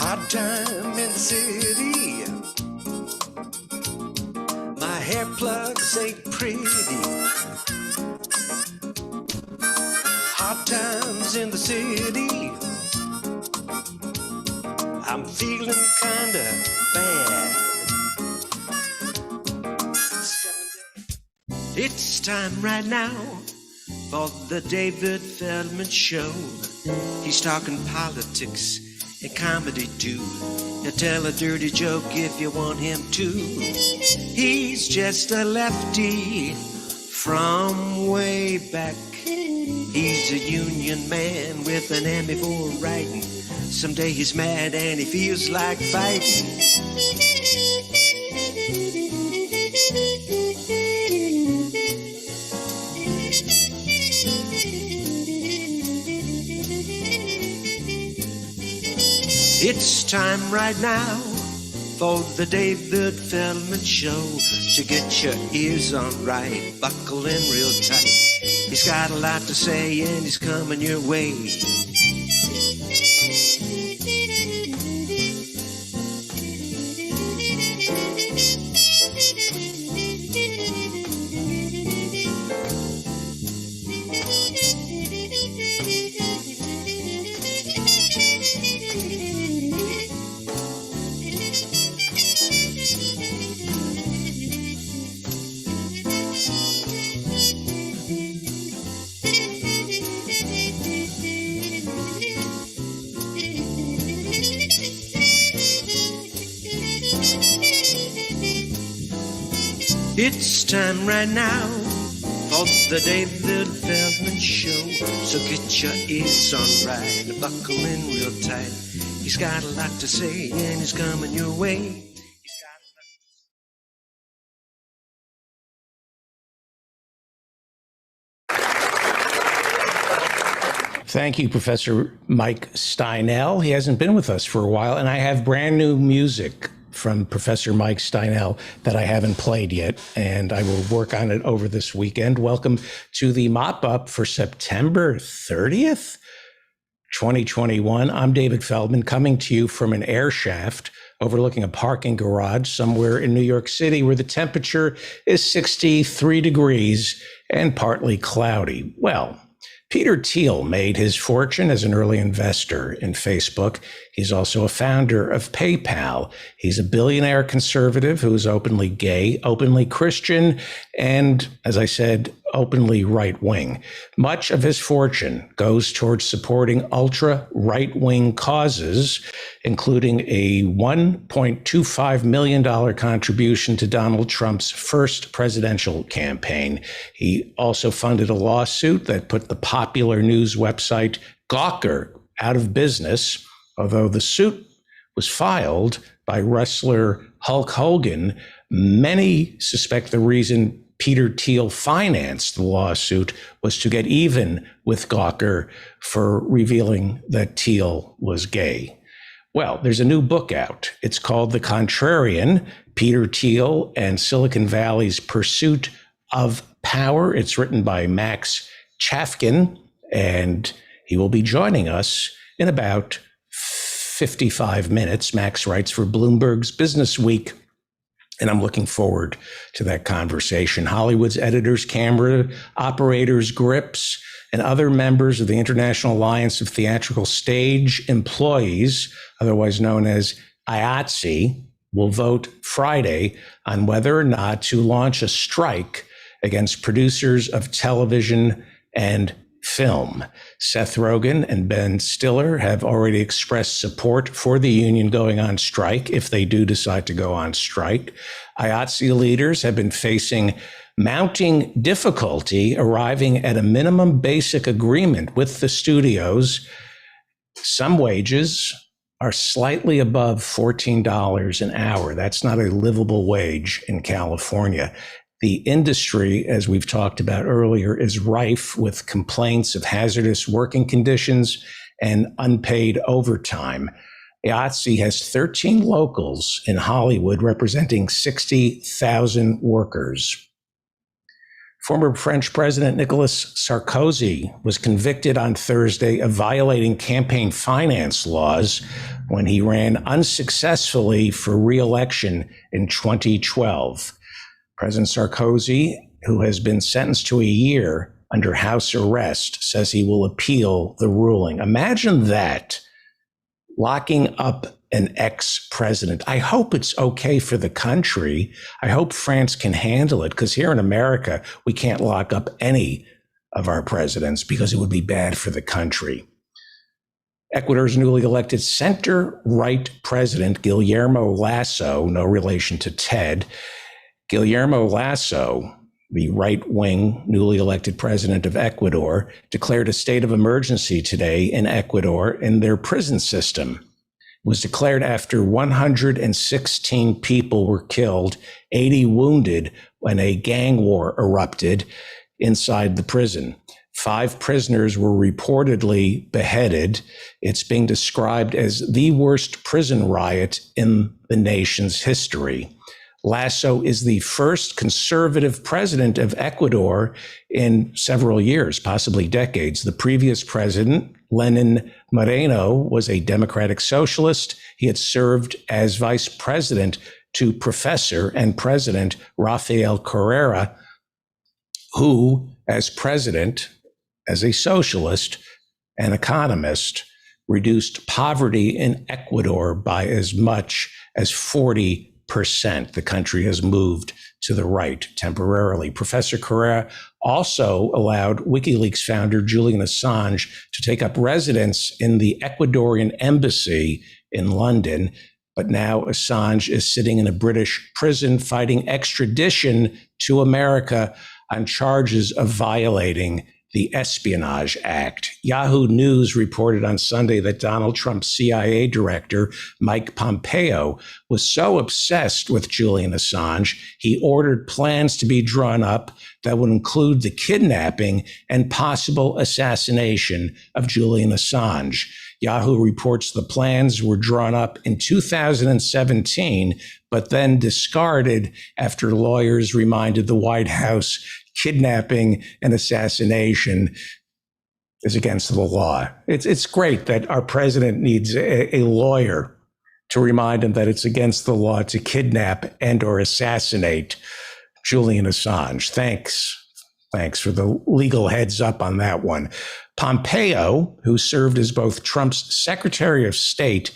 Hard time in the city. My hair plugs ain't pretty. Hard times in the city. I'm feeling kinda bad. It's time right now for the David Feldman Show. He's talking politics and comedy too. He'll tell a dirty joke if you want him to. He's just a lefty from way back. He's a union man with an Emmy for writing. Someday he's mad and he feels like fighting. It's time right now for the David Feldman Show. So get your ears on right, buckle in real tight. He's got a lot to say and he's coming your way. It's time right now for the David Feldman Show. So get your ears on right, buckle in real tight. He's got a lot to say and he's coming your way. Thank you, Professor Mike Steinel. He hasn't been with us for a while, and I have brand new music from Professor Mike Steinel that I haven't played yet, and I will work on it over this weekend. Welcome to the mop-up for September 30th, 2021. I'm David Feldman, coming to you from an air shaft overlooking a parking garage somewhere in New York City where the temperature is 63 degrees and partly cloudy. Well, Peter Thiel made his fortune as an early investor in Facebook. He's also a founder of PayPal. He's a billionaire conservative who is openly gay, openly Christian, and, as I said, openly right-wing. Much of his fortune goes towards supporting ultra right-wing causes, including a $1.25 million contribution to Donald Trump's first presidential campaign. He also funded a lawsuit that put the popular news website Gawker out of business, although the suit was filed by wrestler Hulk Hogan. Many suspect the reason Peter Thiel financed the lawsuit was to get even with Gawker for revealing that Thiel was gay. Well, there's a new book out. It's called The Contrarian, Peter Thiel and Silicon Valley's Pursuit of Power. It's written by Max Chafkin, and he will be joining us in about 55 minutes. Max writes for Bloomberg's Business Week, and I'm looking forward to that conversation. Hollywood's editors, camera operators, grips, and other members of the International Alliance of Theatrical Stage Employees, otherwise known as IATSE, will vote Friday on whether or not to launch a strike against producers of television and film. Seth Rogen and Ben Stiller have already expressed support for the union going on strike if they do decide to go on strike. IATSE leaders have been facing mounting difficulty arriving at a minimum basic agreement with the studios. Some wages are slightly above $14 an hour. That's not a livable wage in California. The industry, as we've talked about earlier, is rife with complaints of hazardous working conditions and unpaid overtime. IATSE has 13 locals in Hollywood representing 60,000 workers. Former French President Nicolas Sarkozy was convicted on Thursday of violating campaign finance laws when he ran unsuccessfully for re-election in 2012. President Sarkozy, who has been sentenced to a year under house arrest, says he will appeal the ruling. Imagine that, locking up an ex-president. I hope it's okay for the country. I hope France can handle it, because here in America, we can't lock up any of our presidents because it would be bad for the country. Ecuador's newly elected center-right president, Guillermo Lasso, no relation to Ted, Guillermo Lasso, the right-wing newly elected president of Ecuador, declared a state of emergency today in Ecuador in their prison system. It was declared after 116 people were killed, 80 wounded when a gang war erupted inside the prison. 5 prisoners were reportedly beheaded. It's being described as the worst prison riot in the nation's history. Lasso is the first conservative president of Ecuador in several years, possibly decades. The previous president, Lenin Moreno, was a democratic socialist. He had served as vice president to Professor and President Rafael Correa, who, as president, as a socialist and economist, reduced poverty in Ecuador by as much as 40%. The country has moved to the right temporarily. Professor Correa also allowed WikiLeaks founder Julian Assange to take up residence in the Ecuadorian embassy in London. But now Assange is sitting in a British prison fighting extradition to America on charges of violating the Espionage Act. Yahoo News reported on Sunday that Donald Trump's CIA director, Mike Pompeo, was so obsessed with Julian Assange, he ordered plans to be drawn up that would include the kidnapping and possible assassination of Julian Assange. Yahoo reports the plans were drawn up in 2017, but then discarded after lawyers reminded the White House kidnapping and assassination is against the law. It's great that our president needs a lawyer to remind him that it's against the law to kidnap and or assassinate Julian Assange. Thanks for the legal heads up on that one. Pompeo, who served as both Trump's Secretary of State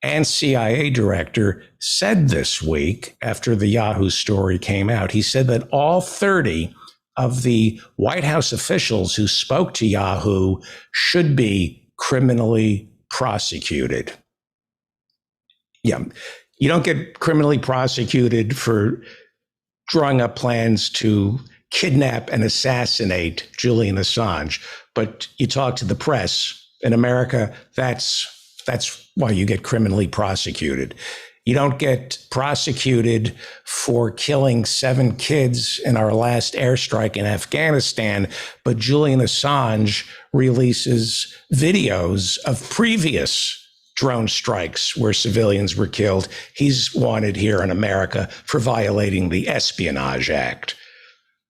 and CIA director, said this week, after the Yahoo story came out, he said that all 30 of the White House officials who spoke to Yahoo should be criminally prosecuted. Yeah, you don't get criminally prosecuted for drawing up plans to kidnap and assassinate Julian Assange, but you talk to the press in America, that's why you get criminally prosecuted. You don't get prosecuted for killing 7 kids in our last airstrike in Afghanistan, but Julian Assange releases videos of previous drone strikes where civilians were killed. He's wanted here in America for violating the Espionage Act.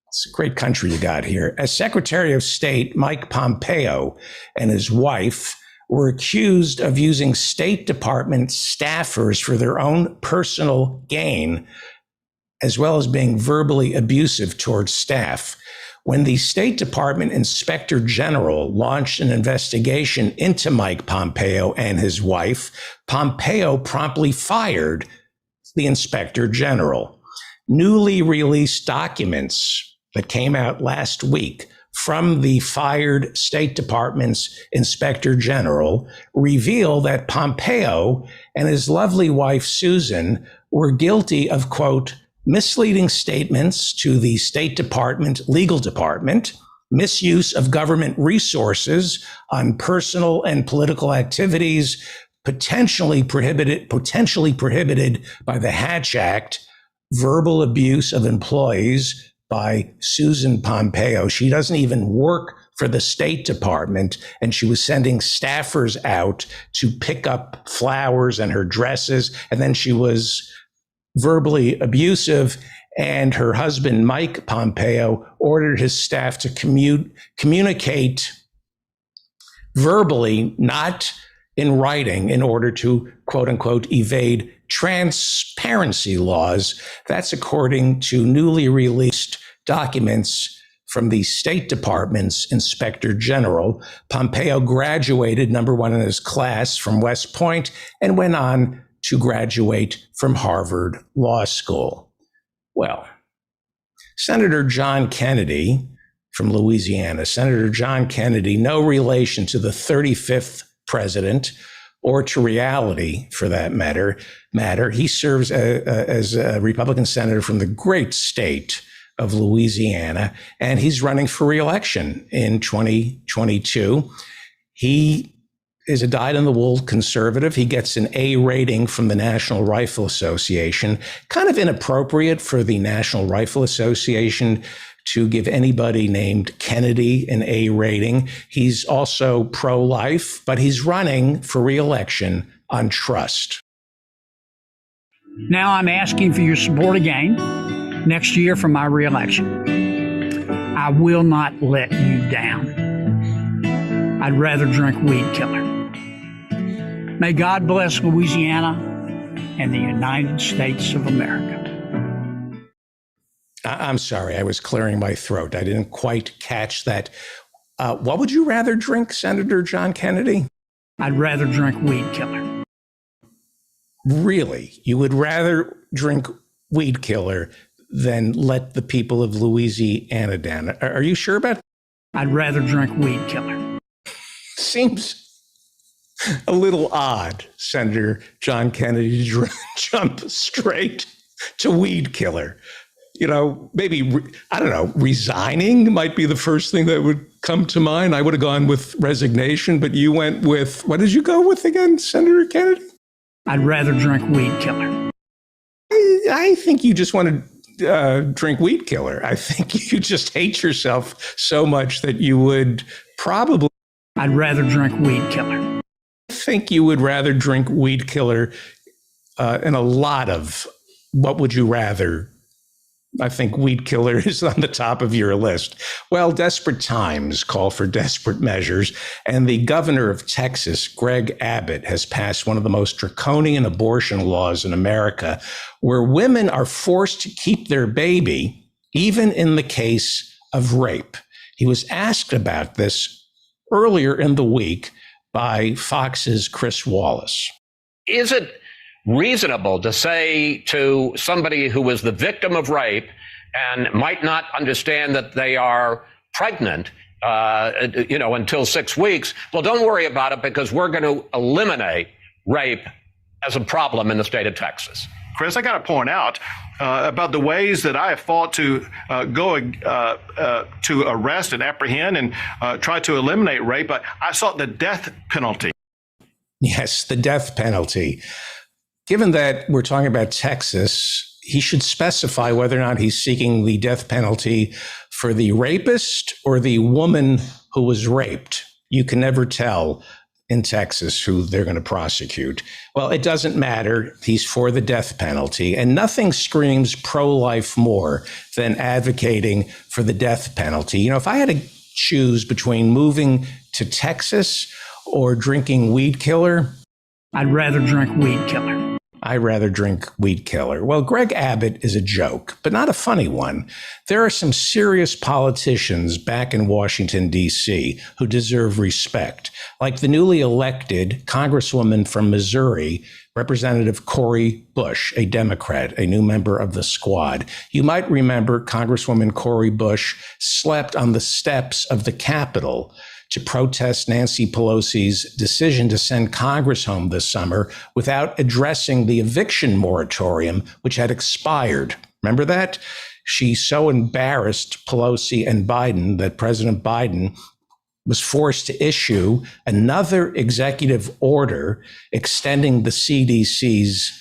It's a great country you got here. As Secretary of State, Mike Pompeo and his wife were accused of using State Department staffers for their own personal gain, as well as being verbally abusive towards staff. When the State Department Inspector General launched an investigation into Mike Pompeo and his wife, Pompeo promptly fired the Inspector General. Newly released documents that came out last week from the fired State Department's Inspector General reveal that Pompeo and his lovely wife, Susan, were guilty of, quote, misleading statements to the State Department legal department, misuse of government resources on personal and political activities, potentially prohibited by the Hatch Act, verbal abuse of employees by Susan Pompeo. She doesn't even work for the State Department, and she was sending staffers out to pick up flowers and her dresses, and then she was verbally abusive And her husband, Mike Pompeo, ordered his staff to communicate verbally, not in writing, in order to, quote unquote, evade transparency laws. That's according to newly released documents from the State Department's Inspector General. Pompeo graduated number one in his class from West Point and went on to graduate from Harvard Law School. Well, Senator John Kennedy from Louisiana, Senator John Kennedy, no relation to the 35th president or to reality for that matter. He serves as a Republican senator from the great state of Louisiana, and he's running for re-election in 2022. He is a dyed-in-the-wool conservative. He gets an A rating from the National Rifle Association. Kind of inappropriate for the National Rifle Association to give anybody named Kennedy an A rating. He's also pro-life, but he's running for re-election on trust. Now I'm asking for your support again next year for my re-election. I will not let you down. I'd rather drink Weed Killer. May God bless Louisiana and the United States of America. I'm sorry, I was clearing my throat. I didn't quite catch that. What would you rather drink, Senator John Kennedy? I'd rather drink Weed Killer. Really? You would rather drink Weed Killer than let the people of Louisiana down? Are you sure about that? I'd rather drink Weed Killer. Seems a little odd, Senator John Kennedy, to jump straight to Weed Killer. You know, maybe, I don't know, resigning might be the first thing that would come to mind. I would have gone with resignation, but you went with, what did you go with again, Senator Kennedy? I'd rather drink Weed Killer. I think you just want to drink Weed Killer. I think you just hate yourself so much that you would probably... I'd rather drink Weed Killer. I think you would rather drink Weed Killer in a lot of what would you rather. I think Weed Killer is on the top of your list. Well, desperate times call for desperate measures, and the governor of Texas, Greg Abbott, has passed one of the most draconian abortion laws in America, where women are forced to keep their baby, even in the case of rape. He was asked about this earlier in the week by Fox's Chris Wallace. Is it reasonable to say to somebody who was the victim of rape and might not understand that they are pregnant, until 6 weeks, well, don't worry about it because we're going to eliminate rape as a problem in the state of Texas? Chris, I got to point out about the ways that I have fought to to arrest and apprehend and try to eliminate rape. But I sought the death penalty. Yes, the death penalty. Given that we're talking about Texas, he should specify whether or not he's seeking the death penalty for the rapist or the woman who was raped. You can never tell in Texas who they're going to prosecute. Well, it doesn't matter. He's for the death penalty. And nothing screams pro-life more than advocating for the death penalty. You know, if I had to choose between moving to Texas or drinking Weed Killer, I'd rather drink Weed Killer. I'd rather drink Weed Killer. Well, Greg Abbott is a joke, but not a funny one. There are some serious politicians back in Washington, D.C. who deserve respect, like the newly elected Congresswoman from Missouri, Representative Cori Bush, a Democrat, a new member of the squad. You might remember Congresswoman Cori Bush slept on the steps of the Capitol to protest Nancy Pelosi's decision to send Congress home this summer without addressing the eviction moratorium, which had expired. Remember that? She so embarrassed Pelosi and Biden that President Biden was forced to issue another executive order extending the CDC's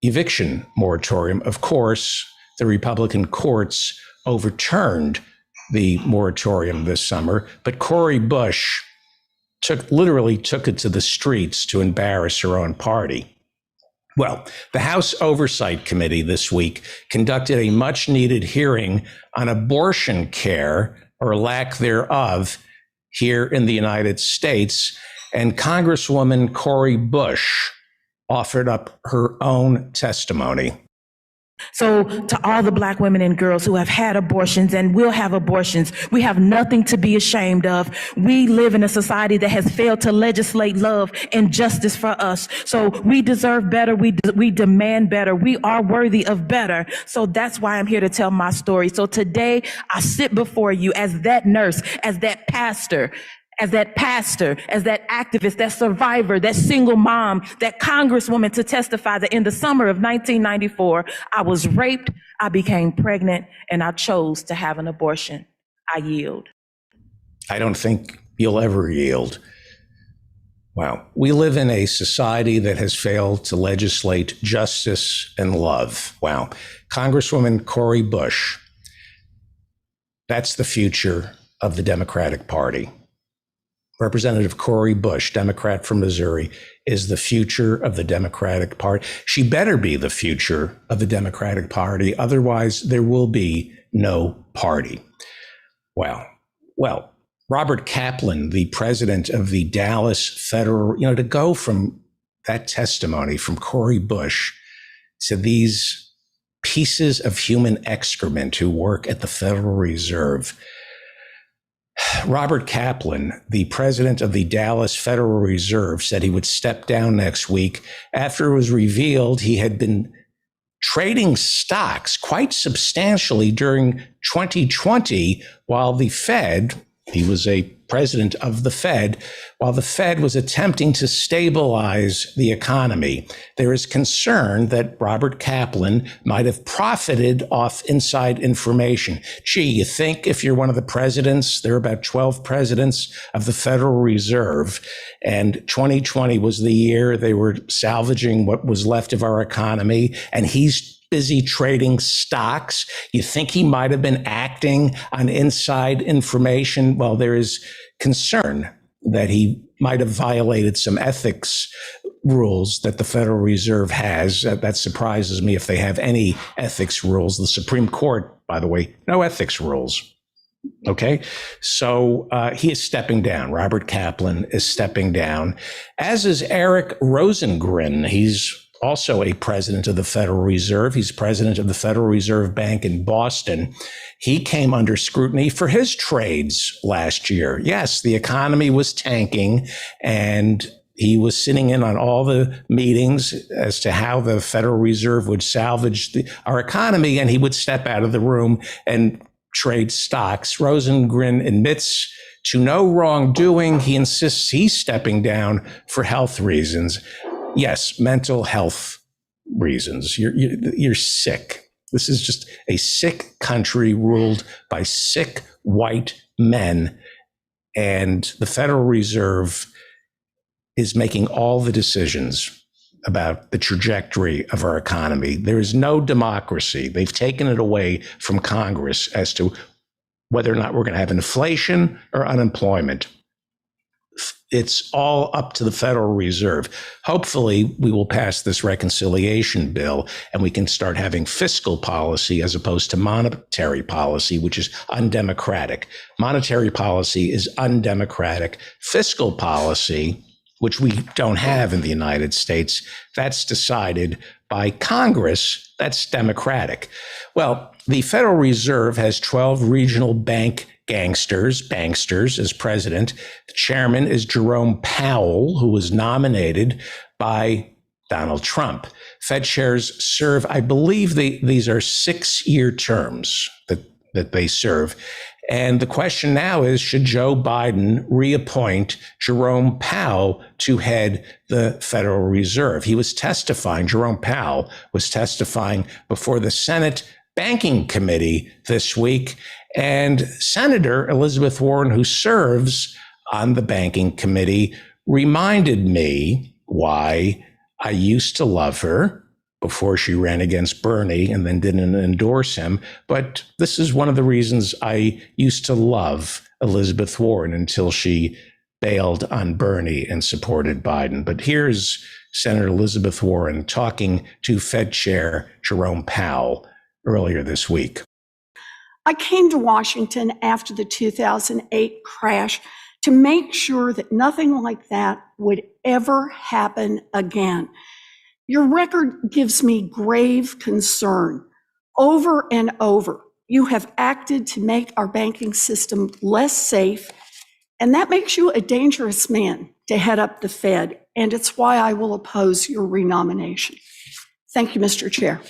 eviction moratorium. Of course, the Republican courts overturned the moratorium this summer, but Cori Bush literally took it to the streets to embarrass her own party. Well, the House Oversight Committee this week conducted a much needed hearing on abortion care, or lack thereof, here in the United States. And Congresswoman Cori Bush offered up her own testimony. So to all the Black women and girls who have had abortions and will have abortions, we have nothing to be ashamed of. We live in a society that has failed to legislate love and justice for us. So we deserve better. We demand better. We are worthy of better. So that's why I'm here to tell my story. So today I sit before you as that nurse, as that pastor, as that activist, that survivor, that single mom, that congresswoman, to testify that in the summer of 1994, I was raped, I became pregnant, and I chose to have an abortion. I yield. I don't think you'll ever yield. Wow. We live in a society that has failed to legislate justice and love. Wow. Congresswoman Cori Bush, that's the future of the Democratic Party. Representative Cori Bush, Democrat from Missouri, is the future of the Democratic Party. She better be the future of the Democratic Party. Otherwise, there will be no party. Well, Robert Kaplan, the president of the Dallas Federal, to go from that testimony from Cori Bush to these pieces of human excrement who work at the Federal Reserve. Robert Kaplan, the president of the Dallas Federal Reserve, said he would step down next week after it was revealed he had been trading stocks quite substantially during 2020 while the Fed, he was a president of the Fed, while the Fed was attempting to stabilize the economy. There is concern that Robert Kaplan might have profited off inside information. Gee, you think if you're one of the presidents, there are about 12 presidents of the Federal Reserve, and 2020 was the year they were salvaging what was left of our economy, and he's busy trading stocks. You think he might have been acting on inside information? Well, there is concern that he might have violated some ethics rules that the Federal Reserve has. That surprises me if they have any ethics rules. The Supreme Court, by the way, no ethics rules. Okay, so he is stepping down. Robert Kaplan is stepping down, as is Eric Rosengren. He's also a president of the Federal Reserve. He's president of the Federal Reserve Bank in Boston. He came under scrutiny for his trades last year. Yes, the economy was tanking, and he was sitting in on all the meetings as to how the Federal Reserve would salvage our economy, and he would step out of the room and trade stocks. Rosengren admits to no wrongdoing. He insists he's stepping down for health reasons. Yes, mental health reasons. You're sick. This is just a sick country ruled by sick white men. And the Federal Reserve is making all the decisions about the trajectory of our economy. There is no democracy. They've taken it away from Congress as to whether or not we're going to have inflation or unemployment. It's all up to the Federal Reserve. Hopefully, we will pass this reconciliation bill and we can start having fiscal policy as opposed to monetary policy, which is undemocratic. Monetary policy is undemocratic. Fiscal policy, which we don't have in the United States, that's decided by Congress. That's democratic. Well, the Federal Reserve has 12 regional bank banksters as president. The chairman is Jerome Powell, who was nominated by Donald Trump. Fed chairs serve, I believe these are 6-year terms that they serve. And the question now is, should Joe Biden reappoint Jerome Powell to head the Federal Reserve? Jerome Powell was testifying before the Senate Banking Committee this week. And Senator Elizabeth Warren, who serves on the Banking Committee, reminded me why I used to love her before she ran against Bernie and then didn't endorse him. But this is one of the reasons I used to love Elizabeth Warren until she bailed on Bernie and supported Biden. But here's Senator Elizabeth Warren talking to Fed Chair Jerome Powell earlier this week. I came to Washington after the 2008 crash to make sure that nothing like that would ever happen again. Your record gives me grave concern. Over and over, you have acted to make our banking system less safe, and that makes you a dangerous man to head up the Fed, and it's why I will oppose your renomination. Thank you, Mr. Chair.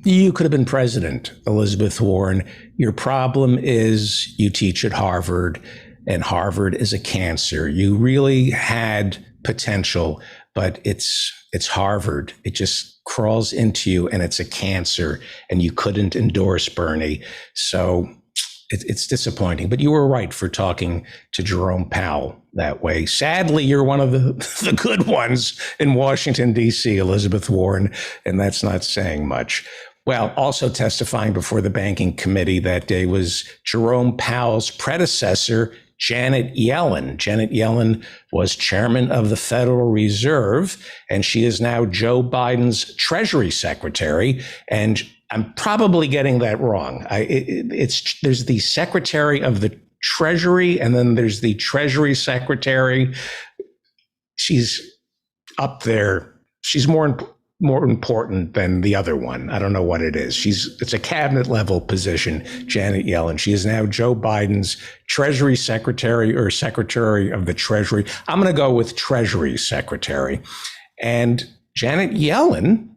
You could have been president, Elizabeth Warren. Your problem is you teach at Harvard, and Harvard is a cancer. You really had potential, but it's Harvard. It just crawls into you, and it's a cancer, and you couldn't endorse Bernie. So it's disappointing, but you were right for talking to Jerome Powell that way. Sadly, you're one of the good ones in Washington, D.C., Elizabeth Warren, and that's not saying much. Well, also testifying before the Banking Committee that day was Jerome Powell's predecessor, Janet Yellen. Janet Yellen was chairman of the Federal Reserve, and she is now Joe Biden's Treasury Secretary. And I'm probably getting that wrong. There's the Secretary of the Treasury, and then there's the Treasury Secretary. She's up there. She's more important than the other one. I don't know what it is. It's a cabinet level position, Janet Yellen. She is now Joe Biden's Treasury Secretary or Secretary of the Treasury. I'm going to go with Treasury Secretary. And Janet Yellen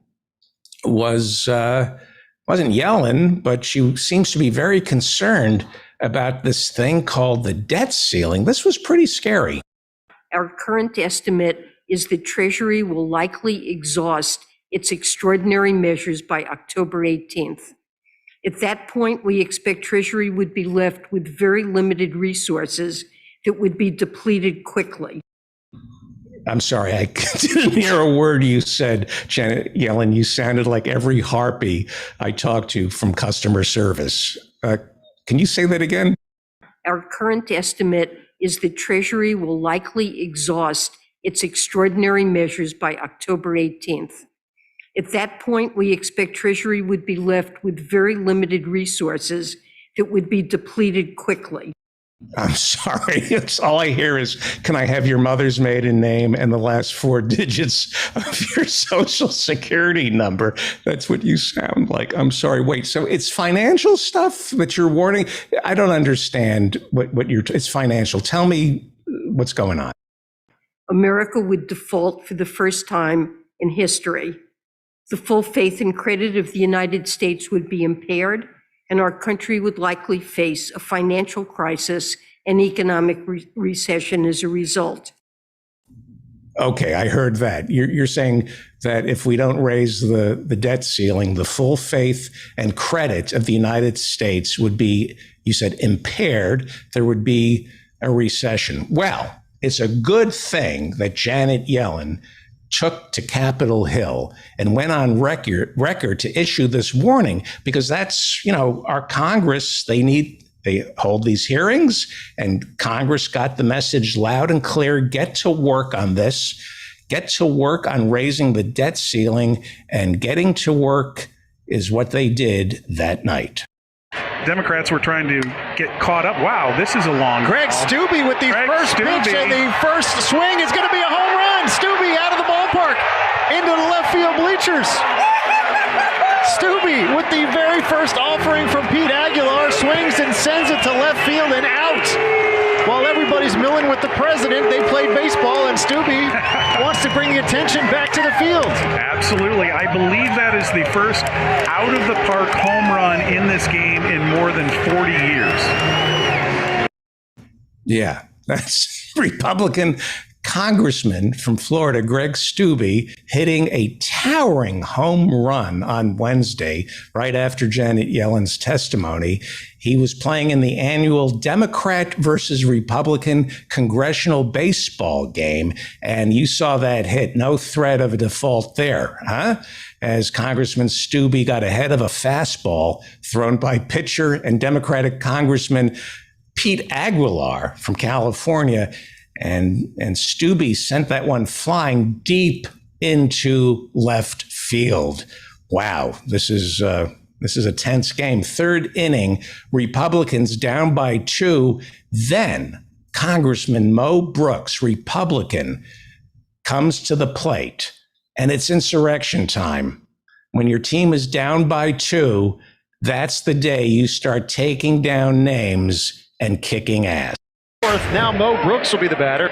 wasn't yelling, but she seems to be very concerned about this thing called the debt ceiling. This was pretty scary. Our current estimate is that Treasury will likely exhaust its extraordinary measures by October 18th. At that point, we expect Treasury would be left with very limited resources that would be depleted quickly. I'm sorry, I didn't hear a word you said, Janet Yellen. You sounded like every harpy I talked to from customer service. Can you say that again? Our current estimate is that Treasury will likely exhaust its extraordinary measures by October 18th. At that point, we expect Treasury would be left with very limited resources that would be depleted quickly. I'm sorry. It's all I hear is, can I have your mother's maiden name and the last 4 digits of your social security number? That's what you sound like. I'm sorry. Wait, so it's financial stuff that you're warning? I don't understand what it's financial. Tell me what's going on. America would default for the first time in history. The full faith and credit of the United States would be impaired, and our country would likely face a financial crisis and economic recession as a result. Okay, I heard that. You're saying that if we don't raise the debt ceiling, the full faith and credit of the United States would be, you said, impaired. There would be a recession. Well, it's a good thing that Janet Yellen took to Capitol Hill and went on record to issue this warning, because that's, our Congress, they hold these hearings, and Congress got the message loud and clear. Get to work on this. Get to work on raising the debt ceiling, and getting to work is what they did that night. Democrats were trying to get caught up. Wow, this is a long Greg call. Stubbe with the first pitch, and the first swing is going to be a home run. Stubbe out of the ballpark into the left field bleachers. Stubbe with the very first offering from Pete Aguilar swings and sends it to left field and out. While everybody's milling with the president, they played baseball, and Stubbe wants to bring the attention back to the field. Absolutely. I believe that is the first out-of-the-park home run in this game in more than 40 years. Yeah, that's Republican Congressman from Florida, Greg Stubbe, hitting a towering home run on Wednesday, right after Janet Yellen's testimony. He was playing in the annual Democrat versus Republican congressional baseball game, and you saw that hit. No threat of a default there, huh? As Congressman Stubbe got ahead of a fastball thrown by pitcher and Democratic Congressman Pete Aguilar from California, and Stubby sent that one flying deep into left field. Wow, this is a tense game. Third inning, Republicans down by 2. Then Congressman Mo Brooks, Republican, comes to the plate, and it's insurrection time. When your team is down by 2, that's the day you start taking down names and kicking ass. Now Mo Brooks will be the batter.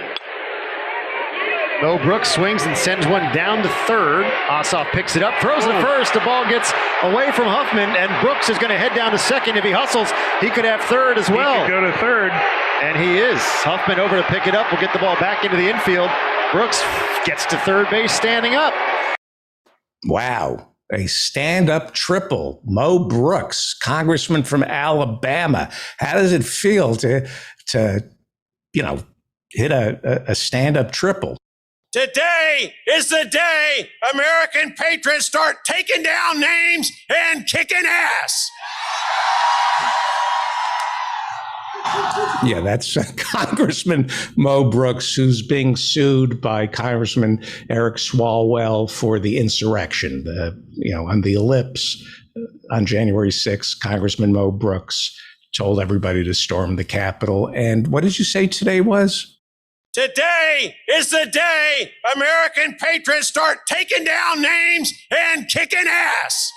Mo Brooks swings and sends one down to third. Ossoff picks it up, throws it first. The ball gets away from Huffman, and Brooks is going to head down to second. If he hustles, he could have third as well. He could go to third. And he is. Huffman over to pick it up. Will get the ball back into the infield. Brooks gets to third base standing up. Wow. A stand-up triple. Mo Brooks, congressman from Alabama. How does it feel to hit a stand-up triple? Today is the day American patriots start taking down names and kicking ass. Yeah, that's Congressman Mo Brooks, who's being sued by Congressman Eric Swalwell for the insurrection. On the ellipse on January 6th, Congressman Mo Brooks told everybody to storm the Capitol. And what did you say today was? Today is the day American patriots start taking down names and kicking ass.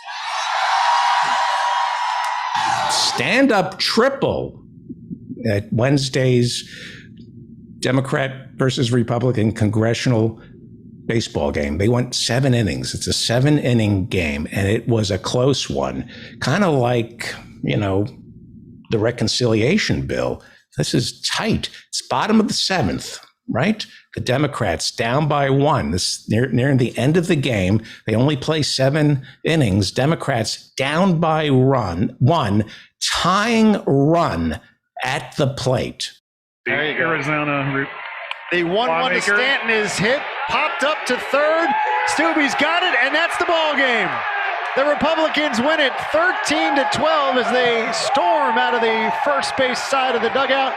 Stand-up triple at Wednesday's Democrat versus Republican congressional baseball game. They went 7 innings. It's a 7-inning game, and it was a close one. Kind of like, the reconciliation bill. This is tight. It's bottom of the 7th, right? The Democrats down by 1. This near the end of the game. They only play 7 innings. Democrats down by 1, tying run at the plate. There you go. Arizona. The 1-1 to Stanton is hit, popped up to third. Stubby's got it, and that's the ball game. The Republicans win it 13-12 as they storm out of the first base side of the dugout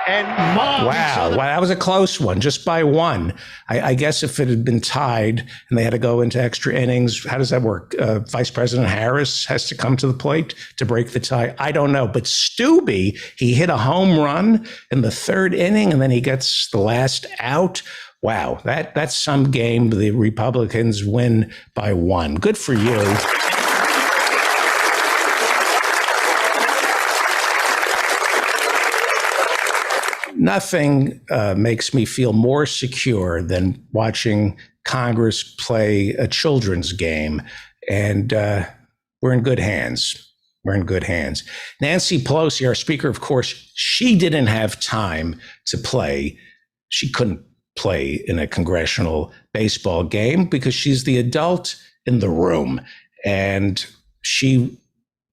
and mob each other. Wow, that was a close one, just by 1. I guess if it had been tied and they had to go into extra innings, how does that work? Vice President Harris has to come to the plate to break the tie? I don't know. But Stubby, he hit a home run in the 3rd inning, and then he gets the last out. Wow, that's some game. The Republicans win by 1. Good for you. Nothing makes me feel more secure than watching Congress play a children's game, and we're in good hands. We're in good hands. Nancy Pelosi, our speaker, of course, she didn't have time to play. She couldn't play in a congressional baseball game because she's the adult in the room. And she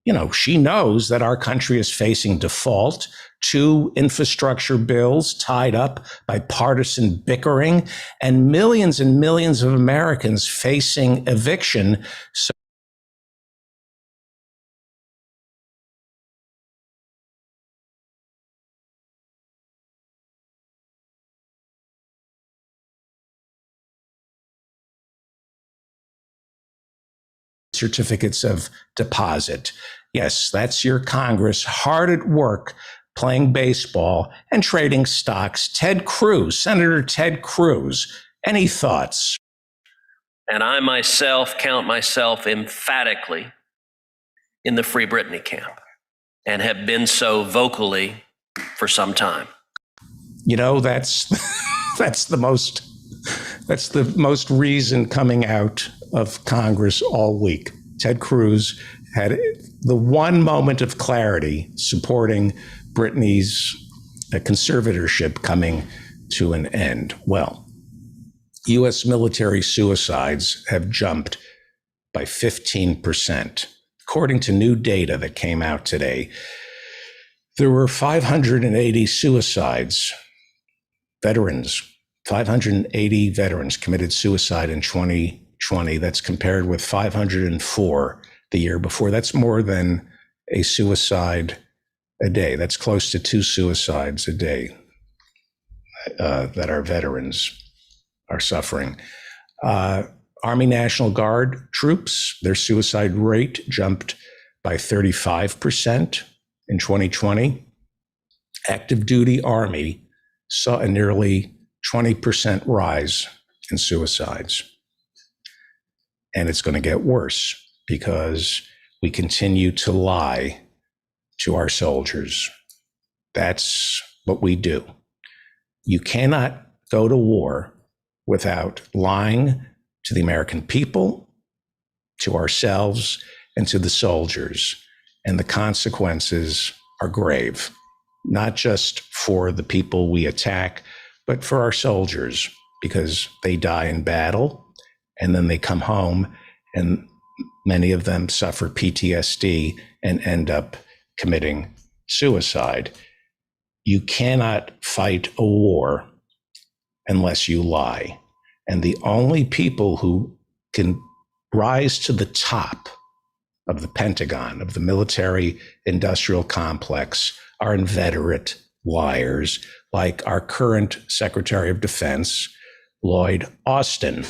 knows that our country is facing default, 2 infrastructure bills tied up by partisan bickering, and millions of Americans facing eviction. So certificates of deposit. Yes, that's your Congress hard at work playing baseball and trading stocks. Ted Cruz, Senator Ted Cruz, any thoughts? And I myself count myself emphatically in the Free Britney camp and have been so vocally for some time. That's the most reason coming out of Congress all week. Ted Cruz had the one moment of clarity supporting Britney's conservatorship coming to an end. Well, U.S. military suicides have jumped by 15%. According to new data that came out today, there were 580 suicides. 580 veterans committed suicide in 2020. That's compared with 504 the year before. That's more than a suicide a day. That's close to 2 suicides a day that our veterans are suffering. Army National Guard troops, their suicide rate jumped by 35% in 2020. Active duty Army saw a nearly 20% rise in suicides. And it's going to get worse because we continue to lie to our soldiers. That's what we do. You cannot go to war without lying to the American people, to ourselves, and to the soldiers. And the consequences are grave, not just for the people we attack, but for our soldiers, because they die in battle and then they come home and many of them suffer PTSD and end up committing suicide. You cannot fight a war unless you lie. And the only people who can rise to the top of the Pentagon, of the military industrial complex, are inveterate liars, like our current Secretary of Defense, Lloyd Austin,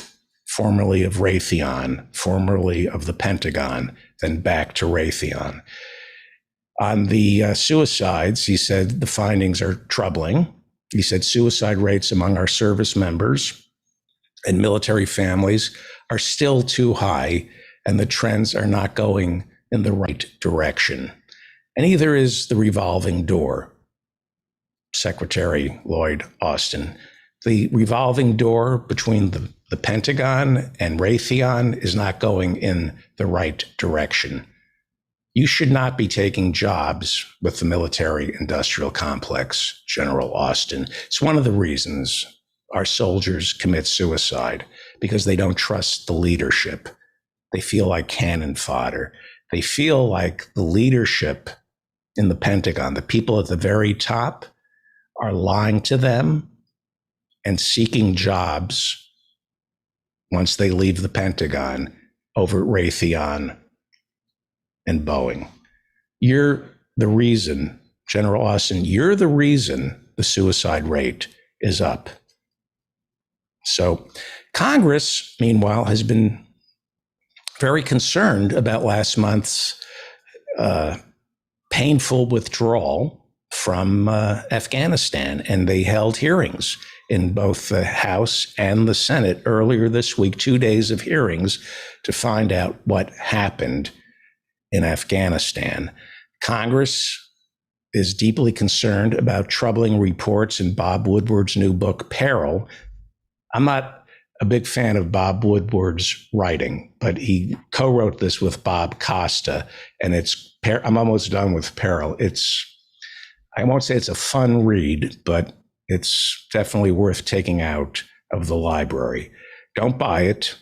formerly of Raytheon, formerly of the Pentagon, then back to Raytheon. On the suicides, he said the findings are troubling. He said suicide rates among our service members and military families are still too high, and the trends are not going in the right direction. And either is the revolving door, Secretary Lloyd Austin. The revolving door between the Pentagon and Raytheon is not going in the right direction. You should not be taking jobs with the military industrial complex, General Austin. It's one of the reasons our soldiers commit suicide, because they don't trust the leadership. They feel like cannon fodder. They feel like the leadership in the Pentagon, the people at the very top, are lying to them and seeking jobs once they leave the Pentagon over at Raytheon and Boeing. You're the reason, General Austin, you're the reason the suicide rate is up. So Congress, meanwhile, has been very concerned about last month's painful withdrawal from Afghanistan, and they held hearings in both the House and the Senate earlier this week, 2 days of hearings to find out what happened in Afghanistan. Congress is deeply concerned about troubling reports in Bob Woodward's new book, Peril. I'm not a big fan of Bob Woodward's writing, but he co-wrote this with Bob Costa, and I'm almost done with Peril. I won't say it's a fun read, but it's definitely worth taking out of the library. Don't buy it.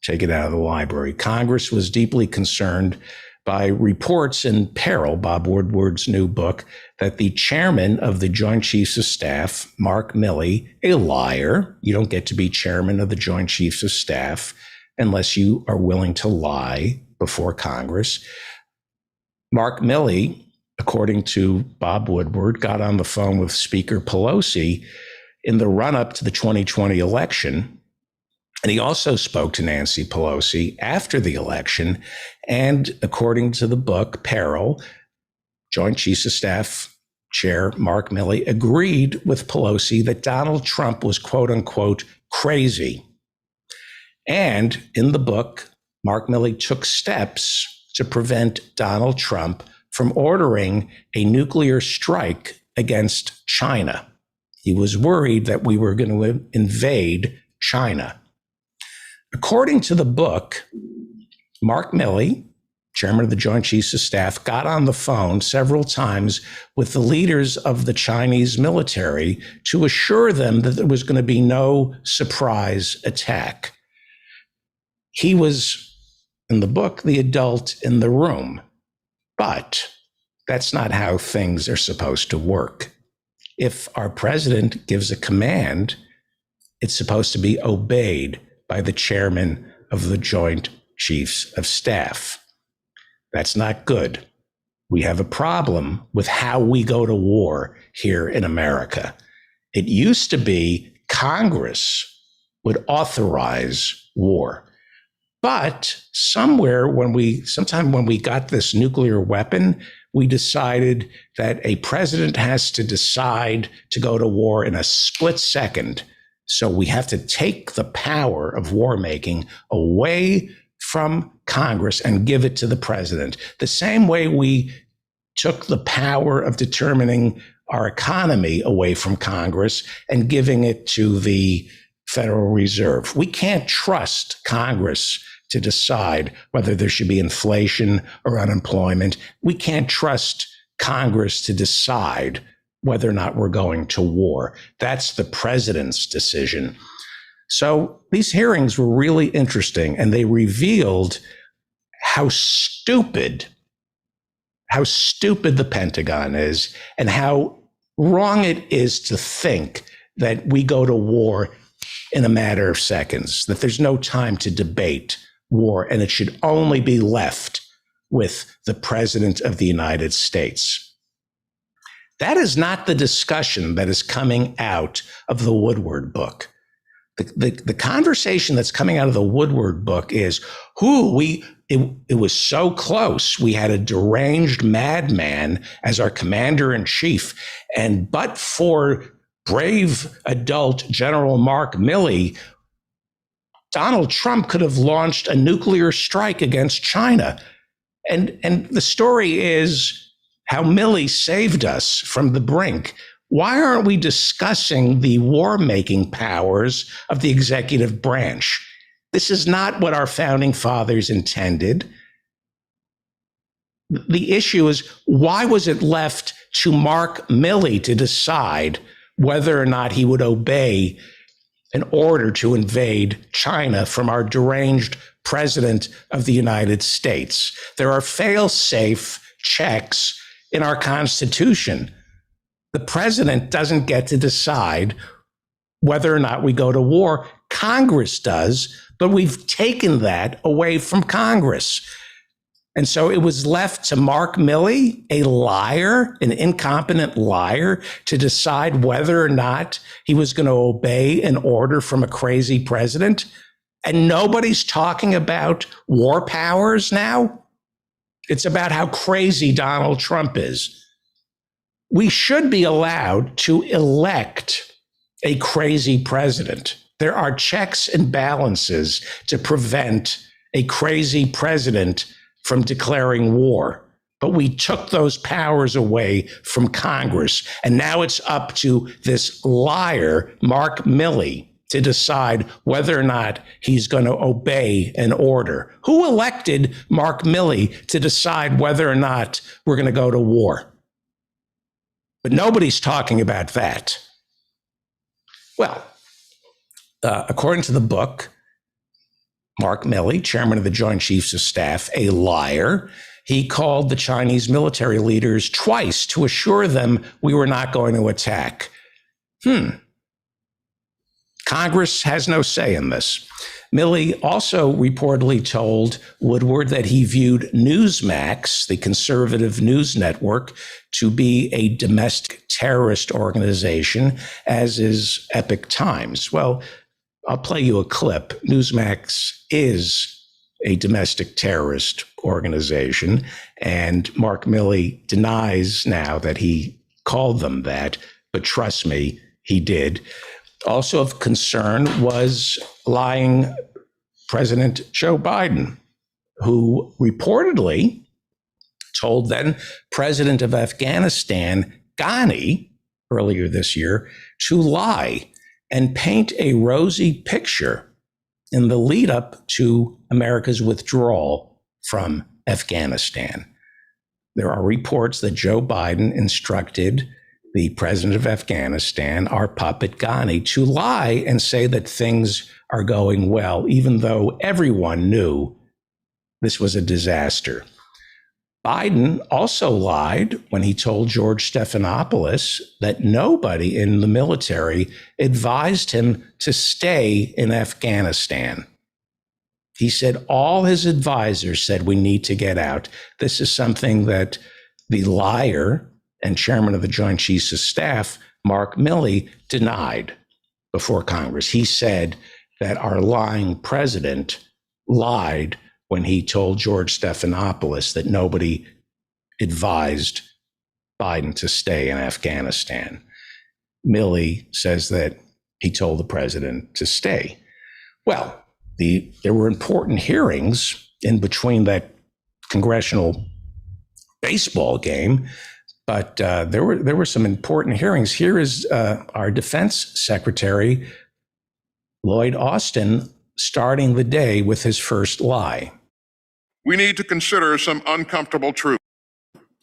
Take it out of the library. Congress was deeply concerned by reports in Peril, Bob Woodward's new book, that the chairman of the Joint Chiefs of Staff, Mark Milley, a liar, you don't get to be chairman of the Joint Chiefs of Staff unless you are willing to lie before Congress. Mark Milley, according to Bob Woodward, got on the phone with Speaker Pelosi in the run-up to the 2020 election. And he also spoke to Nancy Pelosi after the election. And according to the book, Peril, Joint Chiefs of Staff Chair Mark Milley agreed with Pelosi that Donald Trump was, quote unquote, crazy. And in the book, Mark Milley took steps to prevent Donald Trump from ordering a nuclear strike against China. He was worried that we were going to invade China. According to the book, Mark Milley, chairman of the Joint Chiefs of Staff, got on the phone several times with the leaders of the Chinese military to assure them that there was going to be no surprise attack. He was, in the book, the adult in the room. But that's not how things are supposed to work. If our president gives a command, it's supposed to be obeyed by the chairman of the Joint Chiefs of Staff. That's not good. we have a problem with how we go to war here in America. It used to be Congress would authorize war. But sometime when we got this nuclear weapon, we decided that a president has to decide to go to war in a split second. So we have to take the power of war making away from Congress and give it to the president. The same way we took the power of determining our economy away from Congress and giving it to the Federal Reserve. We can't trust Congress to decide whether there should be inflation or unemployment. We can't trust Congress to decide whether or not we're going to war. That's the president's decision. So these hearings were really interesting, and they revealed how stupid the Pentagon is and how wrong it is to think that we go to war in a matter of seconds, that there's no time to debate war, and it should only be left with the President of the United States. That is not the discussion that is coming out of the Woodward book. The conversation that's coming out of the Woodward book is it was so close. We had a deranged madman as our commander in chief. And but for brave adult General Mark Milley, Donald Trump could have launched a nuclear strike against China. And the story is how Milley saved us from the brink. Why aren't we discussing the war-making powers of the executive branch? This is not what our founding fathers intended. The issue is, why was it left to Mark Milley to decide whether or not he would obey an order to invade China from our deranged President of the United States? There are fail-safe checks in our Constitution. The president doesn't get to decide whether or not we go to war. Congress does, but we've taken that away from Congress. And so it was left to Mark Milley, a liar, an incompetent liar, to decide whether or not he was going to obey an order from a crazy president. And nobody's talking about war powers now. It's about how crazy Donald Trump is. We should be allowed to elect a crazy president. There are checks and balances to prevent a crazy president from declaring war. But we took those powers away from Congress. And now it's up to this liar, Mark Milley, to decide whether or not he's going to obey an order. Who elected Mark Milley to decide whether or not we're going to go to war? But nobody's talking about that. Well, according to the book, Mark Milley, chairman of the Joint Chiefs of Staff, a liar. He called the Chinese military leaders twice to assure them we were not going to attack. Congress has no say in this. Milley also reportedly told Woodward that he viewed Newsmax, the conservative news network, to be a domestic terrorist organization, as is Epoch Times. Well, I'll play you a clip. Newsmax is a domestic terrorist organization, and Mark Milley denies now that he called them that, but trust me, he did. Also of concern was lying President Joe Biden, who reportedly told then President of Afghanistan, Ghani, earlier this year, to lie and paint a rosy picture in the lead up to America's withdrawal from Afghanistan. There are reports that Joe Biden instructed the president of Afghanistan, our puppet Ghani, to lie and say that things are going well, even though everyone knew this was a disaster. Biden also lied when he told George Stephanopoulos that nobody in the military advised him to stay in Afghanistan. He said all his advisors said we need to get out. This is something that the liar and chairman of the Joint Chiefs of Staff, Mark Milley, denied before Congress. He said that our lying president lied when he told George Stephanopoulos that nobody advised Biden to stay in Afghanistan. Milley says that he told the president to stay. Well, there were important hearings in between that congressional baseball game, but there were some important hearings. Here is our Defense Secretary, Lloyd Austin, starting the day with his first lie. We need to consider some uncomfortable truths.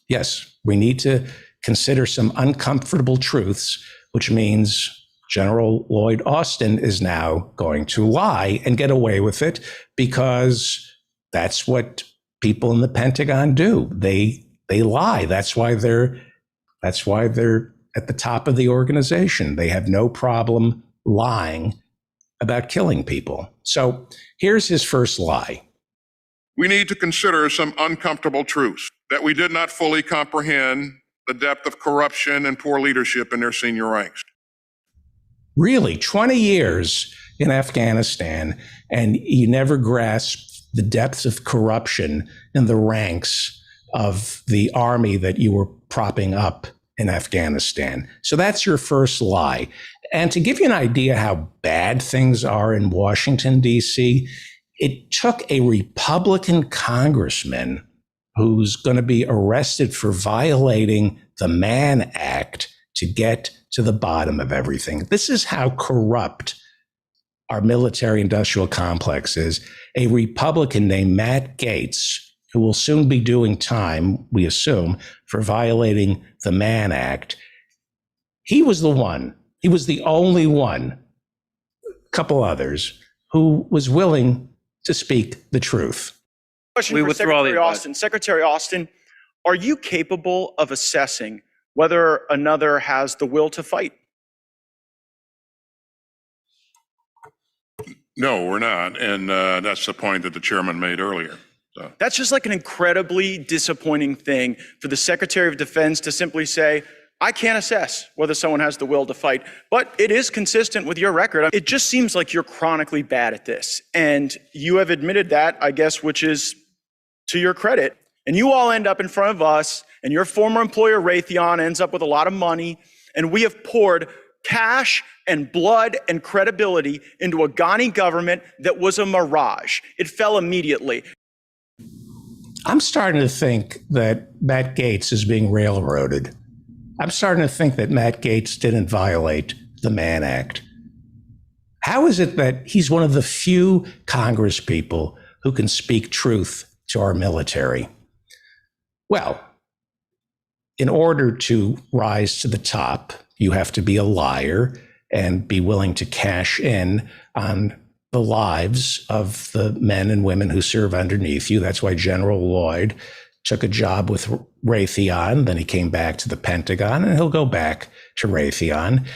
Yes, we need to consider some uncomfortable truths, which means General Lloyd Austin is now going to lie and get away with it because that's what people in the Pentagon do. They lie. That's why they're at the top of the organization. They have no problem lying about killing people. So here's his first lie. We need to consider some uncomfortable truths, that we did not fully comprehend the depth of corruption and poor leadership in their senior ranks. Really, 20 years in Afghanistan, and you never grasped the depths of corruption in the ranks of the army that you were propping up in Afghanistan. So that's your first lie. And to give you an idea how bad things are in Washington, D.C., it took a Republican congressman who's going to be arrested for violating the Mann Act to get to the bottom of everything. This is how corrupt our military-industrial complex is. A Republican named Matt Gaetz, who will soon be doing time, we assume, for violating the Mann Act. He was the one, he was the only one, a couple others, who was willing to speak the truth. Question for Secretary Austin. Secretary Austin, are you capable of assessing whether another has the will to fight? No, we're not. And that's the point that the chairman made earlier. So. That's just like an incredibly disappointing thing for the Secretary of Defense to simply say, I can't assess whether someone has the will to fight, but it is consistent with your record. It just seems like you're chronically bad at this. And you have admitted that, I guess, which is to your credit. And you all end up in front of us, and your former employer, Raytheon, ends up with a lot of money, and we have poured cash and blood and credibility into a Ghani government that was a mirage. It fell immediately. I'm starting to think that Matt Gaetz is being railroaded. I'm starting to think that Matt Gaetz didn't violate the Mann Act. How is it that he's one of the few Congress people who can speak truth to our military? Well, in order to rise to the top, you have to be a liar and be willing to cash in on the lives of the men and women who serve underneath you. That's why General Lloyd took a job with Raytheon, then he came back to the Pentagon, and he'll go back to Raytheon.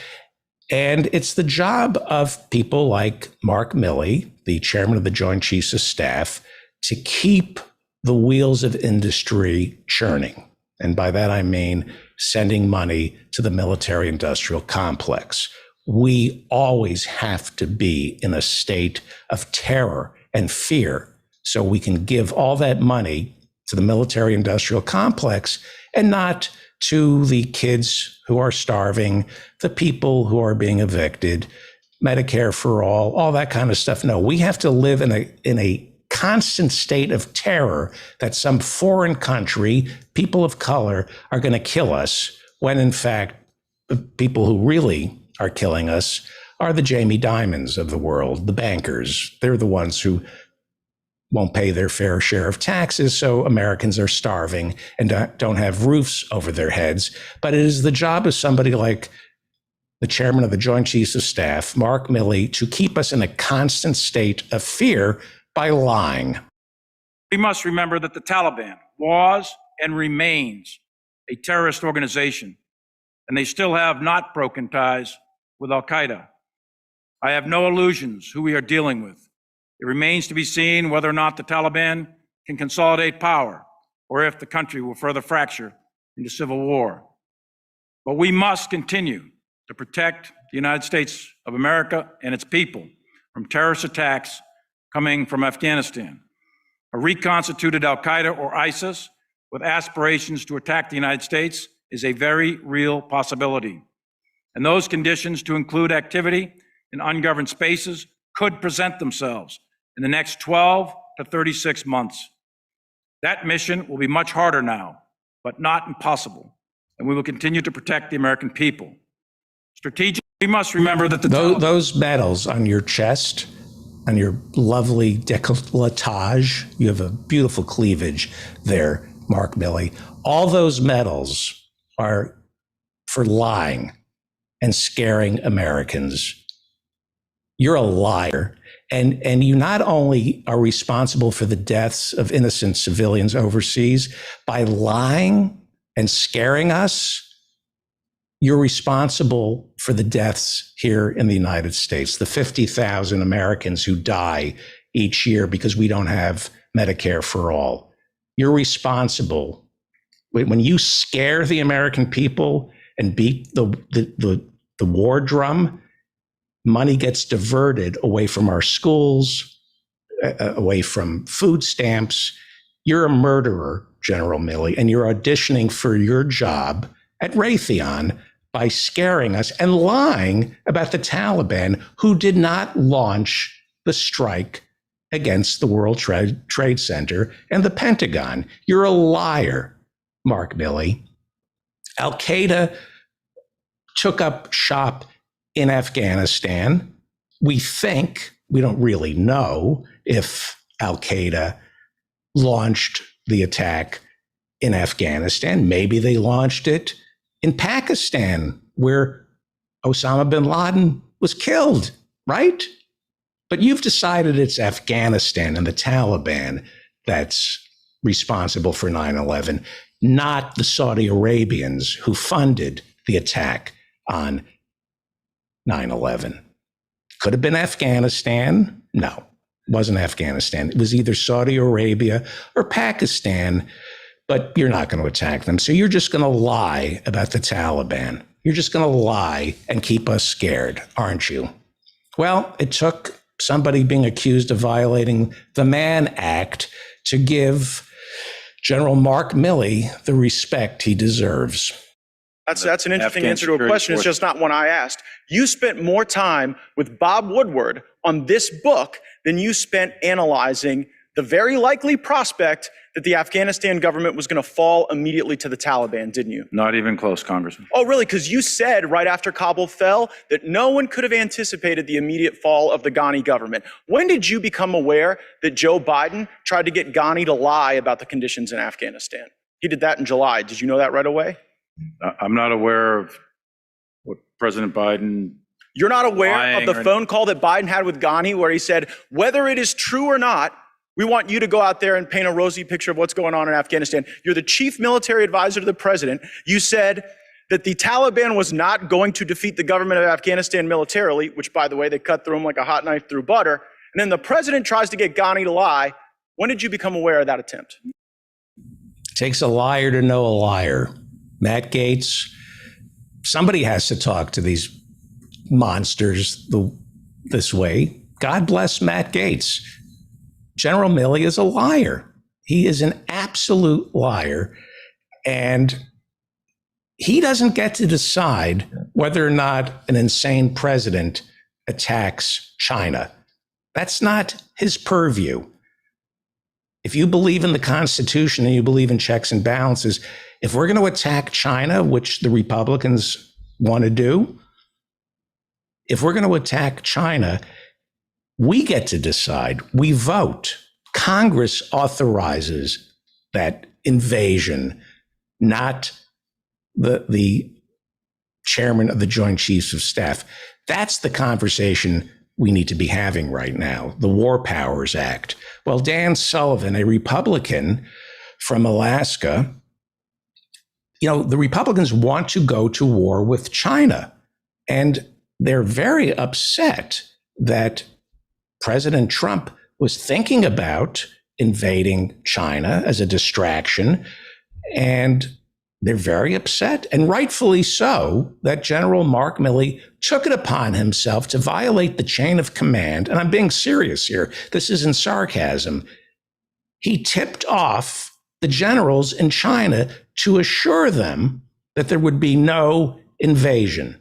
And it's the job of people like Mark Milley, the chairman of the Joint Chiefs of Staff, to keep the wheels of industry churning. And by that, I mean sending money to the military-industrial complex. We always have to be in a state of terror and fear so we can give all that money to the military-industrial complex and not to the kids who are starving, the people who are being evicted, Medicare for all that kind of stuff. No, we have to live in a constant state of terror that some foreign country, people of color, are going to kill us, when in fact, the people who really are killing us are the Jamie Dimons of the world, the bankers. They're the ones who won't pay their fair share of taxes, so Americans are starving and don't have roofs over their heads. But it is the job of somebody like the chairman of the Joint Chiefs of Staff, Mark Milley, to keep us in a constant state of fear by lying. We must remember that the Taliban was and remains a terrorist organization, and they still have not broken ties with Al-Qaeda. I have no illusions who we are dealing with. It remains to be seen whether or not the Taliban can consolidate power, or if the country will further fracture into civil war. But we must continue to protect the United States of America and its people from terrorist attacks coming from Afghanistan. A reconstituted Al-Qaeda or ISIS with aspirations to attack the United States is a very real possibility. And those conditions, to include activity in ungoverned spaces, could present themselves in the next 12 to 36 months. That mission will be much harder now, but not impossible, and we will continue to protect the American people. Strategically, we must remember that those medals on your chest, on your lovely décolletage, you have a beautiful cleavage there, Mark Milley. All those medals are for lying and scaring Americans. You're a liar. And you not only are responsible for the deaths of innocent civilians overseas, by lying and scaring us, you're responsible for the deaths here in the United States, the 50,000 Americans who die each year because we don't have Medicare for all. You're responsible. When you scare the American people and beat the war drum, money gets diverted away from our schools, away from food stamps. You're a murderer, General Milley, and you're auditioning for your job at Raytheon by scaring us and lying about the Taliban, who did not launch the strike against the World Trade Center and the Pentagon. You're a liar, Mark Milley. Al-Qaeda took up shop in Afghanistan. We think, we don't really know if Al-Qaeda launched the attack in Afghanistan. Maybe they launched it in Pakistan, where Osama bin Laden was killed, right? But you've decided it's Afghanistan and the Taliban that's responsible for 9/11, not the Saudi Arabians who funded the attack on 9/11. Could have been Afghanistan. No, it wasn't Afghanistan. It was either Saudi Arabia or Pakistan, but you're not going to attack them. So you're just going to lie about the Taliban. You're just going to lie and keep us scared, aren't you? Well, it took somebody being accused of violating the Mann Act to give General Mark Milley the respect he deserves. That's an interesting answer to a question. It's just not one I asked. You spent more time with Bob Woodward on this book than you spent analyzing the very likely prospect that the Afghanistan government was going to fall immediately to the Taliban, didn't you? Not even close, Congressman. Oh, really? Because you said right after Kabul fell that no one could have anticipated the immediate fall of the Ghani government. When did you become aware that Joe Biden tried to get Ghani to lie about the conditions in Afghanistan? He did that in July. Did you know that right away? I'm not aware of what President Biden... You're not aware of the phone call that Biden had with Ghani where he said, whether it is true or not, we want you to go out there and paint a rosy picture of what's going on in Afghanistan. You're the chief military advisor to the president. You said that the Taliban was not going to defeat the government of Afghanistan militarily, which, by the way, they cut through them like a hot knife through butter. And then the president tries to get Ghani to lie. When did you become aware of that attempt? It takes a liar to know a liar. Matt Gaetz, somebody has to talk to these monsters this way. God bless Matt Gaetz. General Milley is a liar. He is an absolute liar. And he doesn't get to decide whether or not an insane president attacks China. That's not his purview. If you believe in the Constitution and you believe in checks and balances, if we're going to attack China, which the Republicans want to do, if we're going to attack China, we get to decide. We vote. Congress authorizes that invasion, not the chairman of the Joint Chiefs of Staff. That's the conversation we need to be having right now, the War Powers Act. Well, Dan Sullivan, a Republican from Alaska, the Republicans want to go to war with China, and they're very upset that President Trump was thinking about invading China as a distraction, and They're very upset, and rightfully so, that General Mark Milley took it upon himself to violate the chain of command. And I'm being serious here. This isn't sarcasm. He tipped off the generals in China to assure them that there would be no invasion.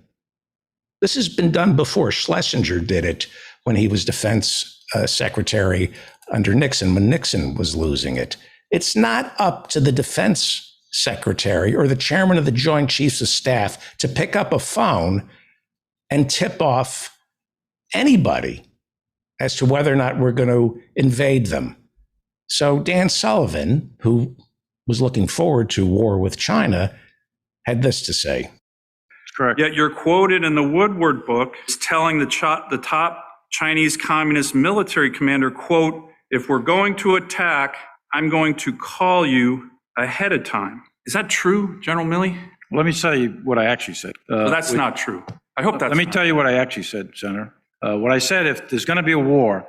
This has been done before. Schlesinger did it when he was defense secretary under Nixon, when Nixon was losing it. It's not up to the defense secretary or the chairman of the Joint Chiefs of Staff to pick up a phone and tip off anybody as to whether or not we're going to invade them. So Dan Sullivan, who was looking forward to war with China, had this to say. That's correct. Yet you're quoted in the Woodward book as telling the top Chinese Communist military commander, quote, "If we're going to attack, I'm going to call you ahead of time." Is that true, General Milley? Let me tell you what I actually said. That's not true. I hope that's Let me tell you what I actually said, Senator. What I said, if there's going to be a war,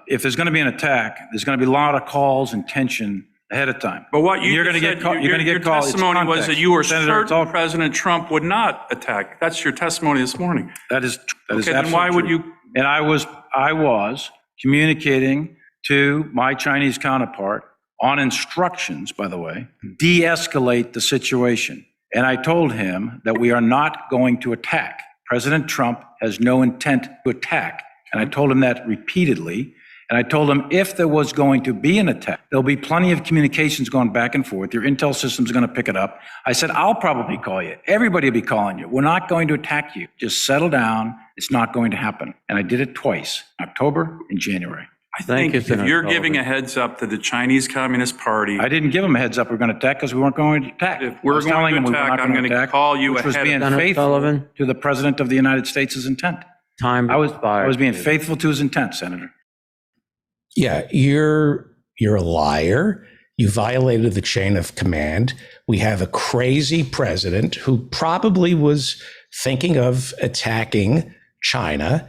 if there's going to be an attack, there's going to be a lot of calls and tension ahead of time. But what you're going to get called. You're going to get called. Your testimony was that you were Senator, certain President Trump would not attack. That's your testimony this morning. That is okay. Then why would you? And I was communicating to my Chinese counterpart on instructions, by the way, de-escalate the situation. And I told him that we are not going to attack. President Trump has no intent to attack. And I told him that repeatedly. And I told him if there was going to be an attack, there'll be plenty of communications going back and forth. Your intel system's going to pick it up. I said, I'll probably call you. Everybody will be calling you. We're not going to attack you. Just settle down. It's not going to happen. And I did it twice, October and January. I think if you're giving a heads up to the Chinese Communist Party. I didn't give them a heads up we're going to attack because we weren't going to attack. If we're going to attack, I'm going to call you ahead of time. Which was being faithful to the President of the United States' intent. I was being faithful to his intent, Senator. Yeah, you're a liar. You violated the chain of command. We have a crazy president who probably was thinking of attacking China.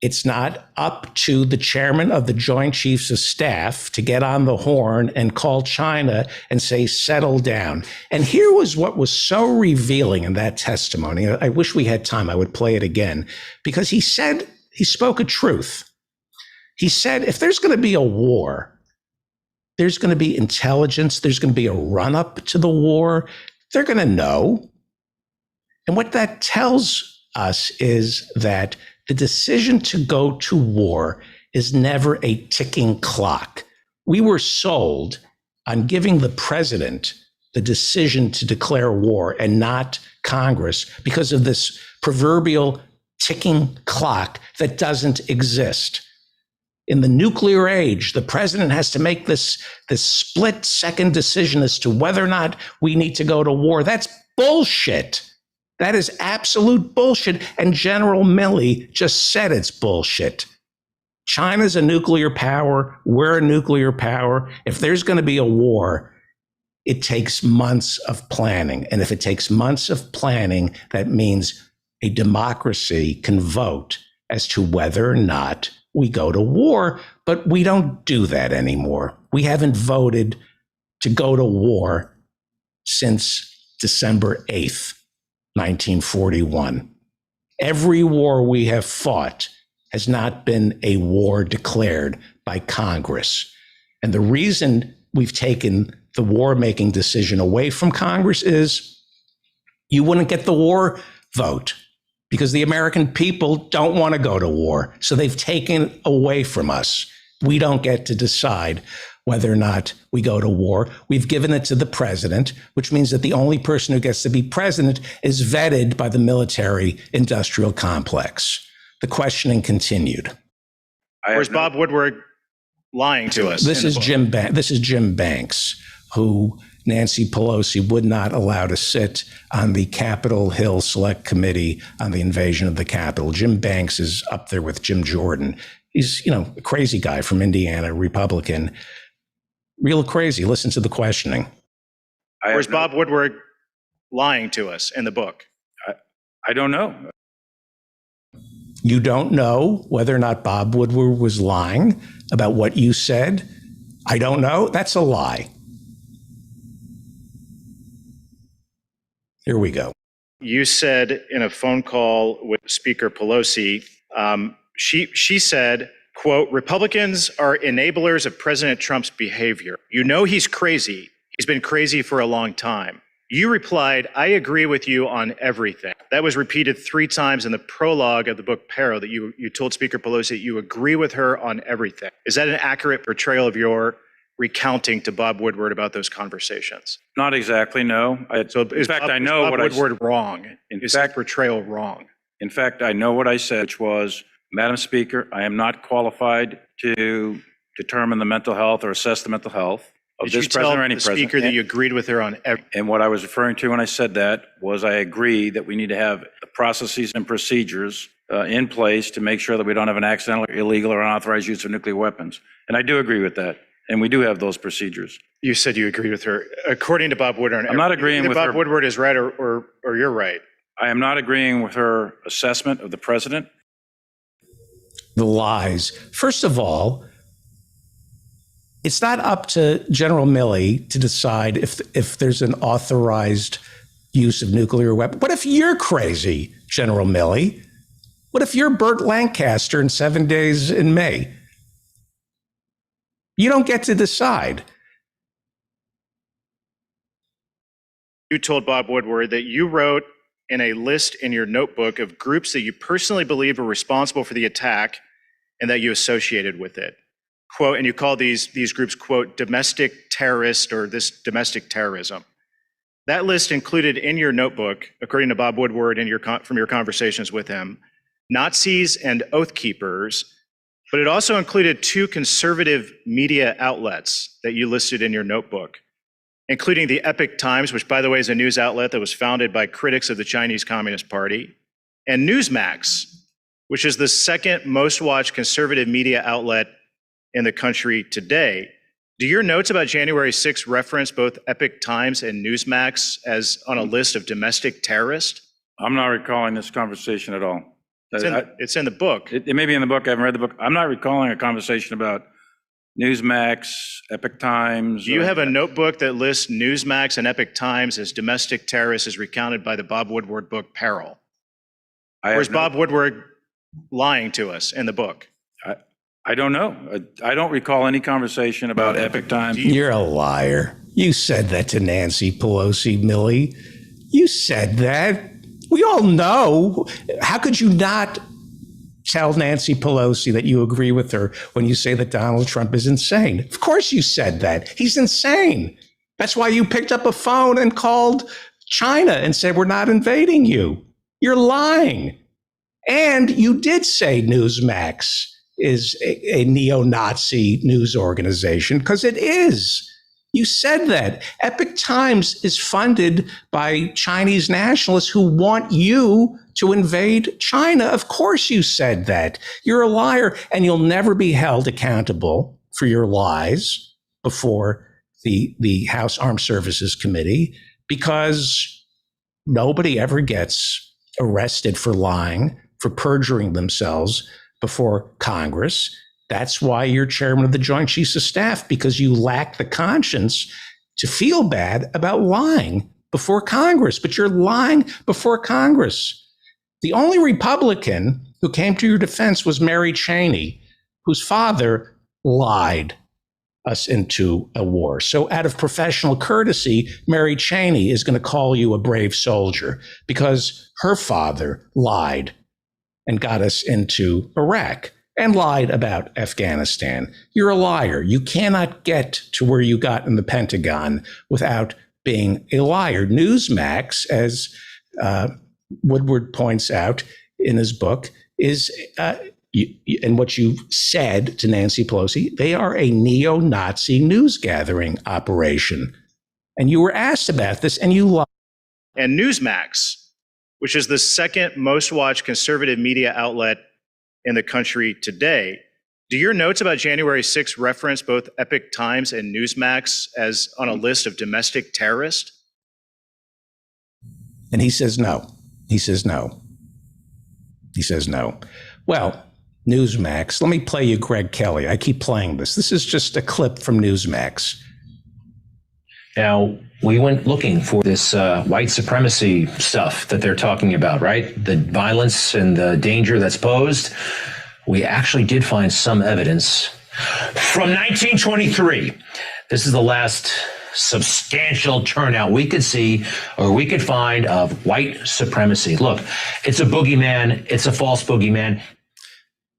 It's not up to the chairman of the Joint Chiefs of Staff to get on the horn and call China and say, settle down. And here was what was so revealing in that testimony. I wish we had time. I would play it again, because he spoke a truth. He said, if there's going to be a war, there's going to be intelligence, there's going to be a run-up to the war. They're going to know. And what that tells us is that the decision to go to war is never a ticking clock. We were sold on giving the president the decision to declare war and not Congress because of this proverbial ticking clock that doesn't exist. In the nuclear age, the president has to make this split-second decision as to whether or not we need to go to war. That's bullshit. That is absolute bullshit. And General Milley just said it's bullshit. China's a nuclear power. We're a nuclear power. If there's going to be a war, it takes months of planning. And if it takes months of planning, that means a democracy can vote as to whether or not we go to war, but we don't do that anymore. We haven't voted to go to war since December 8th, 1941. Every war we have fought has not been a war declared by Congress. And the reason we've taken the war-making decision away from Congress is you wouldn't get the war vote, because the American people don't want to go to war. So they've taken it away from us. We don't get to decide whether or not we go to war. We've given it to the president, which means that the only person who gets to be president is vetted by the military-industrial complex. The questioning continued. Where's Bob Woodward lying to us? This is Jim Banks, who Nancy Pelosi would not allow to sit on the Capitol Hill Select Committee on the invasion of the Capitol. Jim Banks is up there with Jim Jordan. He's, a crazy guy from Indiana, Republican. Real crazy. Listen to the questioning. Where's Bob Woodward lying to us in the book? I don't know. You don't know whether or not Bob Woodward was lying about what you said? I don't know. That's a lie. Here we go. You said in a phone call with Speaker Pelosi, she said, quote, Republicans are enablers of President Trump's behavior. You know he's crazy. He's been crazy for a long time. You replied, I agree with you on everything. That was repeated 3 times in the prologue of the book Peril, that you told Speaker Pelosi that you agree with her on everything. Is that an accurate portrayal of your recounting to Bob Woodward about those conversations? Not exactly, no. In fact, I know what I said. Is Bob Woodward wrong? Is that portrayal wrong? In fact, I know what I said, which was, Madam Speaker, I am not qualified to determine the mental health or assess the mental health of this president or any president. Speaker that you agreed with her on everything? And what I was referring to when I said that was I agree that we need to have the processes and procedures in place to make sure that we don't have an accidental, illegal, or unauthorized use of nuclear weapons. And I do agree with that. And we do have those procedures. You said you agreed with her. According to Bob Woodward, I'm not agreeing with her. Bob Woodward is right or you're right. I am not agreeing with her assessment of the president. The lies. First of all, it's not up to General Milley to decide if there's an authorized use of nuclear weapons. What if you're crazy, General Milley? What if you're Burt Lancaster in 7 Days in May? You don't get to decide. You told Bob Woodward that you wrote in a list in your notebook of groups that you personally believe were responsible for the attack and that you associated with it. Quote, and you call these groups, quote, domestic terrorist or this domestic terrorism. That list included in your notebook, according to Bob Woodward and from your conversations with him, Nazis and Oath Keepers, but it also included 2 conservative media outlets that you listed in your notebook, including the Epoch Times, which, by the way, is a news outlet that was founded by critics of the Chinese Communist Party, and Newsmax, which is the second most watched conservative media outlet in the country today. Do your notes about January 6th reference both Epoch Times and Newsmax as on a list of domestic terrorists? I'm not recalling this conversation at all. It's in the book. It may be in the book. I haven't read the book. I'm not recalling a conversation about Newsmax, Epoch Times. Do you have a notebook that lists Newsmax and Epoch Times as domestic terrorists as recounted by the Bob Woodward book Peril? Or is Bob Woodward lying to us in the book? I don't know. I don't recall any conversation about Epoch Times. You're a liar. You said that to Nancy Pelosi, Milley. You said that. We all know. How could you not tell Nancy Pelosi that you agree with her when you say that Donald Trump is insane? Of course you said that. He's insane. That's why you picked up a phone and called China and said, we're not invading you. You're lying. And you did say Newsmax is a neo-Nazi news organization, because it is. You said that. Epoch Times is funded by Chinese nationalists who want you to invade China. Of course you said that. You're a liar, and you'll never be held accountable for your lies before the House Armed Services Committee, because nobody ever gets arrested for lying, for perjuring themselves before Congress. That's why you're chairman of the Joint Chiefs of Staff, because you lack the conscience to feel bad about lying before Congress. But you're lying before Congress. The only Republican who came to your defense was Mary Cheney, whose father lied us into a war. So out of professional courtesy, Mary Cheney is going to call you a brave soldier because her father lied and got us into Iraq and lied about Afghanistan. You're a liar. You cannot get to where you got in the Pentagon without being a liar. Newsmax, as Woodward points out in his book, is, and what you said to Nancy Pelosi, they are a neo-Nazi news gathering operation. And you were asked about this and you lied. And Newsmax, which is the second most watched conservative media outlet in the country today. Do your notes about January 6th reference both Epoch Times and Newsmax as on a list of domestic terrorists? And he says no. He says no. He says no. Well, Newsmax, let me play you Greg Kelly. I keep playing this. This is just a clip from Newsmax. Now, we went looking for this white supremacy stuff that they're talking about, right? The violence and the danger that's posed. We actually did find some evidence from 1923. This is the last substantial turnout we could see or we could find of white supremacy. Look, it's a boogeyman. It's a false boogeyman.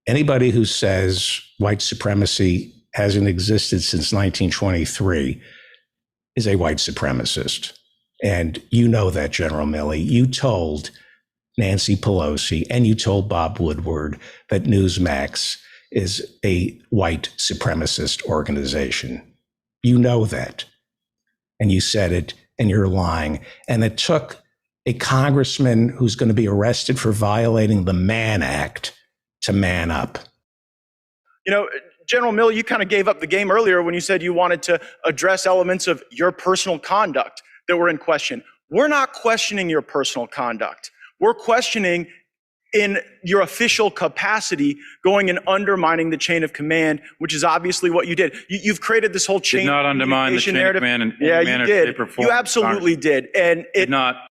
Anybody who says white supremacy hasn't existed since 1923 is a white supremacist. And you know that, General Milley. You told Nancy Pelosi and you told Bob Woodward that Newsmax is a white supremacist organization. You know that. And you said it, and you're lying. And it took a congressman who's going to be arrested for violating the Mann Act to man up. You know, General Milley, you kind of gave up the game earlier when you said you wanted to address elements of your personal conduct that were in question. We're not questioning your personal conduct. We're questioning in your official capacity going and undermining the chain of command, which is obviously what you did. You've created this whole chain. Did not undermine the chain of command in any manner, shape, or form. You absolutely did. And it not.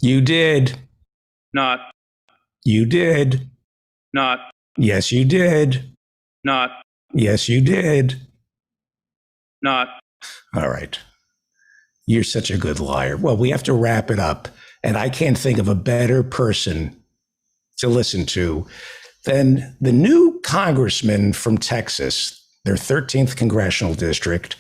You did. Not. You did. Not. Yes, you did. Not. Yes, you did. Not. All right. You're such a good liar. Well, we have to wrap it up. And I can't think of a better person to listen to than the new congressman from Texas, their 13th congressional district,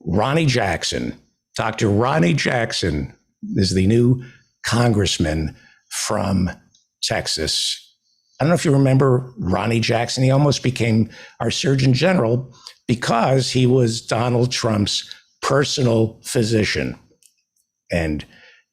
Ronny Jackson. Dr. Ronny Jackson is the new congressman from Texas. I don't know if you remember Ronny Jackson. He almost became our Surgeon General because he was Donald Trump's personal physician. And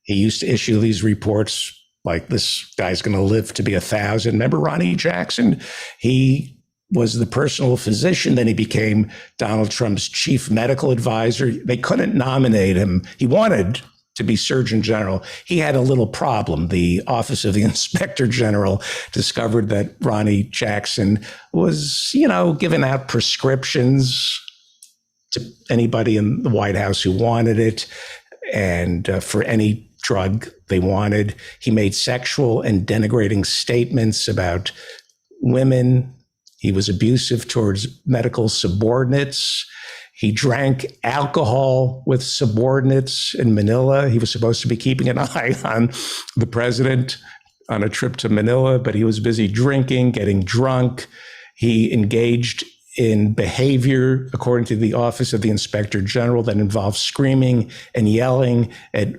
he used to issue these reports like, this guy's going to live to be 1,000. Remember Ronny Jackson? He was the personal physician. Then he became Donald Trump's chief medical advisor. They couldn't nominate him. He wanted to be Surgeon General. He had a little problem. The Office of the Inspector General discovered that Ronny Jackson was, giving out prescriptions to anybody in the White House who wanted it, and for any drug they wanted. He made sexual and denigrating statements about women. He was abusive towards medical subordinates. He drank alcohol with subordinates in Manila. He was supposed to be keeping an eye on the president on a trip to Manila, but he was busy drinking, getting drunk. He engaged in behavior, according to the Office of the Inspector General, that involved screaming and yelling at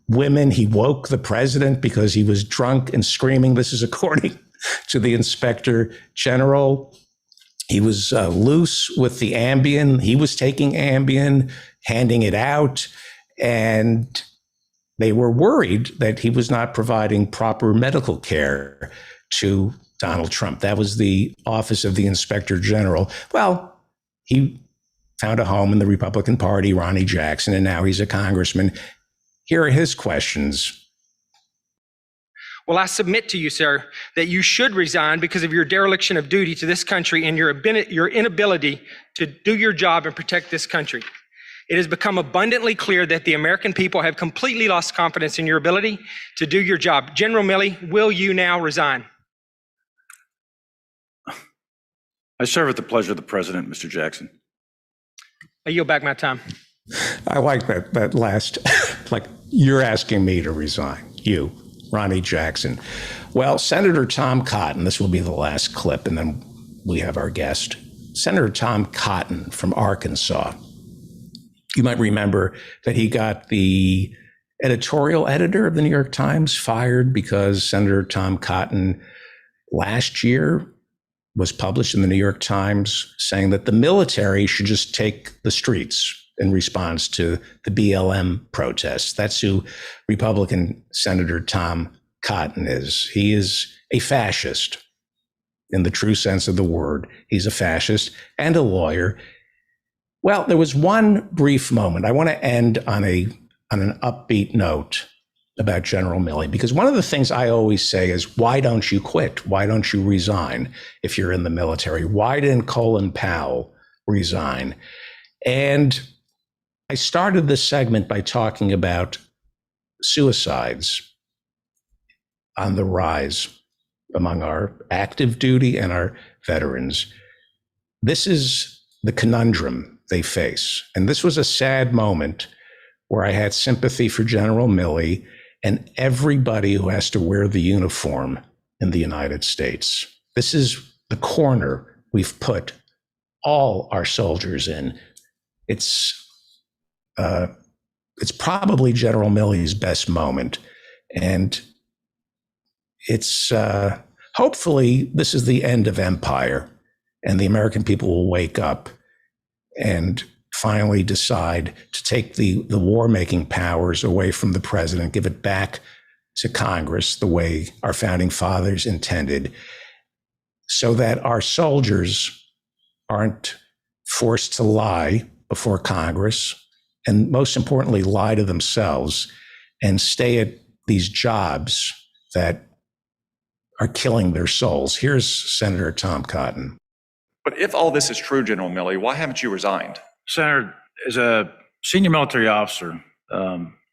women. He woke the president because he was drunk and screaming. This is according to the Inspector General. He was loose with the Ambien. He was taking Ambien, handing it out, and they were worried that he was not providing proper medical care to Donald Trump. That was the Office of the Inspector General. Well, he found a home in the Republican Party, Ronny Jackson, and now he's a congressman. Here are his questions. Well, I submit to you, sir, that you should resign because of your dereliction of duty to this country and your inability to do your job and protect this country. It has become abundantly clear that the American people have completely lost confidence in your ability to do your job. General Milley, will you now resign? I serve at the pleasure of the president, Mr. Jackson. I yield back my time. I like that last, like, you're asking me to resign, you, Ronny Jackson. Well, Senator Tom Cotton, this will be the last clip, and then we have our guest. Senator Tom Cotton from Arkansas. You might remember that he got the editorial editor of the New York Times fired because Senator Tom Cotton last year was published in the New York Times saying that the military should just take the streets in response to the BLM protests. That's who Republican Senator Tom Cotton is. He is a fascist in the true sense of the word. He's a fascist and a lawyer. Well, there was one brief moment. I want to end on an upbeat note about General Milley, because one of the things I always say is, why don't you quit? Why don't you resign if you're in the military? Why didn't Colin Powell resign? And I started this segment by talking about suicides on the rise among our active duty and our veterans. This is the conundrum they face. And this was a sad moment where I had sympathy for General Milley and everybody who has to wear the uniform in the United States. This is the corner we've put all our soldiers in. It's probably General Milley's best moment. And it's hopefully this is the end of empire and the American people will wake up and finally decide to take the war-making powers away from the president, give it back to Congress the way our founding fathers intended, so that our soldiers aren't forced to lie before Congress, and most importantly, lie to themselves and stay at these jobs that are killing their souls. Here's Senator Tom Cotton. But if all this is true, General Milley, why haven't you resigned? Senator, as a senior military officer,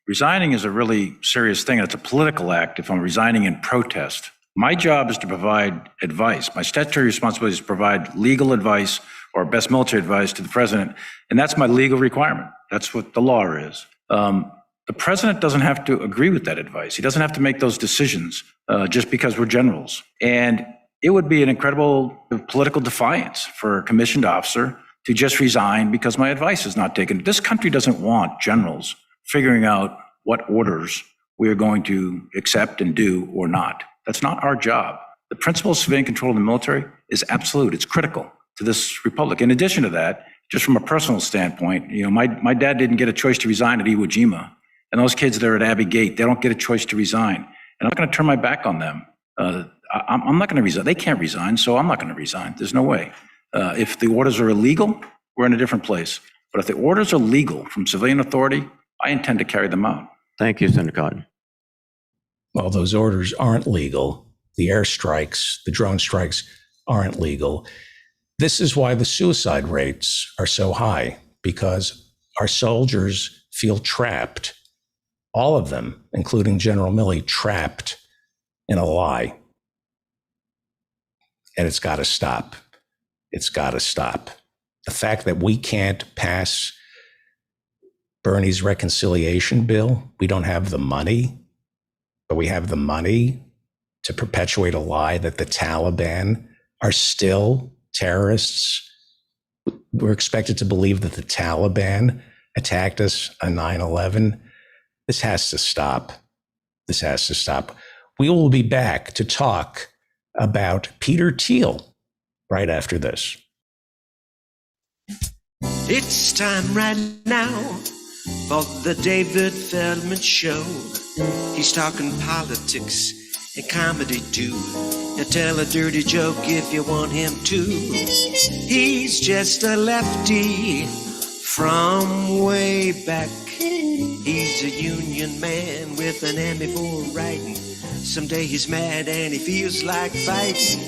resigning is a really serious thing. It's a political act if I'm resigning in protest. My job is to provide advice. My statutory responsibility is to provide legal advice or best military advice to the president, and that's my legal requirement. That's what the law is. The president doesn't have to agree with that advice. He doesn't have to make those decisions just because we're generals. And it would be an incredible political defiance for a commissioned officer to just resign because my advice is not taken. This country doesn't want generals figuring out what orders we are going to accept and do or not. That's not our job. The principle of civilian control of the military is absolute. It's critical to this republic. In addition to that, just from a personal standpoint, my dad didn't get a choice to resign at Iwo Jima. And those kids that are at Abbey Gate, they don't get a choice to resign. And I'm not going to turn my back on them. I'm not going to resign. They can't resign, so I'm not going to resign. There's no way. If the orders are illegal, we're in a different place. But if the orders are legal from civilian authority, I intend to carry them out. Thank you, Senator Cotton. Well, those orders aren't legal. The airstrikes, the drone strikes aren't legal. This is why the suicide rates are so high, because our soldiers feel trapped. All of them, including General Milley, trapped in a lie. And it's got to stop. It's got to stop. The fact that we can't pass Bernie's reconciliation bill, we don't have the money, but we have the money to perpetuate a lie that the Taliban are still terrorists. We're expected to believe that the Taliban attacked us on 9/11. This has to stop. This has to stop. We will be back to talk about Peter Thiel right after this. It's time right now for the David Feldman Show. He's talking politics and comedy too. He'll tell a dirty joke if you want him to. He's just a lefty from way back. He's a union man with an Emmy for writing. Someday he's mad and he feels like fighting.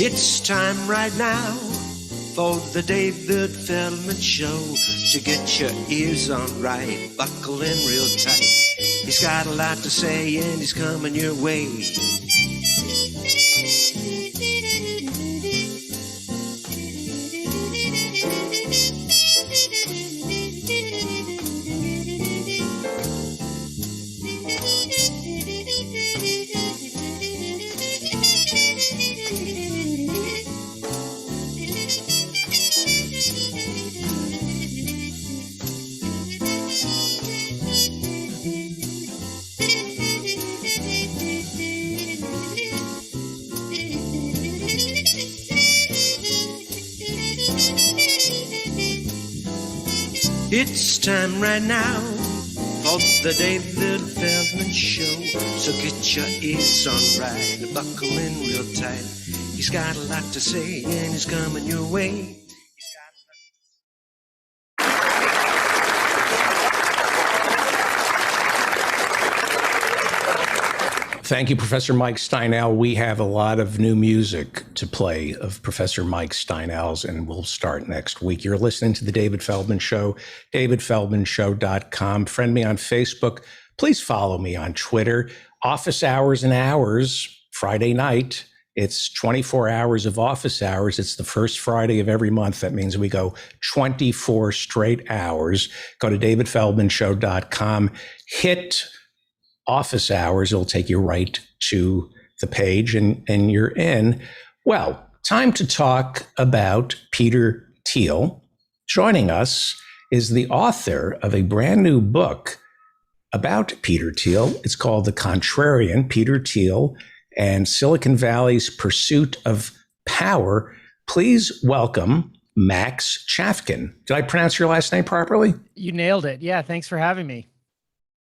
It's time right now for the David Feldman Show. So get your ears on right, buckle in real tight. He's got a lot to say and he's coming your way. It's time right now for the David Feldman Show. So get your ears on right, buckle in real tight. He's got a lot to say and he's coming your way. Thank you, Professor Mike Steinel. We have a lot of new music to play of Professor Mike Steinel's, and we'll start next week. You're listening to The David Feldman Show, davidfeldmanshow.com. Friend me on Facebook. Please follow me on Twitter. Office Hours and Hours, Friday night. It's 24 hours of office hours. It's the first Friday of every month. That means we go 24 straight hours. Go to davidfeldmanshow.com. Hit office hours. It'll take you right to the page and you're in. Well, time to talk about Peter Thiel. Joining us is the author of a brand new book about Peter Thiel. It's called The Contrarian, Peter Thiel and Silicon Valley's Pursuit of Power. Please welcome Max Chafkin. Did I pronounce your last name properly? You nailed it. Yeah, thanks for having me.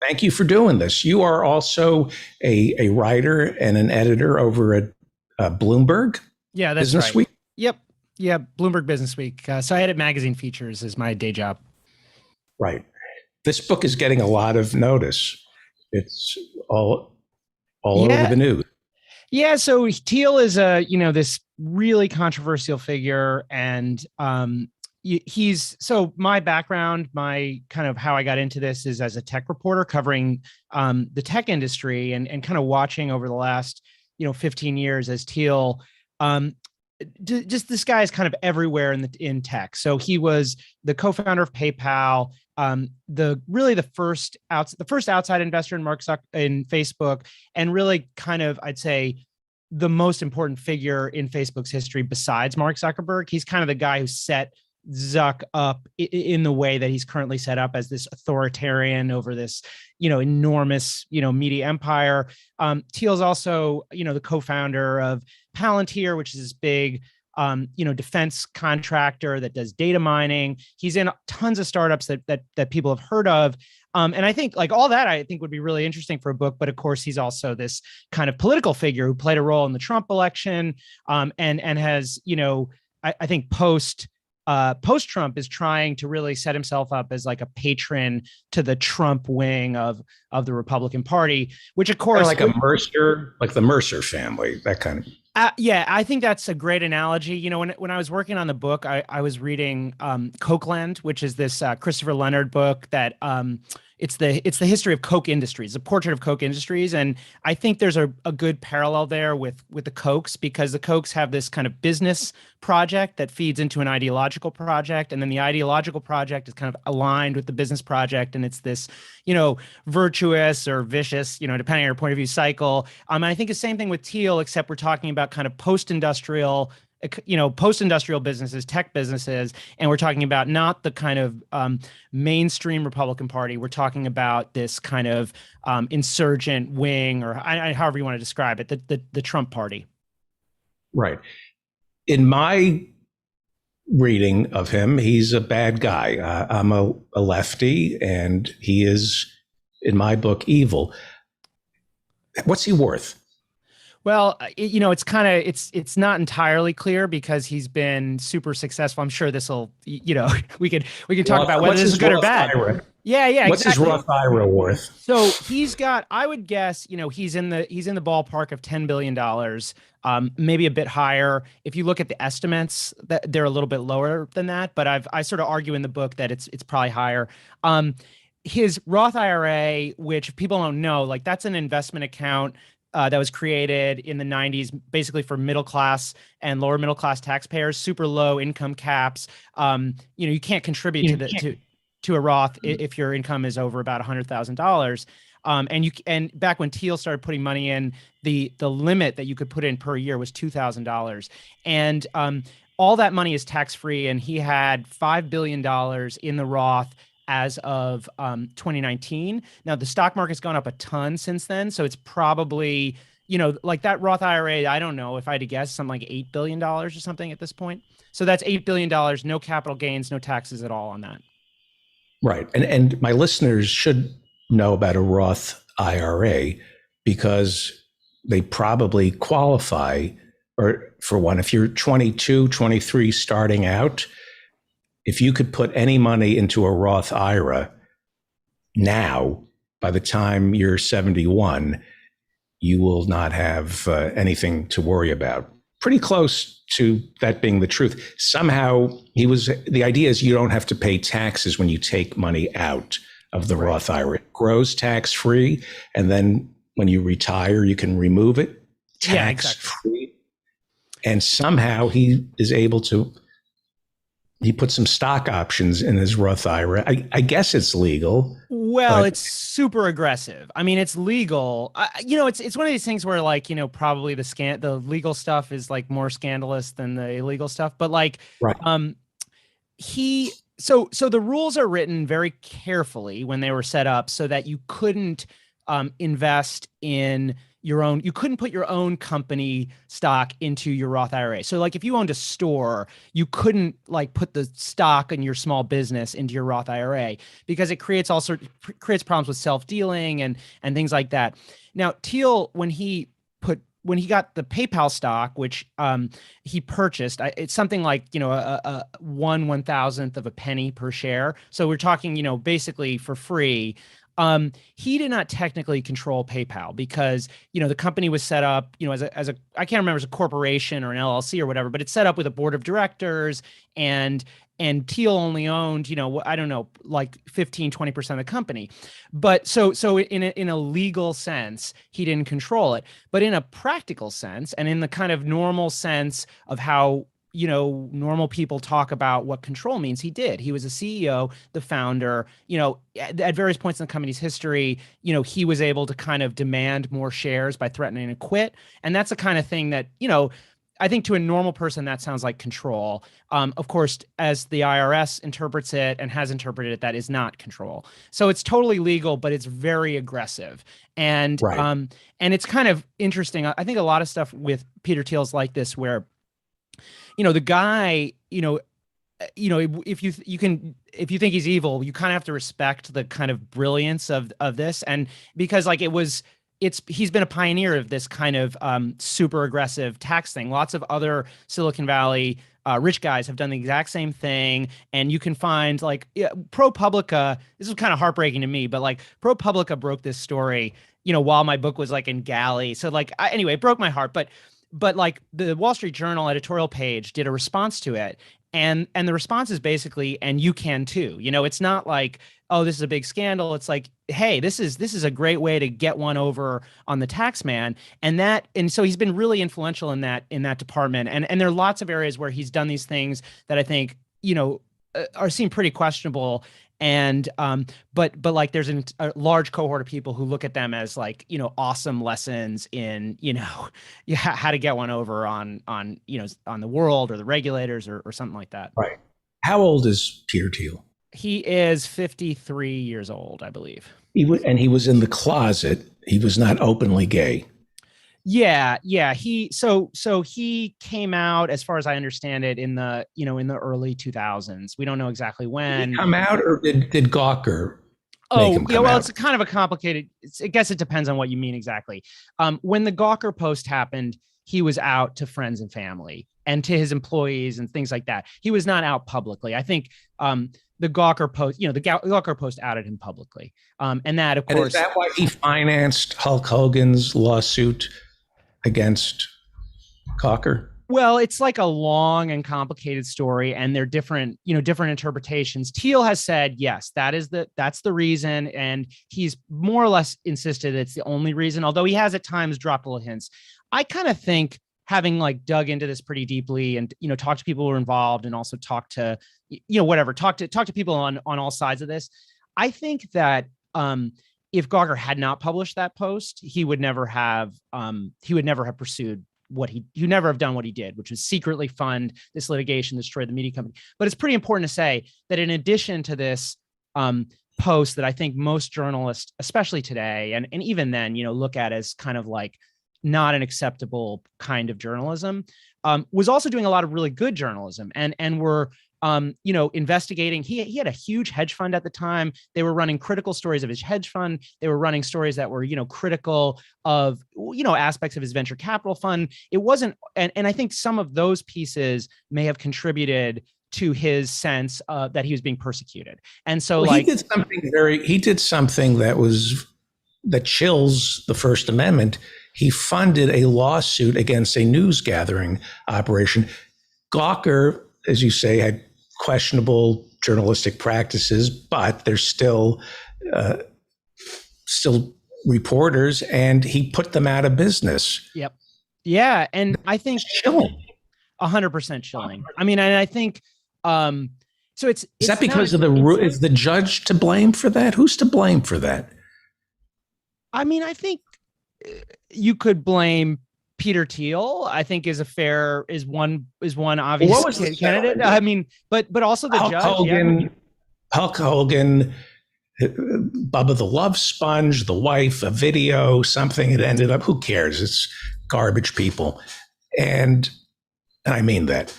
Thank you for doing this. You are also a writer and an editor over at Bloomberg. Yeah, that's Business right. Week. Yep. Yeah, Bloomberg Business Week. So I edit magazine features as my day job. Right. This book is getting a lot of notice. It's all over the news. Yeah, so Thiel is this really controversial figure, and so my background, my kind of how I got into this is as a tech reporter covering the tech industry and kind of watching over the last 15 years as Thiel. Just this guy is kind of everywhere in tech. So he was the co-founder of PayPal, the first outside investor in in Facebook, and really kind of, I'd say, the most important figure in Facebook's history besides Mark Zuckerberg. He's kind of the guy who set Zuck up in the way that he's currently set up as this authoritarian over this, enormous, media empire. Thiel's also, the co-founder of Palantir, which is this big, defense contractor that does data mining. He's in tons of startups that people have heard of. And I think all that I think would be really interesting for a book. But of course, he's also this kind of political figure who played a role in the Trump election, and has, I think post-Trump is trying to really set himself up as like a patron to the Trump wing of the Republican Party, which of course, like a Mercer, like the Mercer family, that kind of. Yeah, I think that's a great analogy. When I was working on the book, I was reading Cokeland, which is this Christopher Leonard book that it's the history of Coke Industries, a portrait of Coke Industries, and I think there's a good parallel there with the Cokes, because the Cokes have this kind of business project that feeds into an ideological project, and then the ideological project is kind of aligned with the business project, and it's this virtuous or vicious, depending on your point of view, cycle. And I think the same thing with Thiel, except we're talking about kind of post-industrial businesses, tech businesses, and we're talking about not the kind of mainstream Republican Party. We're talking about this kind of insurgent wing, or however you want to describe it, the Trump Party. Right. In my reading of him, he's a bad guy. I'm a lefty, and he is, in my book, evil. What's he worth? Well, it's not entirely clear because he's been super successful. I'm sure this will, we could talk about whether this is good or bad. IRA? Yeah. What's exactly. his Roth IRA worth? So he's got, I would guess, he's in the ballpark of $10 billion, maybe a bit higher. If you look at the estimates, that they're a little bit lower than that, but I sort of argue in the book that it's probably higher. His Roth IRA, which people don't know, that's an investment account that was created in the 90s, basically for middle class and lower middle class taxpayers, super low income caps. You can't contribute to a Roth if your income is over about $100,000. And back when Thiel started putting money in, the limit that you could put in per year was $2,000. And all that money is tax free. And he had $5 billion in the Roth as of 2019. Now, the stock market's gone up a ton since then. So it's probably, that Roth IRA, I don't know if I had to guess, something like $8 billion or something at this point. So that's $8 billion, no capital gains, no taxes at all on that. Right. And my listeners should know about a Roth IRA because they probably qualify for one. If you're 22, 23 starting out, if you could put any money into a Roth IRA now, by the time you're 71, you will not have anything to worry about. Pretty close to that being the truth. Somehow the idea is you don't have to pay taxes when you take money out of the Roth IRA. It grows tax free. And then when you retire, you can remove it tax free. And somehow he is able to, he put some stock options in his Roth IRA. I guess it's legal. Well, it's super aggressive. I mean, it's legal. It's one of these things where, like, probably the legal stuff is like more scandalous than the illegal stuff. But like, so the rules are written very carefully when they were set up so that you couldn't invest in your own, you couldn't put your own company stock into your Roth IRA. So like if you owned a store, you couldn't like put the stock in your small business into your Roth IRA because it creates problems with self-dealing and things like that. Now, Thiel, when he got the PayPal stock, which he purchased, it's something like, a 1/1000th of a penny per share. So we're talking, basically for free. He did not technically control PayPal because, the company was set up, as a I can't remember, as a corporation or an LLC or whatever, but it's set up with a board of directors, and Thiel only owned, I don't know, like 15-20% of the company. But so in a legal sense, he didn't control it. But in a practical sense, and in the kind of normal sense of how normal people talk about what control means, he did. He was a CEO, the founder, at various points in the company's history, he was able to kind of demand more shares by threatening to quit. And that's the kind of thing that, I think to a normal person, that sounds like control. Of course, as the IRS interprets it and has interpreted it, that is not control. So it's totally legal, but it's very aggressive. And, and it's kind of interesting. I think a lot of stuff with Peter Thiel's like this, where the guy, if you think he's evil, you kind of have to respect the kind of brilliance of this. And because like he's been a pioneer of this kind of super aggressive tax thing. Lots of other Silicon Valley rich guys have done the exact same thing. And you can find like ProPublica, this is kind of heartbreaking to me, but like ProPublica broke this story, while my book was like in galley. So like, anyway, it broke my heart, but like the Wall Street Journal editorial page did a response to it. And the response is basically, and you can too. It's not like, oh, this is a big scandal. It's like, hey, this is a great way to get one over on the tax man. And so he's been really influential in that department. And there are lots of areas where he's done these things that I think, are seen pretty questionable. And but like there's a large cohort of people who look at them as like, awesome lessons in, how to get one over on the world or the regulators or something like that. Right. How old is Peter Thiel? He is 53 years old, I believe. He was in the closet. He was not openly gay. Yeah. So he came out, as far as I understand it, in the early 2000s. We don't know exactly when. Did he come out, or did Gawker? It's kind of a complicated. I guess it depends on what you mean exactly. When the Gawker post happened, he was out to friends and family and to his employees and things like that. He was not out publicly. I think the Gawker post, the Gawker post outed him publicly, and that, of course, is that why he financed Hulk Hogan's lawsuit against Gawker? Well, it's like a long and complicated story, and they're different interpretations. Thiel has said, yes, that's the reason. And he's more or less insisted it's the only reason, although he has at times dropped little hints. I kind of think, having like dug into this pretty deeply and, talked to people who are involved and also talk to people on all sides of this. I think that, if Gawker had not published that post, he would never have pursued he would never have done what he did, which was secretly fund this litigation, destroy the media company. But it's pretty important to say that in addition to this post that I think most journalists, especially today, and even then, look at as kind of like not an acceptable kind of journalism, was also doing a lot of really good journalism and were investigating. He had a huge hedge fund at the time. They were running critical stories of his hedge fund. They were running stories that were, critical of, aspects of his venture capital fund. It wasn't, and I think some of those pieces may have contributed to his sense that he was being persecuted. And so he did something that chills the First Amendment. he funded a lawsuit against a news gathering operation. Gawker, as you say, had questionable journalistic practices, but there's still reporters, and he put them out of business. Yep. Yeah, and I think chilling. 100% chilling. I mean, and I think so. Is that because of is the judge to blame for that? Who's to blame for that? I mean, I think you could blame Peter Thiel. I think is one obvious what was the candidate. I mean, but also the Hulk judge. Hogan, Hulk Hogan, Bubba the Love Sponge, the wife, a video, something. It ended up. Who cares? It's garbage people, and I mean that.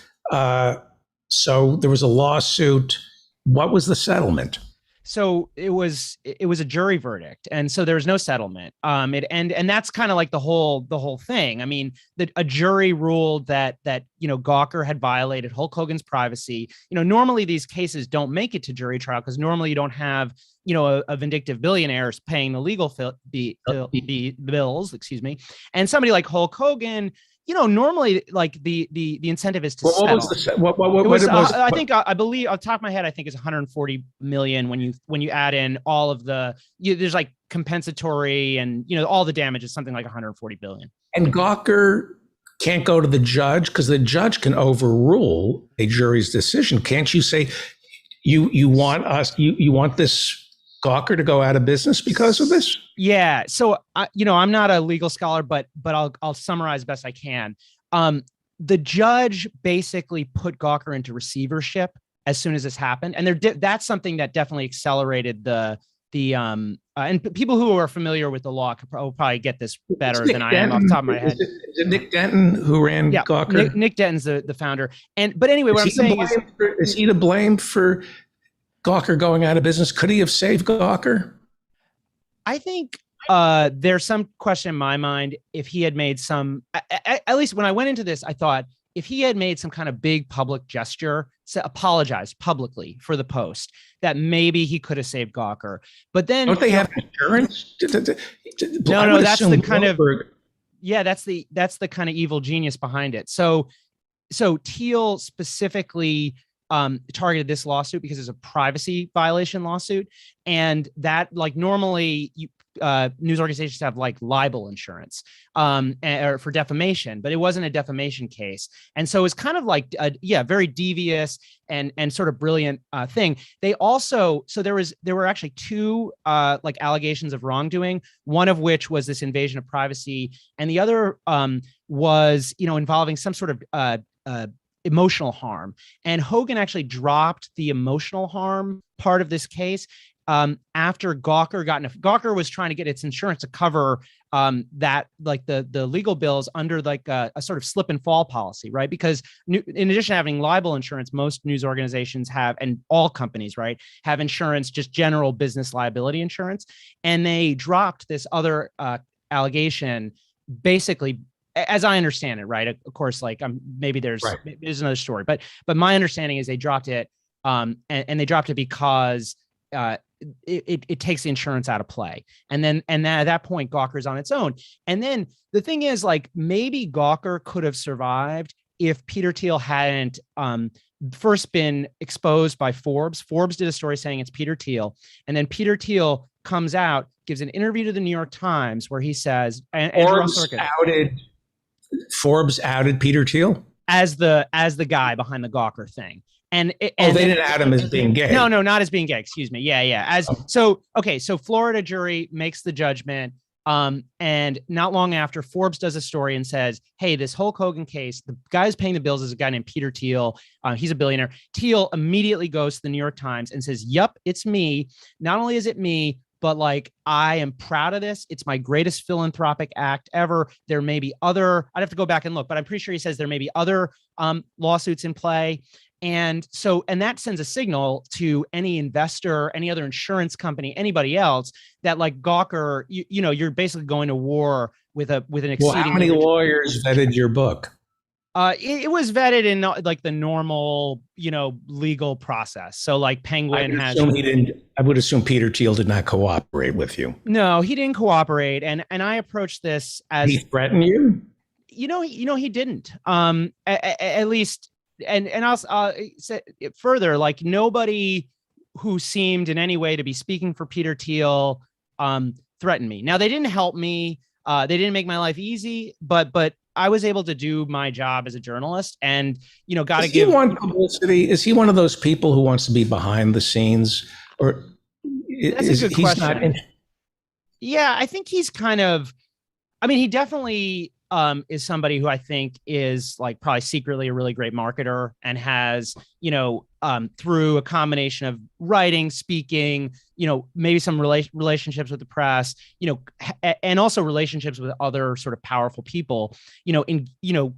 So there was a lawsuit. What was the settlement? So it was a jury verdict, and so there was no settlement. And that's kind of like the whole thing. I mean, a jury ruled that Gawker had violated Hulk Hogan's privacy. Normally these cases don't make it to jury trial because normally you don't have a vindictive billionaire paying the legal bills, excuse me, and somebody like Hulk Hogan. Normally, like the incentive is to settle. What was I think I believe off the top of my head, I think it's 140 million when you add in all of there's like compensatory and all the damage is something like 140 billion. And Gawker can't go to the judge because the judge can overrule a jury's decision. Can't you say you want this Gawker to go out of business because of this? Yeah. So, I'm not a legal scholar, but I'll summarize best I can. The judge basically put Gawker into receivership as soon as this happened. And that's something that definitely accelerated and people who are familiar with the law will probably get this better than I am off the top of my head. Is it Nick Denton who ran Gawker? Nick Denton's the founder. But anyway, what I'm saying is he to blame for Gawker going out of business? Could he have saved Gawker? I think there's some question in my mind if he had made some, at least when I went into this, I thought if he had made some kind of big public gesture, apologized publicly for the post, that maybe he could have saved Gawker. But then don't they have insurance? No, that's the kind of that's the kind of evil genius behind it. So Thiel specifically targeted this lawsuit because it's a privacy violation lawsuit, and that normally news organizations have like libel insurance or for defamation, but it wasn't a defamation case, and so it's kind of like very devious and sort of brilliant thing. They also there were actually two allegations of wrongdoing, one of which was this invasion of privacy, and the other was involving some sort of emotional harm. And Hogan actually dropped the emotional harm part of this case after Gawker was trying to get its insurance to cover that the legal bills under a sort of slip and fall policy, right? Because in addition to having libel insurance, most news organizations have, and all companies, right, have insurance, just general business liability insurance. And they dropped this other allegation basically, as I understand it, right? Of course, maybe there's another story, but my understanding is they dropped it, and they dropped it because it takes the insurance out of play, and at that point, Gawker's on its own. And then the thing is, maybe Gawker could have survived if Peter Thiel hadn't first been exposed by Forbes. Forbes did a story saying it's Peter Thiel, and then Peter Thiel comes out, gives an interview to the New York Times where he says, Forbes outed Peter Thiel as the guy behind the Gawker thing. And they didn't out him as being gay. No, not as being gay. Excuse me. Yeah. So Florida jury makes the judgment. And not long after, Forbes does a story and says, hey, this Hulk Hogan case, the guy who's paying the bills is a guy named Peter Thiel. He's a billionaire. Thiel immediately goes to the New York Times and says, yup, it's me. Not only is it me, but I am proud of this. It's my greatest philanthropic act ever. There may be other, I'd have to go back and look, but I'm pretty sure he says there may be other lawsuits in play. And that sends a signal to any investor, any other insurance company, anybody else that Gawker, you're basically going to war with an exceedingly. Well, how many lawyers vetted your book? It was vetted in like the normal, legal process. So like Penguin has. I would assume Peter Thiel did not cooperate with you. No, he didn't cooperate, and I approached this as he threatened you. He didn't. At least, and I'll say it further. Like nobody who seemed in any way to be speaking for Peter Thiel threatened me. Now they didn't help me. They didn't make my life easy, but I was able to do my job as a journalist, and got to give. He want publicity? Is he one of those people who wants to be behind the scenes, or that's a good question? Yeah, I think he's kind of. I mean, he definitely is somebody who I think is like probably secretly a really great marketer and has, through a combination of writing, speaking, maybe some relationships with the press, and also relationships with other sort of powerful people,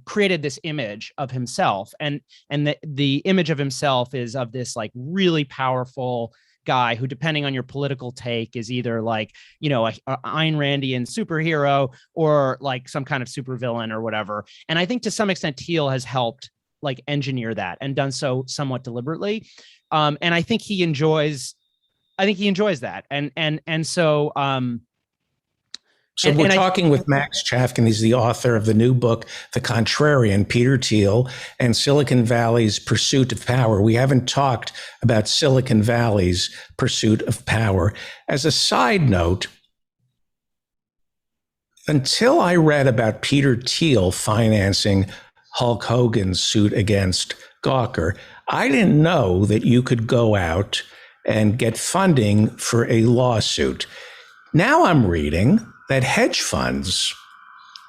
created this image of himself. And the image of himself is of this like really powerful guy who, depending on your political take, is either like, a Ayn Randian superhero or like some kind of supervillain or whatever. And I think to some extent Thiel has helped like engineer that and done so somewhat deliberately. And I think he enjoys that. And so, So we're talking with Max Chafkin. He's the author of the new book, The Contrarian, Peter Thiel, and Silicon Valley's Pursuit of Power. We haven't talked about Silicon Valley's pursuit of power. As a side note, until I read about Peter Thiel financing Hulk Hogan's suit against Gawker, I didn't know that you could go out and get funding for a lawsuit. Now I'm reading that hedge funds,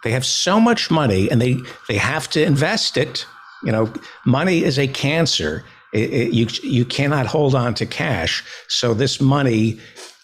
they have so much money and they have to invest it. Money is a cancer. You cannot hold on to cash. So this money,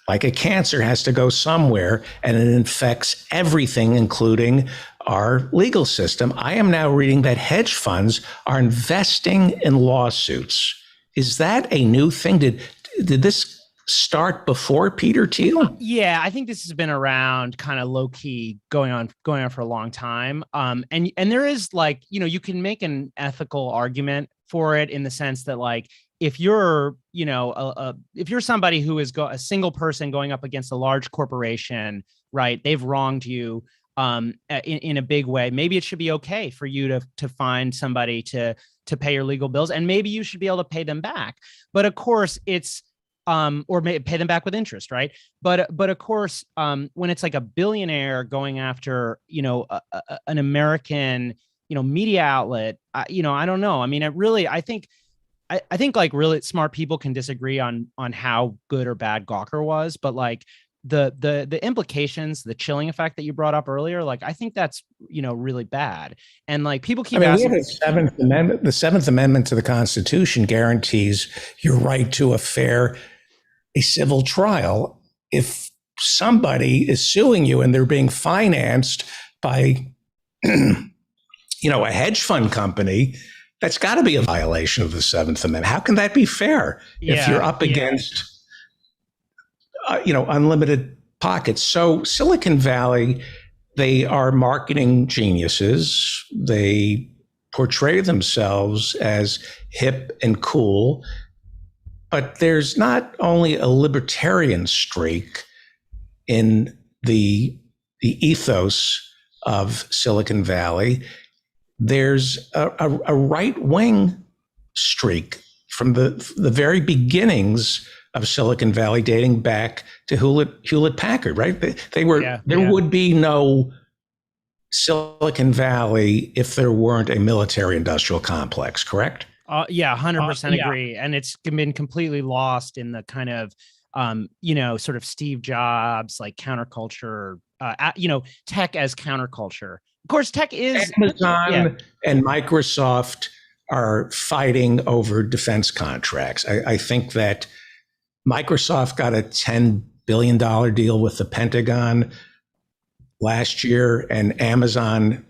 like a cancer, has to go somewhere, and it infects everything, including our legal system. I am now reading that hedge funds are investing in lawsuits. Is that a new thing? Did this start before Peter Thiel? Yeah, I think this has been around kind of low key going on for a long time. And there is like, you can make an ethical argument for it in the sense that like, if you're, if you're somebody who is a single person going up against a large corporation, right? They've wronged you in a big way. Maybe it should be okay for you to find somebody to pay your legal bills, and maybe you should be able to pay them back. But of course, it's or pay them back with interest, right? But of course, when it's like a billionaire going after, an American, media outlet, I don't know. I mean, I think like really smart people can disagree on how good or bad Gawker was, but like the implications, the chilling effect that you brought up earlier, like I think that's really bad. And like people keep asking. We have the Seventh Amendment to the Constitution guarantees your right to a civil trial. If somebody is suing you and they're being financed by, a hedge fund company, that's got to be a violation of the Seventh Amendment. How can that be fair if you're up against, unlimited pockets? So Silicon Valley, they are marketing geniuses. They portray themselves as hip and cool. But there's not only a libertarian streak in the ethos of Silicon Valley, there's a right-wing streak from the very beginnings of Silicon Valley, dating back to Hewlett Packard, right? There would be no Silicon Valley if there weren't a military-industrial complex, correct? 100% agree. And it's been completely lost in the kind of, sort of Steve Jobs, like counterculture, tech as counterculture. Of course, tech is Amazon and Microsoft are fighting over defense contracts. I think that Microsoft got a $10 billion deal with the Pentagon last year, and Amazon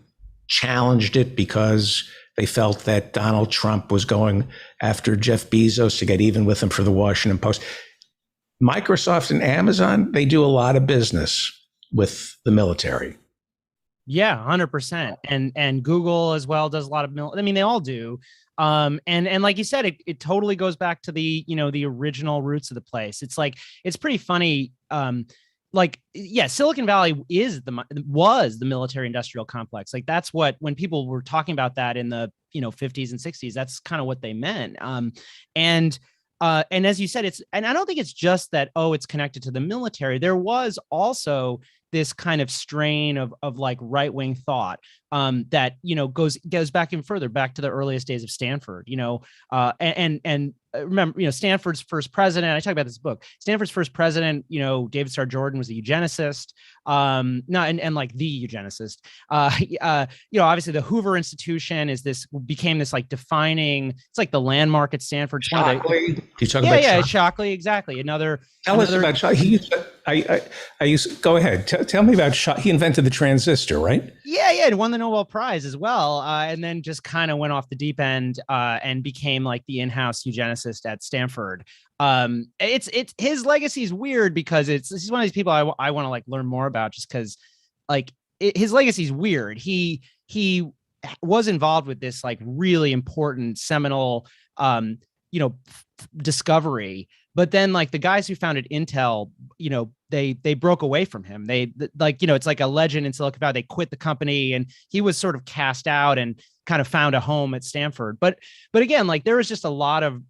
challenged it because they felt that Donald Trump was going after Jeff Bezos to get even with him for the Washington Post. Microsoft and Amazon, they do a lot of business with the military. Yeah, 100%. And Google as well does a lot of I mean, they all do. And like you said, it totally goes back to the, the original roots of the place. It's like, it's pretty funny. Like, yeah, Silicon Valley was the military industrial complex. Like that's what, when people were talking about that in the, 50s and 60s, that's kind of what they meant. And as you said, and I don't think it's just that, it's connected to the military. There was also this kind of strain of like right-wing thought that, goes back even further, back to the earliest days of Stanford, and remember, Stanford's first president, I talk about this book, Stanford's first president, David Starr Jordan was a eugenicist, and like the eugenicist, obviously the Hoover Institution became this like defining, it's like the landmark at Stanford. Shockley. You talk about Shockley? Shockley, exactly. Tell us about Shockley. Go ahead. Tell me about Shockley. He invented the transistor, right? Yeah, and won the Nobel Prize as well, and then just kind of went off the deep end and became like the in-house eugenicist at Stanford. It's his legacy is weird because he's one of these people I want to like learn more about, just because like his legacy is weird. He was involved with this like really important seminal discovery. But then like the guys who founded Intel, they broke away from him. They like, it's like a legend in Silicon Valley. They quit the company and he was sort of cast out and kind of found a home at Stanford. But again, like there was just a lot of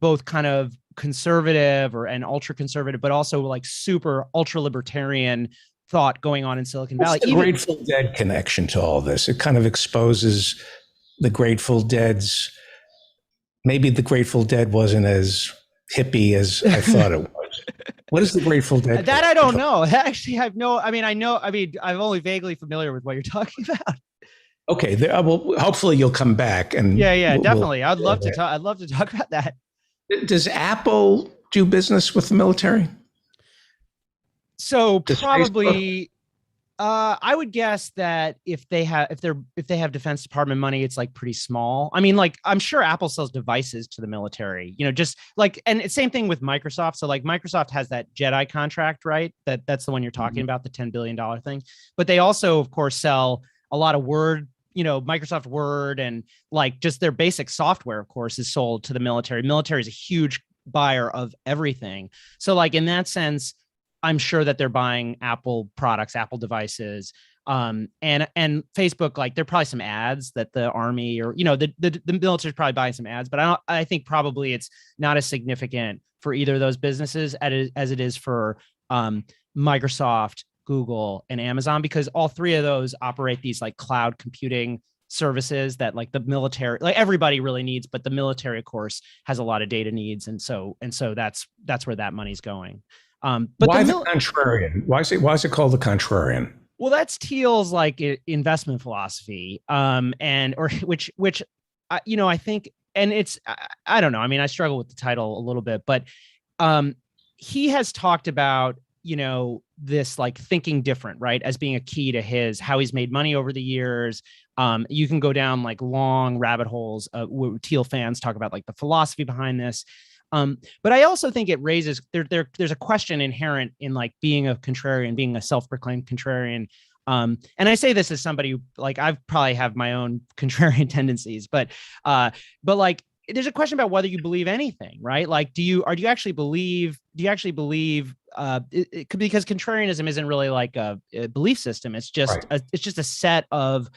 both kind of conservative and ultra conservative, but also like super ultra libertarian thought going on in Silicon Valley. What's the Grateful Dead connection to all this? It kind of exposes the Grateful Dead's. Maybe the Grateful Dead wasn't as hippie as I thought it was. What is the Grateful Dead? That I don't know. Actually, I'm only vaguely familiar with what you're talking about. Okay, well, hopefully you'll come back and definitely. I'd love to talk. I'd love to talk about that. Does Apple do business with the military? So probably. I would guess that if they have Defense Department money, it's like pretty small. I mean, like I'm sure Apple sells devices to the military, just like, and same thing with Microsoft. So like Microsoft has that JEDI contract, right? That's the one you're talking about, the $10 billion thing. But they also, of course, sell a lot of Word, Microsoft Word, and like just their basic software, of course, is sold to the military. Military is a huge buyer of everything. So like in that sense, I'm sure that they're buying Apple products, Apple devices, and Facebook. Like there are probably some ads that the Army or the military is probably buying some ads, but I think probably it's not as significant for either of those businesses as it is for Microsoft, Google, and Amazon, because all three of those operate these like cloud computing services that like the military, like everybody really needs, but the military, of course, has a lot of data needs, and so that's where that money's going. But why the contrarian? Why is it called the contrarian? Well, that's Thiel's like investment philosophy, which I think, and it's I don't know. I mean, I struggle with the title a little bit, but he has talked about this like thinking different, right, as being a key to how he's made money over the years. You can go down like long rabbit holes where Thiel fans talk about like the philosophy behind this. But I also think it raises there's a question inherent in like being a contrarian, being a self-proclaimed contrarian. And I say this as somebody who, like, I've probably have my own contrarian tendencies, but like there's a question about whether you believe anything, right? Like, do you actually believe because contrarianism isn't really like a belief system. It's just a set of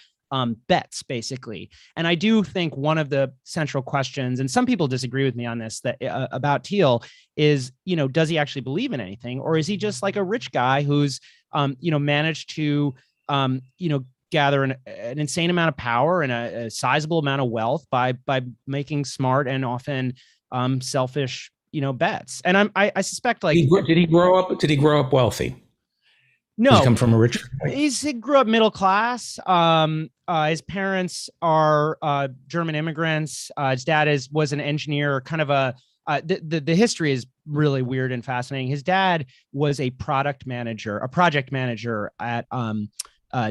bets, basically. And I do think one of the central questions, and some people disagree with me on this, that about Thiel is, does he actually believe in anything, or is he just like a rich guy who's, managed to, gather an insane amount of power and a sizable amount of wealth by making smart and often selfish, bets. And I suspect like did he grow up wealthy? No, he come from a rich family. He grew up middle class. His parents are German immigrants. His dad was an engineer, kind of the history is really weird and fascinating. His dad was a project manager at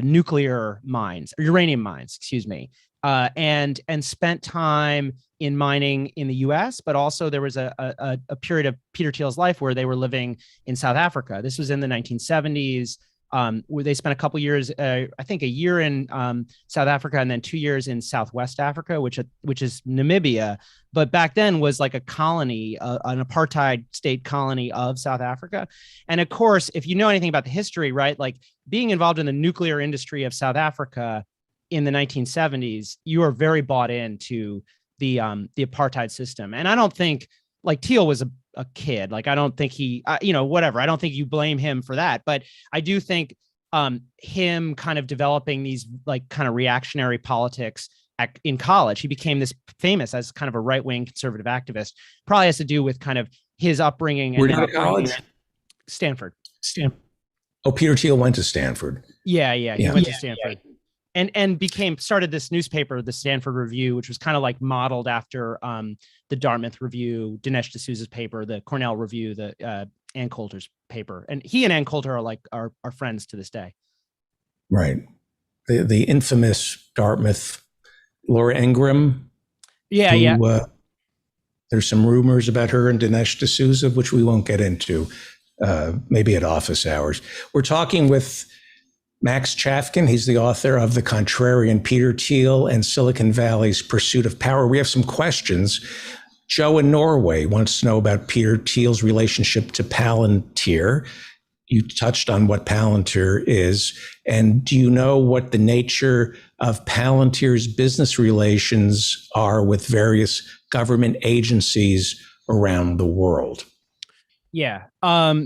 nuclear mines, or uranium mines, excuse me, and spent time in mining in the US, but also there was a period of Peter Thiel's life where they were living in South Africa. This was in the 1970s. where they spent a couple years, I think a year in South Africa and then 2 years in Southwest Africa, which is Namibia, but back then was like a colony, an apartheid state colony of South Africa. And of course, if you know anything about the history, right, like being involved in the nuclear industry of South Africa in the 1970s, you are very bought into the apartheid system. And I don't think like Thiel was a kid. Like, I don't think he, whatever. I don't think you blame him for that. But I do think him kind of developing these like kind of reactionary politics in college, he became this famous as kind of a right-wing conservative activist, probably has to do with kind of his upbringing. Where did he go to college? Stanford. Oh, Peter Thiel went to Stanford. Yeah. He went to Stanford. And started this newspaper, the Stanford Review, which was kind of like modeled after the Dartmouth Review, Dinesh D'Souza's paper, the Cornell Review, the Ann Coulter's paper. And he and Ann Coulter are friends to this day. Right. The infamous Dartmouth Laura Ingraham. Yeah. There's some rumors about her and Dinesh D'Souza, which we won't get into, maybe at office hours. We're talking with Max Chafkin. He's the author of The Contrarian, Peter Thiel and Silicon Valley's Pursuit of Power. We have some questions. Joe in Norway wants to know about Peter Thiel's relationship to Palantir. You touched on what Palantir is. And do you know what the nature of Palantir's business relations are with various government agencies around the world? Yeah.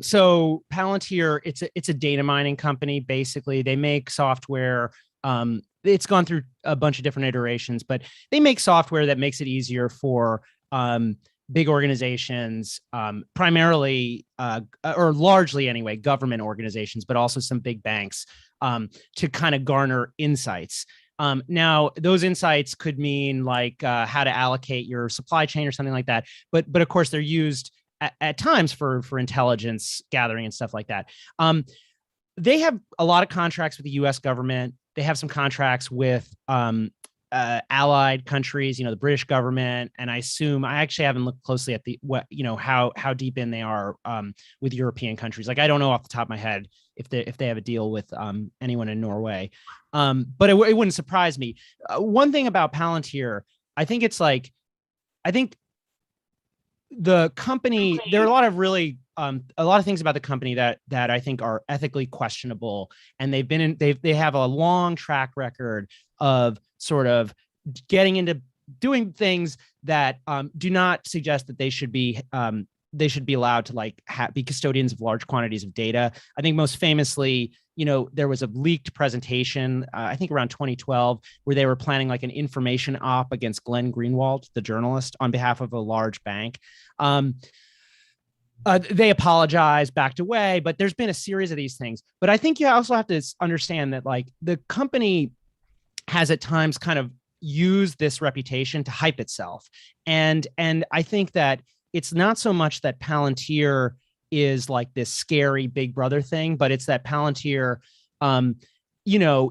So Palantir, it's a data mining company. Basically, they make software. It's gone through a bunch of different iterations, but they make software that makes it easier for big organizations, primarily or largely anyway, government organizations, but also some big banks, to kind of garner insights. Now, those insights could mean like how to allocate your supply chain or something like that. But of course, they're used at times for intelligence gathering and stuff like that. They have a lot of contracts with the U.S. government. They have some contracts with allied countries, the British government, and I actually haven't looked closely at how deep in they are with European countries. Like, I don't know off the top of my head if they have a deal with anyone in Norway, but it wouldn't surprise me. One thing about Palantir, I think the company, there are a lot of things about the company that I think are ethically questionable, and they have a long track record of sort of getting into doing things that do not suggest that they should be allowed to be custodians of large quantities of data. I think most famously, there was a leaked presentation, I think around 2012, where they were planning like an information op against Glenn Greenwald, the journalist, on behalf of a large bank. They apologized, backed away, but there's been a series of these things. But I think you also have to understand that like the company has at times kind of used this reputation to hype itself. And I think that it's not so much that Palantir is like this scary big brother thing, but it's that Palantir,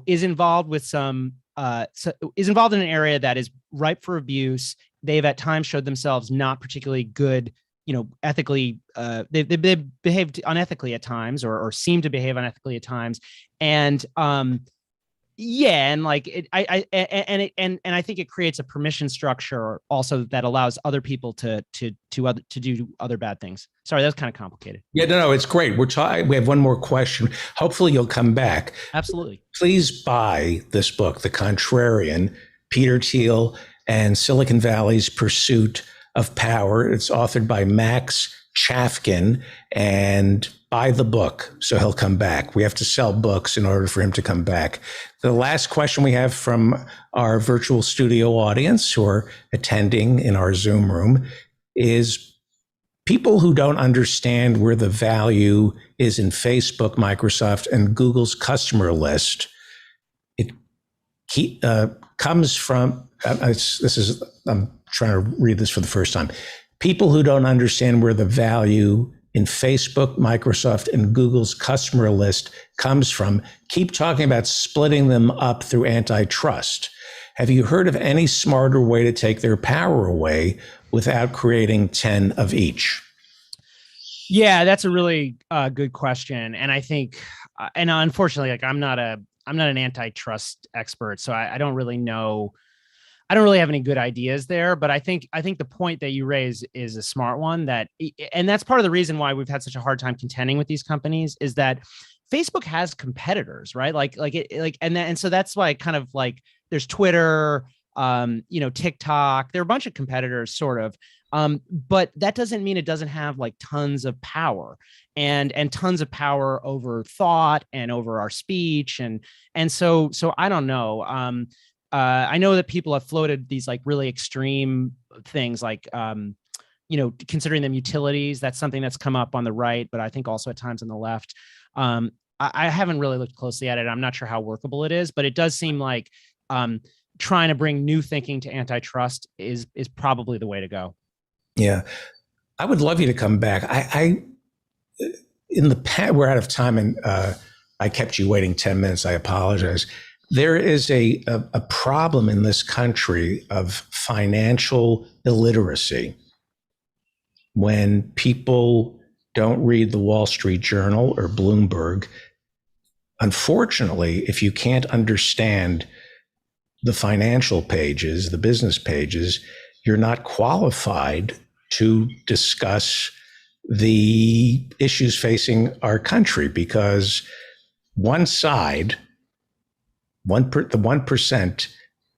is involved with is involved in an area that is ripe for abuse. They've at times showed themselves not particularly good, ethically. They behaved unethically at times, or seem to behave unethically at times, and and like I think it creates a permission structure also that allows other people to do other bad things. Sorry, that was kind of complicated. Yeah, no, it's great. We have one more question. Hopefully you'll come back. Absolutely. Please buy this book, The Contrarian, Peter Thiel and Silicon Valley's Pursuit of Power. It's authored by Max Chafkin, and buy the book so he'll come back. We have to sell books in order for him to come back. The last question we have from our virtual studio audience who are attending in our Zoom room is people who don't understand where the value is in Facebook, Microsoft, and Google's customer list. It comes from, I'm trying to read this for the first time. People who don't understand where the value in Facebook, Microsoft, and Google's customer list comes from keep talking about splitting them up through antitrust. Have you heard of any smarter way to take their power away without creating 10 of each? Yeah, that's a really good question. And I think and unfortunately, like I'm not an antitrust expert, so I don't really know. I don't really have any good ideas there, but I think the point that you raise is a smart one, and that's part of the reason why we've had such a hard time contending with these companies is that Facebook has competitors, right? And so that's why kind of like there's Twitter, TikTok, there are a bunch of competitors sort of. But that doesn't mean it doesn't have like tons of power and tons of power over thought and over our speech. And so I don't know. I know that people have floated these like really extreme things like, considering them utilities. That's something that's come up on the right, but I think also at times on the left. I haven't really looked closely at it. I'm not sure how workable it is, but it does seem like trying to bring new thinking to antitrust is probably the way to go. Yeah. I would love you to come back. In the past, we're out of time and I kept you waiting 10 minutes. I apologize. There is a problem in this country of financial illiteracy when people don't read the Wall Street Journal or Bloomberg. Unfortunately, if you can't understand the financial pages, the business pages, you're not qualified to discuss the issues facing our country because one side, the 1%,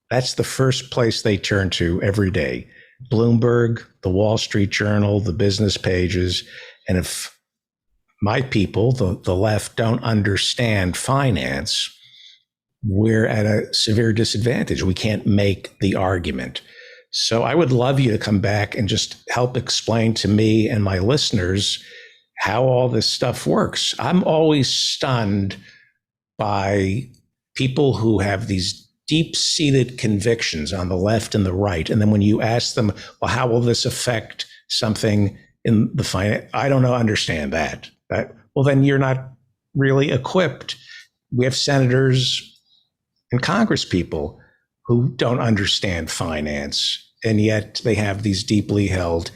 that's the first place they turn to every day. Bloomberg, the Wall Street Journal, the business pages. And if my people, the left, don't understand finance, we're at a severe disadvantage. We can't make the argument. So I would love you to come back and just help explain to me and my listeners how all this stuff works. I'm always stunned by people who have these deep-seated convictions on the left and the right. And then when you ask them, well, how will this affect something in the finance? I don't understand that. Well, then you're not really equipped. We have senators and Congress people who don't understand finance, and yet they have these deeply held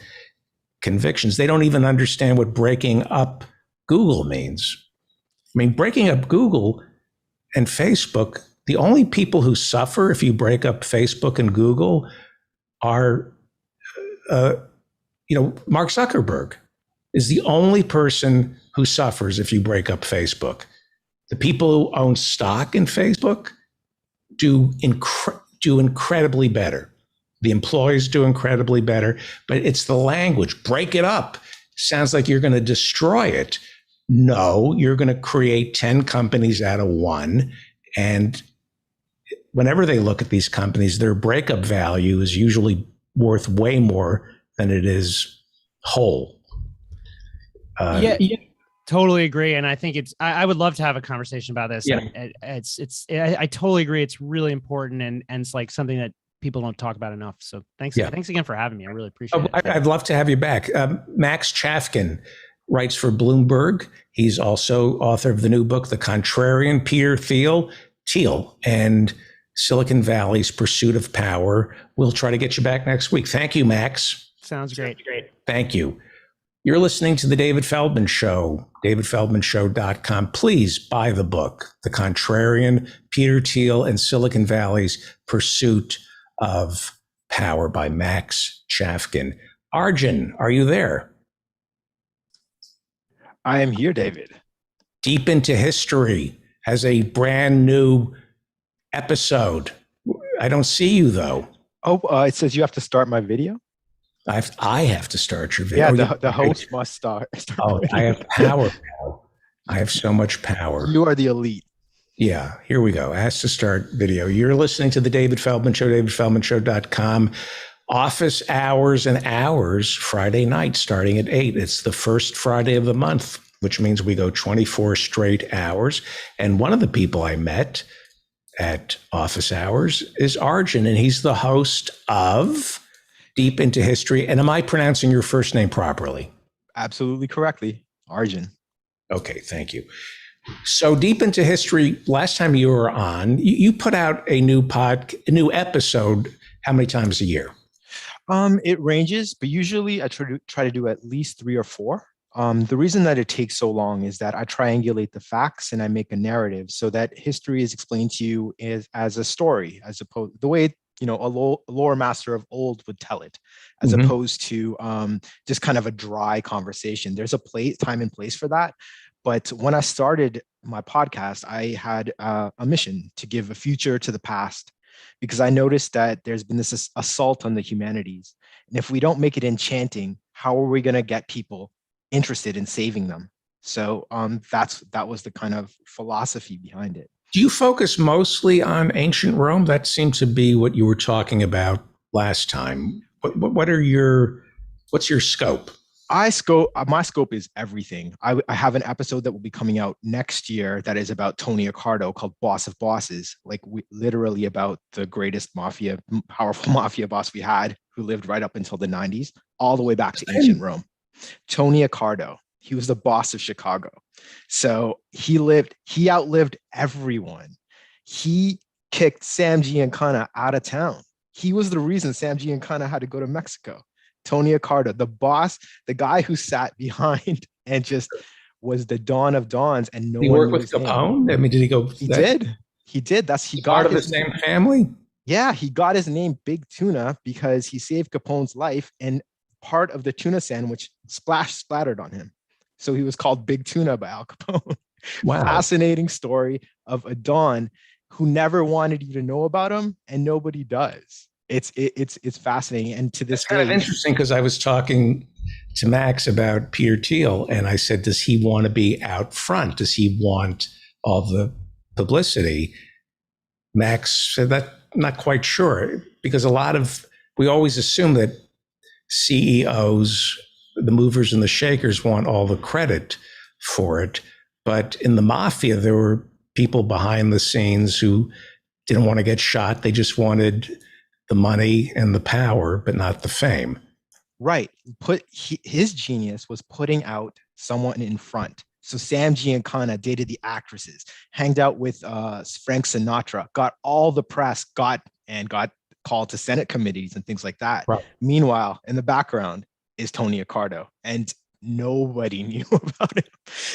convictions. They don't even understand what breaking up Google means. I mean, breaking up Google and Facebook, the only people who suffer if you break up Facebook and Google are, Mark Zuckerberg is the only person who suffers if you break up Facebook. The people who own stock in Facebook do incredibly better. The employees do incredibly better, but it's the language. Break it up. Sounds like you're going to destroy it. No, you're going to create 10 companies out of one. And whenever they look at these companies, their breakup value is usually worth way more than it is whole. Yeah, totally agree. And I think I would love to have a conversation about this. Yeah. I totally agree. It's really important. And it's like something that people don't talk about enough. So thanks again for having me. I really appreciate it. I'd love to have you back. Max Chafkin writes for Bloomberg. He's also author of the new book, The Contrarian, Peter Thiel, and Silicon Valley's Pursuit of Power. We'll try to get you back next week. Thank you, Max. Sounds great. Thank you. You're listening to The David Feldman Show, davidfeldmanshow.com. Please buy the book, The Contrarian, Peter Thiel, and Silicon Valley's Pursuit of Power by Max Chafkin. Arjun, are you there? I am here, David. Deep into History has a brand new episode. I don't see you, though. Oh, it says you have to start my video? I have to start your video. Yeah, the host must start. I have power now. I have so much power. You are the elite. Yeah, here we go. Ask to start video. You're listening to The David Feldman Show, davidfeldmanshow.com. Office hours and hours, Friday night, starting at 8. It's the first Friday of the month, which means we go 24 straight hours. And one of the people I met at office hours is Arjun, and he's the host of Deep into History. And am I pronouncing your first name properly? Absolutely correctly. Arjun. Okay, thank you. So Deep into History, last time you were on, you put out a new episode how many times a year? It ranges, but usually I try to do at least 3 or 4. The reason that it takes so long is that I triangulate the facts and I make a narrative so that history is explained to you as a story, as opposed the way a lore master of old would tell it, as opposed to just kind of a dry conversation. There's a time and place for that. But when I started my podcast, I had a mission to give a future to the past, because I noticed that there's been this assault on the humanities. And if we don't make it enchanting, how are we going to get people interested in saving them? So that was the kind of philosophy behind it. Do you focus mostly on ancient Rome? That seemed to be what you were talking about last time. What's your scope? My scope is everything. I have an episode that will be coming out next year that is about Tony Accardo, called Boss of Bosses, literally about the greatest powerful mafia boss we had, who lived right up until the 90s, all the way back to ancient Rome. Tony Accardo. He was the boss of Chicago. So he outlived everyone. He kicked Sam Giancana out of town. He was the reason Sam Giancana had to go to Mexico. Tony Accardo, the boss, the guy who sat behind and just was the Dawn of Dawns, and no one. He worked with Capone? I mean, did he go? He did. He did. He got part of his same family. Yeah, he got his name Big Tuna because he saved Capone's life, and part of the tuna sandwich splattered on him. So he was called Big Tuna by Al Capone. Wow. Fascinating story of a Don who never wanted you to know about him, and nobody does. It's fascinating. And to this day, kind of interesting, because I was talking to Max about Peter Thiel, and I said, does he want to be out front? Does he want all the publicity? Max said that not quite sure, because we always assume that CEOs, the movers and the shakers, want all the credit for it. But in the mafia, there were people behind the scenes who didn't want to get shot. They just wanted the money and the power, but not the fame. Right. His genius was putting out someone in front. So Sam Giancana dated the actresses, hanged out with Frank Sinatra, got all the press, got called to Senate committees and things like that. Right. Meanwhile, in the background is Tony Accardo, and nobody knew about him.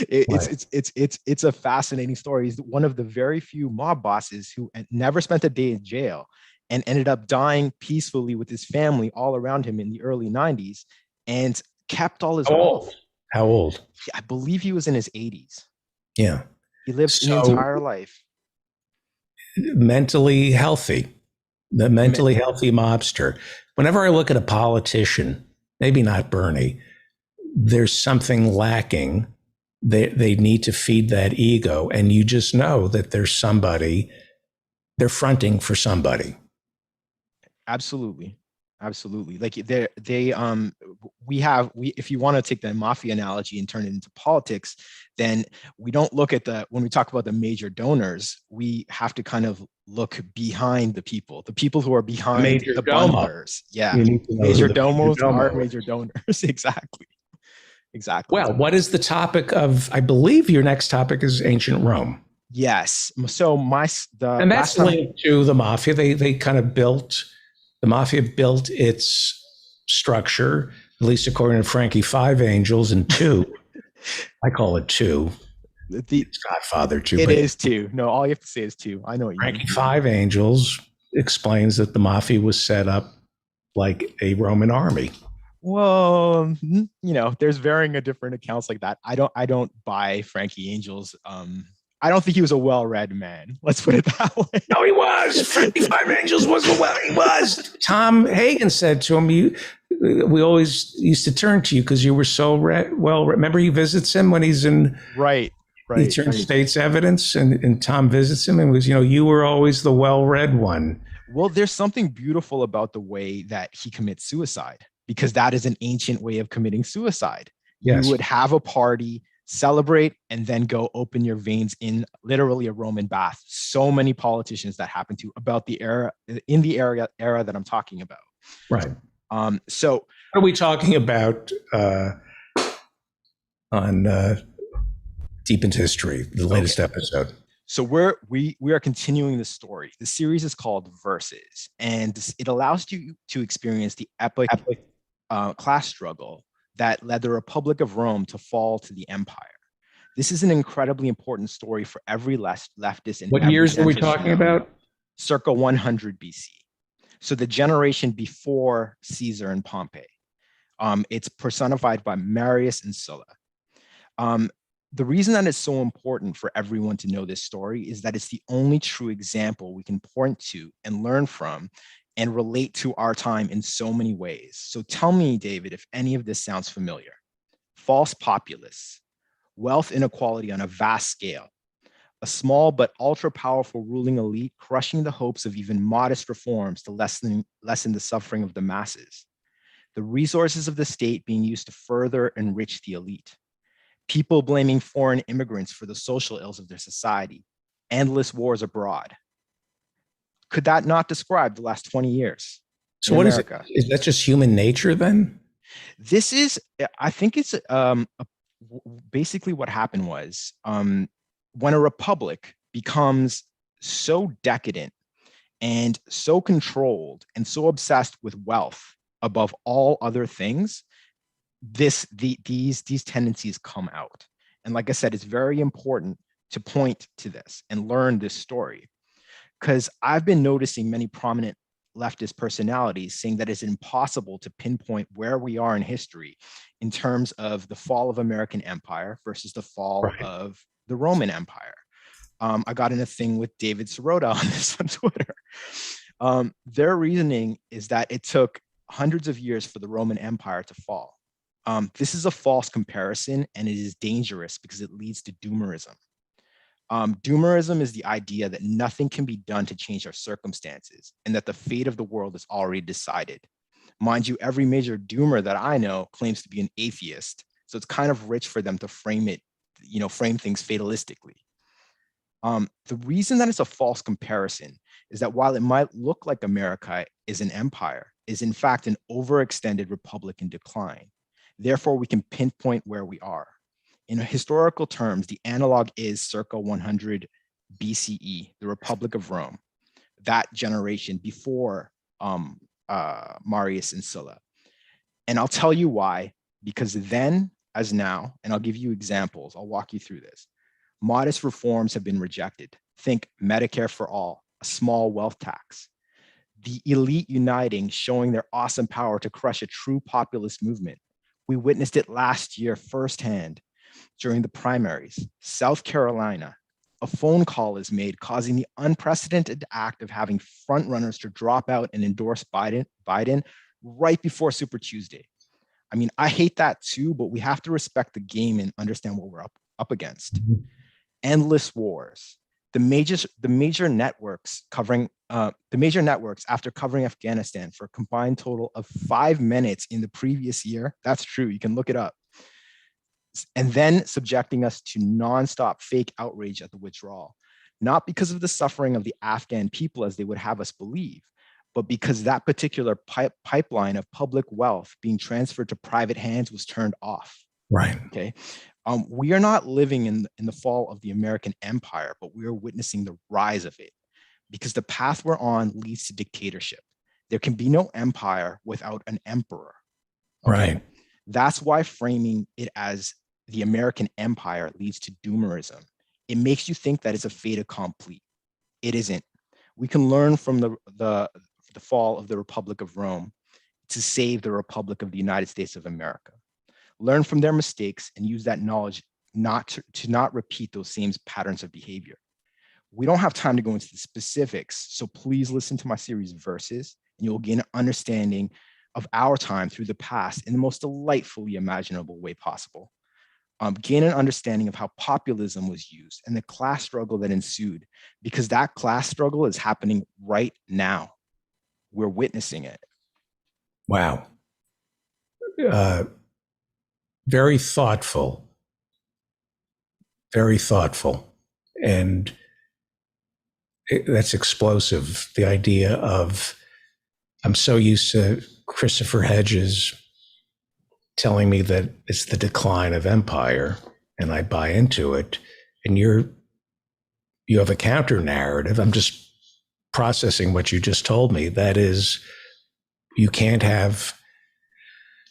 It's a fascinating story. He's one of the very few mob bosses who never spent a day in jail and ended up dying peacefully with his family all around him in the early 90s, and kept all his wealth. How old? I believe he was in his 80s. Yeah. He lived an entire life. Mentally healthy. The mentally healthy mobster. Whenever I look at a politician, maybe not Bernie, there's something lacking. They need to feed that ego, and you just know that there's somebody, they're fronting for somebody. Absolutely. Like if you want to take the mafia analogy and turn it into politics, then we don't look at when we talk about the major donors, we have to kind of look behind the people who are behind the bundlers. Yeah. Major domos are major donors. Exactly. Well, what is the topic of, I believe your next topic is ancient Rome. Yes. So and that's linked to the mafia. The mafia built its structure, at least according to Frankie Five Angels, and two. I call it two. It's Godfather two. It is two. No, all you have to say is two. I know what you mean. Frankie Five Angels explains that the mafia was set up like a Roman army. Well, there's varying different accounts like that. I don't buy Frankie Angel's. I don't think he was a well-read man. Let's put it that way. No, he was. Frankie Five Angels he was. Tom Hagen said to him, we always used to turn to you because you were so well. Remember, he visits him when he's in. Right. He turns state's evidence, and Tom visits him and was, you were always the well-read one. Well, there's something beautiful about the way that he commits suicide, because that is an ancient way of committing suicide. Yes. You would have a party, celebrate, and then go open your veins in literally a Roman bath. So many politicians that happen to about the era that I'm talking about. Right. So what are we talking about on Deep into History, the latest episode? So we are continuing the story. The series is called Versus, and it allows you to experience the epic class struggle that led the Republic of Rome to fall to the empire. This is an incredibly important story for every leftist. And What every years are we centrist to talking know. about? Circa 100 BC. So the generation before Caesar and Pompey. It's personified by Marius and Sulla. The reason that it's so important for everyone to know this story is that it's the only true example we can point to and learn from and relate to our time in so many ways. So tell me, David, if any of this sounds familiar. False populace, wealth inequality on a vast scale, a small but ultra-powerful ruling elite crushing the hopes of even modest reforms to lessen the suffering of the masses, the resources of the state being used to further enrich the elite, people blaming foreign immigrants for the social ills of their society, endless wars abroad. Could that not describe the last 20 years? So what is it? Is that just human nature then? This is, I think it's basically what happened was when a republic becomes so decadent and so controlled and so obsessed with wealth above all other things, these tendencies come out. And like I said, it's very important to point to this and learn this story, because I've been noticing many prominent leftist personalities saying that it's impossible to pinpoint where we are in history in terms of the fall of American empire versus the fall of the Roman Empire. I got in a thing with David Sirota on this on Twitter. Their reasoning is that it took hundreds of years for the Roman Empire to fall. This is a false comparison, and it is dangerous because it leads to doomerism. Doomerism is the idea that nothing can be done to change our circumstances and that the fate of the world is already decided. Mind you, every major doomer that I know claims to be an atheist, so it's kind of rich for them to frame things fatalistically. The reason that it's a false comparison is that while it might look like America is an empire, is in fact an overextended republic in decline. Therefore, we can pinpoint where we are. In historical terms, the analog is circa 100 BCE, the Republic of Rome, that generation before Marius and Sulla. And I'll tell you why, because then as now, and I'll give you examples, I'll walk you through this. Modest reforms have been rejected. Think Medicare for all, a small wealth tax. The elite uniting, showing their awesome power to crush a true populist movement. We witnessed it last year firsthand during the primaries. South Carolina, a phone call is made causing the unprecedented act of having frontrunners to drop out and endorse Biden right before Super Tuesday. I mean, I hate that too, but we have to respect the game and understand what we're up against. Mm-hmm. Endless wars. The major networks after covering Afghanistan for a combined total of 5 minutes in the previous year. That's true. You can look it up. And then subjecting us to nonstop fake outrage at the withdrawal, not because of the suffering of the Afghan people as they would have us believe, but because that particular pipeline of public wealth being transferred to private hands was turned off. Right. Okay. We are not living in the fall of the American empire, but we are witnessing the rise of it, because the path we're on leads to dictatorship. There can be no empire without an emperor. Okay? Right. That's why framing it as the American empire leads to doomerism. It makes you think that it's a fait accompli. It isn't. We can learn from the fall of the Republic of Rome to save the Republic of the United States of America. Learn from their mistakes and use that knowledge to not repeat those same patterns of behavior. We don't have time to go into the specifics, so please listen to my series Verses, and you'll gain an understanding of our time through the past in the most delightfully imaginable way possible. Gain an understanding of how populism was used and the class struggle that ensued, because that class struggle is happening right now. We're witnessing it. Wow. Very thoughtful. Very thoughtful. And that's explosive. The idea of, I'm so used to Christopher Hedges telling me that it's the decline of empire, and I buy into it. And you have a counter narrative. I'm just processing what you just told me. That is, you can't have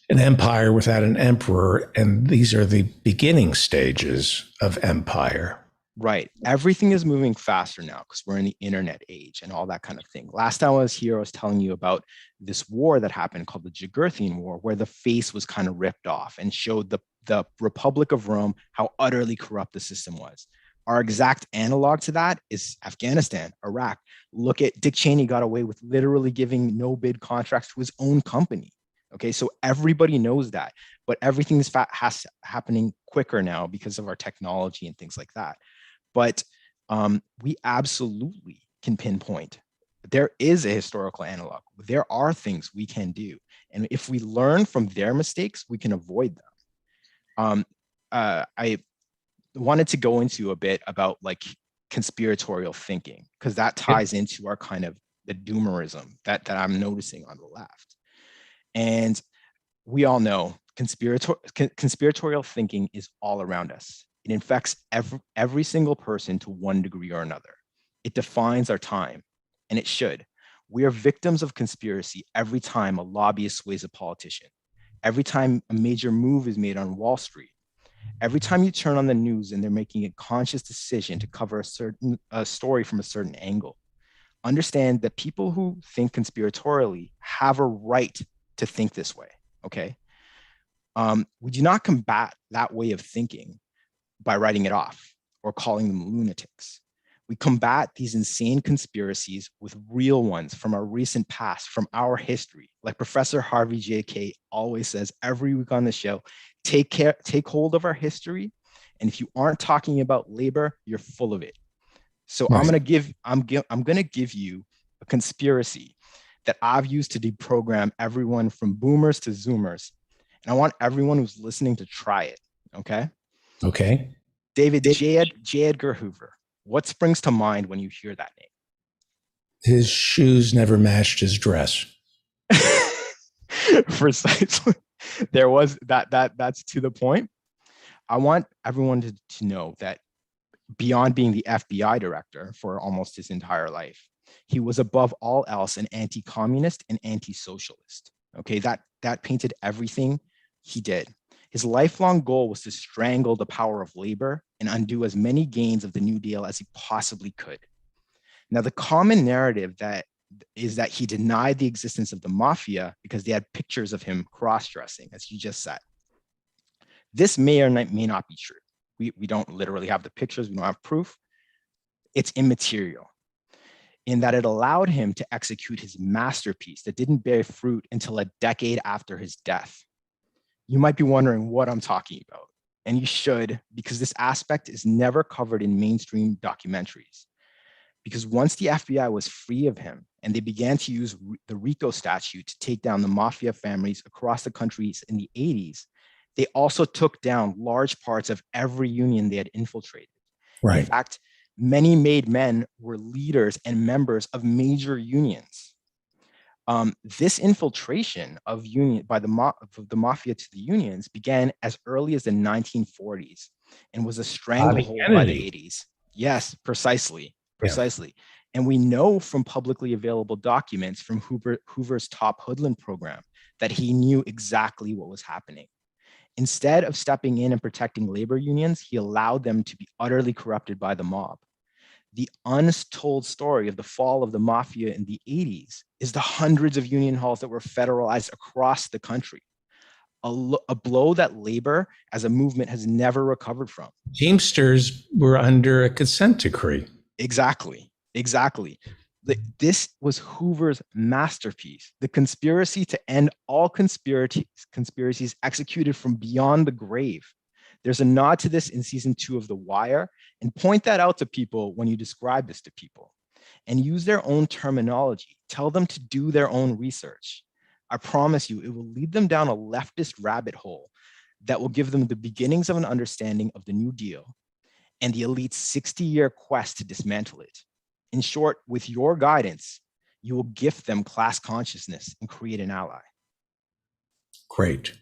an empire without an emperor, and these are the beginning stages of empire. Right. Everything is moving faster now because we're in the internet age and all that kind of thing. Last time I was here, I was telling you about this war that happened called the Jugurthine War, where the face was kind of ripped off and showed the Republic of Rome how utterly corrupt the system was. Our exact analog to that is Afghanistan, Iraq. Look at Dick Cheney got away with literally giving no bid contracts to his own company. Okay, so everybody knows that, but everything is happening quicker now because of our technology and things like that. But we absolutely can pinpoint there is a historical analog. There are things we can do. And if we learn from their mistakes, we can avoid them. I wanted to go into a bit about like conspiratorial thinking, because that ties into our kind of the doomerism that I'm noticing on the left. And we all know conspiratorial thinking is all around us. It infects every single person to one degree or another. It defines our time, and it should. We are victims of conspiracy every time a lobbyist sways a politician, every time a major move is made on Wall Street, every time you turn on the news and they're making a conscious decision to cover a story from a certain angle. Understand that people who think conspiratorially have a right to think this way, okay? We do not combat that way of thinking by writing it off or calling them lunatics. We combat these insane conspiracies with real ones from our recent past, from our history. Like Professor Harvey J.K. always says every week on the show, take hold of our history. And if you aren't talking about labor, you're full of it. So right. I'm gonna give you a conspiracy that I've used to deprogram everyone from boomers to zoomers. And I want everyone who's listening to try it, okay? Okay. David, J. Edgar Hoover, what springs to mind when you hear that name? His shoes never matched his dress. Precisely. There was that's to the point. I want everyone to know that beyond being the FBI director for almost his entire life, he was above all else an anti-communist and anti-socialist. Okay, that painted everything he did. His lifelong goal was to strangle the power of labor and undo as many gains of the New Deal as he possibly could. Now, the common narrative is that he denied the existence of the mafia because they had pictures of him cross-dressing, as you just said. This may or may not be true. We don't literally have the pictures, we don't have proof. It's immaterial in that it allowed him to execute his masterpiece that didn't bear fruit until a decade after his death. You might be wondering what I'm talking about, and you should, because this aspect is never covered in mainstream documentaries. Because once the FBI was free of him and they began to use the RICO statute to take down the mafia families across the countries in the 80s, they also took down large parts of every union they had infiltrated. Right. In fact, many made men were leaders and members of major unions. This infiltration of by the mafia to the unions began as early as the 1940s and was a stranglehold by the 80s. Yes, precisely. Yeah. And we know from publicly available documents from Hoover's top hoodlum program that he knew exactly what was happening. Instead of stepping in and protecting labor unions, he allowed them to be utterly corrupted by the mob. The untold story of the fall of the mafia in the 80s is the hundreds of union halls that were federalized across the country. A blow that labor as a movement has never recovered from. Teamsters were under a consent decree. Exactly. This was Hoover's masterpiece, the conspiracy to end all conspiracies executed from beyond the grave. There's a nod to this in season 2 of The Wire, and point that out to people when you describe this to people. And use their own terminology. Tell them to do their own research. I promise you, it will lead them down a leftist rabbit hole that will give them the beginnings of an understanding of the New Deal and the elite's 60-year quest to dismantle it. In short, with your guidance, you will gift them class consciousness and create an ally. Great.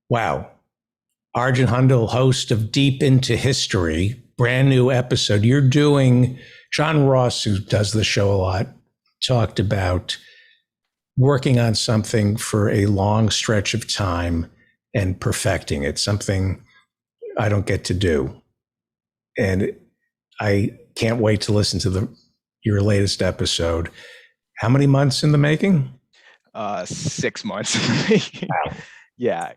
Wow. Arjun Hundal, host of Deep into History, brand new episode. You're doing, John Ross, who does the show a lot, talked about working on something for a long stretch of time and perfecting it, something I don't get to do. And I can't wait to listen to your latest episode. How many months in the making? 6 months. Yeah,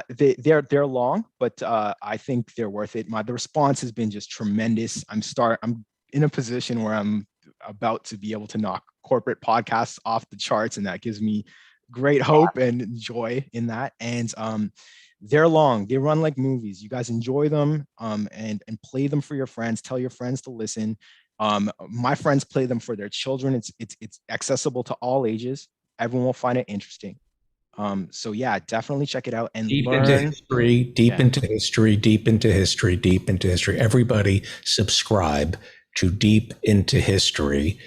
they're long, but I think they're worth it. The response has been just tremendous. I'm in a position where I'm about to be able to knock corporate podcasts off the charts, and that gives me great hope and joy in that. And they're long. They run like movies. You guys enjoy them, and play them for your friends. Tell your friends to listen. My friends play them for their children. It's accessible to all ages. Everyone will find it interesting. So yeah, definitely check it out and learn. Into history, deep into history. Everybody subscribe to Deep into History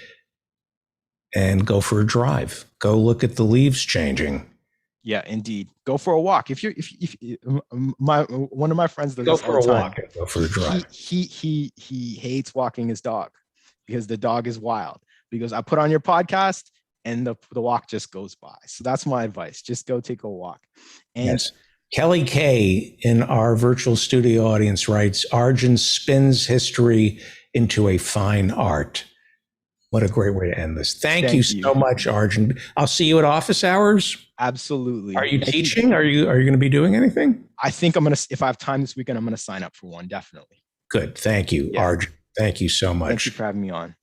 and go for a drive. Go look at the leaves changing. Yeah, indeed. Go for a walk. If one of my friends does go this for all the a time. walk and go for a drive. He hates walking his dog because the dog is wild. Because I put on your podcast and the walk just goes by. So that's my advice. Just go take a walk. And yes. Kelly Kay in our virtual studio audience writes, Arjun spins history into a fine art. What a great way to end this. Thank you so much, Arjun. I'll see you at office hours. Absolutely. Are you teaching? Are you going to be doing anything? I think I'm going to, if I have time this weekend, I'm going to sign up for one. Definitely. Good. Thank you, Arjun. Thank you so much. Thank you for having me on.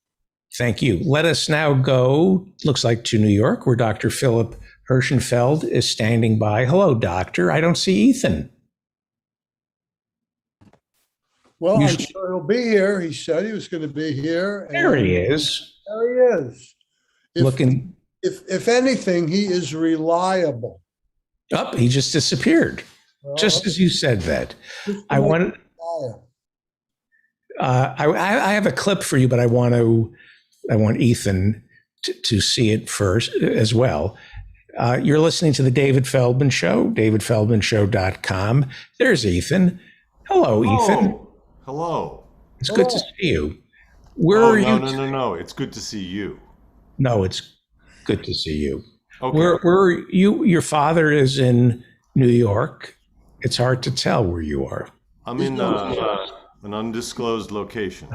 Thank you. Let us now go, looks like, to New York, where Dr. Philip Hirschenfeld is standing by. Hello, doctor. I don't see Ethan. Well, I'm sure he'll be here. He said he was going to be here. There he is. There he is. Looking. If anything, he is reliable. Oh, he just disappeared. Just as you said that. I wanted. I have a clip for you, but I want Ethan to see it first as well. You're listening to the David Feldman Show, davidfeldmanshow.com. There's Ethan. Hello, Ethan. Hello. It's good to see you. Where are you? No. It's good to see you. No, it's good to see you. Okay. Where are you? Your father is in New York. It's hard to tell where you are. I'm in an undisclosed location.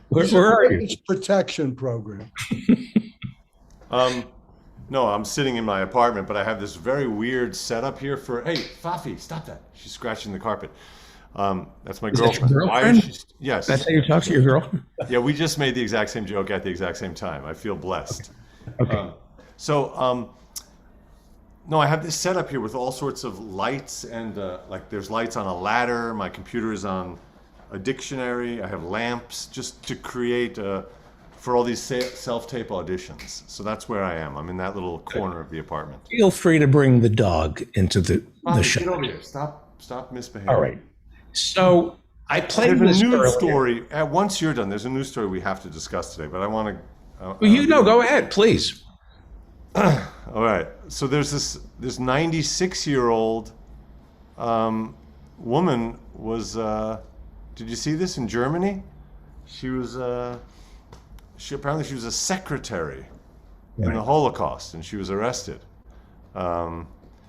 Where are you? It's protection program. No, I'm sitting in my apartment, but I have this very weird setup here for. Hey, Fafi, stop that! She's scratching the carpet. That's my girlfriend. Your girlfriend? Yes. That's how you talk to your girlfriend? Yeah, we just made the exact same joke at the exact same time. I feel blessed. Okay. No, I have this setup here with all sorts of lights and like there's lights on a ladder. My computer is on a dictionary. I have lamps just to create for all these self-tape auditions. So that's where I am. I'm in that little corner of the apartment. Feel free to bring the dog into the show. Get over here. Stop misbehaving. All right. So I played There's this a news earlier. story. Once you're done, there's a news story we have to discuss today, but I want to. Well, go ahead, please. All right. So there's this 96-year-old woman was. Did you see this in Germany? She was. She was a secretary in the Holocaust, and she was arrested.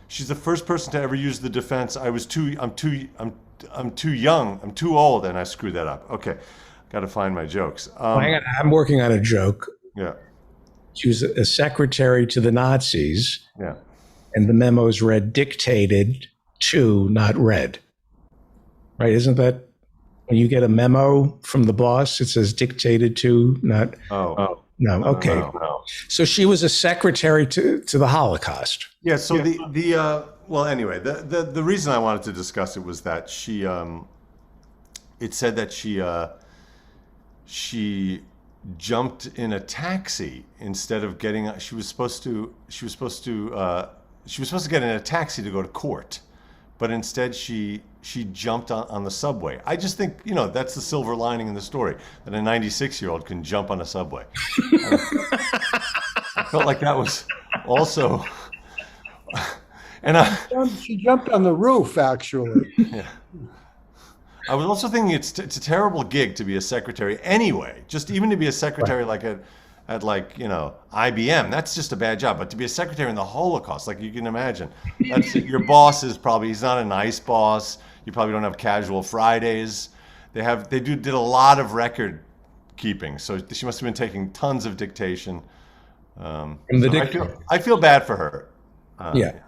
She's the first person to ever use the defense. I'm too young. I'm too old, and I screwed that up. Okay, got to find my jokes. Hang on, I'm working on a joke. Yeah. She was a secretary to the Nazis. Yeah. And the memos read dictated to, not read. Right? Isn't that when you get a memo from the boss, it says dictated to, not. Oh no. Okay. No. So she was a secretary to the Holocaust. Yeah. So well, anyway, the reason I wanted to discuss it was that she, it said that she jumped in a taxi instead of getting. She was supposed to get in a taxi to go to court, but instead she jumped on the subway. I just think that's the silver lining in the story, that a 96-year-old can jump on a subway. I felt like that was also. And she jumped on the roof, actually. Yeah. I was also thinking it's a terrible gig to be a secretary anyway. Just even to be a secretary like at at like, IBM, that's just a bad job. But to be a secretary in the Holocaust, like you can imagine, that's your boss is probably, he's not a nice boss. You probably don't have casual Fridays. They did a lot of record keeping. So she must have been taking tons of dictation. I feel bad for her. Yeah.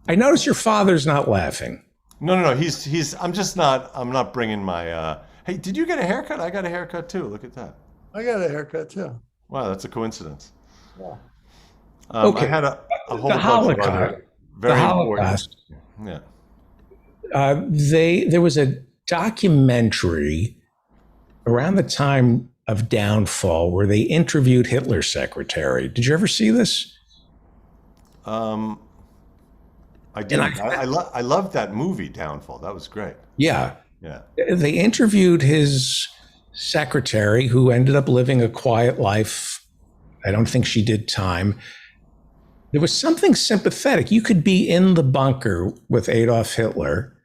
I notice your father's not laughing. No. I'm not bringing my, hey, did you get a haircut? I got a haircut too. Look at that. I got a haircut too. Wow, that's a coincidence. Yeah. I had a whole bunch of other very important. Yeah. There was a documentary around the time of Downfall where they interviewed Hitler's secretary. Did you ever see this? I did. I loved that movie, Downfall. That was great. Yeah. Yeah. They interviewed his secretary, who ended up living a quiet life. I don't think she did time. There was something sympathetic. You could be in the bunker with Adolf Hitler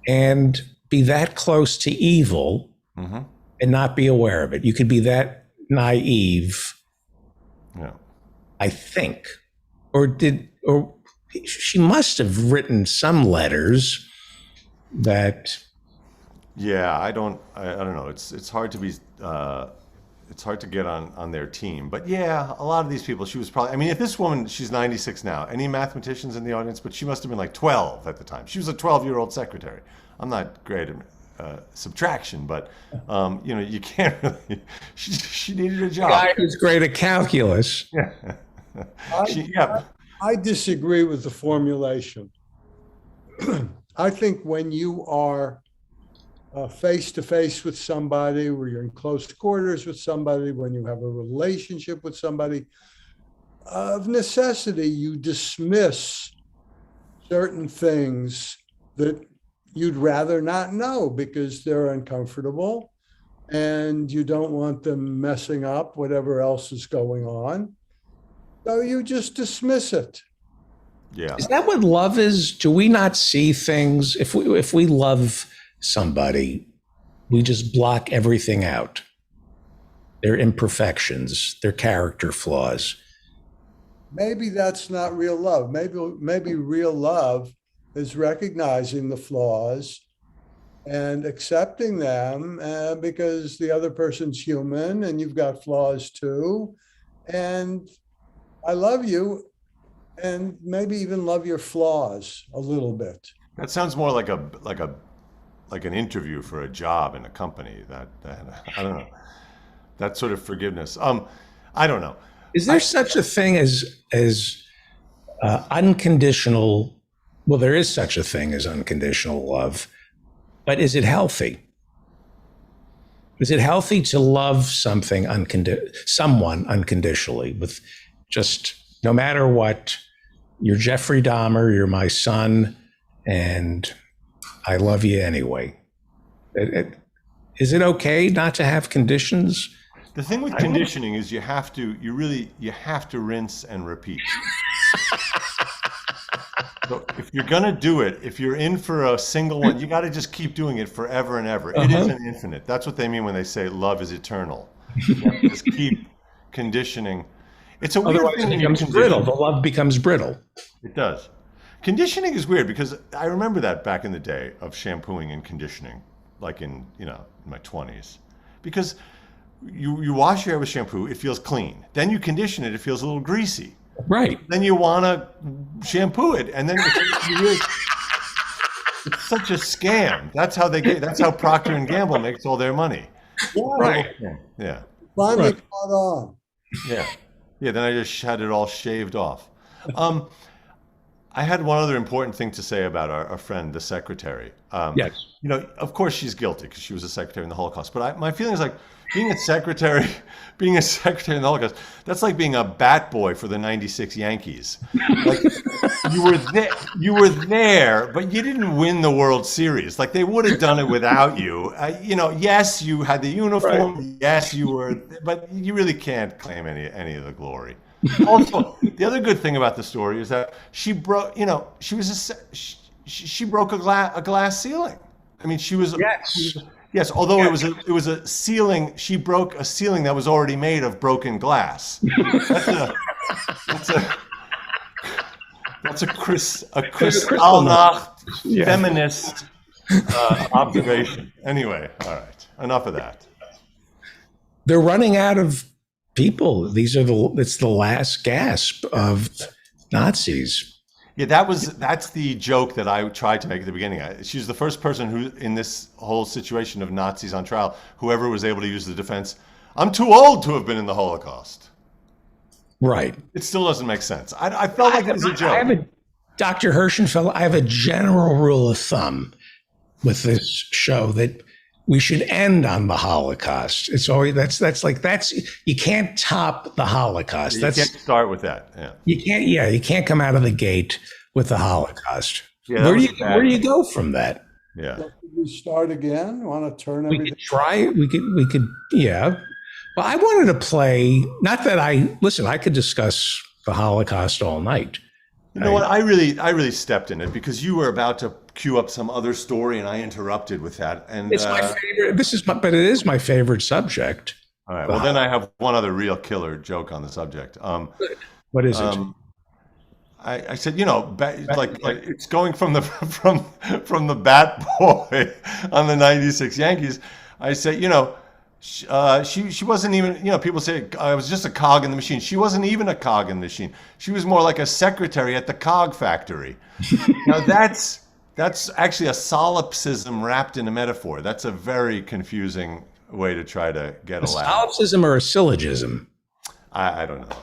and be that close to evil and not be aware of it. You could be that naive. Yeah. I think. Or she must have written some letters that. Yeah, I don't know. It's hard to be. It's hard to get on their team. But yeah, a lot of these people. She was probably. I mean, if this woman, she's 96 now. Any mathematicians in the audience? But she must have been like 12 at the time. She was a 12-year-old secretary. I'm not great at subtraction, but you can't really. She needed a job. The guy who's great at calculus. Yeah. I disagree with the formulation. I think when you are face to face with somebody, where you're in close quarters with somebody, when you have a relationship with somebody, of necessity, you dismiss certain things that you'd rather not know because they're uncomfortable and you don't want them messing up whatever else is going on. So you just dismiss it. Yeah. Is that what love is? Do we not see things? If we love somebody, we just block everything out. Their imperfections, their character flaws. Maybe that's not real love. Maybe real love is recognizing the flaws and accepting them because the other person's human and you've got flaws too. And I love you, and maybe even love your flaws a little bit. That sounds more like an interview for a job in a company. That I don't know. That sort of forgiveness. I don't know. Is there such a thing as unconditional? Well, there is such a thing as unconditional love, but is it healthy? Is it healthy to love someone unconditionally, with just no matter what? You're Jeffrey Dahmer, you're my son, and I love you anyway. Is it okay not to have conditions? The thing with conditioning is you have to rinse and repeat. So if you're gonna do it, if you're in for a single one, you got to just keep doing it forever and ever. It isn't infinite. That's what they mean when they say love is eternal. You have to just keep conditioning. It's a weird thing. It becomes brittle. The love becomes brittle. It does. Conditioning is weird because I remember that back in the day of shampooing and conditioning, like in my 20s, because you wash your hair with shampoo, it feels clean. Then you condition it, it feels a little greasy. Right. Then you want to shampoo it, and then it's such a scam. That's how Procter and Gamble makes all their money. Yeah. Right. Yeah. Finally caught on. Yeah. Yeah. Then I just had it all shaved off. I had one other important thing to say about our friend, the secretary. Yes. Of course she's guilty because she was a secretary in the Holocaust. But my feeling is like being a secretary in the Holocaust, that's like being a bat boy for the '96 Yankees. Like you were there, but you didn't win the World Series. Like they would have done it without you. Yes, you had the uniform. Right. Yes, you were, but you really can't claim any of the glory. Also, the other good thing about the story is that she broke. She broke a glass ceiling. I mean, she was. Yes. Yes, although it was a ceiling. She broke a ceiling that was already made of broken glass. That's a Kristallnacht feminist observation. Anyway, all right, enough of that. They're running out of people. It's the last gasp of Nazis. Yeah, that's the joke that I tried to make at the beginning. She's the first person who, in this whole situation of Nazis on trial, whoever was able to use the defense, I'm too old to have been in the Holocaust. Right. It still doesn't make sense. I felt like it was a joke. Dr. Hirschenfeld, I have a general rule of thumb with this show that we should end on the Holocaust. It's always that's you can't top the Holocaust. You can't start with that. Yeah. You can't come out of the gate with the Holocaust. Yeah, where do you go from that? Yeah. Should we start again? Want to turn We everything? could try. We could. Yeah. Well, I wanted to play. Not that I could discuss the Holocaust all night. You know what? I really stepped in it because you were about to cue up some other story, and I interrupted with that. And it's my favorite. But it is my favorite subject. All right. Well, then I have one other real killer joke on the subject. What is it? I said, like it's going from the bat boy on the '96 Yankees. I said, she wasn't even, people say I was just a cog in the machine. She wasn't even a cog in the machine. She was more like a secretary at the cog factory. Now that's actually a solipsism wrapped in a metaphor. That's a very confusing way to try to get a laugh. Solipsism or a syllogism? I don't know.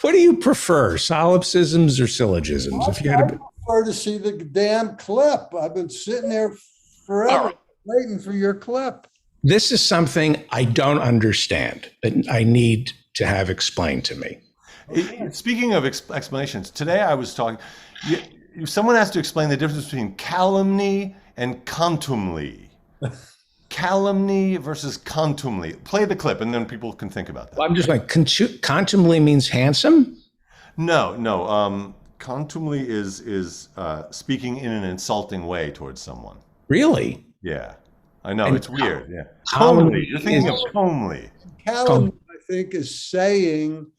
What do you prefer, solipsisms or syllogisms? I prefer to see the damn clip. I've been sitting there forever waiting for your clip. This is something I don't understand that I need to have explained to me. Speaking of explanations, today I was talking. Someone has to explain the difference between calumny and contumely. Calumny versus contumely. Play the clip, and then people can think about that. Well, I'm just like, contumely means handsome? No. Contumely is speaking in an insulting way towards someone. Really? Yeah. I know, it's weird. Yeah. Calumny. You're thinking of comely. Calumny, I think, is saying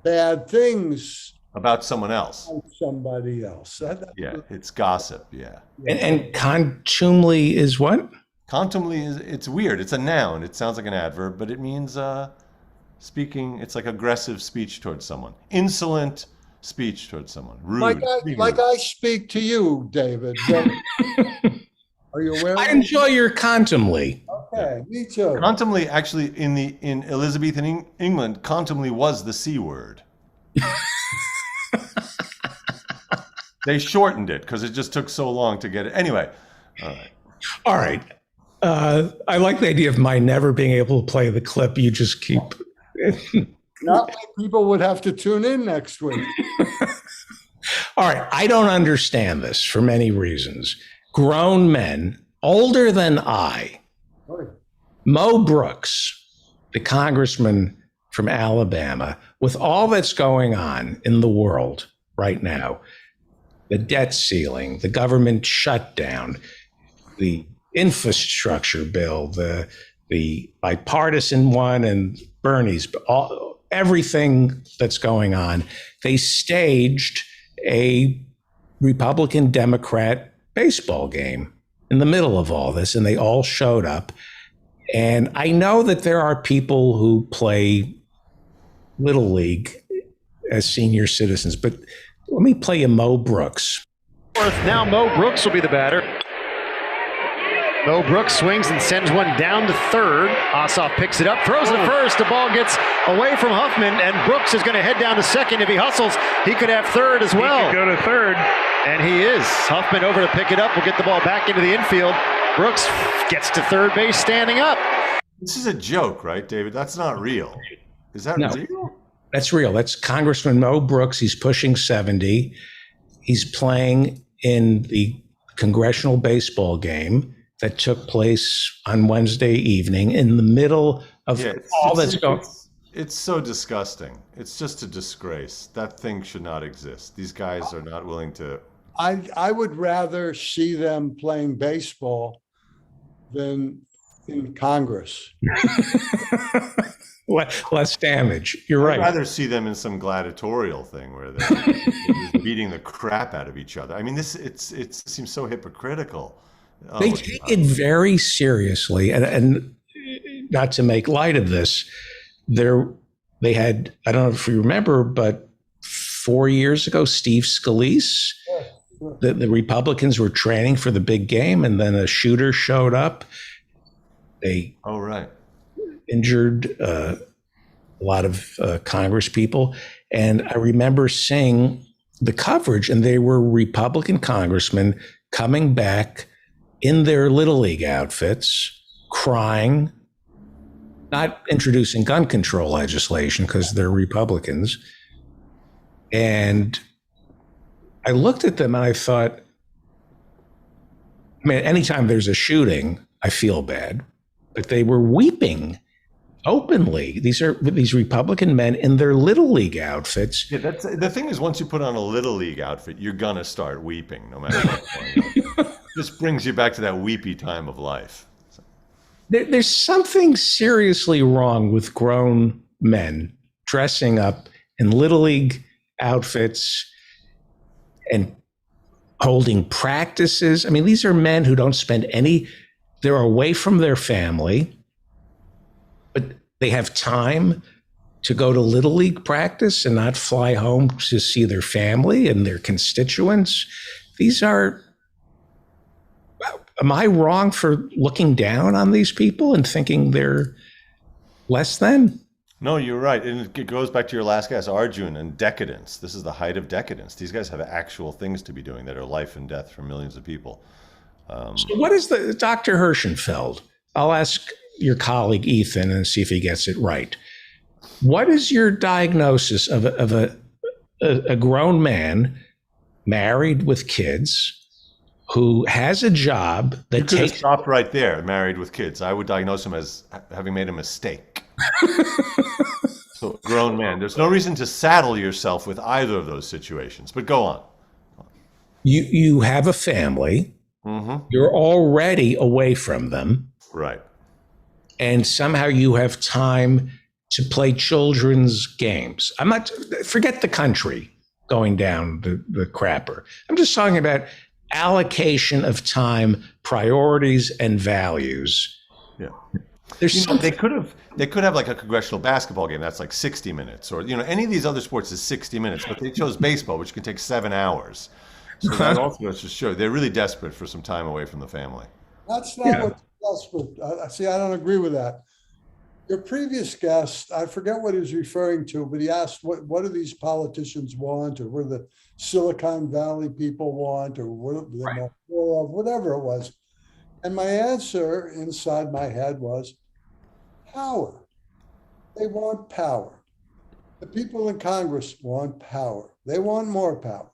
bad things about someone else. About somebody else. Yeah, it's gossip. Yeah. And contumely is what? Contumely it's weird. It's a noun. It sounds like an adverb, but it means speaking. It's like aggressive speech towards someone, insolent speech towards someone, rude. Like I speak to you, David. Are you aware? I enjoy your contumely. Okay, me too. Contumely, actually, in Elizabethan England, contumely was the C word. They shortened it because it just took so long to get it. Anyway, all right. I like the idea of my never being able to play the clip. You just keep. Not many people would have to tune in next week. All right. I don't understand this for many reasons. Grown men, older than I, Mo Brooks, the congressman from Alabama, with all that's going on in the world right now, the debt ceiling, the government shutdown, the infrastructure bill, the bipartisan one, and Bernie's, everything that's going on, they staged a Republican-Democrat baseball game in the middle of all this, and they all showed up. And I know that there are people who play Little League as senior citizens, but let me play you Mo Brooks. Now Mo Brooks will be the batter. Mo Brooks swings and sends one down to third. Ossoff picks it up, throws it to first. The ball gets away from Huffman, and Brooks is going to head down to second. If he hustles, he could have third as well. He could go to third. And he is. Huffman over to pick it up. Will get the ball back into the infield. Brooks gets to third base standing up. This is a joke, right, David? That's not real. Is that real? That's real. That's Congressman Mo Brooks. He's pushing 70. He's playing in the congressional baseball game that took place on Wednesday evening in the middle of all that's going. It's so disgusting. It's just a disgrace. That thing should not exist. These guys are not willing to. I would rather see them playing baseball than in Congress. Less damage. You're right. I'd rather see them in some gladiatorial thing where they're just beating the crap out of each other. I mean, it seems so hypocritical. They take it very seriously, and not to make light of this, they had, I don't know if you remember, but 4 years ago, Steve Scalise, the Republicans were training for the big game, and then a shooter showed up. They injured a lot of Congress people. And I remember seeing the coverage, and they were Republican congressmen coming back in their Little League outfits, crying, not introducing gun control legislation because they're Republicans. And I looked at them and I thought, I mean, anytime there's a shooting, I feel bad, but they were weeping openly. These are these Republican men in their Little League outfits. Yeah, that's the thing is, once you put on a Little League outfit, you're gonna start weeping, no matter what's going on. This brings you back to that weepy time of life. There's something seriously wrong with grown men dressing up in Little League outfits and holding practices. I mean, these are men who don't spend they're away from their family, but they have time to go to Little League practice and not fly home to see their family and their constituents. Am I wrong for looking down on these people and thinking they're less than? No, you're right. And it goes back to your last guys, Arjun, and decadence. This is the height of decadence. These guys have actual things to be doing that are life and death for millions of people. So what is Dr. Hirschenfeld? I'll ask your colleague Ethan and see if he gets it right. What is your diagnosis of a grown man married with kids who has a job that you could have stopped right there, married with kids. I would diagnose him as having made a mistake. So, grown man. There's no reason to saddle yourself with either of those situations, but go on. You have a family. Mm-hmm. You're already away from them. Right. And somehow you have time to play children's games. Forget the country going down the crapper. I'm just talking about allocation of time, priorities, and values. Yeah. They could have like a congressional basketball game that's like 60 minutes, or any of these other sports is 60 minutes, but they chose baseball, which can take 7 hours. So that also goes to show they're really desperate for some time away from the family. That's not what's desperate. See, I don't agree with that. Your previous guest, I forget what he was referring to, but he asked, what do these politicians want, or what do the Silicon Valley people want, or what they're more of, whatever it was. And my answer inside my head was power. They want power. The people in Congress want power. They want more power.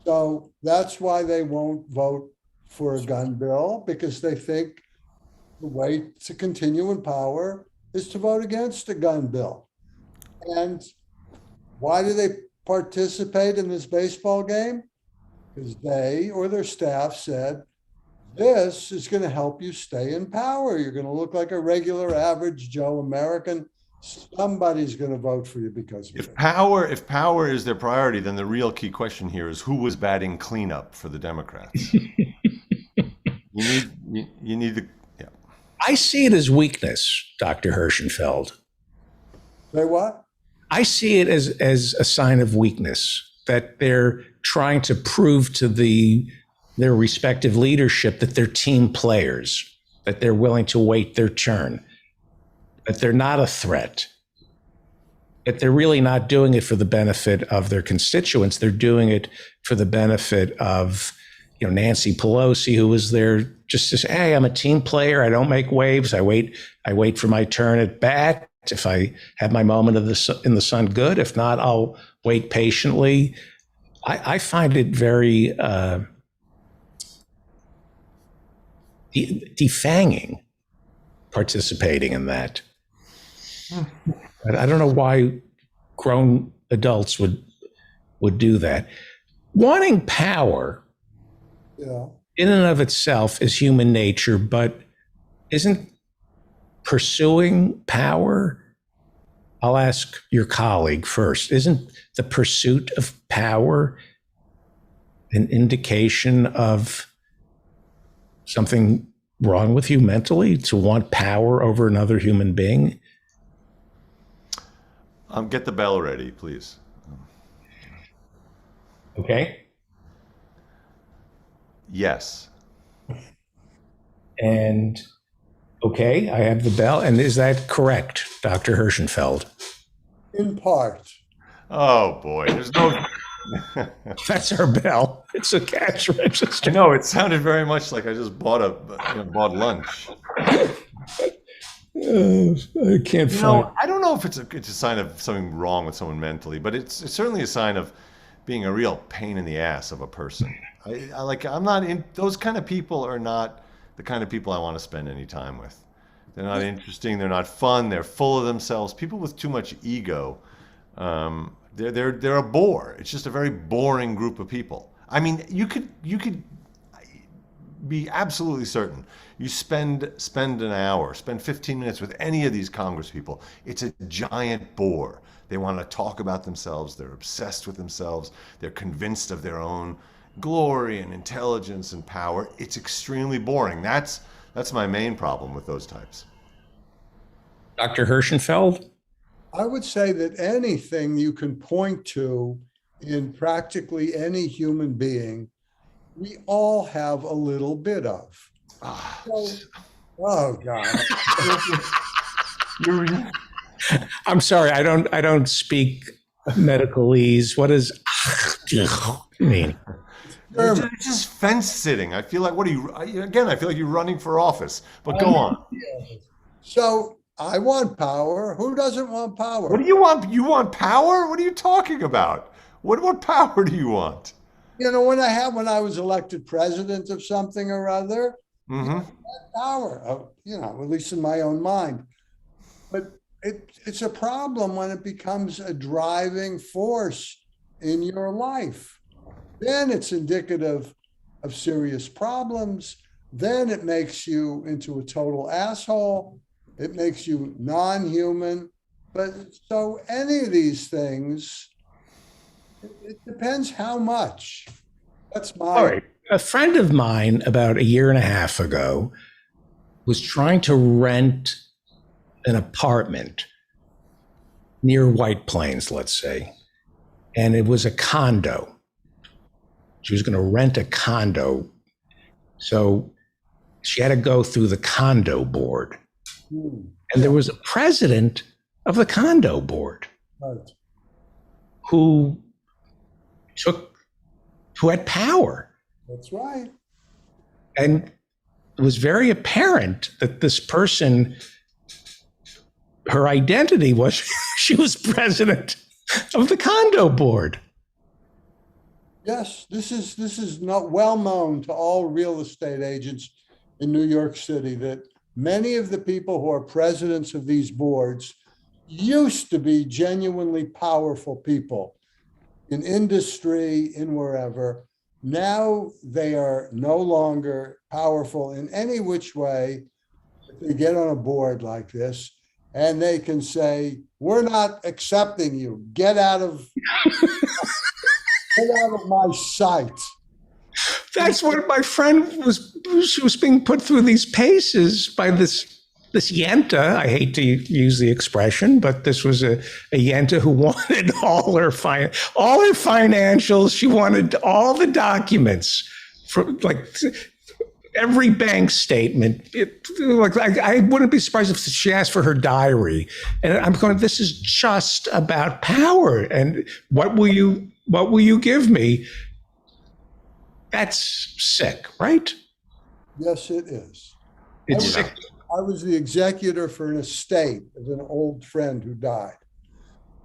So that's why they won't vote for a gun bill, because they think the way to continue in power is to vote against a gun bill. And why do they participate in this baseball game? Because they or their staff said, this is going to help you stay in power. You're going to look like a regular, average Joe American. Somebody's going to vote for you because of it. If power is their priority, then the real key question here is who was batting cleanup for the Democrats? You need the. I see it as weakness, Dr. Hirschenfeld. Say what? I see it as a sign of weakness, that they're trying to prove to their respective leadership that they're team players, that they're willing to wait their turn, that they're not a threat, that they're really not doing it for the benefit of their constituents. They're doing it for the benefit of Nancy Pelosi, who was there just to say, hey, I'm a team player. I don't make waves. I wait for my turn at bat. If I have my moment in the sun, good. If not, I'll wait patiently. I find it very defanging participating in that. I don't know why grown adults would do that. Wanting power in and of itself is human nature, but isn't pursuing power, I'll ask your colleague first, isn't the pursuit of power an indication of something wrong with you mentally, to want power over another human being? Get the bell ready, please. Okay. Yes. And okay, I have the bell. And is that correct, Dr. Hirschenfeld? In part. Oh boy, there's no. That's our bell. It's a cash register. No, it sounded very much like I just bought bought lunch. I can't find. I don't know if it's a sign of something wrong with someone mentally, but it's certainly a sign of being a real pain in the ass of a person. I'm not in. Those kind of people are not the kind of people I want to spend any time with. They're not interesting. They're not fun. They're full of themselves. People with too much ego. They're a bore. It's just a very boring group of people. I mean, you could be absolutely certain. You spend an hour, spend 15 minutes with any of these Congress people. It's a giant bore. They want to talk about themselves. They're obsessed with themselves. They're convinced of their own glory and intelligence and power. It's extremely boring. That's my main problem with those types. Dr. Hirschenfeld? I would say that anything you can point to in practically any human being, we all have a little bit of. Oh God. I'm sorry, I don't speak medicalese. What does mean? It's just fence sitting. I feel like, I feel like you're running for office, but go on. So I want power. Who doesn't want power? What do you want? You want power? What are you talking about? What power do you want? You know, when I was elected president of something or other, power, at least in my own mind. But it's a problem when it becomes a driving force in your life. Then it's indicative of serious problems. Then it makes you into a total asshole. It makes you non-human. But so any of these things, it depends how much. That's my... All right. A friend of mine about a year and a half ago was trying to rent an apartment near White Plains, let's say, and it was a condo. She was going to rent a condo. So she had to go through the condo board. And there was a president of the condo board who had power. That's right. And it was very apparent that this person, her identity was she was president of the condo board. Yes, this is not well known to all real estate agents in New York City that many of the people who are presidents of these boards used to be genuinely powerful people in industry, in wherever. Now they are no longer powerful in any which way. They get on a board like this and they can say, we're not accepting you. Get out of my sight. That's what my friend was. She was being put through these paces by this Yenta. I hate to use the expression, but this was a Yenta who wanted all her financials. She wanted all the documents, from like every bank statement. I wouldn't be surprised if she asked for her diary. And I'm going, this is just about power. And what will you give me? That's sick, right? Yes, it is. It's sick. I was the executor for an estate of an old friend who died.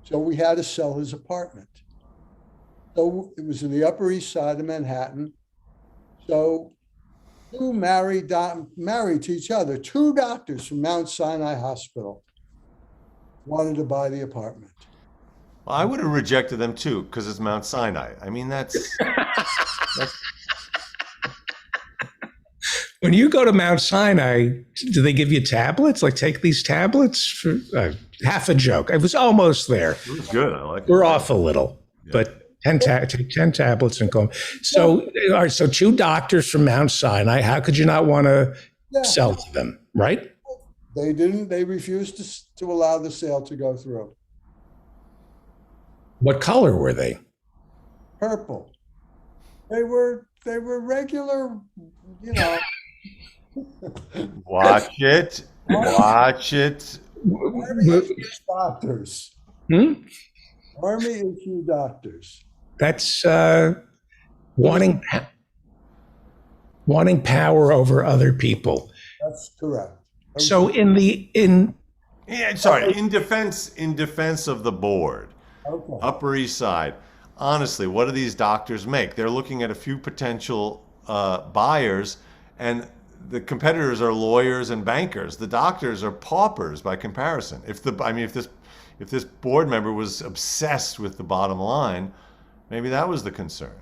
So we had to sell his apartment. So it was in the Upper East Side of Manhattan. So two married to each other, two doctors from Mount Sinai Hospital wanted to buy the apartment. Well, I would have rejected them too, because it's Mount Sinai. I mean, that's When you go to Mount Sinai, do they give you tablets? Like, take these tablets? For, half a joke. I was almost there. It was good. I like it. We're off a little, but take 10 tablets and go home. So, all right, so 2 doctors from Mount Sinai. How could you not want to sell to them, right? They didn't. They refused to allow the sale to go through. What color were they? Purple. They were regular, you know. Watch it. Watch it. Army issue doctors. Army issue doctors. That's wanting power over other people. That's correct. So in defense of the board, Upper East Side, honestly, what do these doctors make? They're looking at a few potential buyers, and the competitors are lawyers and bankers. The doctors are paupers by comparison. If this board member was obsessed with the bottom line, maybe that was the concern.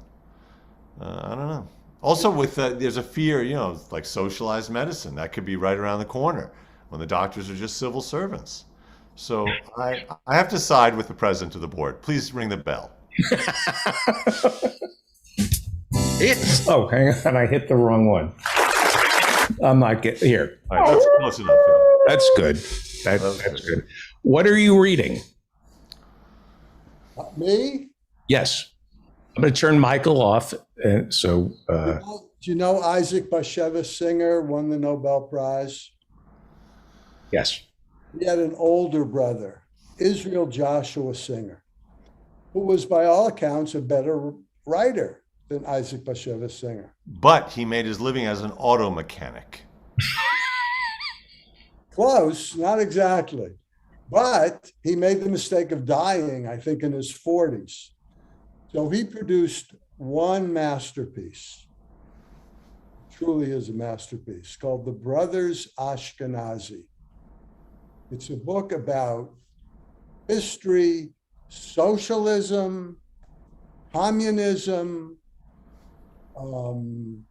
I don't know. Also, there's a fear, like socialized medicine that could be right around the corner when the doctors are just civil servants. So I have to side with the president of the board. Please ring the bell. Oh, hang on, I hit the wrong one. I'm not getting here. All right, that's close enough. That's good. That's good. What are you reading? Me? Yes. I'm going to turn Michael off. Do you know Isaac Bashevis Singer won the Nobel Prize? Yes. He had an older brother, Israel Joshua Singer, who was, by all accounts, a better writer than Isaac Bashevis Singer. But he made his living as an auto mechanic. Close, not exactly. But he made the mistake of dying, I think, in his 40s. So he produced one masterpiece, truly is a masterpiece, called The Brothers Ashkenazi. It's a book about history, socialism, communism, the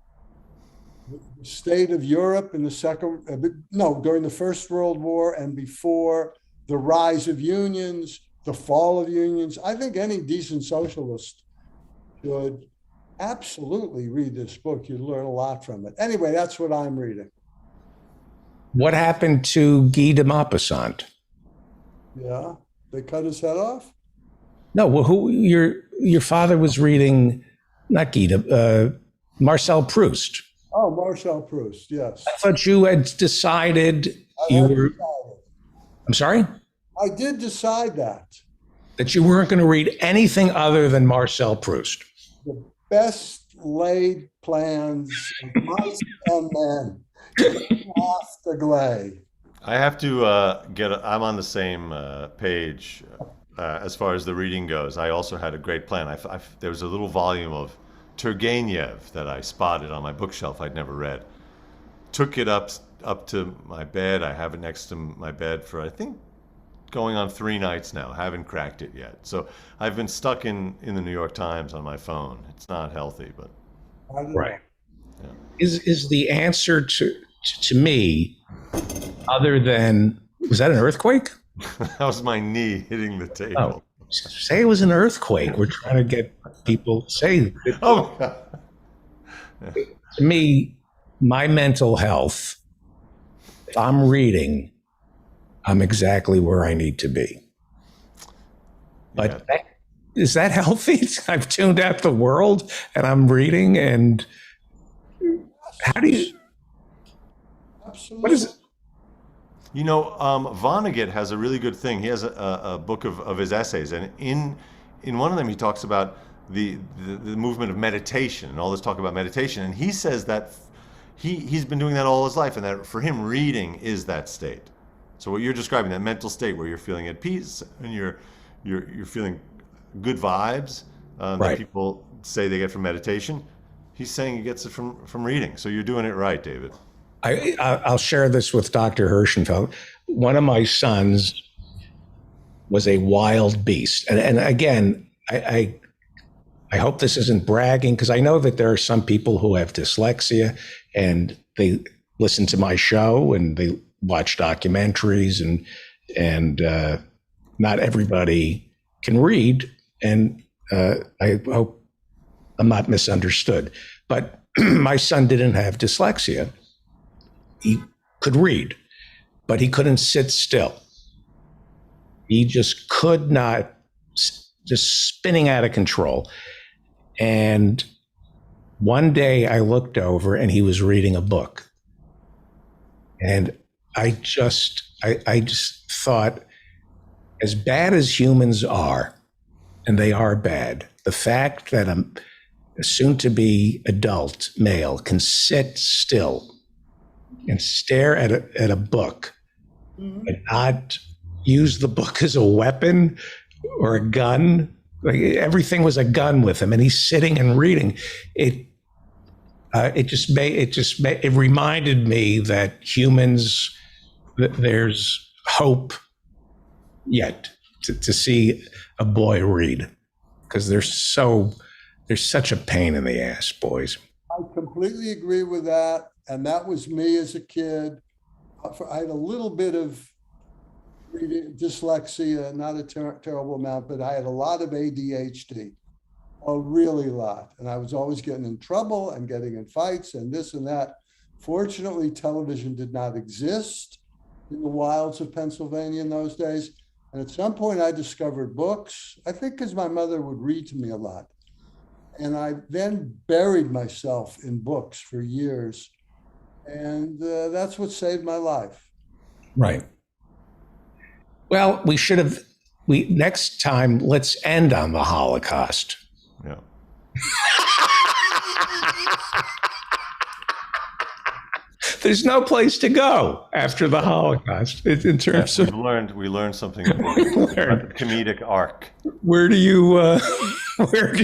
state of Europe in during the First World War and before, the rise of unions, the fall of unions. I think any decent socialist should absolutely read this book. You'd learn a lot from it. Anyway, that's what I'm reading. What happened to Guy de Maupassant? Yeah, they cut his head off? No, well, your father was reading, not Guy de, Marcel Proust. Oh, Marcel Proust, yes. I thought you had decided I'm sorry? I did decide that you weren't going to read anything other than Marcel Proust. The best laid plans of mice and men. I have to I'm on the same page as far as the reading goes. I also had a great plan. There was a little volume of Turgenev that I spotted on my bookshelf I'd never read. Took it up to my bed. I have it next to my bed for, I think, going on 3 nights now. Haven't cracked it yet. So I've been stuck in the New York Times on my phone. It's not healthy, but right. Yeah. Is the answer to me, other than, was that an earthquake? That was my knee hitting the table. Oh, say it was an earthquake. We're trying to get people say. Oh, God. Yeah. To me, my mental health, if I'm reading, I'm exactly where I need to be. But is that healthy? I've tuned out the world and I'm reading, and how do you? Absolutely. What is it? Vonnegut has a really good thing. He has a book of his essays, and in one of them he talks about the movement of meditation and all this talk about meditation, and he says that he's been doing that all his life, and that for him reading is that state. So what you're describing, that mental state where you're feeling at peace and you're feeling good vibes that people say they get from meditation, he's saying he gets it from reading. So you're doing it right, David. I'll share this with Dr. Hirschenfeld. One of my sons was a wild beast. And again, I hope this isn't bragging, because I know that there are some people who have dyslexia and they listen to my show and they watch documentaries, and not everybody can read. And I hope I'm not misunderstood. But my son didn't have dyslexia. He could read, but he couldn't sit still. He just could not, just spinning out of control. And one day I looked over and he was reading a book. And I just thought, as bad as humans are, and they are bad, the fact that a soon-to-be adult male can sit still and stare at a book and not use the book as a weapon or a gun. Like, everything was a gun with him, and he's sitting and reading. It reminded me that humans, there's hope yet to see a boy read, because there's such a pain in the ass, boys. I completely agree with that. And that was me as a kid. I had a little bit of dyslexia, not a terrible amount, but I had a lot of ADHD, a really lot. And I was always getting in trouble and getting in fights and this and that. Fortunately, television did not exist in the wilds of Pennsylvania in those days. And at some point I discovered books, I think because my mother would read to me a lot. And I then buried myself in books for years. And that's what saved my life. Right. Well, next time, let's end on the Holocaust. Yeah. There's no place to go after the Holocaust in terms of. We learned something important about the comedic arc. Where do you? Where?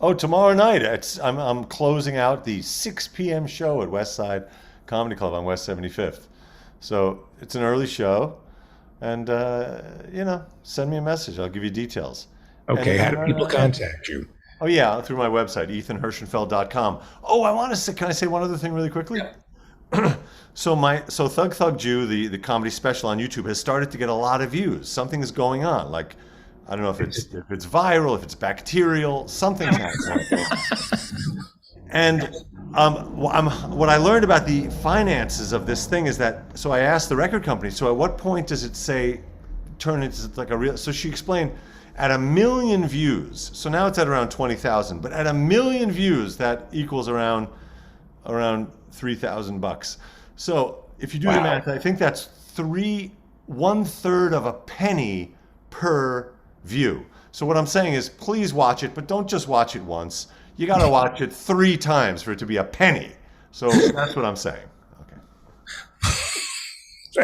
Oh, tomorrow night I'm closing out the 6 p.m. show at West Side Comedy Club on West 75th. So it's an early show, and send me a message. I'll give you details. Okay, how do people contact you? Oh yeah, through my website, ethanhershenfeld.com. Oh, can I say one other thing really quickly? Yeah. So Thug Thug Jew, the comedy special on YouTube, has started to get a lot of views. Something is going on. Like, I don't know if it's viral, if it's bacterial, something's happening. And what I learned about the finances of this thing is that, so I asked the record company, so at what point does it say, turn into like a real, so she explained, at 1 million views, so now it's at around 20,000, but at 1 million views, that equals around $3,000. So if you do the math, I think that's 1/3 of a penny per view. So what I'm saying is, please watch it, but don't just watch it once. You got to watch it 3 times for it to be a penny. So that's what I'm saying. Okay.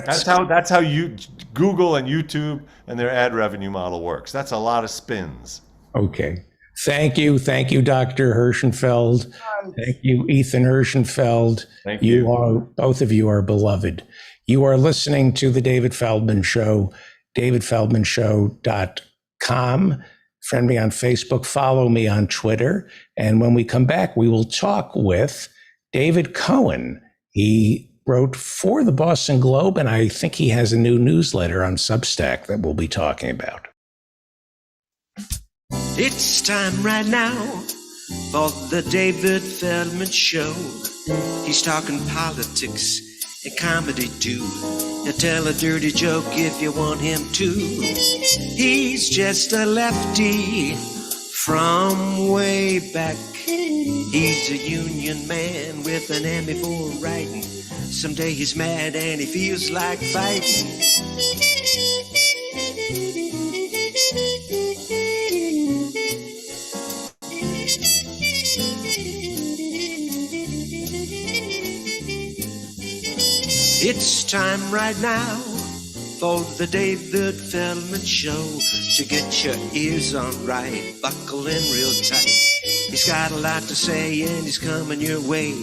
That's how you Google and YouTube and their ad revenue model works. That's a lot of spins. Okay. Thank you, Dr. Hershenfeld. Thank you, Ethan Hershenfeld. Thank you. Both of you are beloved. You are listening to The David Feldman Show, davidfeldmanshow.com. Friend me on Facebook, follow me on Twitter. And when we come back, we will talk with David Cohen. He wrote for the Boston Globe, and I think he has a new newsletter on Substack that we'll be talking about. It's time right now for the David Feldman Show. He's talking politics and comedy too. He'll tell a dirty joke if you want him to. He's just a lefty from way back. He's a union man with an Emmy for writing. Someday he's mad and he feels like fighting. It's time right now for the David Feldman Show. So get your ears on right, buckle in real tight. He's got a lot to say and he's coming your way.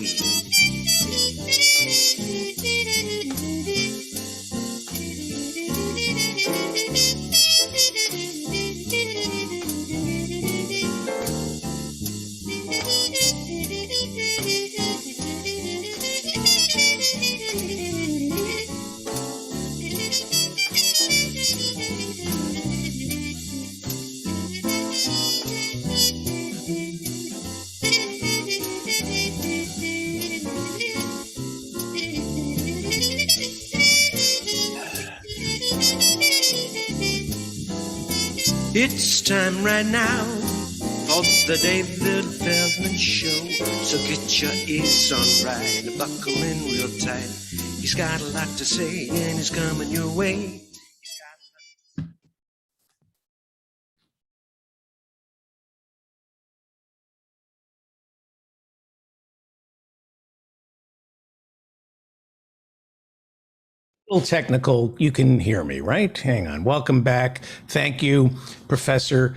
It's time right now for the David Feldman Show. So get your ears on right, buckle in real tight. He's got a lot to say and he's coming your way. Little technical, you can hear me, right? Hang on. Welcome back. Thank you, Professor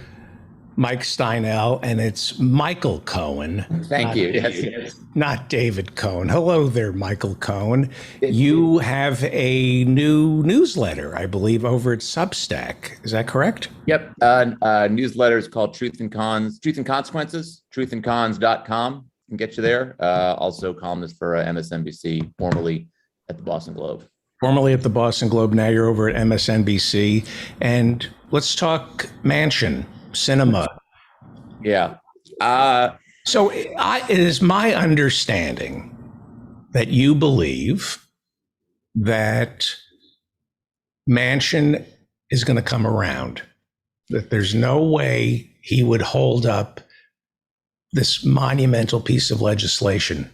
Mike Steinel, and it's Michael Cohen. Thank you. Yes. Not David Cohen. Hello there, Michael Cohen. You have a new newsletter, I believe, over at Substack. Is that correct? Yep. Newsletter is called Truth and Consequences, truthandcons.com can get you there. Also columnist for MSNBC, formerly at the Boston Globe. Formerly at the Boston Globe, now you're over at MSNBC. And let's talk Manchin, cinema. Yeah. So it is my understanding that you believe that Manchin is going to come around, that there's no way he would hold up this monumental piece of legislation.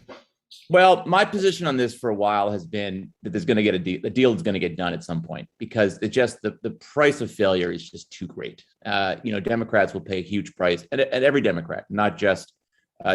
Well, my position on this for a while has been that there's going to get a deal is going to get done at some point, because it just the price of failure is just too great. Democrats will pay a huge price, and every Democrat, not just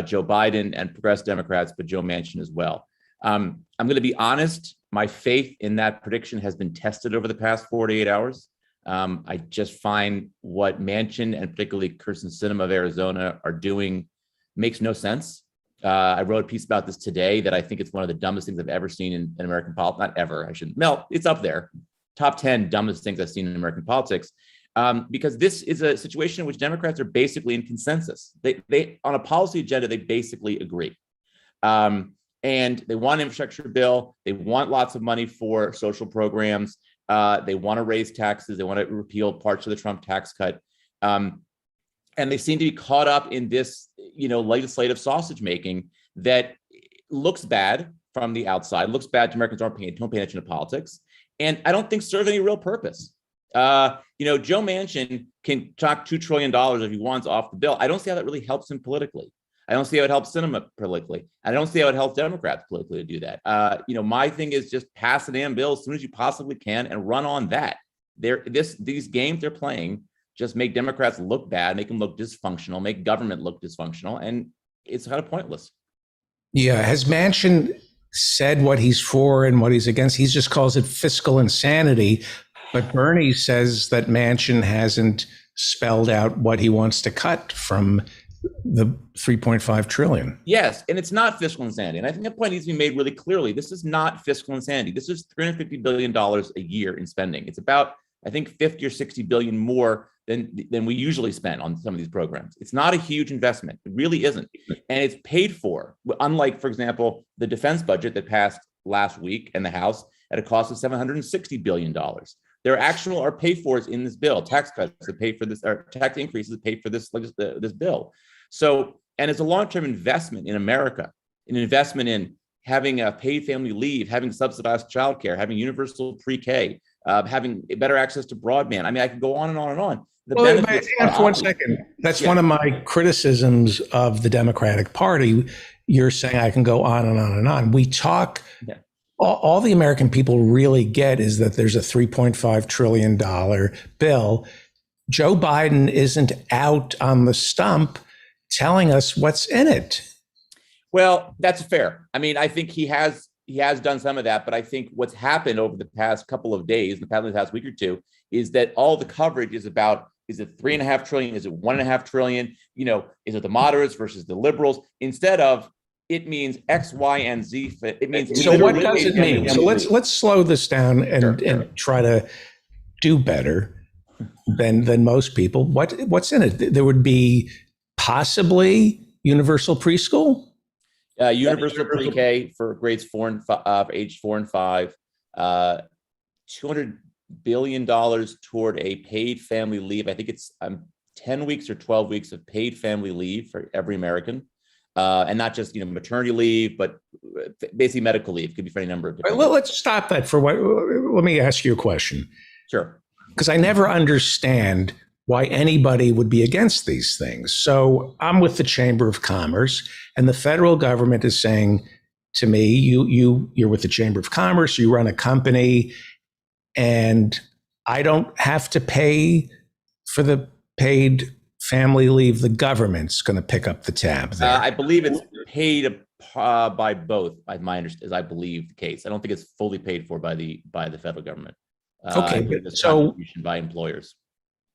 Joe Biden and progressive Democrats, but Joe Manchin as well. I'm going to be honest. My faith in that prediction has been tested over the past 48 hours. I just find what Manchin and particularly Kyrsten Sinema of Arizona are doing makes no sense. I wrote a piece about this today that I think it's one of the dumbest things I've ever seen in American politics. Not ever, I shouldn't. No, it's up there. Top 10 dumbest things I've seen in American politics. Because this is a situation in which Democrats are basically in consensus. They on a policy agenda, they basically agree. And they want an infrastructure bill. They want lots of money for social programs. They want to raise taxes. They want to repeal parts of the Trump tax cut. And they seem to be caught up in this, legislative sausage making that looks bad from the outside, looks bad to Americans who don't pay attention to politics, and I don't think serve any real purpose. Joe Manchin can talk $2 trillion if he wants off the bill. I don't see how that really helps him politically. I don't see how it helps Sinema politically. I don't see how it helps Democrats politically to do that. My thing is just pass the damn bill as soon as you possibly can and run on that. These games they're playing just make Democrats look bad, make them look dysfunctional, make government look dysfunctional, and it's kind of pointless. Yeah. Has Manchin said what he's for and what he's against? He just calls it fiscal insanity. But Bernie says that Manchin hasn't spelled out what he wants to cut from the $3.5 trillion. Yes, and it's not fiscal insanity. And I think that point needs to be made really clearly. This is not fiscal insanity. This is $350 billion a year in spending. It's about, I think, 50 or 60 billion more than we usually spend on some of these programs. It's not a huge investment. It really isn't. And it's paid for, unlike, for example, the defense budget that passed last week in the House at a cost of $760 billion. There are paid fors in this bill, tax cuts that pay for this, or tax increases that pay for this bill. So, and it's a long-term investment in America, an investment in having a paid family leave, having subsidized childcare, having universal pre-K, having better access to broadband. I mean, I could go on and on and on. Hang on for 1 second. That's one of my criticisms of the Democratic Party. You're saying I can go on and on and on. We talk, all the American people really get is that there's a $3.5 trillion bill. Joe Biden isn't out on the stump telling us what's in it. Well, that's fair. I mean, I think he has done some of that, but I think what's happened over the past couple of days, the past week or two, is that all the coverage is about, is it $3.5 trillion? Is it $1.5 trillion? Is it the moderates versus the liberals? Instead of, it means X, Y, and Z. It means. So what does it mean? So let's slow this down and try to do better than most people. What's in it? There would be possibly universal preschool. Universal pre-K for grades 4 and 5, age 4 and 5, $200 billion toward a paid family leave. I think it's 10 weeks or 12 weeks of paid family leave for every American, and not just maternity leave, but basically medical leave. Could be for any number of different. Well, let's stop that for what. Let me ask you a question. Sure. Because I never understand why anybody would be against these things. So I'm with the Chamber of Commerce, and the federal government is saying to me, you're with the Chamber of Commerce, you run a company, and I don't have to pay for the paid family leave. The government's going to pick up the tab there. I believe it's paid by both, as I believe the case. I don't think it's fully paid for by the federal government. Okay, so contribution by employers.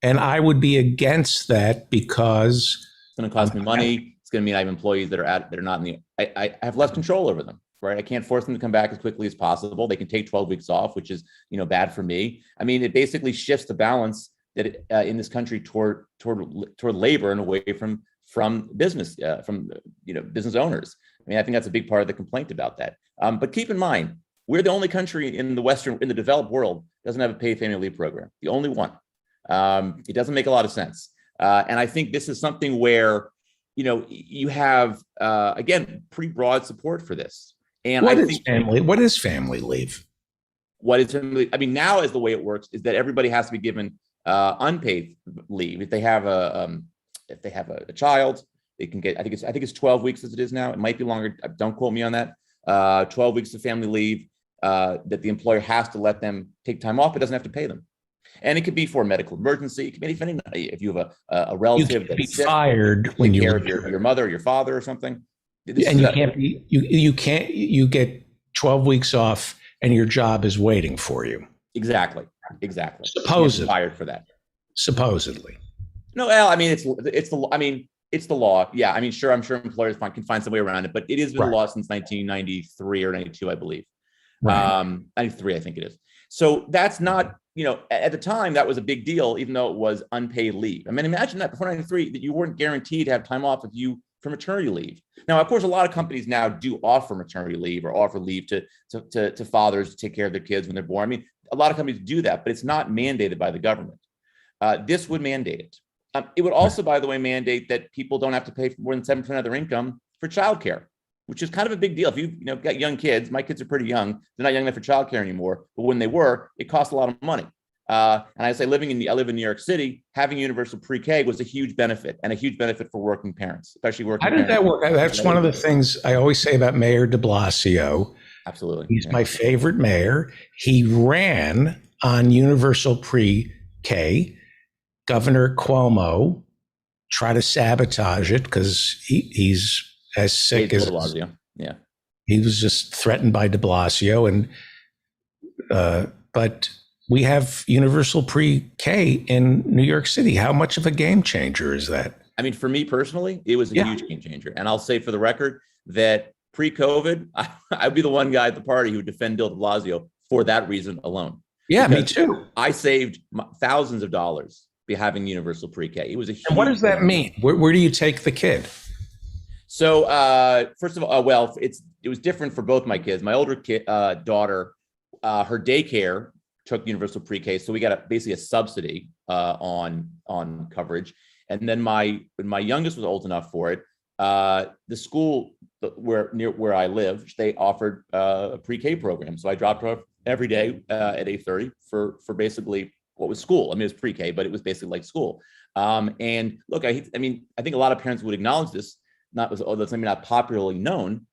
And I would be against that because it's going to cost me money. It's going to mean I have employees that are not in the. I have less control over them, right? I can't force them to come back as quickly as possible. They can take 12 weeks off, which is bad for me. I mean, it basically shifts the balance that in this country toward labor and away from business, business owners. I mean, I think that's a big part of the complaint about that. But keep in mind, we're the only country in the developed world that doesn't have a paid family leave program. The only one. It doesn't make a lot of sense. And I think this is something where, you have, again, pretty broad support for this. And what is family leave? What is family leave? I mean, now as the way it works is that everybody has to be given unpaid leave. If they have a child, they can get, I think it's 12 weeks as it is now. It might be longer. Don't quote me on that. 12 weeks of family leave that the employer has to let them take time off, but doesn't have to pay them. And it could be for a medical emergency. It could be anything. If you have a relative you can that's be fired when you care of your mother or your father or something. And you get 12 weeks off and your job is waiting for you. Exactly. Supposedly fired for that. Supposedly. No, well, I mean, it's the law. Yeah, I mean, sure, I'm sure employers can find some way around it, but it has been a law since 1993 or 92, I believe. Right. 93, I think it is. So that's not, at the time that was a big deal, even though it was unpaid leave. I mean, imagine that before 93, that you weren't guaranteed to have time off for maternity leave. Now, of course, a lot of companies now do offer maternity leave or offer leave to fathers to take care of their kids when they're born. I mean, a lot of companies do that, but it's not mandated by the government. This would mandate it. It would also, by the way, mandate that people don't have to pay more than 7% of their income for childcare, which is kind of a big deal. If you've got young kids, my kids are pretty young. They're not young enough for childcare anymore, but when they were, it cost a lot of money. And I say I live in New York City, having universal pre-K was a huge benefit and a huge benefit for working parents, especially working parents. How did that work? That's one of the things I always say about Mayor de Blasio. Absolutely. He's my favorite mayor. He ran on universal pre-K. Governor Cuomo tried to sabotage it because he's as sick as de Blasio. Yeah. He was just threatened by de Blasio. But we have universal pre-K in New York City. How much of a game changer is that? I mean, for me personally, it was a huge game changer. And I'll say for the record that pre-COVID, I'd be the one guy at the party who would defend Bill de Blasio for that reason alone. Yeah, me too. I saved thousands of dollars by having universal pre-K. It was a huge. And what does that mean? Where do you take the kid? So first of all, it was different for both my kids. My older daughter, her daycare took universal pre-K, so we got basically a subsidy on coverage. And then when my youngest was old enough for it, the school where I live, they offered a pre-K program. So I dropped her off every day at 8:30 for basically what was school. I mean, it was pre-K, but it was basically like school. And look, I think a lot of parents would acknowledge this. That's maybe not popularly known.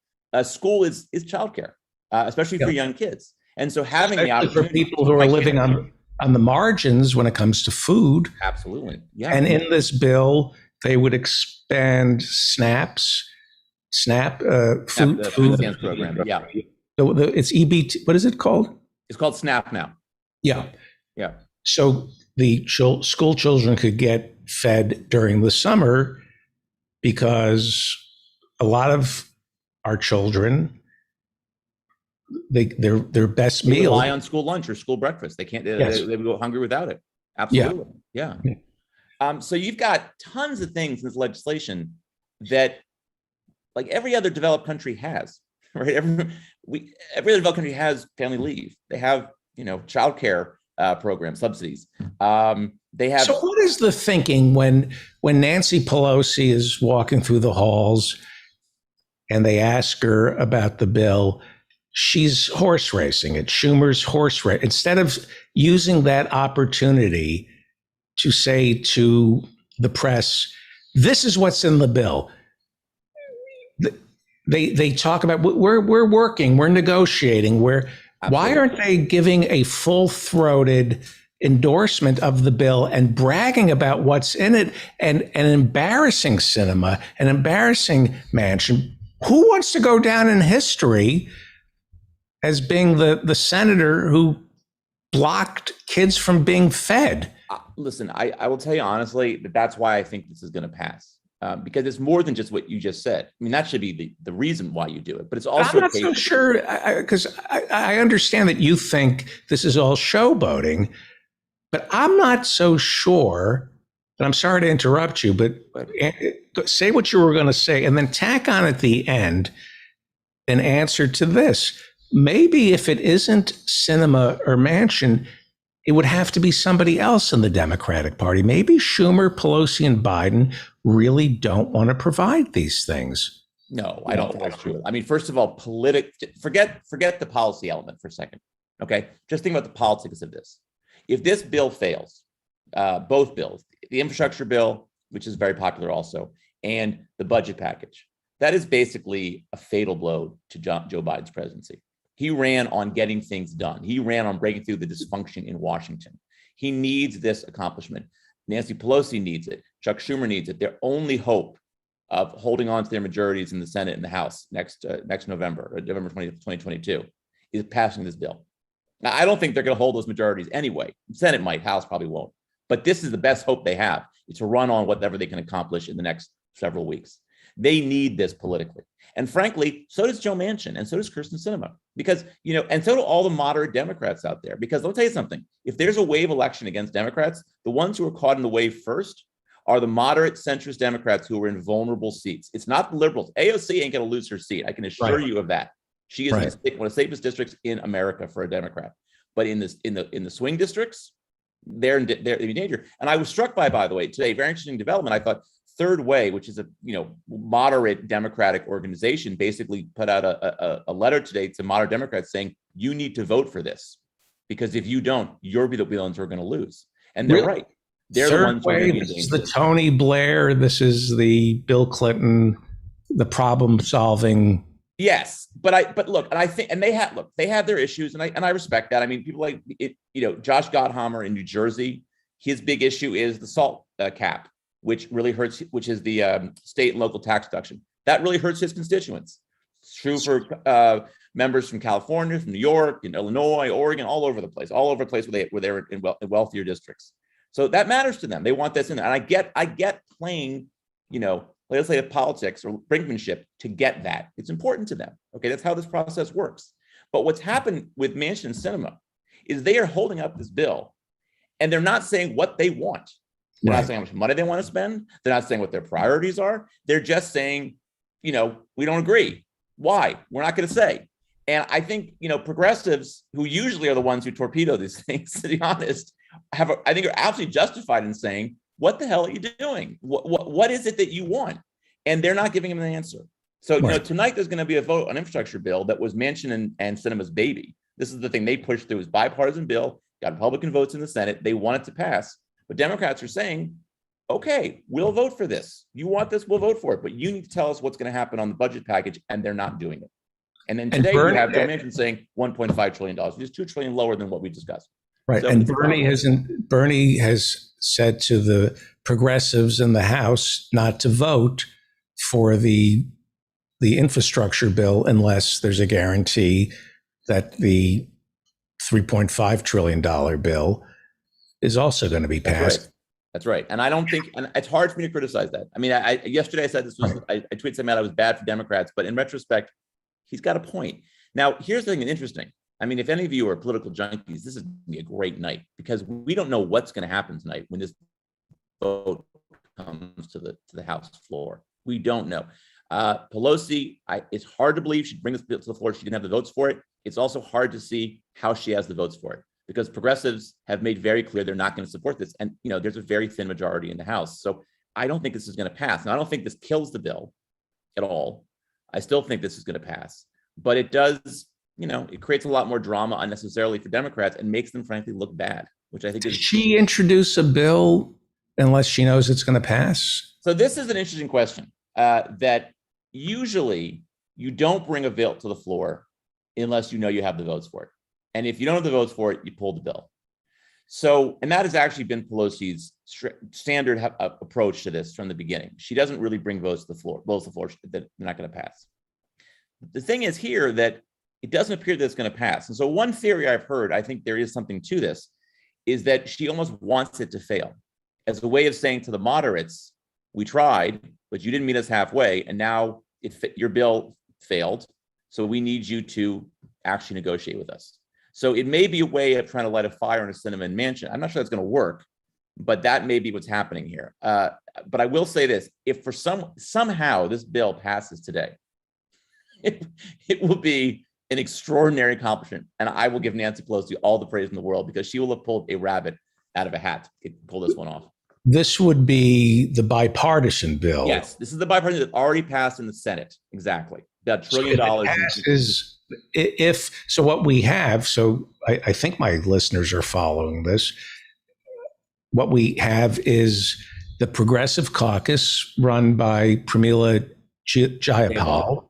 School is childcare, especially for young kids. And so having the opportunity for people who are living on the margins when it comes to food. Absolutely. Yeah. And in this bill, they would expand SNAP food stamps program. Yeah. It's EBT. What is it called? It's called SNAP now. Yeah. Yeah. So the school children could get fed during the summer because a lot of our children, their best meal. Rely on school lunch or school breakfast. They can't. They would go hungry without it. Absolutely. Yeah. So you've got tons of things in this legislation that, like every other developed country has, right? Every other developed country has family leave. They have, childcare programs, subsidies. They have. So what is the thinking when Nancy Pelosi is walking through the halls and they ask her about the bill? She's horse racing it. Schumer's horse race. Instead of using that opportunity to say to the press, this is what's in the bill. They talk about we're working, we're negotiating, why aren't they giving a full-throated endorsement of the bill and bragging about what's in it and embarrassing Sinema and embarrassing Manchin? Who wants to go down in history as being the senator who blocked kids from being fed? Listen, I will tell you honestly that's why I think this is going to pass. Because it's more than just what you just said. I mean, that should be the reason why you do it, but it's also— I'm not so sure, because I understand that you think this is all showboating, but I'm not so sure, and I'm sorry to interrupt you, but say what you were going to say and then tack on at the end an answer to this. Maybe if it isn't Sinema or Manchin, it would have to be somebody else in the Democratic Party. Maybe Schumer, Pelosi, and Biden really don't want to provide these things. No, I don't think that's true. I mean, first of all, forget the policy element for a second. Okay, just think about the politics of this. If this bill fails, both bills, the infrastructure bill, which is very popular also, and the budget package, that is basically a fatal blow to Joe Biden's presidency. He ran on getting things done. He ran on breaking through the dysfunction in Washington. He needs this accomplishment. Nancy Pelosi needs it. Chuck Schumer needs it. Their only hope of holding on to their majorities in the Senate and the House next November, or November 20th, 2022, is passing this bill. Now, I don't think they're going to hold those majorities anyway. Senate might, House probably won't. But this is the best hope they have, is to run on whatever they can accomplish in the next several weeks. They need this politically. And frankly, so does Joe Manchin, and so does Kyrsten Sinema, because, and so do all the moderate Democrats out there. Because let me tell you something, if there's a wave election against Democrats, the ones who are caught in the wave first are the moderate centrist Democrats who are in vulnerable seats. It's not the liberals. AOC ain't going to lose her seat. I can assure you of that. She is one of the safest districts in America for a Democrat. But in the swing districts, they're in danger. And I was struck by the way, today, very interesting development. I thought Third Way, which is a moderate Democratic organization, basically put out a letter today to moderate Democrats saying, you need to vote for this, because if you don't, you'll be the ones who are going to lose. And they're right. They're the ones who are going to be in danger. This is the Tony Blair. This is the Bill Clinton, the problem solving. Yes, but look, and I think, and they have their issues, and I respect that. I mean, people like Josh Gottheimer in New Jersey, his big issue is the SALT cap, which really hurts, which is the state and local tax deduction. That really hurts his constituents. It's true for members from California, from New York, in Illinois, Oregon, all over the place where they're in wealthier districts. So that matters to them. They want this in there. And I get playing, legislative politics or brinkmanship to get that. It's important to them. Okay, that's how this process works. But what's happened with Manchin and Sinema is they are holding up this bill, and they're not saying what they want. They're not saying how much money they want to spend. They're not saying what their priorities are. They're just saying, we don't agree. Why? We're not going to say. And I think, progressives, who usually are the ones who torpedo these things, to be honest, I think are absolutely justified in saying, what the hell are you doing? What is it that you want? And they're not giving them an answer. So, tonight there's going to be a vote on infrastructure bill that was Manchin and Sinema's baby. This is the thing they pushed through. It was bipartisan bill, got Republican votes in the Senate. They want it to pass. But Democrats are saying, okay, we'll vote for this. You want this, we'll vote for it. But you need to tell us what's going to happen on the budget package. And they're not doing it. And then today you have Joe Manchin saying $1.5 trillion, which is $2 trillion lower than what we discussed. Right. So and Bernie has said to the progressives in the House not to vote for the infrastructure bill unless there's a guarantee that the $3.5 trillion bill is also going to be passed. That's right. And I don't think, and it's hard for me to criticize that. I mean, yesterday I said this was, I tweeted something out, I was bad for Democrats, but in retrospect, he's got a point. Now, here's the thing that's interesting. I mean, if any of you are political junkies, this is going to be a great night, because we don't know what's going to happen tonight when this vote comes to the House floor. We don't know. Pelosi, it's hard to believe she'd bring this bill to the floor. She didn't have the votes for it. It's also hard to see how she has the votes for it, because progressives have made very clear they're not going to support this. And, there's a very thin majority in the House. So I don't think this is going to pass. Now, I don't think this kills the bill at all. I still think this is going to pass, but it does, it creates a lot more drama unnecessarily for Democrats and makes them frankly look bad, which I think Did is. she introduce a bill unless she knows it's going to pass? So this is an interesting question that usually you don't bring a bill to the floor unless you know you have the votes for it. And if you don't have the votes for it, you pull the bill. So, and that has actually been Pelosi's standard approach to this from the beginning. She doesn't really bring votes to the floor that they're not going to pass. The thing is here that it doesn't appear that it's going to pass. And so one theory I've heard, I think there is something to this, is that she almost wants it to fail as a way of saying to the moderates, we tried, but you didn't meet us halfway. And now your bill failed. So we need you to actually negotiate with us. So it may be a way of trying to light a fire in a Sinema mansion. I'm not sure that's going to work, but that may be what's happening here. But I will say this: if for somehow this bill passes today, it will be an extraordinary accomplishment, and I will give Nancy Pelosi all the praise in the world because she will have pulled a rabbit out of a hat to pull this one off. This would be the bipartisan bill. Yes, this is the bipartisan that already passed in the Senate. Exactly, that $1 trillion. If so, what we have, so I think my listeners are following this. What we have is the Progressive Caucus run by Pramila Jayapal,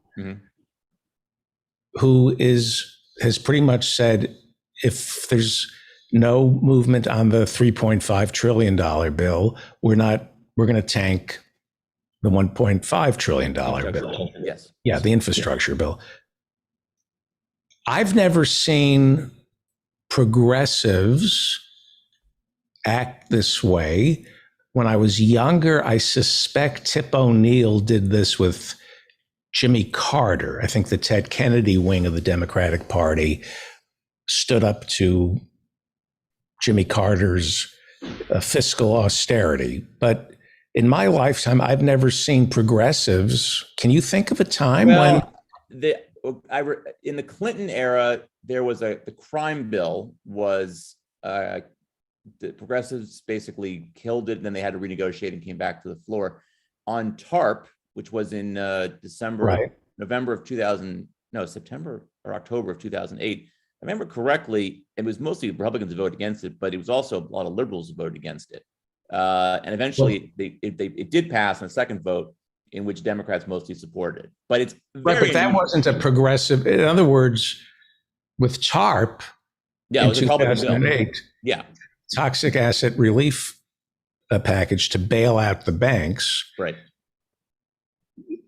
who has pretty much said if there's no movement on the $3.5 trillion bill, we're going to tank the $1.5 trillion bill. Yes. Yeah, the infrastructure bill. I've never seen progressives act this way. When I was younger, I suspect Tip O'Neill did this with Jimmy Carter. I think the Ted Kennedy wing of the Democratic Party stood up to Jimmy Carter's fiscal austerity. But in my lifetime, I've never seen progressives. Can you think of a time when? In the Clinton era, there was the crime bill was the progressives basically killed it, and then they had to renegotiate and came back to the floor. On TARP, which was in September or October of 2008. I remember correctly, it was mostly Republicans who voted against it, but it was also a lot of liberals who voted against it. And eventually it did pass on a second vote in which Democrats mostly supported. But it's but that wasn't a progressive. In other words, with TARP it was a Republican 2008, bill. Yeah. Toxic asset relief package to bail out the banks. Right.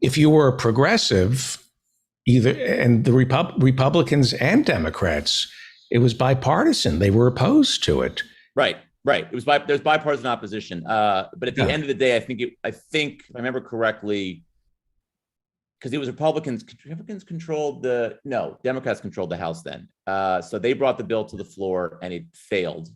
If you were a progressive, and the Republicans and Democrats, it was bipartisan. They were opposed to it. Right. It was there's bipartisan opposition. But at the end of the day, I think if I remember correctly, because it was Democrats controlled Democrats controlled the House then. So they brought the bill to the floor and it failed,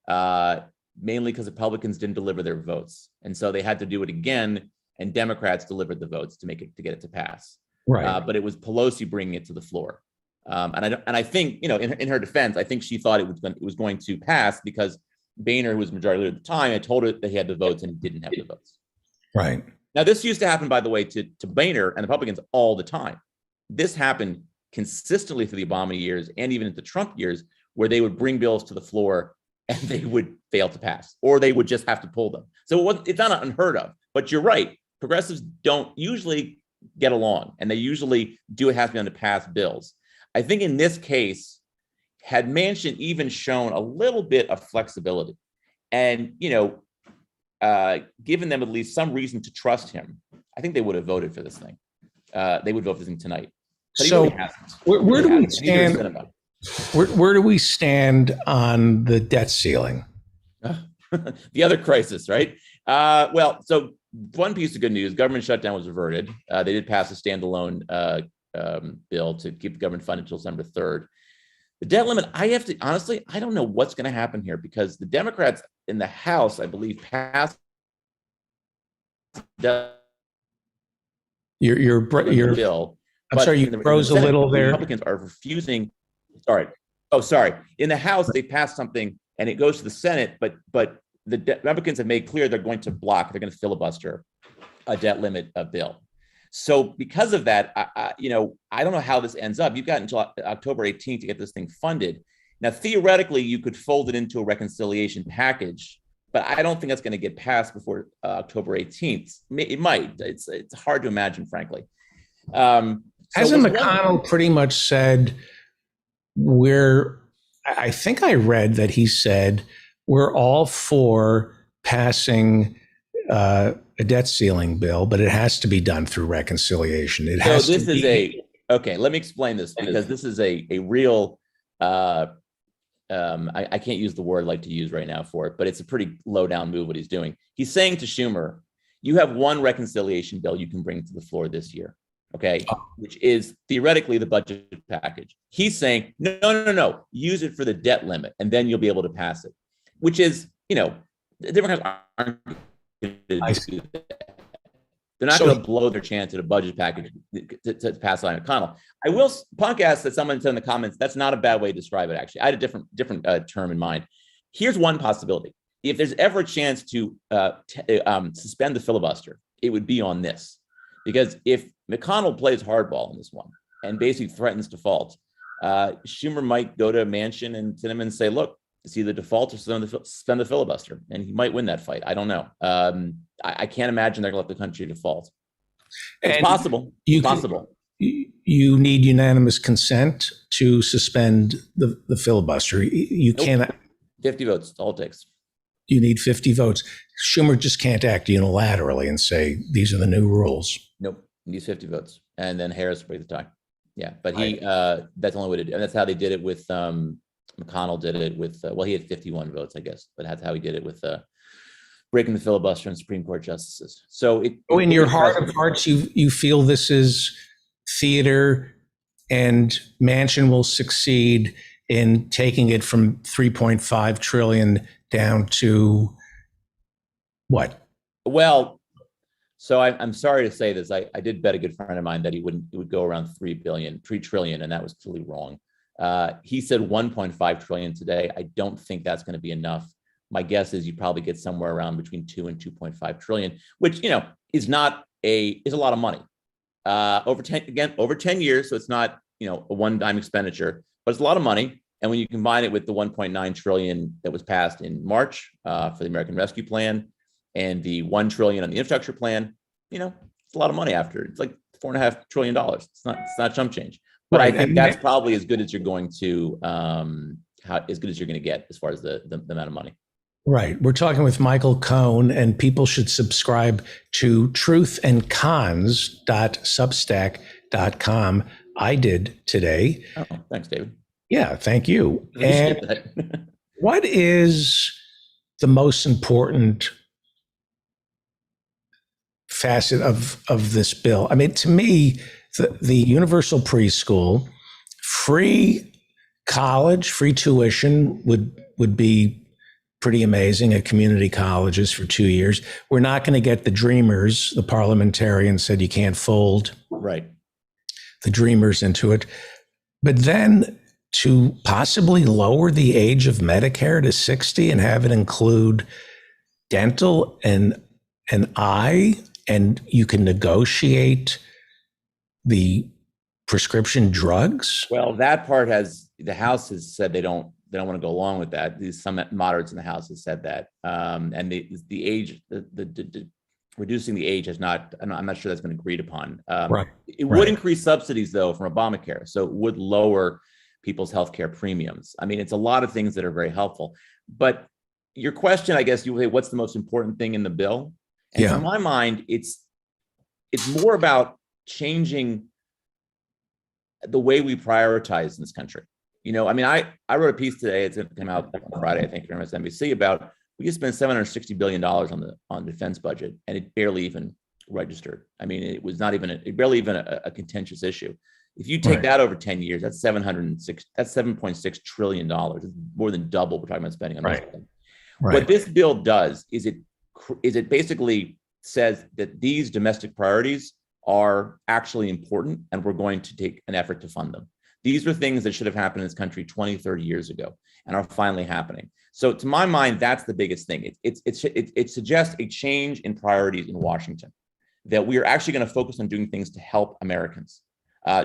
mainly because Republicans didn't deliver their votes. And so they had to do it again, and Democrats delivered the votes to get it to pass. Right. But it was Pelosi bringing it to the floor. And I think, in her defense, I think she thought it was going to pass because Boehner, who was majority leader at the time, had told her that he had the votes and he didn't have the votes. Right. Now, this used to happen, by the way, to Boehner and the Republicans all the time. This happened consistently through the Obama years and even into Trump years, where they would bring bills to the floor and they would fail to pass, or they would just have to pull them. So it's not unheard of. But you're right. Progressives don't usually get along, and they usually do what has to be done to pass bills. I think in this case, had Manchin even shown a little bit of flexibility and, given them at least some reason to trust him, I think they would have voted for this thing. They would vote for this thing tonight. But so really where do we stand? Where do we stand on the debt ceiling? The other crisis, right? So one piece of good news, government shutdown was averted. They did pass a standalone bill to keep the government funded until December 3rd. The debt limit, I don't know what's going to happen here because the Democrats in the House, I believe, passed the your bill. I'm sorry, you froze a little there. Republicans are refusing. Sorry. In the House, they passed something and it goes to the Senate, but the Republicans have made clear they're going to block, they're going to filibuster a debt limit bill. So because of that, I don't know how this ends up. You've got until October 18th to get this thing funded. Now, theoretically, you could fold it into a reconciliation package, but I don't think that's going to get passed before October 18th. It might. It's hard to imagine, frankly. Hasn't McConnell pretty much said I think I read that he said we're all for passing a debt ceiling bill, but it has to be done through reconciliation. Okay, let me explain this, because this is a real, I can't use the word I like to use right now for it, but it's a pretty low down move what he's doing. He's saying to Schumer, you have one reconciliation bill you can bring to the floor this year, okay, which is theoretically the budget package. He's saying, no, use it for the debt limit, and then you'll be able to pass it, which is, the Democrats aren't going to do that. They're not going to blow their chance at a budget package to pass on McConnell. Punk asked that someone said in the comments, that's not a bad way to describe it, actually. I had a different term in mind. Here's one possibility. If there's ever a chance to suspend the filibuster, it would be on this. Because if McConnell plays hardball in this one and basically threatens default, Schumer might go to Manchin and Sinema and say, look, it's either default or suspend the filibuster. And he might win that fight. I don't know. I can't imagine they're going to let the country default. It's possible. You need unanimous consent to suspend the filibuster. You can't. 50 votes, that's all it takes. You need 50 votes. Schumer just can't act unilaterally and say, these are the new rules. Nope, he needs 50 votes. And then Harris break the tie. Yeah, but that's the only way to do it. And that's how they did it with, McConnell did it with, he had 51 votes, I guess, but that's how he did it with breaking the filibuster on Supreme Court justices. So in your heart of hearts, you feel this is theater and Manchin will succeed in taking it from 3.5 trillion down to what? Well, so I'm sorry to say this. I did bet a good friend of mine that it would go around 3 trillion, and that was clearly wrong. He said 1.5 trillion today. I don't think that's going to be enough. My guess is you probably get somewhere around between 2 and 2.5 trillion, which, is a lot of money. Over 10 years. So it's not, a one-time expenditure, but it's a lot of money. And when you combine it with the 1.9 trillion that was passed in March for the American Rescue Plan and the 1 trillion on the infrastructure plan, it's a lot of money after. It's like $4.5 trillion. It's not chump change. But right. I think that's probably as good as you're going to get as far as the amount of money. Right. We're talking with Michael Cohn, and people should subscribe to truthandcons.substack.com. I did today. Oh, thanks, David. Yeah, thank you. And what is the most important facet of this bill? I mean, to me, the universal preschool, free college, free tuition would be pretty amazing at community colleges for 2 years. We're not going to get the Dreamers. The parliamentarians said you can't fold the Dreamers into it. But then to possibly lower the age of Medicare to 60 and have it include dental and eye, and you can negotiate the prescription drugs. Well, that part the House has said they don't want to go along with that. Some moderates in the House have said that, and the age, the reducing the age has not. I'm not sure that's been agreed upon. It would increase subsidies though from Obamacare, so it would lower people's healthcare premiums. I mean, it's a lot of things that are very helpful. But your question, I guess, you say, what's the most important thing in the bill? And in my mind, it's more about changing the way we prioritize in this country. I mean, I wrote a piece today. It's going to come out on Friday, I think, from MSNBC about we just spent $760 billion on the defense budget, and it barely even registered. I mean, it was not even barely even a contentious issue. If you take that over 10 years, that's $7.6 trillion. It's more than double we're talking about spending on this thing. What this bill does is it basically says that these domestic priorities are actually important, and we're going to take an effort to fund them. These are things that should have happened in this country 20, 30 years ago and are finally happening. So to my mind, that's the biggest thing. It suggests a change in priorities in Washington, that we are actually going to focus on doing things to help Americans,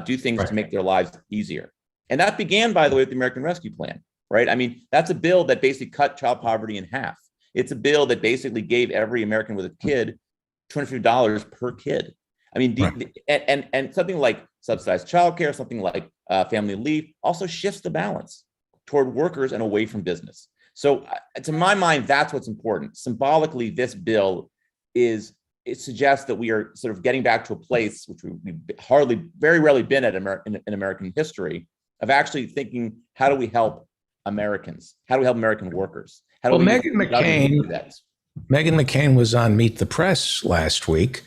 do things to make their lives easier. And that began, by the way, with the American Rescue Plan. right? I mean, that's a bill that basically cut child poverty in half. It's a bill that basically gave every American with a kid $250 per kid. I mean, and something like subsidized childcare, something like family leave also shifts the balance toward workers and away from business. So to my mind, that's what's important. Symbolically, this bill it suggests that we are sort of getting back to a place which we've very rarely been at in American history, of actually thinking, how do we help Americans? How do we help American workers? How do Meghan McCain was on Meet the Press last week,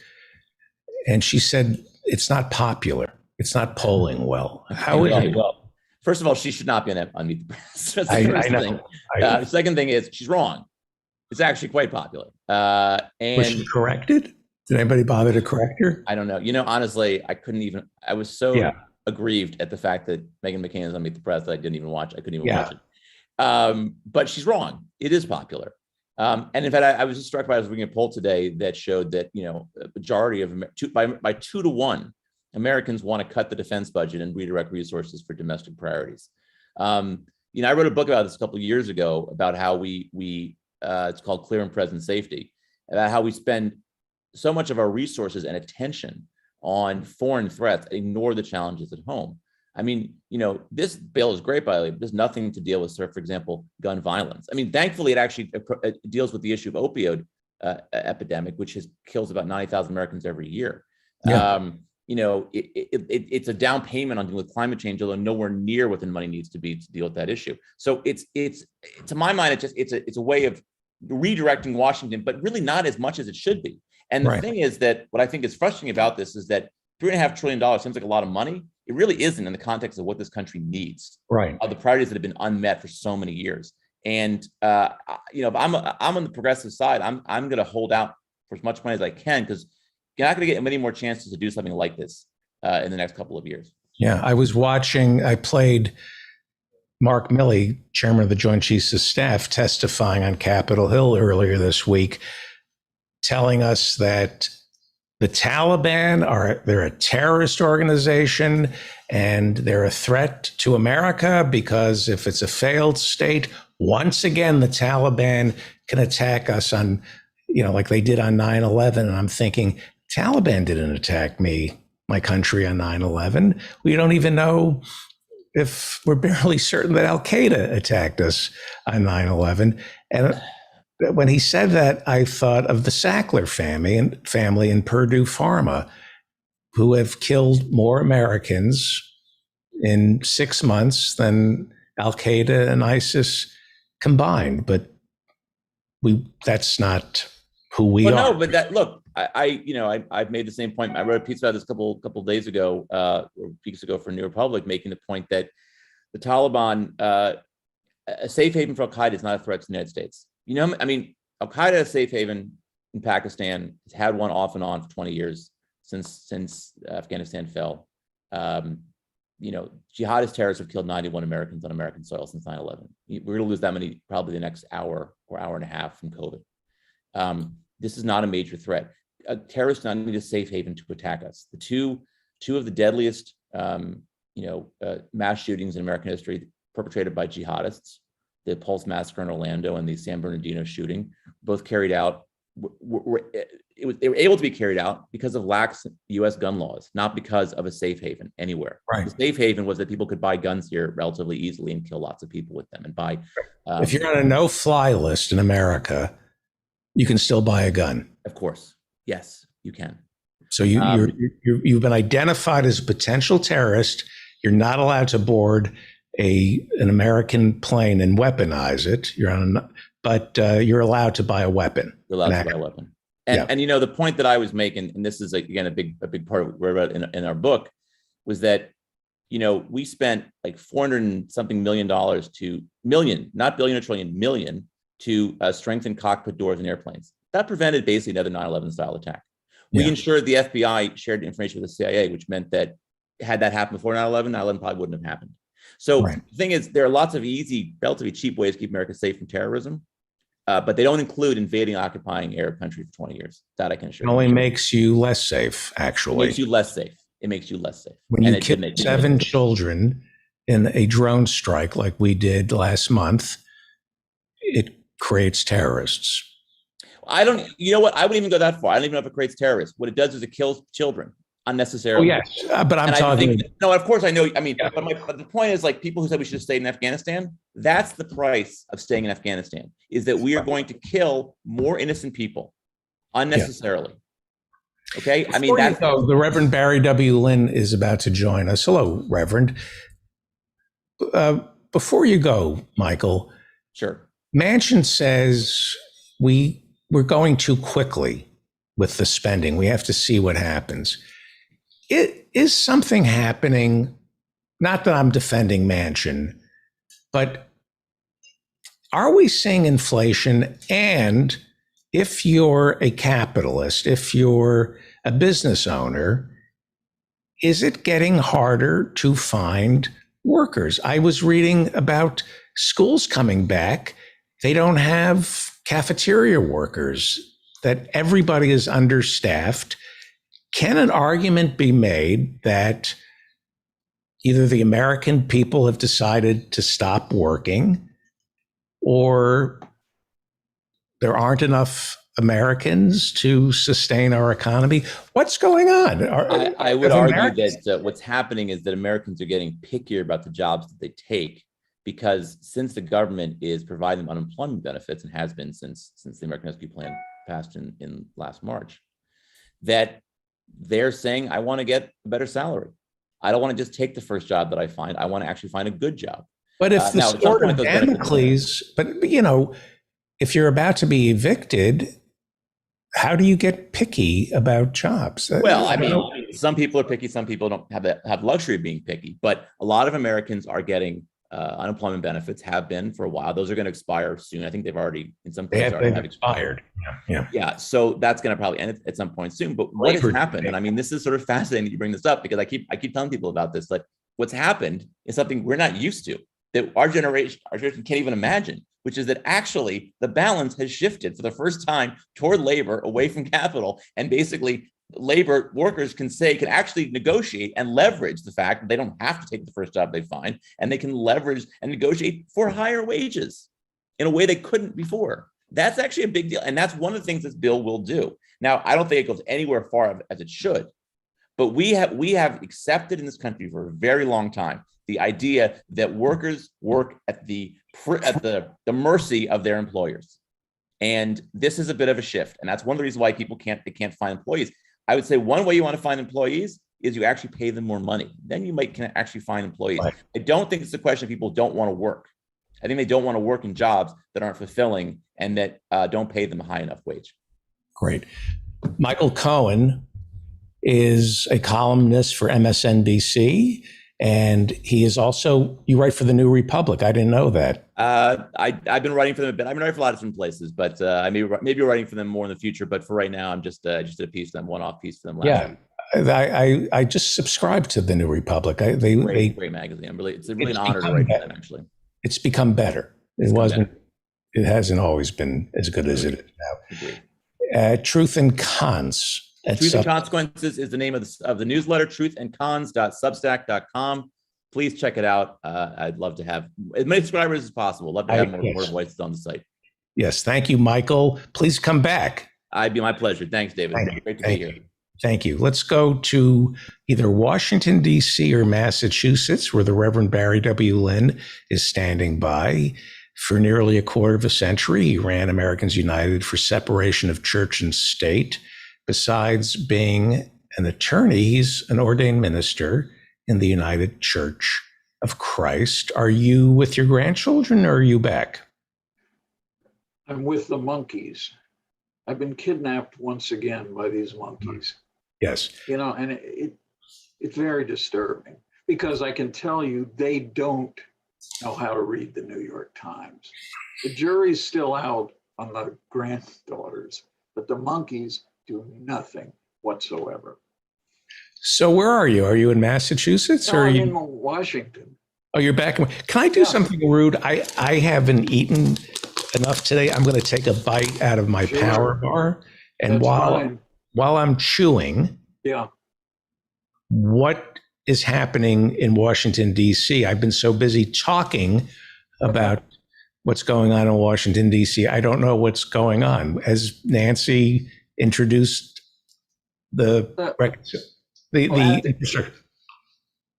and she said it's not popular. It's not polling well. How is it? Well, first of all, she should not be on Meet the Press. That's the I first know. thing. The second thing is she's wrong. It's actually quite popular. And was she corrected? Did anybody bother to correct her? I don't know. Honestly, I was so aggrieved at the fact that Meghan McCain is on Meet the Press that I didn't even watch. I couldn't even watch it. But she's wrong. It is popular. And in fact, I was just struck by, I was reading a poll today that showed that, a majority of, by 2 to 1, Americans want to cut the defense budget and redirect resources for domestic priorities. I wrote a book about this a couple of years ago about how it's called Clear and Present Safety, about how we spend so much of our resources and attention on foreign threats, ignore the challenges at home. I mean, this bill is great, by the way, but there's nothing to deal with, for example, gun violence. I mean, thankfully, it actually deals with the issue of opioid epidemic, which kills about 90,000 Americans every year. Yeah. It's a down payment on dealing with climate change, although nowhere near what the money needs to be to deal with that issue. So it's to my mind, it's a way of redirecting Washington, but really not as much as it should be. And the thing is that what I think is frustrating about this is that $3.5 trillion seems like a lot of money. It really isn't in the context of what this country needs. Right. Of the priorities that have been unmet for so many years. And I'm on the progressive side. I'm going to hold out for as much money as I can, because you're not going to get many more chances to do something like this in the next couple of years. Yeah, I played Mark Milley, chairman of the Joint Chiefs of Staff, testifying on Capitol Hill earlier this week, telling us that the Taliban they're a terrorist organization and they're a threat to America, because if it's a failed state, once again, the Taliban can attack us on, like they did on 9/11. And I'm thinking, Taliban didn't attack my country on 9/11. We don't even know if we're barely certain that Al Qaeda attacked us on 9/11. And when he said that, I thought of the Sackler family in Purdue Pharma, who have killed more Americans in 6 months than Al Qaeda and ISIS combined. But that's not who we are. No, but look, I've made the same point. I wrote a piece about this a couple days ago, or weeks ago, for New Republic, making the point that the Taliban, a safe haven for Al Qaeda, is not a threat to the United States. Al Qaeda, a safe haven in Pakistan, has had one off and on for 20 years since Afghanistan fell. Jihadist terrorists have killed 91 Americans on American soil since 9/11. We're going to lose that many probably the next hour or hour and a half from COVID. This is not a major threat. Terrorists do not need a safe haven to attack us. The two of the deadliest, mass shootings in American history perpetrated by jihadists, the Pulse massacre in Orlando and the San Bernardino shooting, both carried out. They were able to be carried out because of lax U.S. gun laws, not because of a safe haven anywhere. Right. The safe haven was that people could buy guns here relatively easily and kill lots of people with them. And buy. If you're on a no-fly list in America, you can still buy a gun. Of course, yes, you can. So you've been identified as a potential terrorist. You're not allowed to board an American plane and weaponize it. But you're allowed to buy a weapon. You're allowed to buy a weapon. And the point that I was making, and this is again a big part of what we're about in our book, was that we spent like $400 and something million, not billion or trillion, million, to strengthen cockpit doors in airplanes. That prevented basically another 9/11 style attack. We ensured the FBI shared information with the CIA, which meant that had that happened before 9/11, 9/11 probably wouldn't have happened. So the thing is, there are lots of easy, relatively cheap ways to keep America safe from terrorism, but they don't include invading, occupying Arab country for 20 years. That I can assure you. It only makes you less safe, actually. It makes you less safe. It makes you less safe. When you kill 7 children in a drone strike like we did last month, it creates terrorists. I don't, you know what? I wouldn't even go that far. I don't even know if it creates terrorists. What it does is it kills children unnecessarily. Oh, yes. But I'm And I talking. think, no, of course I know. I mean, but the point is, like, people who said we should have stayed in Afghanistan, that's the price of staying in Afghanistan, is that we are going to kill more innocent people unnecessarily. Okay. I mean, that's the Reverend Barry W. Lynn is about to join us. Hello, Reverend. Before you go, Michael. Sure. Manchin says we're going too quickly with the spending. We have to see what happens. Is something happening? Not that I'm defending Manchin, but are we seeing inflation? And if you're a capitalist, if you're a business owner, is it getting harder to find workers? I was reading about schools coming back. They don't have cafeteria workers, that everybody is understaffed. Can an argument be made that either the American people have decided to stop working, or there aren't enough Americans to sustain our economy? What's going on? I would argue that what's happening is that Americans are getting pickier about the jobs that they take, because since the government is providing them unemployment benefits, and has been since the American Rescue Plan passed in last March, that they're saying, I want to get a better salary. I don't want to just take the first job that I find. I want to actually find a good job. But if the sword of Damocles, if you're about to be evicted, how do you get picky about jobs? Well, I mean, some people are picky. Some people don't have luxury of being picky. But a lot of Americans are getting unemployment benefits, have been for a while. Those are going to expire soon. I think they've already, in some cases, already have expired. Yeah. So that's going to probably end at some point soon. But what has happened? And I mean, this is sort of fascinating that you bring this up, because I keep telling people about this. Like, what's happened is something we're not used to, that our generation can't even imagine, which is that actually the balance has shifted for the first time toward labor, away from capital. And basically labor workers can actually negotiate and leverage the fact that they don't have to take the first job they find, and they can leverage and negotiate for higher wages in a way they couldn't before. That's actually a big deal. And that's one of the things this bill will do. Now, I don't think it goes anywhere far as it should, but we have accepted in this country for a very long time the idea that workers work at the mercy of their employers. And this is a bit of a shift. And that's one of the reasons why they can't find employees. I would say one way you want to find employees is you actually pay them more money. Then you can actually find employees. Right. I don't think it's a question of people don't want to work. I think they don't want to work in jobs that aren't fulfilling and that don't pay them a high enough wage. Great. Michael Cohen is a columnist for MSNBC, and he is also, you write for the New Republic. I didn't know that. I've been writing for them a bit. I've been writing for a lot of different places, but I may be writing for them more in the future. But for right now, I'm just did a piece for them, one-off piece for them. I just subscribed to the New Republic. Great magazine. It's really an honor to write for them. Actually, it's become better. It hasn't always been as good as it is now. Truth and Cons. Truth and Consequences is the name of the newsletter, truthandcons.substack.com. Please check it out. I'd love to have as many subscribers as possible. Love to have more voices on the site. Yes. Thank you, Michael. Please come back. It'd be my pleasure. Thanks, David. Great to be here. Thank you. Let's go to either Washington, D.C. or Massachusetts, where the Reverend Barry W. Lynn is standing by. For nearly a quarter of a century, he ran Americans United for separation of church and state. Besides being an attorney, he's an ordained minister in the United Church of Christ. Are you with your grandchildren, or are you back? I'm with the monkeys. I've been kidnapped once again by these monkeys. Yes. And it's very disturbing, because I can tell you they don't know how to read the New York Times. The jury's still out on the granddaughters, but the monkeys do nothing whatsoever. So where are you? Are you in Massachusetts? No, or are I'm you in Washington. Oh, you're back. Can I do something rude? I haven't eaten enough today. I'm going to take a bite out of my Power Bar. And while I'm chewing, yeah, what is happening in Washington, D.C.? I've been so busy talking about what's going on in Washington, D.C. I don't know what's going on. As Nancy introduced the infrastructure.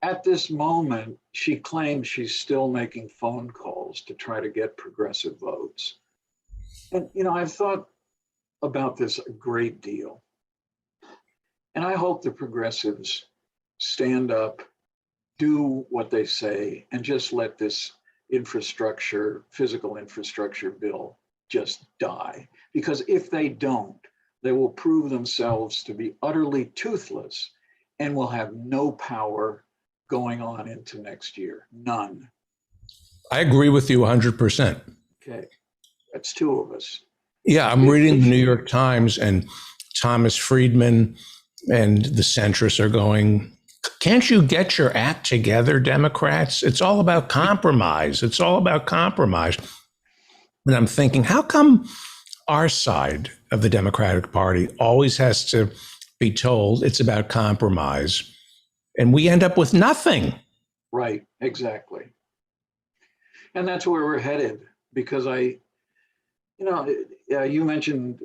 At this moment, she claims she's still making phone calls to try to get progressive votes. And, I've thought about this a great deal. And I hope the progressives stand up, do what they say, and just let this physical infrastructure bill just die. Because if they don't, they will prove themselves to be utterly toothless and will have no power going on into next year. None. I agree with you 100%. Okay. That's two of us. Yeah, I'm reading the New York Times, and Thomas Friedman and the centrists are going, can't you get your act together, Democrats? It's all about compromise. It's all about compromise. And I'm thinking, how come our side of the Democratic Party always has to be told it's about compromise, and we end up with nothing? Right, exactly. And that's where we're headed, because you mentioned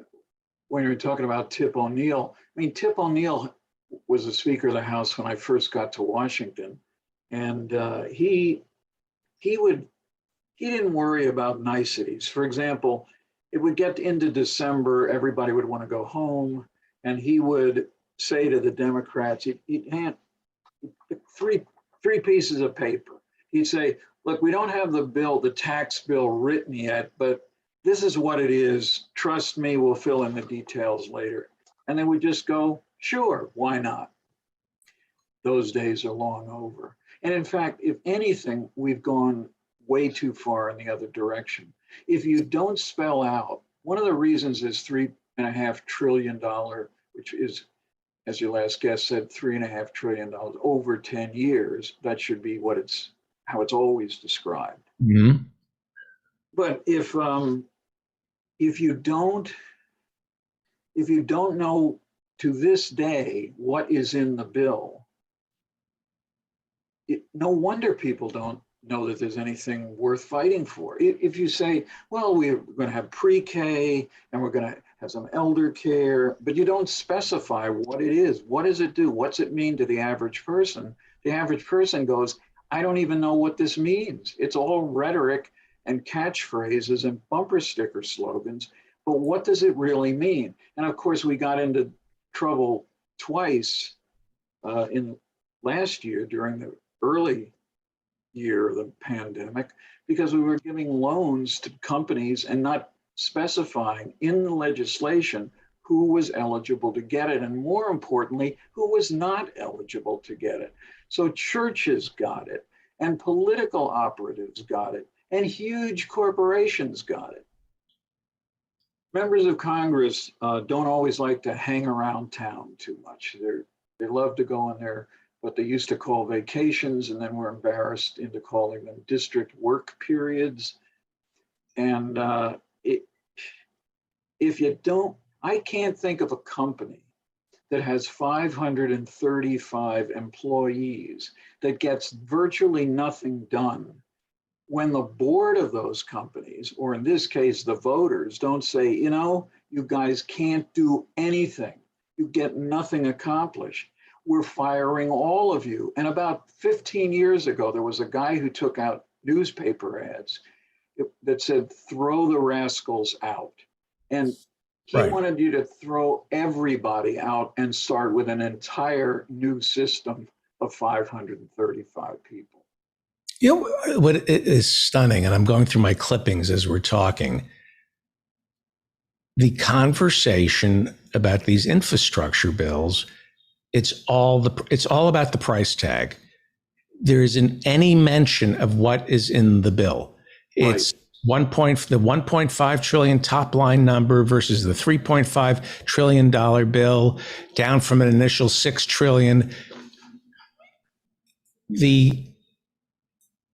when you were talking about Tip O'Neill. I mean, Tip O'Neill was the Speaker of the House when I first got to Washington, and he didn't worry about niceties. For example, it would get into December, everybody would want to go home, and he would say to the Democrats, he'd hand three pieces of paper. He'd say, look, we don't have the tax bill written yet, but this is what it is. Trust me, we'll fill in the details later. And they would just go, sure, why not? Those days are long over. And in fact, if anything, we've gone way too far in the other direction. If you don't spell out, one of the reasons is $3.5 trillion, which is, as your last guest said, $3.5 trillion over 10 years. That should be how it's always described. Mm-hmm. But if you don't know to this day what is in the bill, no wonder people don't know that there's anything worth fighting for. If you say, well, we're going to have pre-K and we're going to have some elder care, but you don't specify what it is. What does it do? What's it mean to the average person? The average person goes, I don't even know what this means. It's all rhetoric and catchphrases and bumper sticker slogans, but what does it really mean? And of course, we got into trouble twice in last year during the early year of the pandemic, because we were giving loans to companies and not specifying in the legislation who was eligible to get it, and more importantly, who was not eligible to get it. So churches got it, and political operatives got it, and huge corporations got it. Members of Congress don't always like to hang around town too much. They love to go on their what they used to call vacations, and then we're embarrassed into calling them district work periods. And if you don't, I can't think of a company that has 535 employees that gets virtually nothing done when the board of those companies, or in this case, the voters, don't say, you guys can't do anything. You get nothing accomplished. We're firing all of you. And about 15 years ago, there was a guy who took out newspaper ads that said, throw the rascals out. And he wanted you to throw everybody out and start with an entire new system of 535 people. What is stunning, and I'm going through my clippings as we're talking, the conversation about these infrastructure bills, it's all about the price tag. There isn't any mention of what is in the bill. It's the 1.5 trillion top line number versus the $3.5 trillion bill, down from an initial $6 trillion. The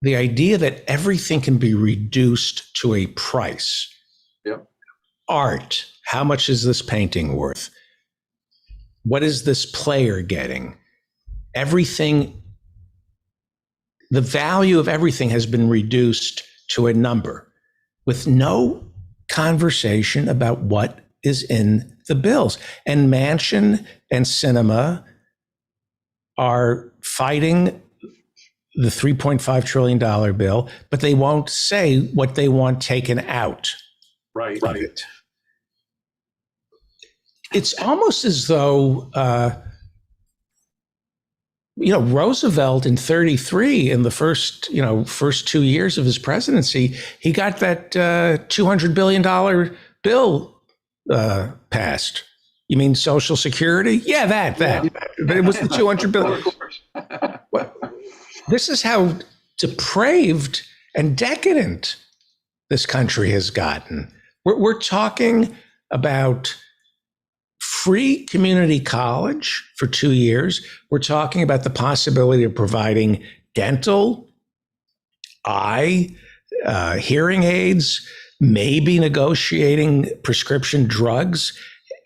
idea that everything can be reduced to a price. Yep. Art, how much is this painting worth? What is this player getting? Everything the value of everything has been reduced to a number with no conversation about what is in the bills. And Manchin and Sinema are fighting the $3.5 trillion bill, but they won't say what they want taken out. Right. It's almost as though, Roosevelt in 1933, in the first 2 years of his presidency, he got that $200 billion bill passed. You mean Social Security? Yeah, that. But it was the $200 billion. Well, this is how depraved and decadent this country has gotten. We're talking about free community college for 2 years. We're talking about the possibility of providing dental, eye, hearing aids, maybe negotiating prescription drugs.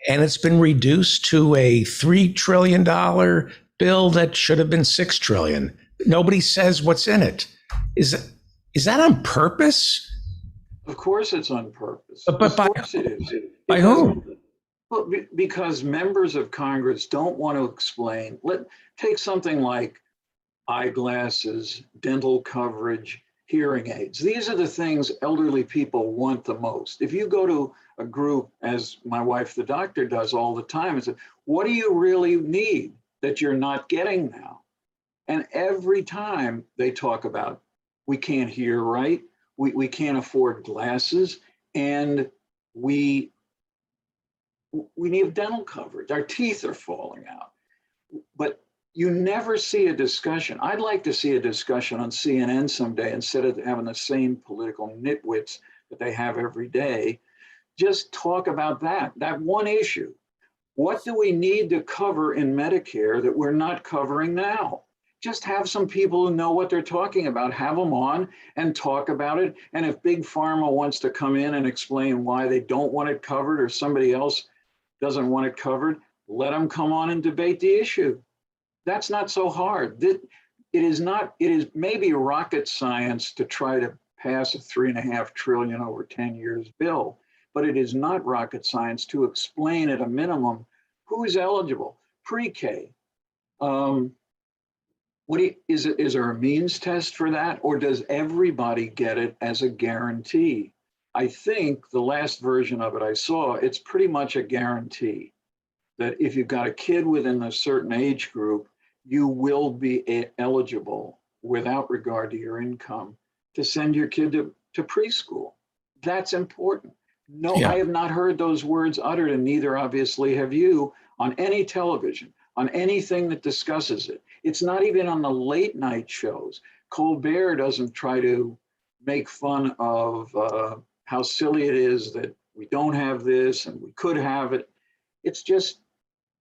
And it's been reduced to a $3 trillion bill that should have been $6 trillion. Nobody says what's in it. Is that on purpose? Of course it's on purpose. But of course it is. By whom? Well, because members of Congress don't want to explain. Take something like eyeglasses, dental coverage, hearing aids. These are the things elderly people want the most. If you go to a group, as my wife, the doctor, does all the time, and say, what do you really need that you're not getting now? And every time they talk about, we can't hear right, we can't afford glasses, and we need dental coverage. Our teeth are falling out. But you never see a discussion. I'd like to see a discussion on CNN someday instead of having the same political nitwits that they have every day. Just talk about that one issue. What do we need to cover in Medicare that we're not covering now? Just have some people who know what they're talking about, have them on and talk about it. And if Big Pharma wants to come in and explain why they don't want it covered, or somebody else doesn't want it covered, let them come on and debate the issue. That's not so hard. It is maybe rocket science to try to pass a $3.5 trillion over 10 years bill, but it is not rocket science to explain at a minimum who's eligible. Pre-K. Is there a means test for that, or does everybody get it as a guarantee? I think the last version of it I saw, it's pretty much a guarantee that if you've got a kid within a certain age group, you will be eligible without regard to your income to send your kid to preschool. That's important. No, I have not heard those words uttered, and neither obviously have you, on any television, on anything that discusses it. It's not even on the late night shows. Colbert doesn't try to make fun of how silly it is that we don't have this and we could have it. It's just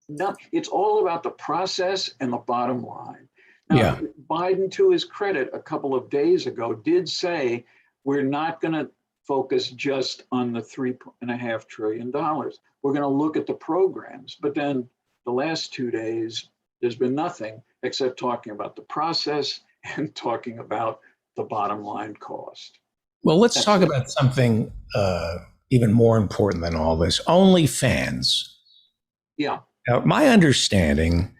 not, it's all about the process and the bottom line. Now, Biden, to his credit, a couple of days ago did say, we're not going to focus just on the $3.5 trillion. We're going to look at the programs. But then the last 2 days, there's been nothing except talking about the process and talking about the bottom line cost. Well, let's talk about something even more important than all this. OnlyFans. Yeah. Now, my understanding,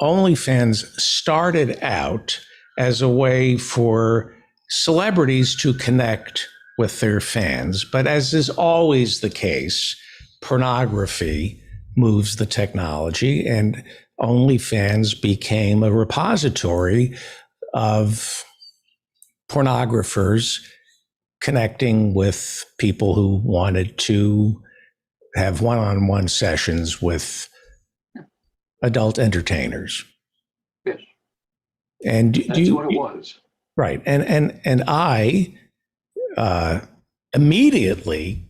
OnlyFans started out as a way for celebrities to connect with their fans. But as is always the case, pornography moves the technology, and OnlyFans became a repository of pornographers connecting with people who wanted to have one-on-one sessions with adult entertainers. Yes. And that's what it was. Right. And I immediately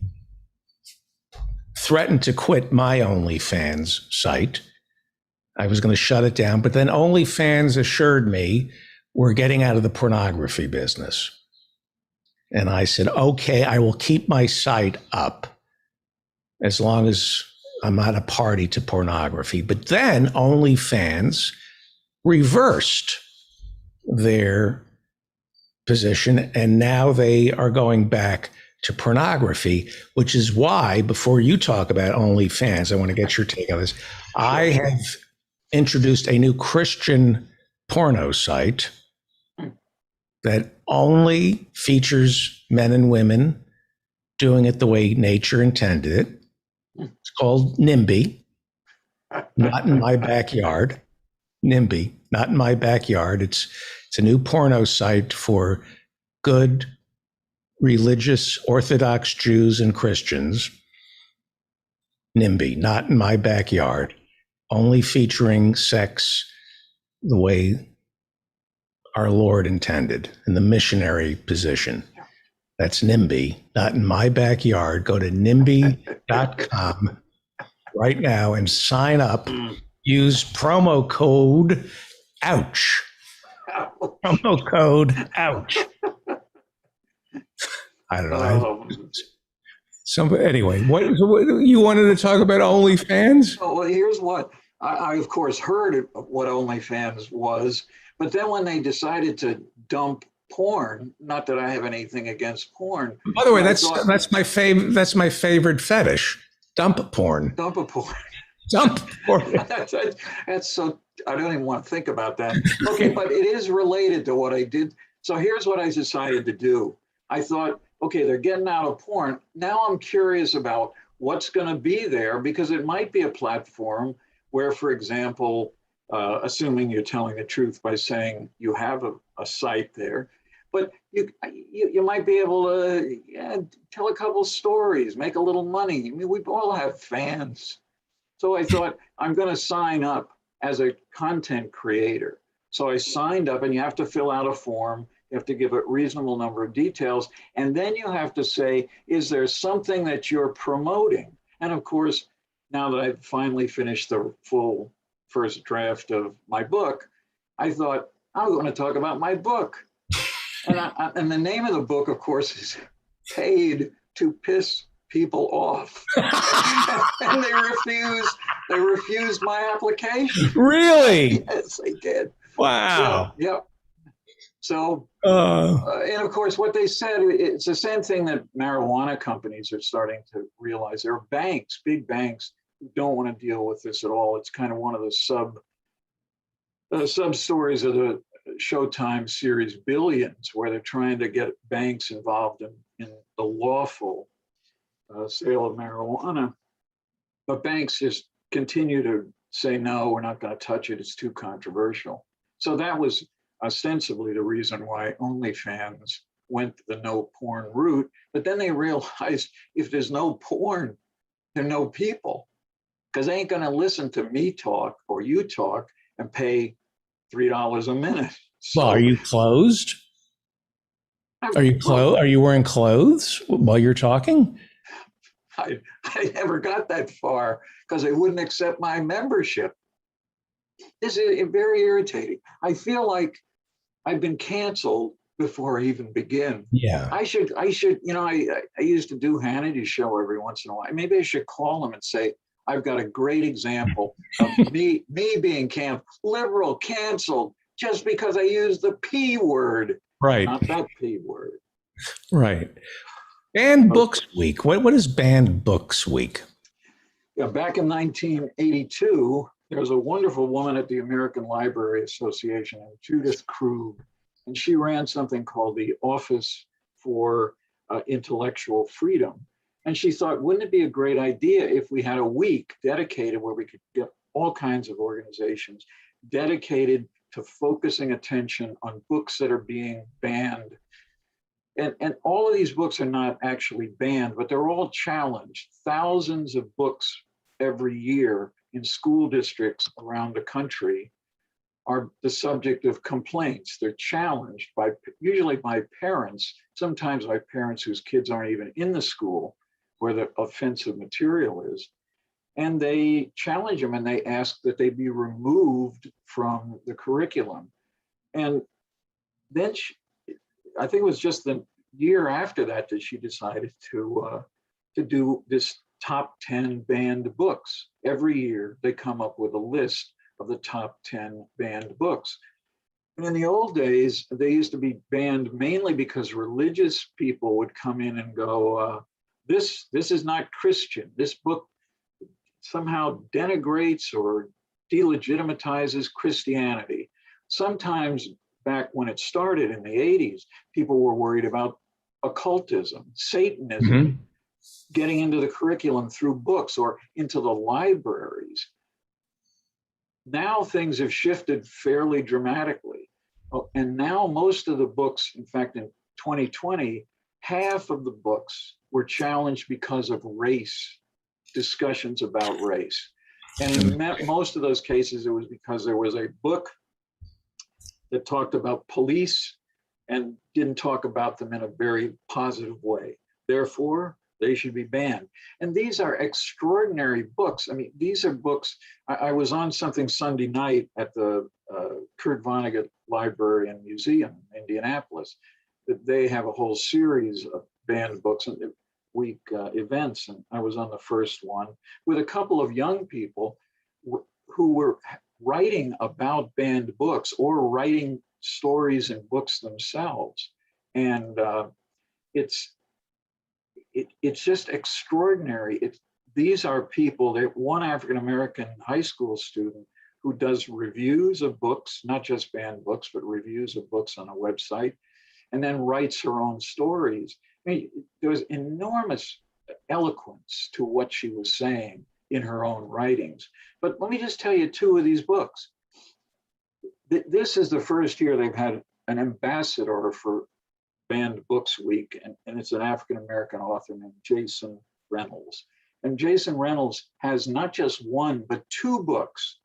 threatened to quit my OnlyFans site. I was going to shut it down, but then OnlyFans assured me we're getting out of the pornography business. And I said, okay, I will keep my site up as long as I'm not a party to pornography. But then OnlyFans reversed their position, and now they are going back to pornography, which is why, before you talk about OnlyFans, I want to get your take on this. I have introduced a new Christian porno site that only features men and women doing it the way nature intended it. It's called NIMBY, not in my backyard. NIMBY, not in my backyard. It's a new porno site for good religious Orthodox Jews and Christians. NIMBY, not in my backyard, only featuring sex the way our Lord intended in the missionary position. That's NIMBY, not in my backyard. Go to NIMBY.com right now and sign up. Use promo code OUCH. Promo code OUCH. I don't know. Anyway, what you wanted to talk about OnlyFans? Well, here's what I of course heard what OnlyFans was, but then when they decided to dump porn, not that I have anything against porn. By the way, that's my favorite fetish. Dump porn. Dump a porn. Dump porn. That's so, I don't even want to think about that. Okay, but it is related to what I did. So here's what I decided to do. I thought, okay, they're getting out of porn. Now I'm curious about what's going to be there, because it might be a platform where, for example, assuming you're telling the truth by saying you have a site there, but you might be able to tell a couple stories, make a little money. I mean, we all have fans. So I thought, I'm going to sign up as a content creator. So I signed up, and you have to fill out a form. You have to give a reasonable number of details. And then you have to say, is there something that you're promoting? And of course, now that I've finally finished the full first draft of my book, I thought, I'm going to talk about my book. And the name of the book, of course, is Paid to Piss People Off. And they refused my application. Really? Yes, they did. Wow. So, yep. So, and of course, what they said, it's the same thing that marijuana companies are starting to realize. There are banks, big banks, who don't want to deal with this at all. It's kind of one of the sub stories of the Showtime series Billions, where they're trying to get banks involved in the lawful sale of marijuana. But banks just continue to say, no, we're not going to touch it. It's too controversial. So that was ostensibly the reason why OnlyFans went the no porn route. But then they realized if there's no porn, there are no people, because they ain't going to listen to me talk or you talk and pay $3 a minute. So, well, are you closed? Are you wearing clothes while you're talking? I never got that far because they wouldn't accept my membership. This is very irritating. I feel like I've been canceled before I even begin. Yeah. I should, I used to do Hannity's show every once in a while. Maybe I should call them and say, I've got a great example of me being liberal canceled just because I used the P word. Right. Not that P word. Right. Banned Books Week. What is Banned Books Week? Yeah, back in 1982, there was a wonderful woman at the American Library Association, Judith Krug, and she ran something called the Office for Intellectual Freedom. And she thought, wouldn't it be a great idea if we had a week dedicated where we could get all kinds of organizations dedicated to focusing attention on books that are being banned. And all of these books are not actually banned, but they're all challenged. Thousands of books every year in school districts around the country are the subject of complaints. They're challenged usually by parents, sometimes by parents whose kids aren't even in the school where the offensive material is. And they challenge them and they ask that they be removed from the curriculum. And then I think it was just the year after that she decided to do this top 10 banned books. Every year they come up with a list of the top 10 banned books. And in the old days, they used to be banned mainly because religious people would come in and go, this is not Christian. This book somehow denigrates or delegitimizes Christianity. Sometimes back when it started in the 80s, people were worried about occultism, Satanism, getting into the curriculum through books or into the libraries. Now things have shifted fairly dramatically. And now most of the books, in fact, in 2020, half of the books were challenged because of race, discussions about race. And in most of those cases, it was because there was a book that talked about police and didn't talk about them in a very positive way. Therefore, they should be banned. And these are extraordinary books. I mean, these are books. I was on something Sunday night at the Kurt Vonnegut Library and Museum in Indianapolis. They have a whole series of banned books and week events. And I was on the first one with a couple of young people who were writing about banned books or writing stories and books themselves. And it's just extraordinary. These are people, one African-American high school student who does reviews of books, not just banned books, but reviews of books on a website, and then writes her own stories. I mean, there was enormous eloquence to what she was saying in her own writings. But let me just tell you two of these books. This is the first year they've had an ambassador for Banned Books Week, and it's an African-American author named Jason Reynolds. And Jason Reynolds has not just one, but two books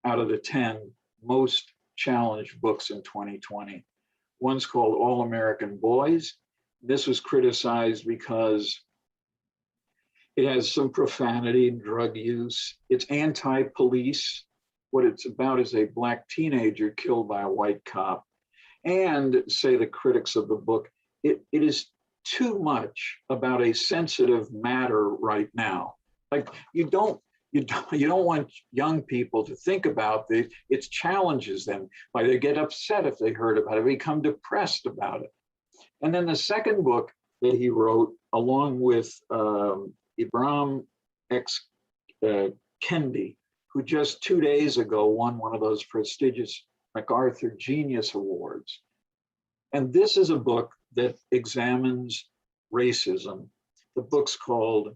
out of the 10 most challenged books in 2020. One's called All American Boys. This was criticized because it has some profanity and drug use. It's anti-police. What it's about is a Black teenager killed by a white cop. And say the critics of the book, it is too much about a sensitive matter right now. Like you don't want young people to think about its challenges them. Like they get upset if they heard about it, become depressed about it. And then the second book that he wrote, along with Ibram X. Kendi, who just 2 days ago won one of those prestigious MacArthur Genius Awards. And this is a book that examines racism. The book's called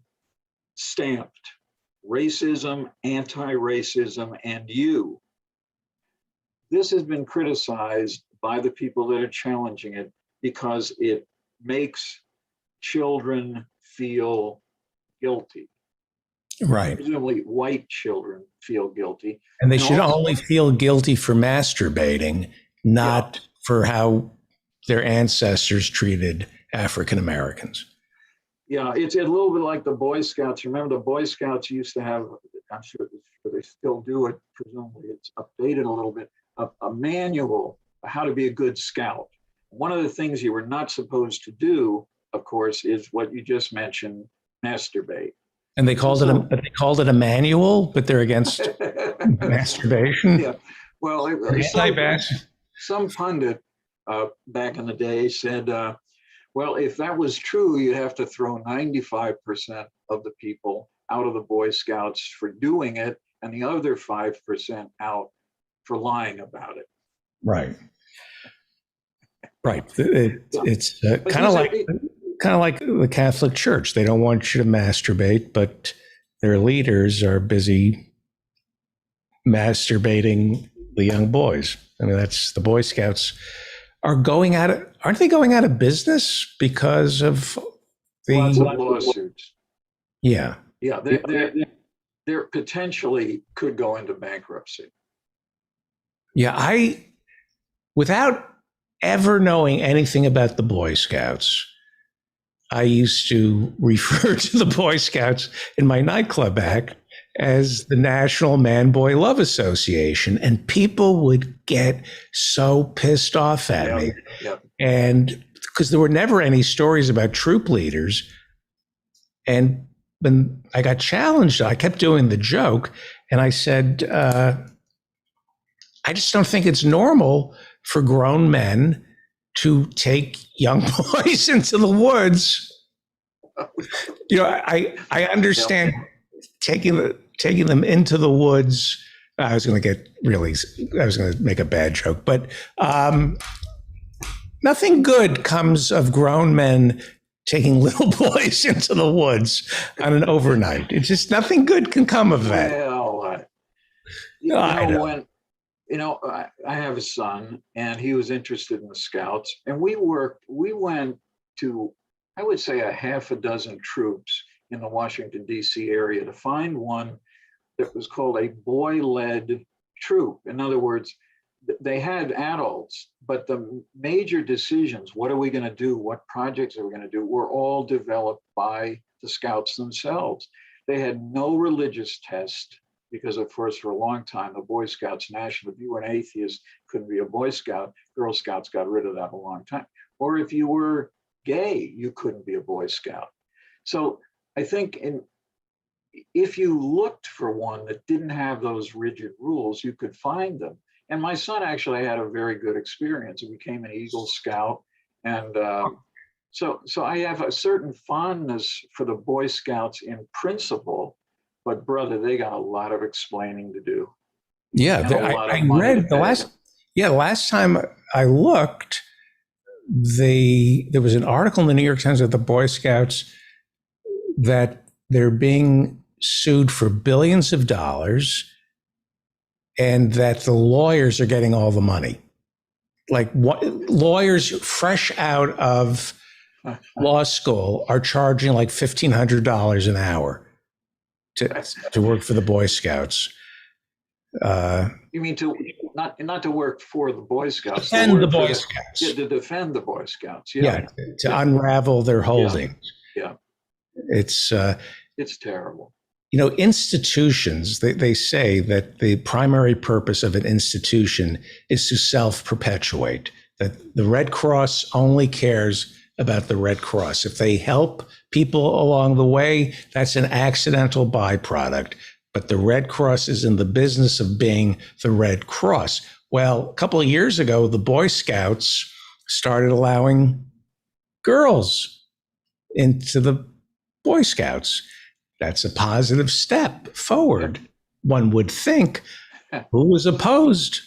Stamped: Racism, Anti-Racism, and You. This has been criticized by the people that are challenging it because it makes children feel guilty. Right. Presumably white children feel guilty. And they should only feel guilty for masturbating, not for how their ancestors treated African Americans. Yeah, it's a little bit like the Boy Scouts. Remember, the Boy Scouts used to have, I'm sure they still do it, presumably it's updated a little bit, a manual how to be a good scout. One of the things you were not supposed to do, of course, is what you just mentioned, masturbate. And they called it a manual, but they're against masturbation. Yeah, well, some pundit back in the day said, well, if that was true, you'd have to throw 95% of the people out of the Boy Scouts for doing it, and the other 5% out for lying about it. Right. Right. It's kind of like the Catholic Church. They don't want you to masturbate, but their leaders are busy masturbating the young boys. I mean, that's the Boy Scouts are going out of, aren't they going out of business because of the lots of lawsuits? Yeah. Yeah, they're potentially could go into bankruptcy. Yeah, without ever knowing anything about the Boy Scouts, I used to refer to the Boy Scouts in my nightclub act as the National Man-Boy Love Association. And people would get so pissed off at me. Yep. And because there were never any stories about troop leaders. And when I got challenged, I kept doing the joke. And I said, I just don't think it's normal for grown men to take young boys into the woods. You know, I understand taking them into the woods. I was going to make a bad joke, but nothing good comes of grown men taking little boys into the woods on an overnight. It's just nothing good can come of that. Well, I have a son, and he was interested in the Scouts, and we went to, I would say, a half a dozen troops in the Washington, D.C. area to find one that was called a boy-led troop. In other words, they had adults, but the major decisions, what are we going to do, what projects are we going to do, were all developed by the Scouts themselves. They had no religious test because, of course, for a long time, the Boy Scouts National, if you were an atheist, couldn't be a Boy Scout. Girl Scouts got rid of that a long time. Or if you were gay, you couldn't be a Boy Scout. So I think if you looked for one that didn't have those rigid rules, you could find them. And my son actually had a very good experience. He became an Eagle Scout. And so I have a certain fondness for the Boy Scouts in principle, but brother, they got a lot of explaining to do. Yeah, I read the last time I looked, there was an article in the New York Times of the Boy Scouts that they're being sued for billions of dollars, and that the lawyers are getting all the money. Like lawyers fresh out of law school are charging like $1,500 an hour to work for the Boy Scouts. You mean not to work for the Boy Scouts? Defend the Boy Scouts. Yeah, to defend the Boy Scouts. Yeah, to unravel their holdings. Yeah. It's terrible. You know, institutions, they say that the primary purpose of an institution is to self-perpetuate, that the Red Cross only cares about the Red Cross. If they help people along the way, that's an accidental byproduct. But the Red Cross is in the business of being the Red Cross. Well, a couple of years ago, the Boy Scouts started allowing girls into the Boy Scouts. That's a positive step forward. One would think. Who was opposed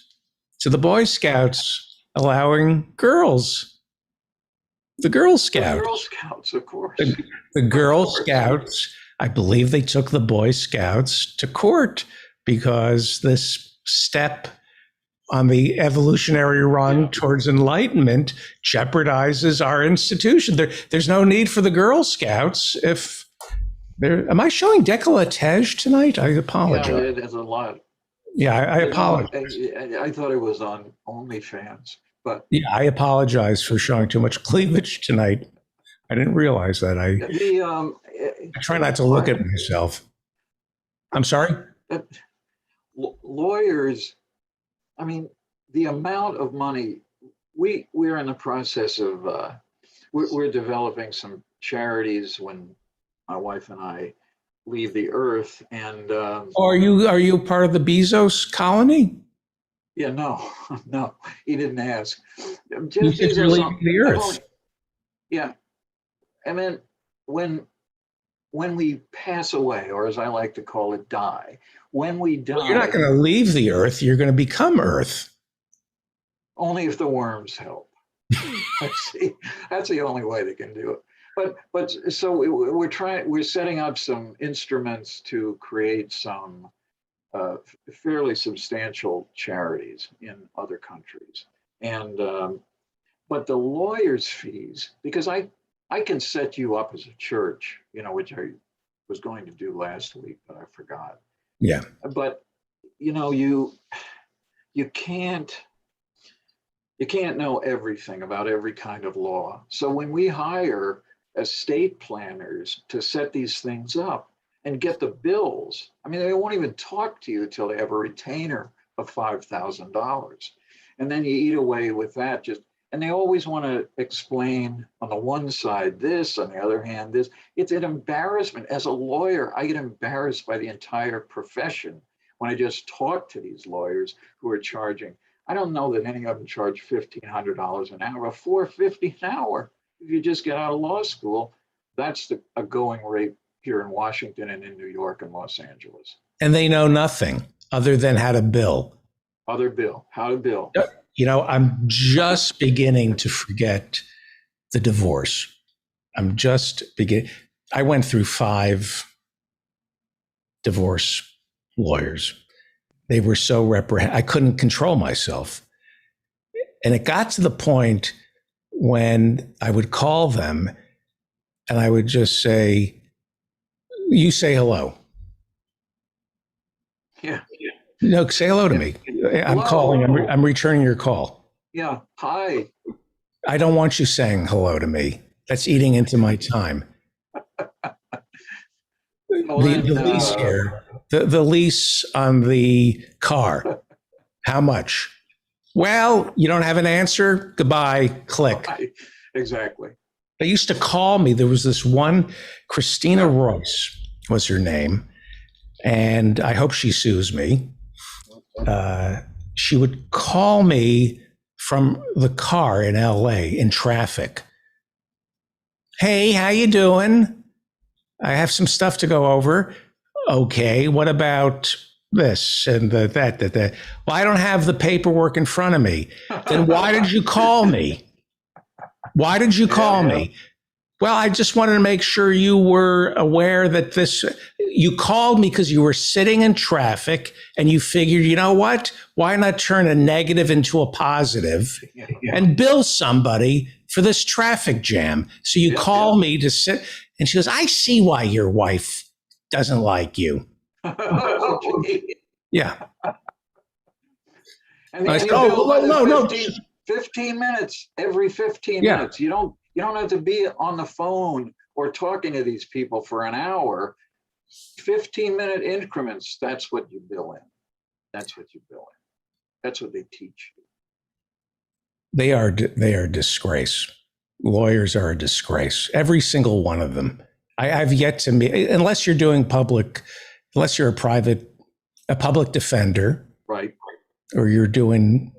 to the Boy Scouts allowing girls? The Girl Scouts. The Girl Scouts, of course. The Girl Scouts, I believe they took the Boy Scouts to court because this step on the evolutionary run towards enlightenment jeopardizes our institution. There's no need for the Girl Scouts if am I showing décolletage tonight? I apologize. Yeah, there's a lot. Yeah, I apologize. I thought it was on OnlyFans, but yeah, I apologize for showing too much cleavage tonight. I didn't realize that. I try not to look at myself. I'm sorry? Lawyers, I mean, the amount of money, we're in the process of, we're developing some charities when my wife and I leave the earth. And are you part of the Bezos colony? Yeah, no, he didn't ask. You said you're leaving the earth. Yeah. And then when we pass away, or as I like to call it, die, when we die. Well, you're not going to leave the earth. You're going to become earth. Only if the worms help. That's the only way they can do it. But so we're setting up some instruments to create some fairly substantial charities in other countries. And but the lawyers' fees, because I can set you up as a church, which I was going to do last week, but I forgot. Yeah. But you can't know everything about every kind of law. So when we hire estate planners to set these things up and get the bills, I mean, they won't even talk to you until they have a retainer of $5,000. And then you eat away with that and they always want to explain on the one side this, on the other hand this. It's an embarrassment. As a lawyer, I get embarrassed by the entire profession when I just talk to these lawyers who are charging. I don't know that any of them charge $1,500 an hour, $450 an hour. If you just get out of law school, that's a going rate here in Washington and in New York and Los Angeles. And they know nothing other than how to bill. How to bill. You know, I'm just beginning to forget the divorce. I'm just beginning. I went through 5 divorce lawyers. They were so I couldn't control myself. And it got to the point when I would call them and I would just say, you say hello. Yeah. No, say hello to me. I'm calling. I'm returning your call. Yeah. Hi. I don't want you saying hello to me. That's eating into my time. The lease here, the lease on the car. How much? Well, you don't have an answer. Goodbye. Click. Exactly. They used to call me. There was this one, Christina Royce was her name, and I hope she sues me. She would call me from the car in LA in traffic. Hey, how you doing? I have some stuff to go over. Okay, what about this and that? Well, I don't have the paperwork in front of me. Then why did you call me? Why did you call me? Well, I just wanted to make sure you were aware that you called me because you were sitting in traffic and you figured, you know what? Why not turn a negative into a positive and bill somebody for this traffic jam? So you call me to sit. And she goes, I see why your wife doesn't like you. Yeah. And I said, no. 15 minutes every 15 minutes. You don't have to be on the phone or talking to these people for an hour. 15-minute increments. That's what you bill in. That's what they teach you. They are a disgrace. Lawyers are a disgrace. Every single one of them. I've yet to meet, unless you're doing unless you're a public defender, right? Or you're doing,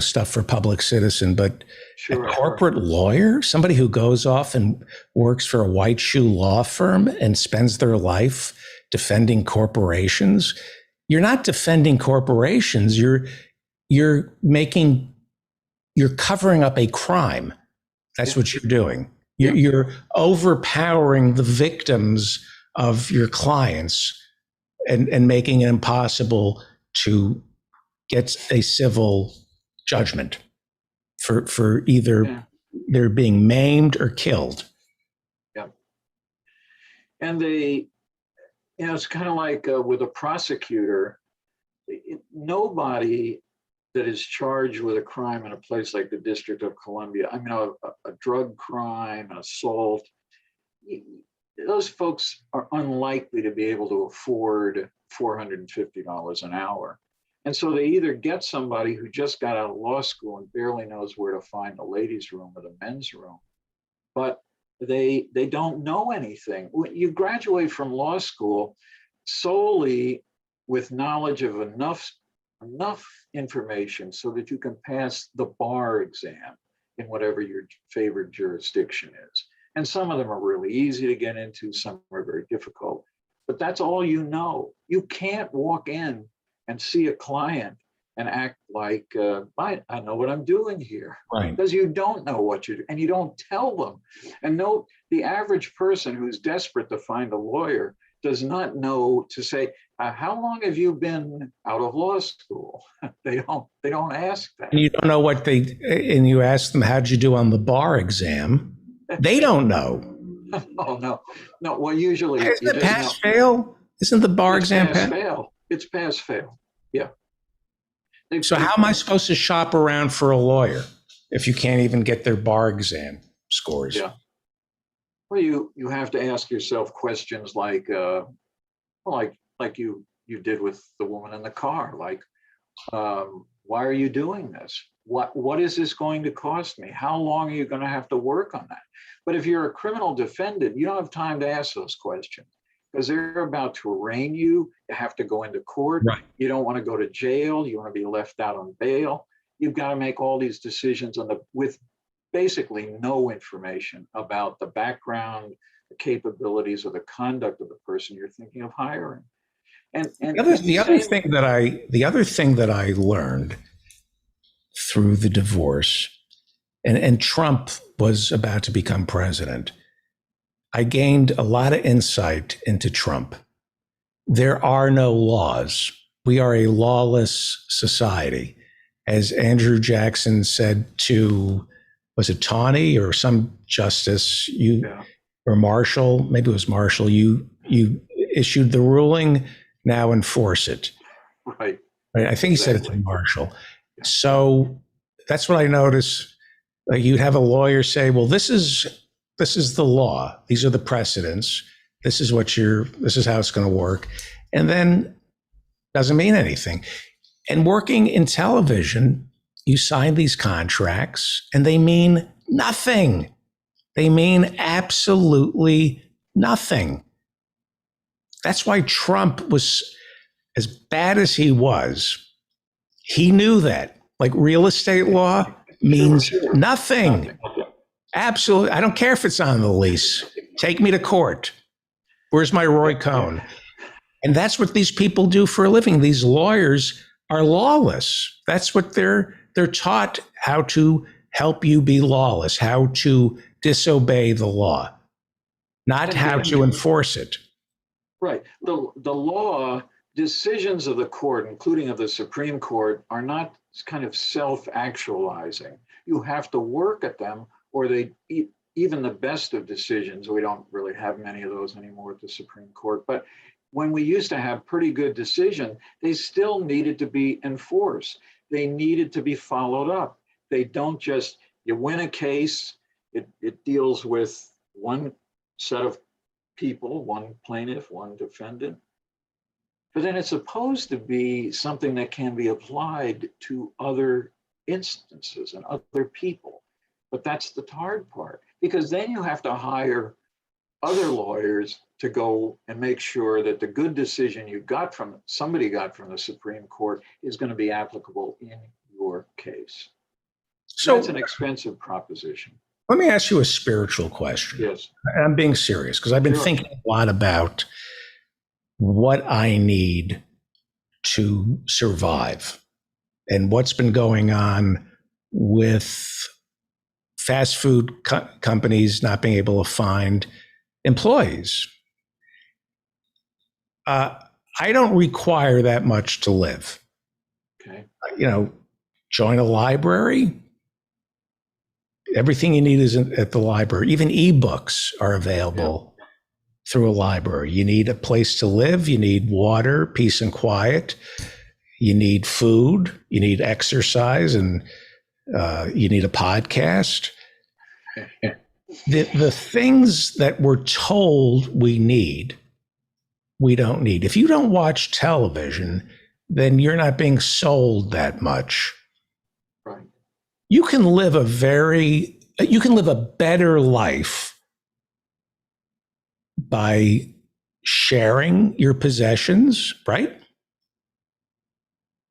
stuff for Public Citizen, but a corporate lawyer, somebody who goes off and works for a white shoe law firm and spends their life defending corporations. You're not defending corporations. You're covering up a crime. That's what you're doing. You're overpowering the victims of your clients and making it impossible to get a civil judgment for either they're being maimed or killed. Yeah. And it's kind of like with a prosecutor, nobody that is charged with a crime in a place like the District of Columbia, a drug crime, an assault, those folks are unlikely to be able to afford $450 an hour. And so they either get somebody who just got out of law school and barely knows where to find the ladies' room or the men's room, but they don't know anything. You graduate from law school solely with knowledge of enough information so that you can pass the bar exam in whatever your favorite jurisdiction is. And some of them are really easy to get into, some are very difficult, but that's all you know. You can't walk in and see a client and act like, I know what I'm doing here. Right. Because you don't know what you do, and you don't tell them. And note, the average person who's desperate to find a lawyer does not know to say, how long have you been out of law school? They don't ask that. And you don't know and you ask them, how'd you do on the bar exam? They don't know. Oh, no. Well, usually. Isn't it pass fail? Isn't the bar exam pass fail? It's pass fail. Yeah. So how am I supposed to shop around for a lawyer if you can't even get their bar exam scores? Yeah. Well, you have to ask yourself questions like you did with the woman in the car. Like, why are you doing this? What is this going to cost me? How long are you going to have to work on that? But if you're a criminal defendant, you don't have time to ask those questions because they're about to arraign you. You have to go into court. Right. You don't want to go to jail. You want to be left out on bail. you've got to make all these decisions with basically no information about the background, the capabilities, or the conduct of the person you're thinking of hiring. And The other thing that I learned through the divorce, and Trump was about to become president, I gained a lot of insight into Trump. There are no laws. We are a lawless society. As Andrew Jackson said to, was it Tawney or some justice, or Marshall, maybe it was Marshall, you issued the ruling, now enforce it. Right. I think he said it to Marshall. So that's what I noticed. Like, you'd have a lawyer say, well, this is the law. These are the precedents. This is how it's going to work. And then doesn't mean anything. And working in television, you sign these contracts and they mean nothing. They mean absolutely nothing. That's why Trump was, as bad as he was, he knew that. Like, real estate law means nothing. Absolutely. I don't care if it's on the lease. Take me to court. Where's my Roy Cohn? And that's what these people do for a living. These lawyers are lawless. That's what they're taught, how to help you be lawless, how to disobey the law, not how to enforce it. Right. The law, decisions of the court, including of the Supreme Court, are not kind of self-actualizing. You have to work at them, or even the best of decisions, we don't really have many of those anymore at the Supreme Court, but when we used to have pretty good decisions, they still needed to be enforced. They needed to be followed up. They don't just, you win a case, it deals with one set of people, one plaintiff, one defendant, but then it's supposed to be something that can be applied to other instances and other people. But that's the hard part, because then you have to hire other lawyers to go and make sure that the good decision somebody got from the Supreme Court is going to be applicable in your case. So that's an expensive proposition. Let me ask you a spiritual question. Yes. I'm being serious, because I've been thinking a lot about what I need to survive and what's been going on with fast food companies not being able to find employees. I don't require that much to live. Okay. Join a library. Everything you need is at the library. Even ebooks are available through a library. You need a place to live. You need water, peace and quiet. You need food. You need exercise, and you need a podcast. The things that we're told we need, we don't need. If you don't watch television, then you're not being sold that much. Right. You can live a better life by sharing your possessions, right?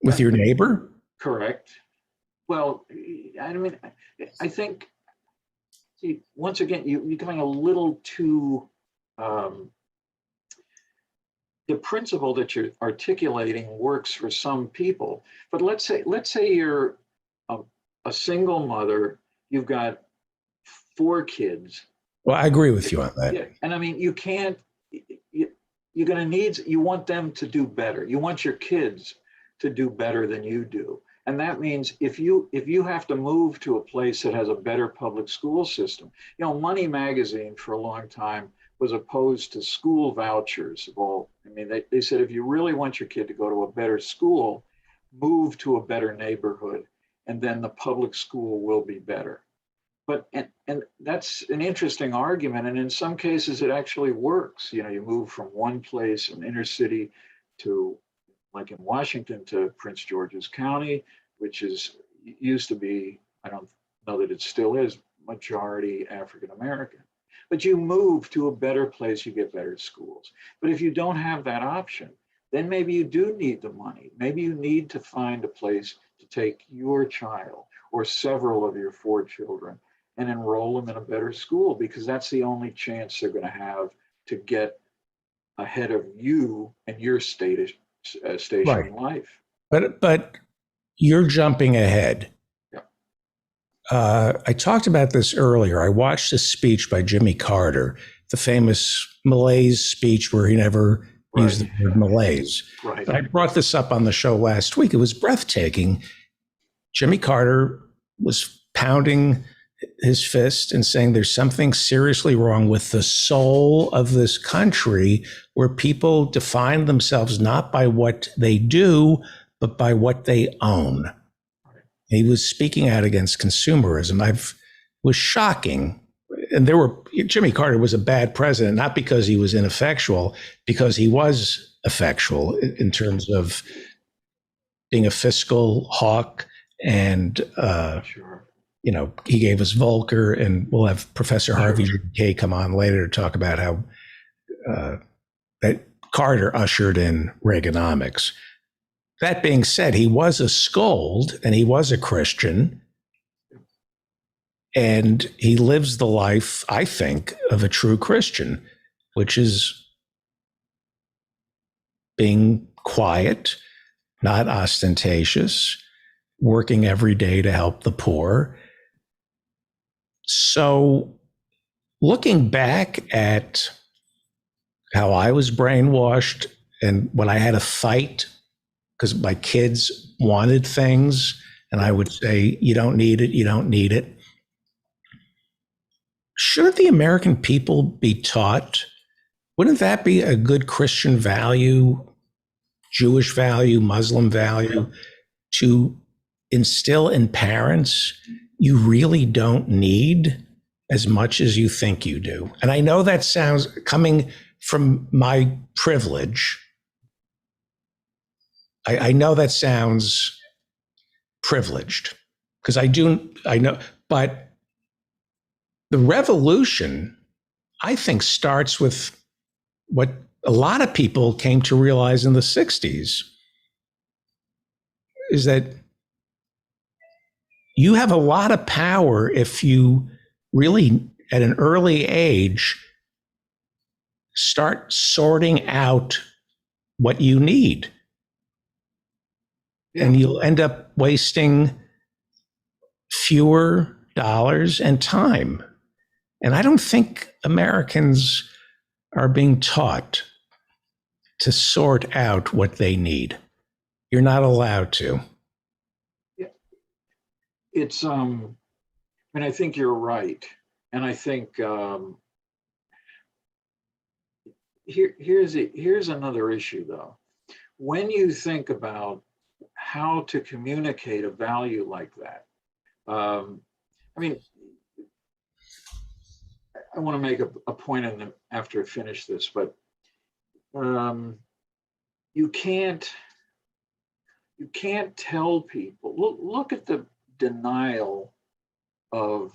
With your neighbor? Correct. Well, I mean, I think, once again, you're going a little too, the principle that you're articulating works for some people, but let's say you're a single mother, you've got 4 kids. Well, I agree with you on that. Yeah, and I mean, you want them to do better. You want your kids to do better than you do. And that means if you have to move to a place that has a better public school system, Money Magazine for a long time was opposed to school vouchers. They said, if you really want your kid to go to a better school, move to a better neighborhood, and then the public school will be better. But and that's an interesting argument, and in some cases it actually works. You move from one place, an inner city, to, like in Washington, to Prince George's County, which used to be, I don't know that it still is, majority African American. But you move to a better place, you get better schools. But if you don't have that option, then maybe you do need the money. Maybe you need to find a place to take your child or several of your 4 children and enroll them in a better school, because that's the only chance they're going to have to get ahead of you and your station Right. in life. But you're jumping ahead. I talked about this earlier. I watched a speech by Jimmy Carter, the famous Malaise speech where he never used the word Malaise. Right. I brought this up on the show last week. It was breathtaking. Jimmy Carter was pounding his fist and saying there's something seriously wrong with the soul of this country, where people define themselves not by what they do, but by what they own. He was speaking out against consumerism. Was shocking. And Jimmy Carter was a bad president, not because he was ineffectual, because he was effectual in terms of being a fiscal hawk. And, he gave us Volcker, and we'll have Professor Harvey Kay come on later to talk about how that Carter ushered in Reaganomics. That being said, he was a scold and he was a Christian, and he lives the life, I think, of a true Christian, which is being quiet, not ostentatious, working every day to help the poor. So looking back at how I was brainwashed, and when I had a fight because my kids wanted things, and I would say, you don't need it, you don't need it. Shouldn't the American people be taught? Wouldn't that be a good Christian value, Jewish value, Muslim value, to instill in parents, you really don't need as much as you think you do? And I know that sounds, coming from my privilege, I know that sounds privileged, because I know, but the revolution, I think, starts with what a lot of people came to realize in the 60s, is that you have a lot of power if you really, at an early age, start sorting out what you need. And you'll end up wasting fewer dollars and time. And I don't think Americans are being taught to sort out what they need. You're not allowed to. It's and I think you're right. And I think here's another issue, though. When you think about how to communicate a value like that, I mean, I want to make a point after I finish this, but you can't tell people. Look at the denial of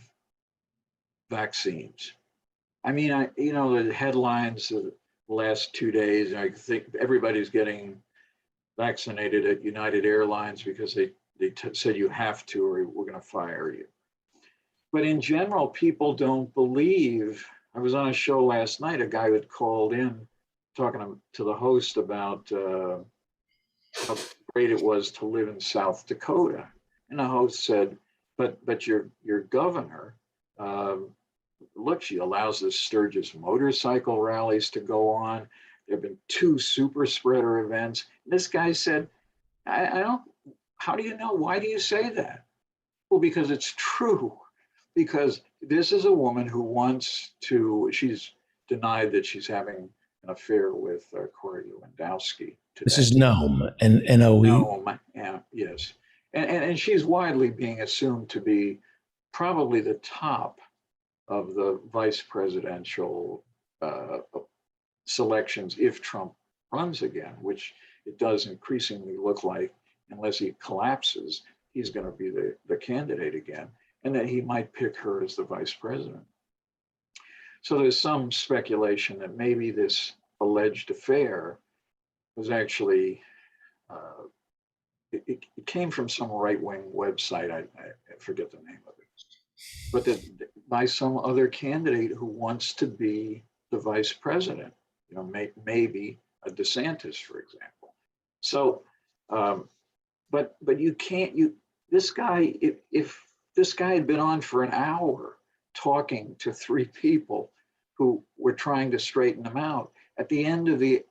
vaccines. I mean, the headlines of the last 2 days, I think everybody's getting vaccinated at United Airlines because they said you have to, or we're going to fire you. But in general, people don't believe. I was on a show last night, a guy had called in talking to the host about how great it was to live in South Dakota. And the host said, but your governor, look, she allows the Sturgis motorcycle rallies to go on. There have been 2 super spreader events. This guy said, I don't, how do you know? Why do you say that? Well, because it's true. Because this is a woman who she's denied that she's having an affair with Corey Lewandowski today. This is Noam, N-O-E. Noam, yeah, yes. And she's widely being assumed to be probably the top of the vice presidential selections if Trump runs again, which it does increasingly look like, unless he collapses, he's going to be the candidate again, and that he might pick her as the vice president. So there's some speculation that maybe this alleged affair was actually it came from some right-wing website. I forget the name of it, but that by some other candidate who wants to be the vice president, you know, maybe a DeSantis, for example. So, but you can't, this guy, if this guy had been on for an hour talking to three people who were trying to straighten him out, at the end of the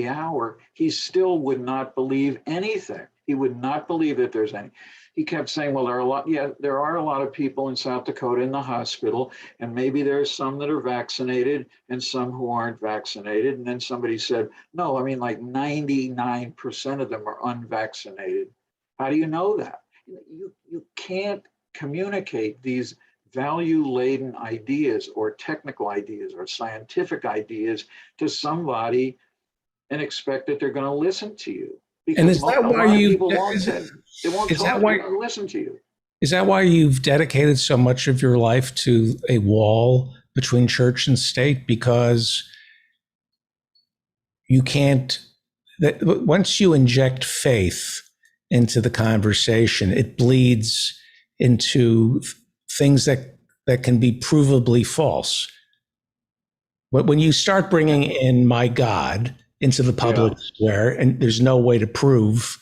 hour, he still would not believe anything. He would not believe that there's any. He kept saying, well, there are a lot of people in South Dakota in the hospital, and maybe there's some that are vaccinated and some who aren't vaccinated. And then somebody said, no, I mean, like 99% of them are unvaccinated. How do you know that? You can't communicate these value-laden ideas or technical ideas or scientific ideas to somebody and expect that they're going to listen to you. Because and is that why you won't listen to you. Is that why you've dedicated so much of your life to a wall between church and state? Because you can't, once you inject faith into the conversation, it bleeds into things that can be provably false. But when you start bringing in my God into the public square, and there's no way to prove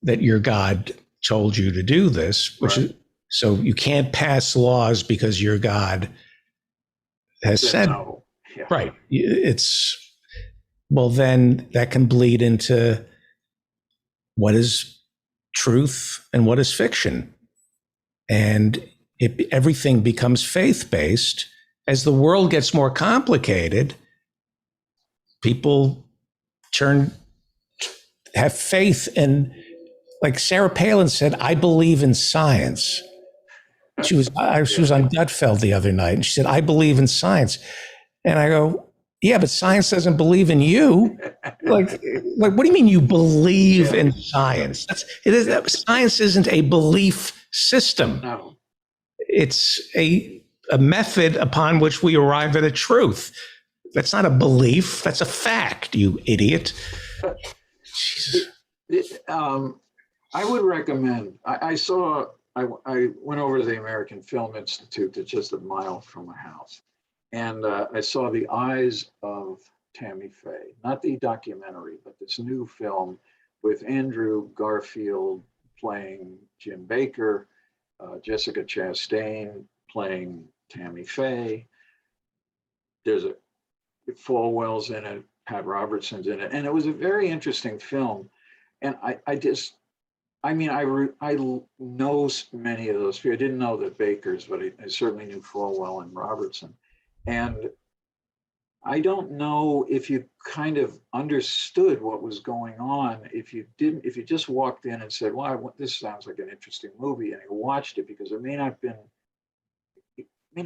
that your God told you to do this, which is, so you can't pass laws because your God has said, no. Right. It's, well, then that can bleed into what is truth and what is fiction. And everything becomes faith-based. As the world gets more complicated, people have faith in, like Sarah Palin said, I believe in science. She was on Gutfeld the other night, and she said, I believe in science. And I go, yeah, but science doesn't believe in you. Like, what do you mean you believe in science? Science isn't a belief system. No. It's a method upon which we arrive at a truth. That's not a belief. That's a fact, you idiot. Jesus. I would recommend, I went over to the American Film Institute that's just a mile from my house. And I saw The Eyes of Tammy Faye, not the documentary, but this new film with Andrew Garfield playing Jim Baker, Jessica Chastain playing Tammy Faye. There's Falwell's in it, Pat Robertson's in it, and it was a very interesting film. And I know many of those people. I didn't know the Bakers, but I certainly knew Falwell and Robertson. And I don't know if you kind of understood what was going on if you just walked in and said, well, this sounds like an interesting movie, and you watched it, because it may not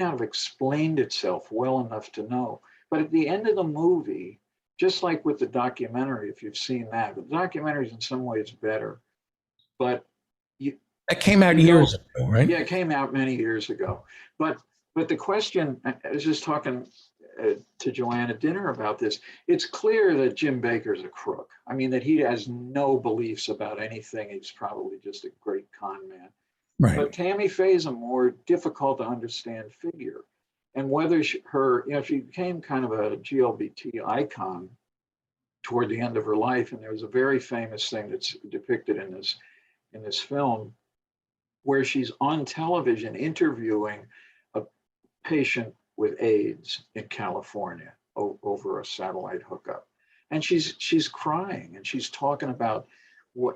have explained itself well enough to know. But at the end of the movie, just like with the documentary, if you've seen that, the documentary is in some ways better. But that came out years ago, right? Yeah, it came out many years ago. But the question, I was just talking to Joanne at dinner about this. It's clear that Jim Baker's a crook. I mean, that he has no beliefs about anything. He's probably just a great con man. Right. But Tammy Faye is a more difficult to understand figure. And whether she became kind of a GLBT icon toward the end of her life. And there was a very famous thing that's depicted in this film where she's on television interviewing a patient with AIDS in California over a satellite hookup. And she's crying, and she's talking about what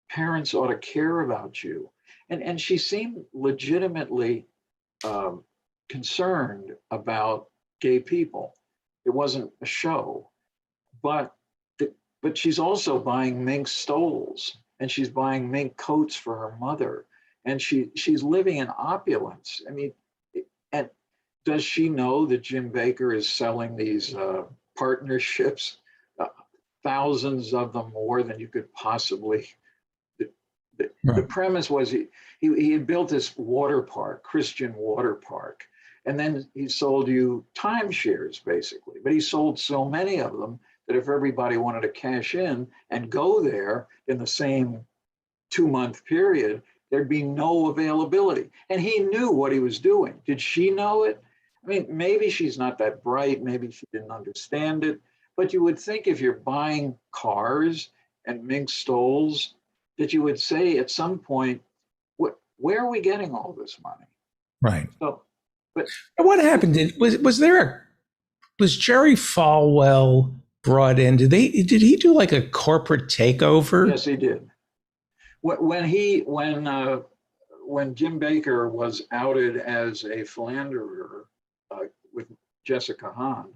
parents ought to care about you. And she seemed legitimately concerned about gay people. It wasn't a show, but she's also buying mink stoles, and she's buying mink coats for her mother, and she's living in opulence. I mean, and does she know that Jim Baker is selling these partnerships, thousands of them more than you could possibly? The premise was he had built this water park, Christian water park, and then he sold you timeshares basically. But he sold so many of them that if everybody wanted to cash in and go there in the same 2-month period, there'd be no availability. And he knew what he was doing. Did she know it? I mean, maybe she's not that bright. Maybe she didn't understand it. But you would think if you're buying cars and mink stoles, that you would say at some point, where are we getting all this money? Right. So, but what happened? Was Jerry Falwell brought in? Did he do like a corporate takeover? Yes, he did. When Jim Baker was outed as a philanderer with Jessica Hahn,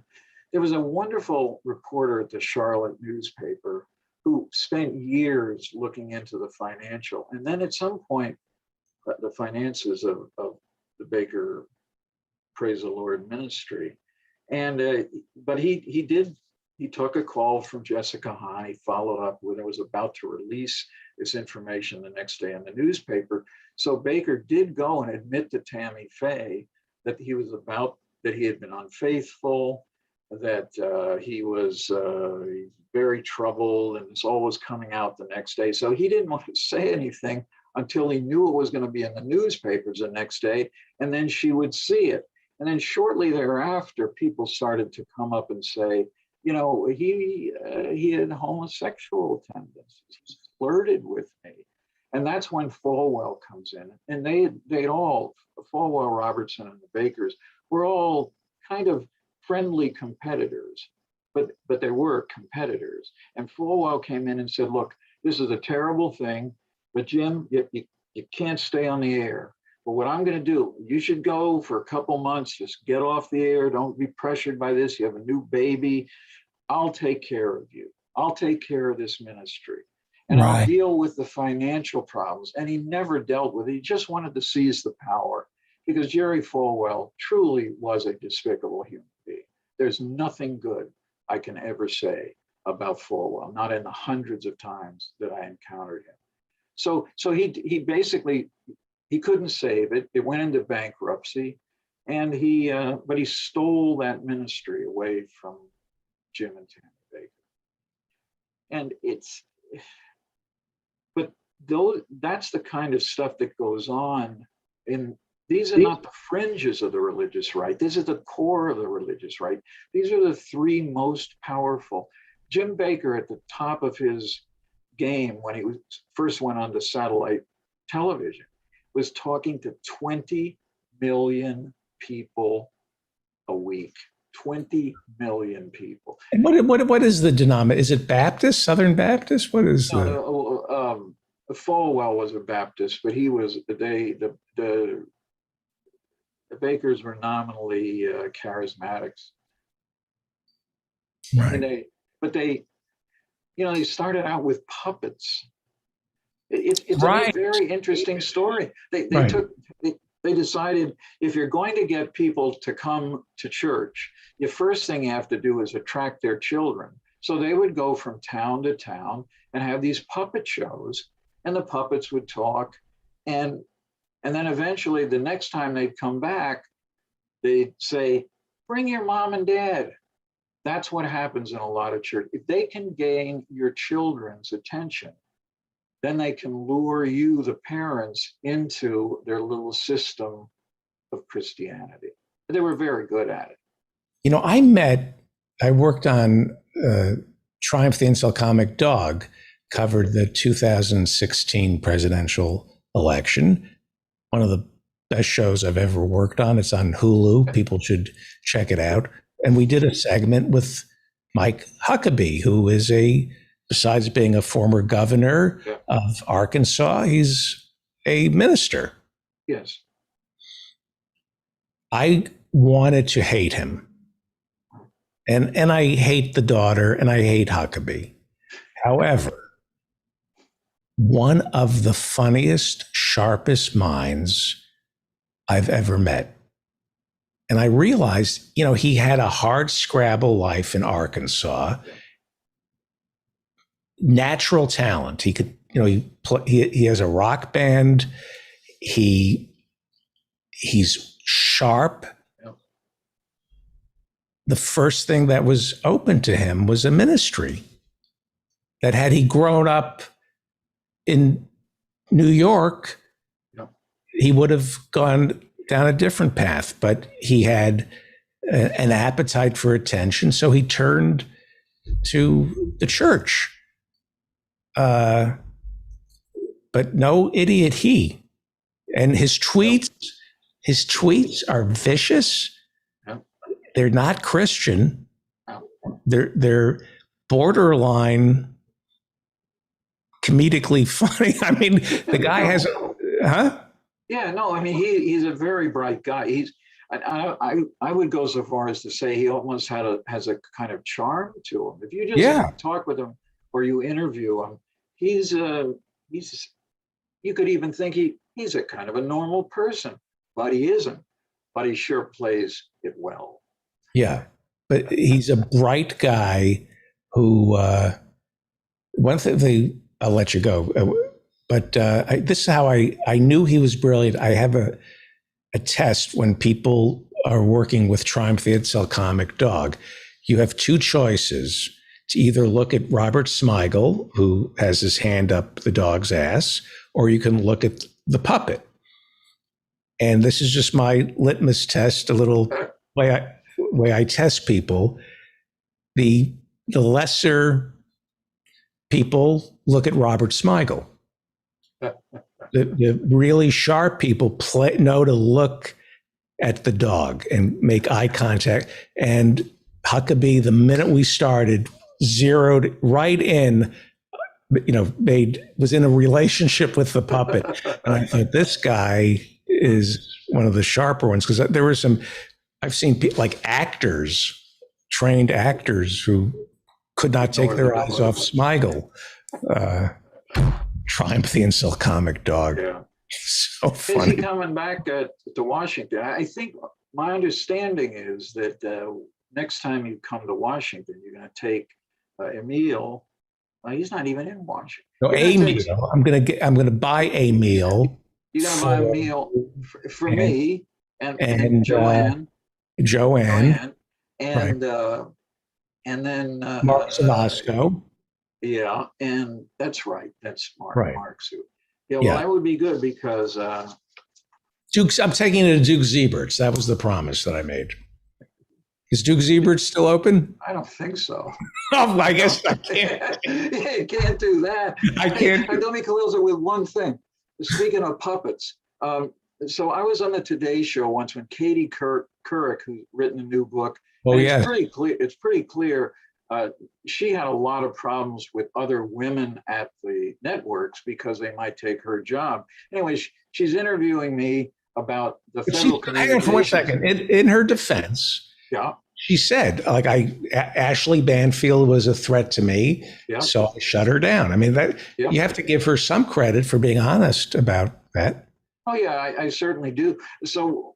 there was a wonderful reporter at the Charlotte newspaper who spent years looking into the financial, and then at some point, the finances of the Baker Praise the Lord ministry, and but he took a call from Jessica Hahn. He followed up when it was about to release this information the next day in the newspaper. So Baker did go and admit to Tammy Faye that he had been unfaithful, that he was very troubled, and it's all was coming out the next day. So he didn't want to say anything until he knew it was going to be in the newspapers the next day, and then she would see it. And then shortly thereafter, people started to come up and say, you know, he had homosexual tendencies. He flirted with me. And that's when Falwell comes in. And they'd all, Falwell, Robertson, and the Bakers, were all kind of friendly competitors, but they were competitors. And Falwell came in and said, look, this is a terrible thing, but Jim, you can't stay on the air. But what I'm going to do, you should go for a couple months, just get off the air. Don't be pressured by this. You have a new baby. I'll take care of you. I'll take care of this ministry. And Right. I'll deal with the financial problems. And he never dealt with it. He just wanted to seize the power, because Jerry Falwell truly was a despicable human being. There's nothing good I can ever say about Falwell, not in the hundreds of times that I encountered him. So he basically, he couldn't save it. It went into bankruptcy, and but he stole that ministry away from Jim and Tammy Baker. And that's the kind of stuff that goes on these are not the fringes of the religious right. This is the core of the religious right. These are the three most powerful. Jim Baker, at the top of his game when he first went on to satellite television, was talking to 20 million people a week. 20 million people. And what is the denominator? Is it Baptist, Southern Baptist? What is Falwell was a Baptist, but he was the Bakers were nominally charismatics. Right. And they started out with puppets. It's Right. a very interesting story. They decided, if you're going to get people to come to church, the first thing you have to do is attract their children. So they would go from town to town and have these puppet shows, and the puppets would talk. And then eventually, the next time they'd come back, they'd say, bring your mom and dad. That's what happens in a lot of church. If they can gain your children's attention, then they can lure you, the parents, into their little system of Christianity. They were very good at it. You know, I worked on Triumph the Incel Comic Dog, covered the 2016 presidential election. One of the best shows I've ever worked on. It's on Hulu. People should check it out. And we did a segment with Mike Huckabee, who is besides being a former governor of Arkansas, he's a minister. Yes. I wanted to hate him. And I hate the daughter, and I hate Huckabee. However, one of the funniest, sharpest minds I've ever met. And I realized, he had a hard scrabble life in Arkansas. Natural talent. He could, he has a rock band. He's sharp. the first thing that was open to him was a ministry. That had he grown up in New York, he would have gone down a different path, but he had an appetite for attention, so he turned to the church. But no idiot he. And his tweets are vicious. They're not Christian. They're borderline comedically funny. I mean, the guy has, huh? Yeah, no, I mean, he's a very bright guy. I would go so far as to say he almost has a kind of charm to him. If you just talk with him or you interview him, he's you could even think he's a kind of a normal person, but he isn't. But he sure plays it well. Yeah, but he's a bright guy who. One thing, I'll let you go. But this is how I knew he was brilliant. I have a test when people are working with Triumph the Incel Comic Dog. You have two choices: to either look at Robert Smigel, who has his hand up the dog's ass, or you can look at the puppet. And this is just my litmus test, a little way I test people. The lesser people look at Robert Smigel. The really sharp people know to look at the dog and make eye contact. And Huckabee, the minute we started, zeroed right in, was in a relationship with the puppet. And I thought, this guy is one of the sharper ones, because there were I've seen people like trained actors who could not take their eyes off Smigel. Triumph the Incel Comic Dog. Yeah. So funny. Is he coming back to Washington? I think my understanding is that next time you come to Washington, you're going to take Emil. He's not even in Washington. No, Emil. I'm going to buy a meal. You're going to buy a meal for me and Joanne. Joanne. And right. And then Mark Savasco. Yeah, and that's right. That's Mark. Right. Mark's. Yeah, well, that would be good because Duke's. I'm taking it to Duke Zebert's. That was the promise that I made. Is Duke Zebert's still open? I don't think so. Oh, I guess I can't. You can't do that. I can't. Let me close it with one thing. Speaking of puppets, so I was on the Today Show once when Katie Couric, who's written a new book. Oh, yeah. It's pretty clear. She had a lot of problems with other women at the networks because they might take her job. Anyway, she's interviewing me about the federal Hang on for 1 second. In her defense, she said, Ashley Banfield was a threat to me, so I shut her down. I mean, you have to give her some credit for being honest about that. Oh, yeah, I certainly do. So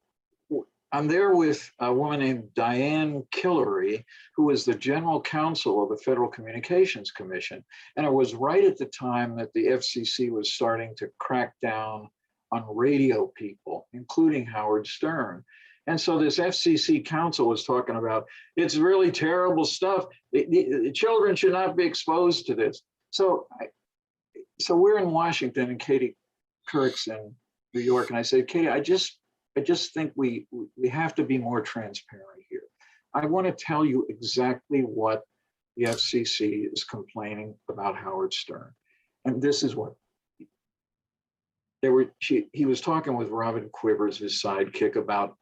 I'm there with a woman named Diane Killery, who is the general counsel of the Federal Communications Commission. And it was right at the time that the FCC was starting to crack down on radio people, including Howard Stern. And so this FCC counsel was talking about, it's really terrible stuff. The children should not be exposed to this. So we're in Washington and Katie Couric's in New York. And I said, Katie, I just think we have to be more transparent here. I want to tell you exactly what the FCC is complaining about Howard Stern. And this is what he was talking with Robin Quivers, his sidekick, about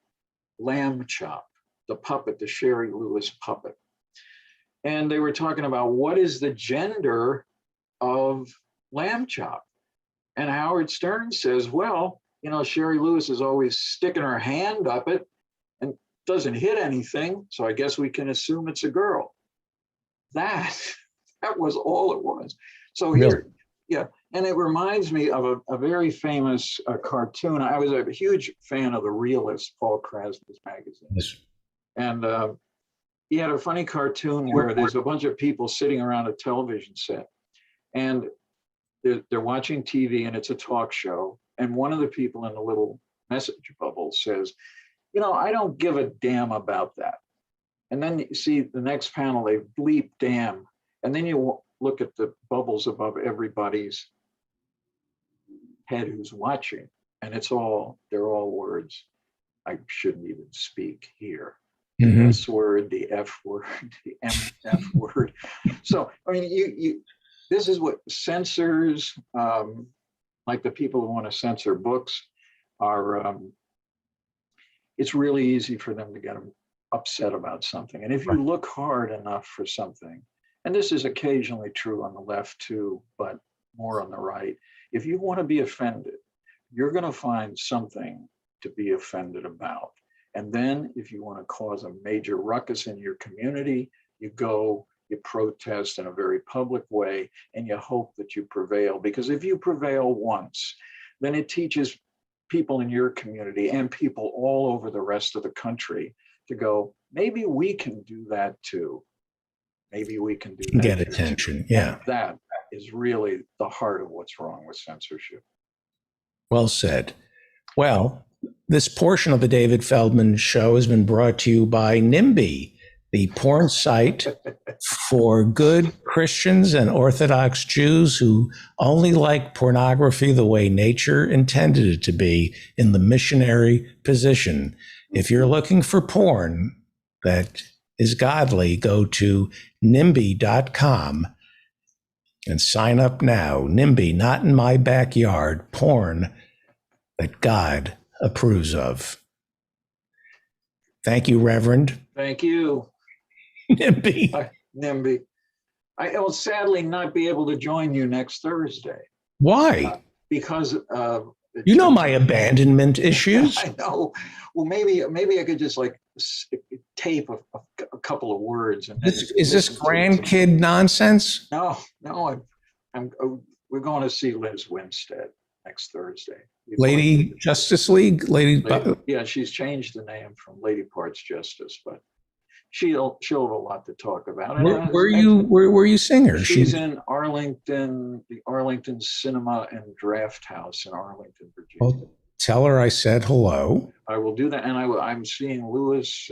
Lamb Chop, the puppet, the Sherry Lewis puppet. And they were talking about what is the gender of Lamb Chop. And Howard Stern says, well, Sherry Lewis is always sticking her hand up it and doesn't hit anything. So I guess we can assume it's a girl. That was all it was. So here, yeah. And it reminds me of a very famous cartoon. I was a huge fan of The Realist, Paul Krasner's magazine. Yes. And he had a funny cartoon where there's a bunch of people sitting around a television set. And they're watching TV and it's a talk show. And one of the people in the little message bubble says, I don't give a damn about that. And then you see the next panel, they bleep damn. And then you look at the bubbles above everybody's head who's watching. And they're all words I shouldn't even speak here. The S word, the F word, the MF word. So, I mean, this is what censors, like the people who want to censor books, are, it's really easy for them to get upset about something. And if you look hard enough for something, and this is occasionally true on the left too, but more on the right, if you want to be offended, you're going to find something to be offended about. And then if you want to cause a major ruckus in your community, you protest in a very public way, and you hope that you prevail. Because if you prevail once, then it teaches people in your community and people all over the rest of the country to go, maybe we can do that too. Maybe we can do that. Get attention. Yeah. And that is really the heart of what's wrong with censorship. Well said. Well, this portion of the David Feldman Show has been brought to you by NIMBY, the porn site for good Christians and Orthodox Jews who only like pornography the way nature intended it to be, in the missionary position. If you're looking for porn that is godly, go to NIMBY.com and sign up now. NIMBY, not in my backyard, porn that God approves of. Thank you, Reverend. Thank you. NIMBY. NIMBY. I will sadly not be able to join you next Thursday. Why? Because you know my abandonment issues. I know. Well, maybe I could just like tape a couple of words. And is this grandkid nonsense? No. We're going to see Liz Winstead next Thursday. Lady Justice League? Yeah, she's changed the name from Lady Parts Justice, but she'll have a lot to talk about. Where were you seeing her? She's in Arlington, the Arlington Cinema and Draft House in Arlington, Virginia. Well, tell her I said hello. I will do that, and I'm seeing Lewis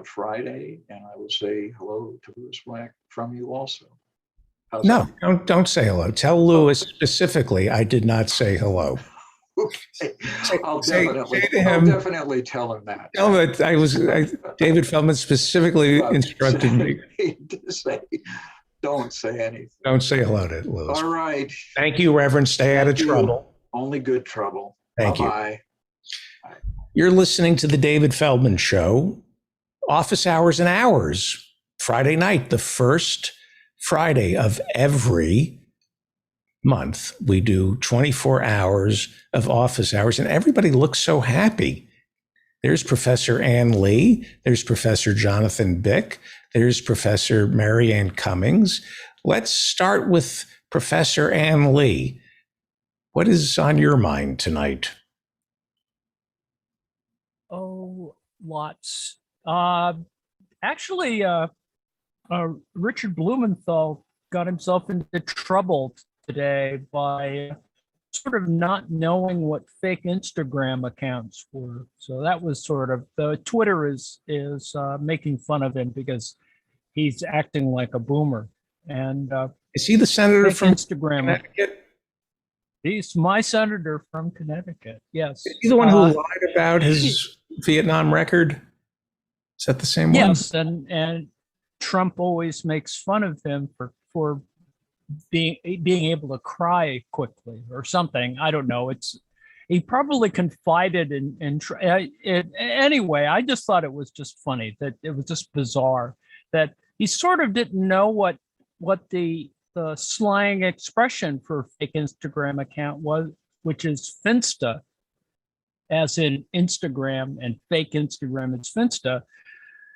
Friday, and I will say hello to Lewis Black from you also. No, don't say hello. Tell Lewis specifically I did not say hello. Okay, I'll definitely tell him that. No, but David Feldman specifically instructed me to say, don't say anything. Don't say hello to Lewis. All right. Thank you, Reverend. Stay out of trouble. Only good trouble. Thank you. Bye. You're listening to the David Feldman Show, office hours and hours, Friday night, the first Friday of every month. We do 24 hours of office hours, and everybody looks so happy. There's Professor Ann Lee. There's Professor Jonathan Bick. There's Professor Mary Ann Cummings. Let's start with Professor Ann Lee. What is on your mind tonight? Oh, lots. Actually, Richard Blumenthal got himself into trouble today by sort of not knowing what fake Instagram accounts were. So that was sort of, the Twitter is making fun of him because he's acting like a boomer. And is he the senator from Instagram? Connecticut? He's my senator from Connecticut. Yes. Is he the one who lied about his Vietnam record? Is that the same one? Yes, and Trump always makes fun of him for being able to cry quickly or something. I don't know. He probably confided in anyway. I just thought it was just funny, that it was just bizarre that he sort of didn't know what the slang expression for fake Instagram account was, which is Finsta, as in Instagram, and fake Instagram is Finsta.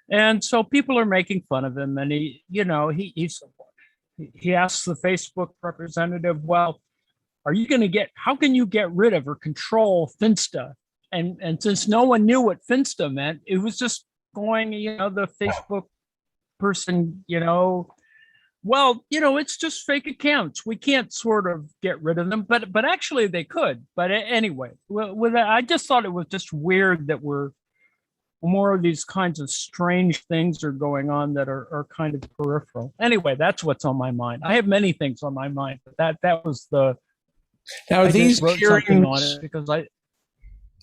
And so people are making fun of him, and he asks the Facebook representative, well, how can you get rid of or control Finsta? And since no one knew what Finsta meant, it was just going, the Facebook person, well, it's just fake accounts. We can't sort of get rid of them, but actually they could. But anyway, with that, I just thought it was just weird that we're more of these kinds of strange things are going on that are kind of peripheral. Anyway, that's what's on my mind. I have many things on my mind, but that was the. Now, I these just wrote something on hearings, it because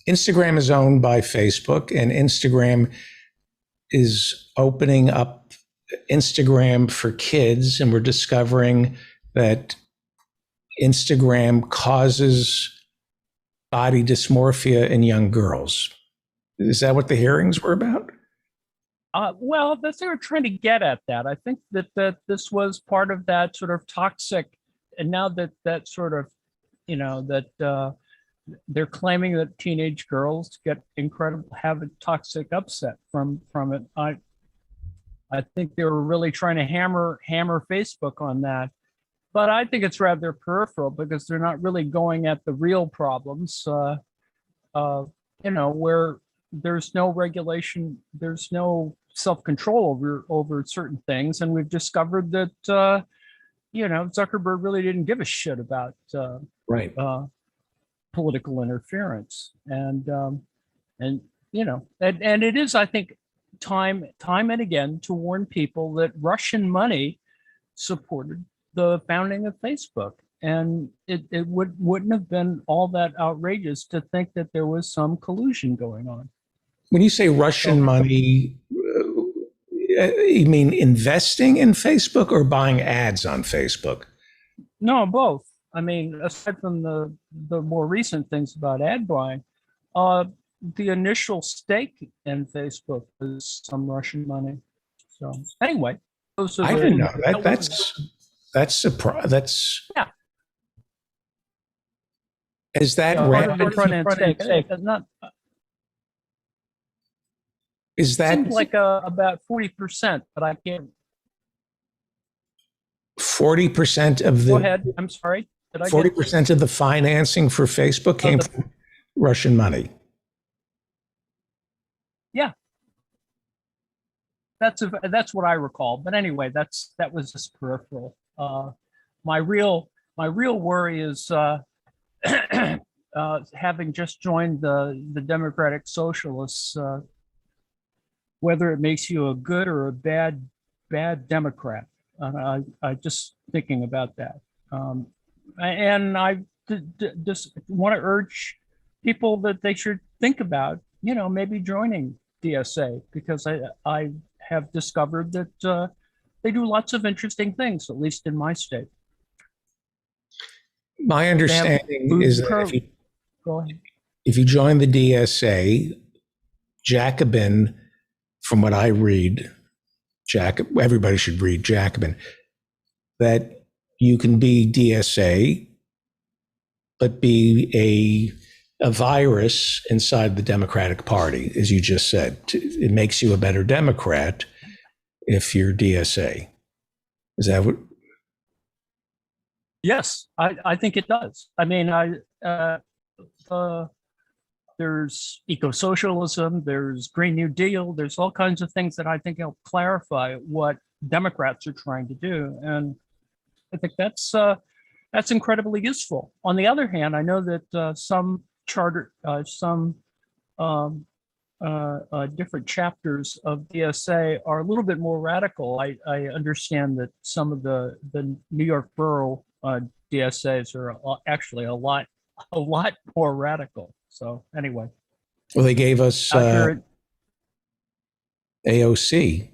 Instagram is owned by Facebook, and Instagram is opening up Instagram for kids, and we're discovering that Instagram causes body dysmorphia in young girls. Is that what the hearings were about? Well, they were trying to get at that. I think that this was part of that sort of toxic, and now that sort of, that they're claiming that teenage girls have a toxic upset from it. I think they were really trying to hammer Facebook on that, but I think it's rather peripheral because they're not really going at the real problems. Where there's no regulation, there's no self-control over certain things, and we've discovered that Zuckerberg really didn't give a shit about right. Political interference, and it is, I think, time and again to warn people that Russian money supported the founding of Facebook, and it wouldn't have been all that outrageous to think that there was some collusion going on. When you say Russian money, you mean investing in Facebook or buying ads on Facebook? No, both. I mean, aside from the more recent things about ad buying, the initial stake in Facebook is some Russian money. So anyway, those are I didn't know that. That's surprise. That's yeah. Is that front end stake? Not. Is that seems like about 40%, but I can't. 40% of the. Go ahead. I'm sorry. 40% of the financing for Facebook came from Russian money. Yeah, that's what I recall. But anyway, that was just peripheral. My real worry is having just joined the Democratic Socialists. Whether it makes you a good or a bad Democrat. I just thinking about that. And I just want to urge people that they should think about, maybe joining DSA, because I have discovered that they do lots of interesting things, at least in my state. My understanding is that if you join the DSA, Jacobin, from what I read, everybody should read Jacobin, that you can be DSA, but be a virus inside the Democratic Party, as you just said. It makes you a better Democrat if you're DSA. Is that what? Yes, I think it does. I mean, there's eco-socialism, there's Green New Deal, there's all kinds of things that I think help clarify what Democrats are trying to do. And I think that's incredibly useful. On the other hand, I know that some different chapters of DSA are a little bit more radical. I understand that some of the New York borough DSAs are actually a lot more radical. So anyway. Well, they gave us AOC.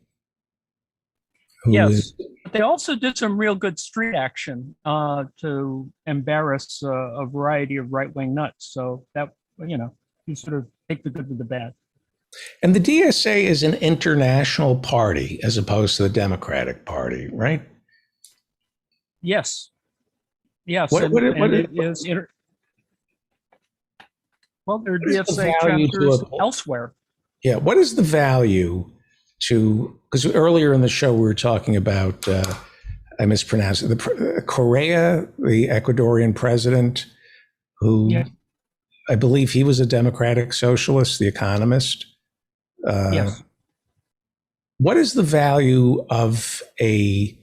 Yes, but they also did some real good street action to embarrass a variety of right-wing nuts. So that, you sort of take the good with the bad. And the DSA is an international party as opposed to the Democratic Party, right? Yes. Yes. Well, there are DSA chapters elsewhere. Yeah. What is the value to, because earlier in the show we were talking about, I mispronounced it, Correa, the Ecuadorian president, who I believe he was a Democratic Socialist, the economist. Yes. What is the value of a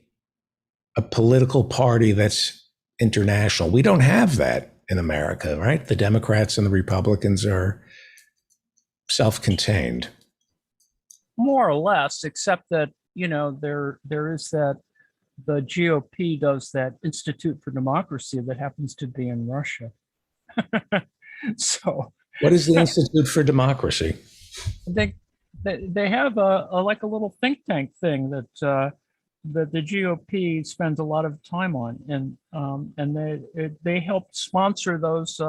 political party that's international? We don't have that in America, right? The Democrats and the Republicans are self-contained. more or less, except that, you know, there is that the GOP does that Institute for Democracy that happens to be in Russia. So What is the Institute for Democracy? they have a like a little think tank thing that that the GOP spends a lot of time on, and they help sponsor those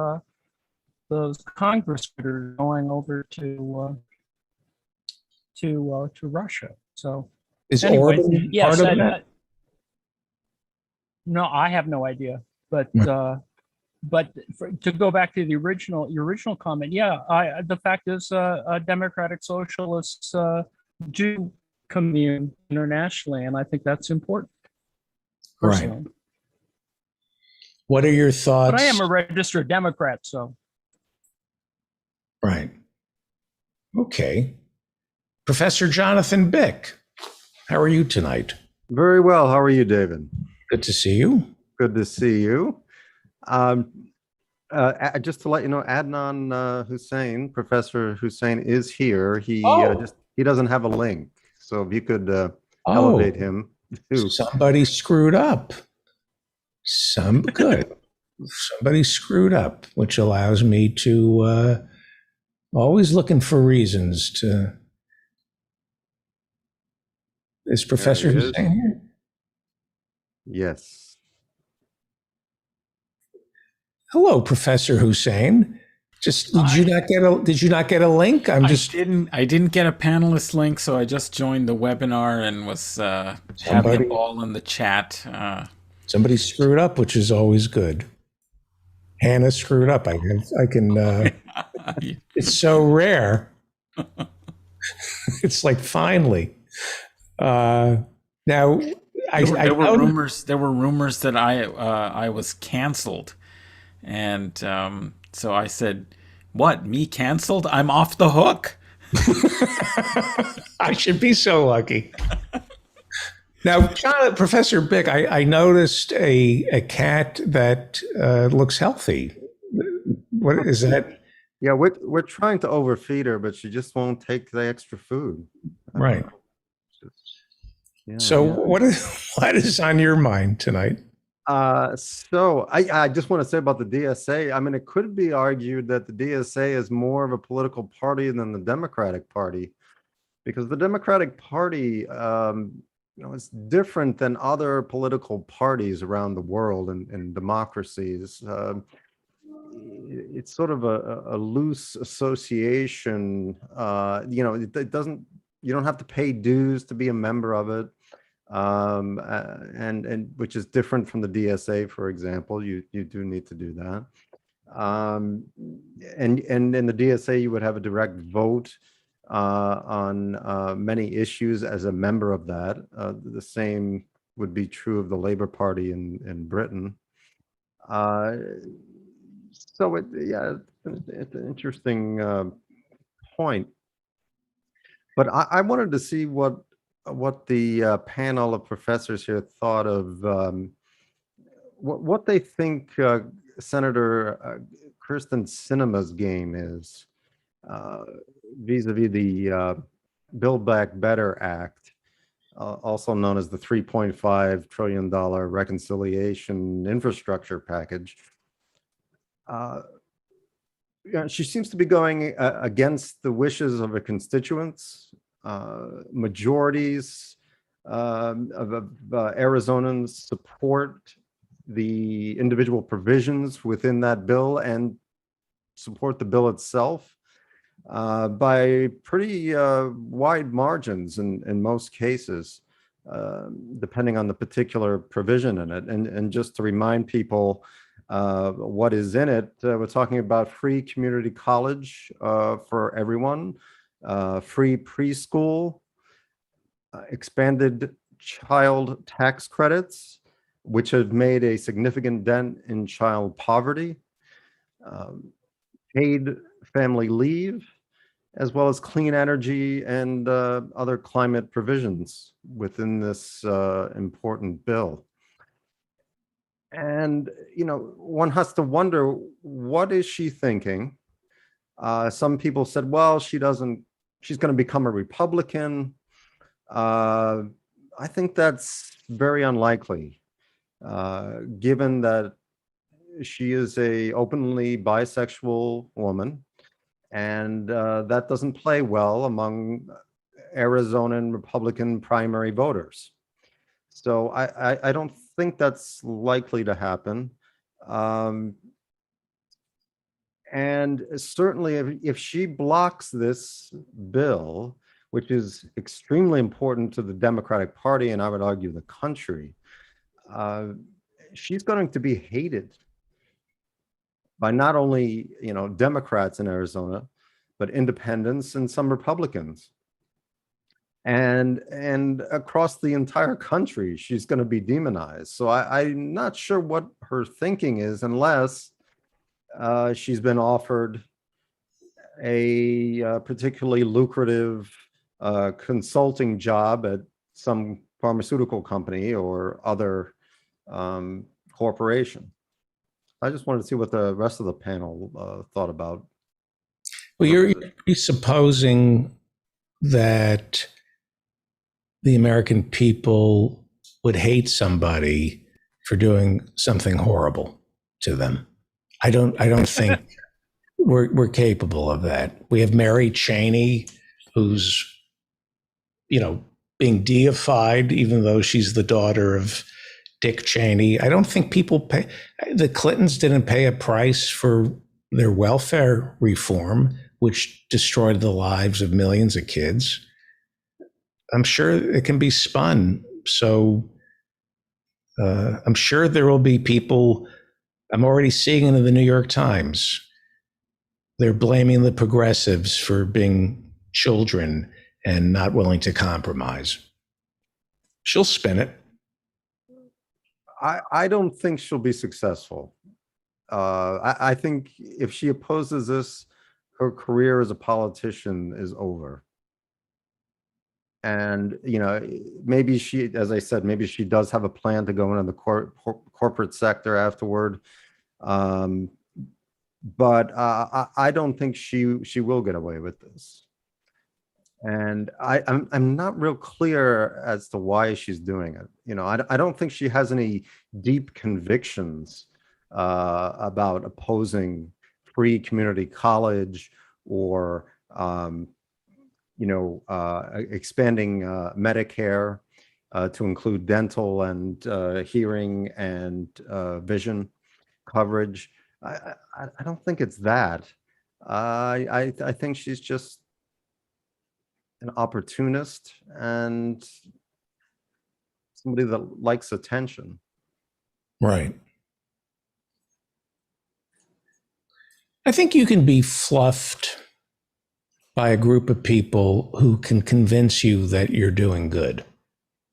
congressmen going over to Russia. So Is anyway, Orban yes, part of that? No, I have no idea, but to go back to your original comment, yeah, the fact is, democratic socialists do commune internationally, and I think that's important. Personally. Right. What are your thoughts? But I am a registered Democrat, so. Right. Okay. Professor Jonathan Bick, how are you tonight? Very well. How are you, David? Good to see you. Good to see you. Just to let you know, Adnan Hussein, Professor Hussein, is here. He doesn't have a link, so if you could elevate him too. Somebody screwed up. Good. Somebody screwed up, which allows me to always looking for reasons to. Is Professor Hussein here? Yes. Hello, Professor Hussein. Did you not get a link? I didn't get a panelist link, so I just joined the webinar and was having a ball in the chat. Somebody screwed up, which is always good. Hannah screwed up. I can. It's so rare. It's like finally. Now there were rumors. There were rumors that I was canceled, and so I said, "What? Me canceled? I'm off the hook." I should be so lucky. Now, Professor Bick, I noticed a cat that looks healthy. What is that? Yeah, we're trying to overfeed her, but she just won't take the extra food. Right. So what is on your mind tonight? So I just want to say about the DSA. I mean, it could be argued that the DSA is more of a political party than the Democratic Party, because the Democratic Party, it's different than other political parties around the world and democracies. It's sort of a loose association. It doesn't. You don't have to pay dues to be a member of it, and which is different from the DSA, for example. You do need to do that, and in the DSA you would have a direct vote on many issues as a member of that. The same would be true of the Labour Party in Britain. So it's an interesting point. But I wanted to see what the panel of professors here thought of what they think Senator Kyrsten Sinema's game is vis-a-vis the Build Back Better Act, also known as the $3.5 trillion reconciliation infrastructure package. She seems to be going against the wishes of her constituents. Majorities of Arizonans support the individual provisions within that bill and support the bill itself by pretty wide margins in most cases, depending on the particular provision in it. And just to remind people, what is in it, we're talking about free community college for everyone, free preschool, expanded child tax credits, which have made a significant dent in child poverty, paid family leave, as well as clean energy and other climate provisions within this important bill. And, one has to wonder, what is she thinking? Some people said, well, she doesn't she's going to become a Republican. I think that's very unlikely, given that she is a openly bisexual woman, and that doesn't play well among Arizonan Republican primary voters. So I don't think that's likely to happen. And certainly if she blocks this bill, which is extremely important to the Democratic Party, and I would argue the country, she's going to be hated by not only, Democrats in Arizona, but independents and some Republicans. And across the entire country, she's going to be demonized. So I'm not sure what her thinking is, unless she's been offered a particularly lucrative consulting job at some pharmaceutical company or other corporation. I just wanted to see what the rest of the panel thought about. Well, you're presupposing that the American people would hate somebody for doing something horrible to them. I don't think we're capable of that. We have Mary Cheney, who's, being deified, even though she's the daughter of Dick Cheney. I don't think people pay. The Clintons didn't pay a price for their welfare reform, which destroyed the lives of millions of kids. I'm sure it can be spun. So I'm sure there will be people. I'm already seeing it in the New York Times. They're blaming the progressives for being children and not willing to compromise. She'll spin it. I don't think she'll be successful. I think if she opposes this, her career as a politician is over. And, maybe she, as I said, maybe she does have a plan to go into the corporate sector afterward. But I don't think she will get away with this. And I'm not real clear as to why she's doing it. I don't think she has any deep convictions about opposing free community college or expanding Medicare to include dental and hearing and vision coverage. I don't think it's that. I think she's just an opportunist and somebody that likes attention. Right. I think you can be fluffed by a group of people who can convince you that you're doing good.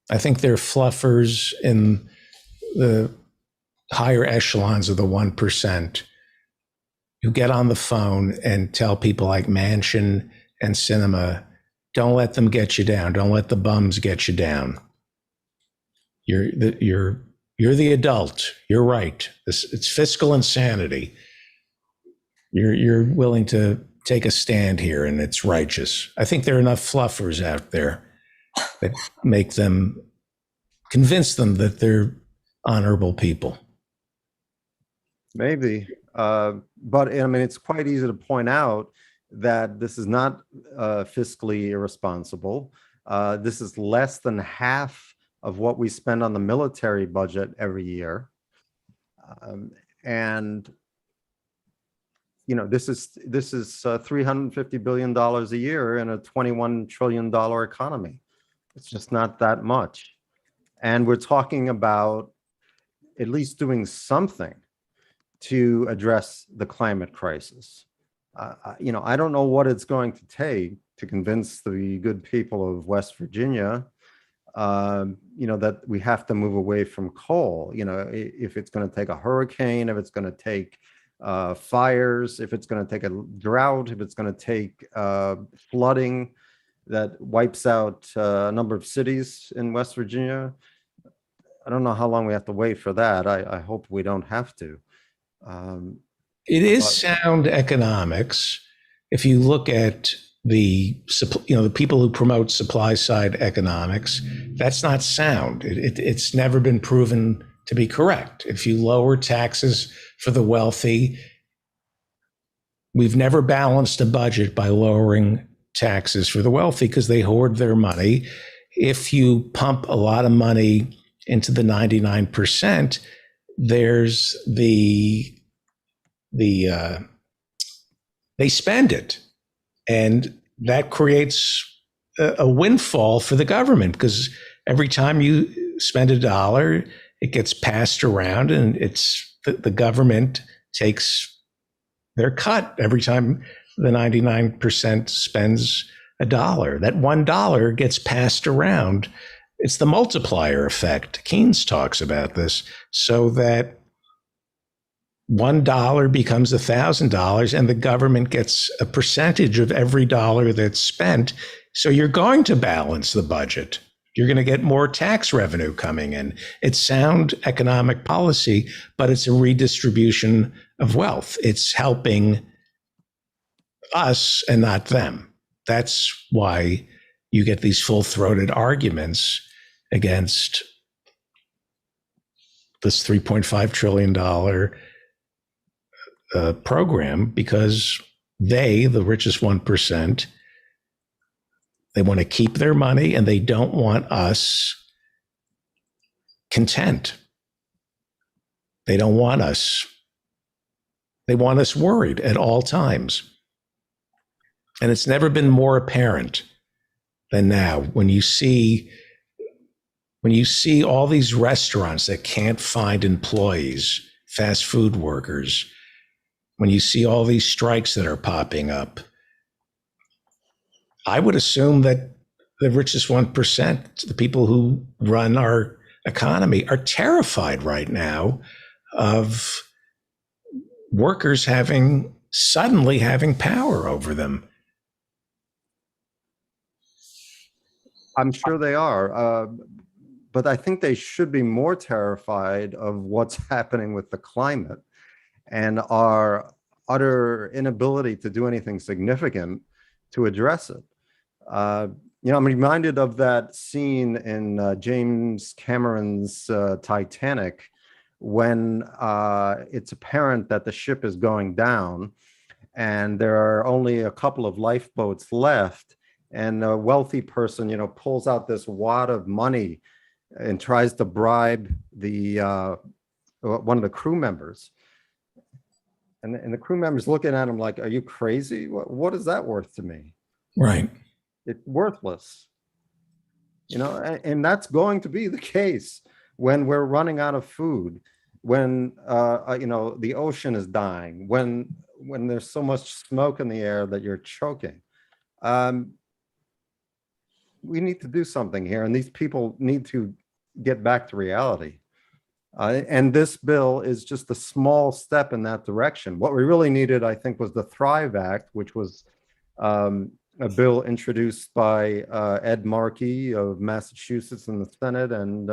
I think there are fluffers in the higher echelons of the 1% who get on the phone and tell people like Manchin and Sinema, don't let them get you down. Don't let the bums get you down. You're the adult. You're right. It's fiscal insanity. You're willing to take a stand here, and it's righteous. I think there are enough fluffers out there that make them convince them that they're honorable people. Maybe, but it's quite easy to point out that this is not fiscally irresponsible. This is less than half of what we spend on the military budget every year, and this is $350 billion a year in a $21 trillion economy. It's just not that much, and we're talking about at least doing something to address the climate crisis. I don't know what it's going to take to convince the good people of West Virginia, that we have to move away from coal. If it's going to take a hurricane, if it's going to take fires, if it's going to take a drought, if it's going to take flooding that wipes out a number of cities in West Virginia. I don't know how long we have to wait for that. I hope we don't have to. It is sound economics. If you look at the people who promote supply side economics, that's not sound. It's never been proven to be correct. If you lower taxes for the wealthy, we've never balanced a budget by lowering taxes for the wealthy because they hoard their money. If you pump a lot of money into the 99%, there's they spend it. And that creates a windfall for the government because every time you spend $1, it gets passed around and it's the government takes their cut every time the 99% spends $1. That $1 gets passed around. It's the multiplier effect. Keynes talks about this, so that $1 becomes $1,000 and the government gets a percentage of every dollar that's spent. So you're going to balance the budget. You're going to get more tax revenue coming in. It's sound economic policy, but it's a redistribution of wealth. It's helping us and not them. That's why you get these full-throated arguments against this $3.5 trillion program, because they, the richest 1%, they want to keep their money and they don't want us content. They don't want us. They want us worried at all times. And it's never been more apparent than now when you see all these restaurants that can't find employees, fast food workers, when you see all these strikes that are popping up. I would assume that the richest 1%, the people who run our economy, are terrified right now of workers suddenly having power over them. I'm sure they are, but I think they should be more terrified of what's happening with the climate and our utter inability to do anything significant to address it. I'm reminded of that scene in James Cameron's Titanic when it's apparent that the ship is going down and there are only a couple of lifeboats left, and a wealthy person, pulls out this wad of money and tries to bribe one of the crew members. And the crew members looking at him like, are you crazy? What is that worth to me? Right. It's worthless. And that's going to be the case when we're running out of food, when, the ocean is dying, when there's so much smoke in the air that you're choking. We need to do something here, and these people need to get back to reality. And this bill is just a small step in that direction. What we really needed, I think, was the Thrive Act, which was a bill introduced by Ed Markey of Massachusetts in the Senate and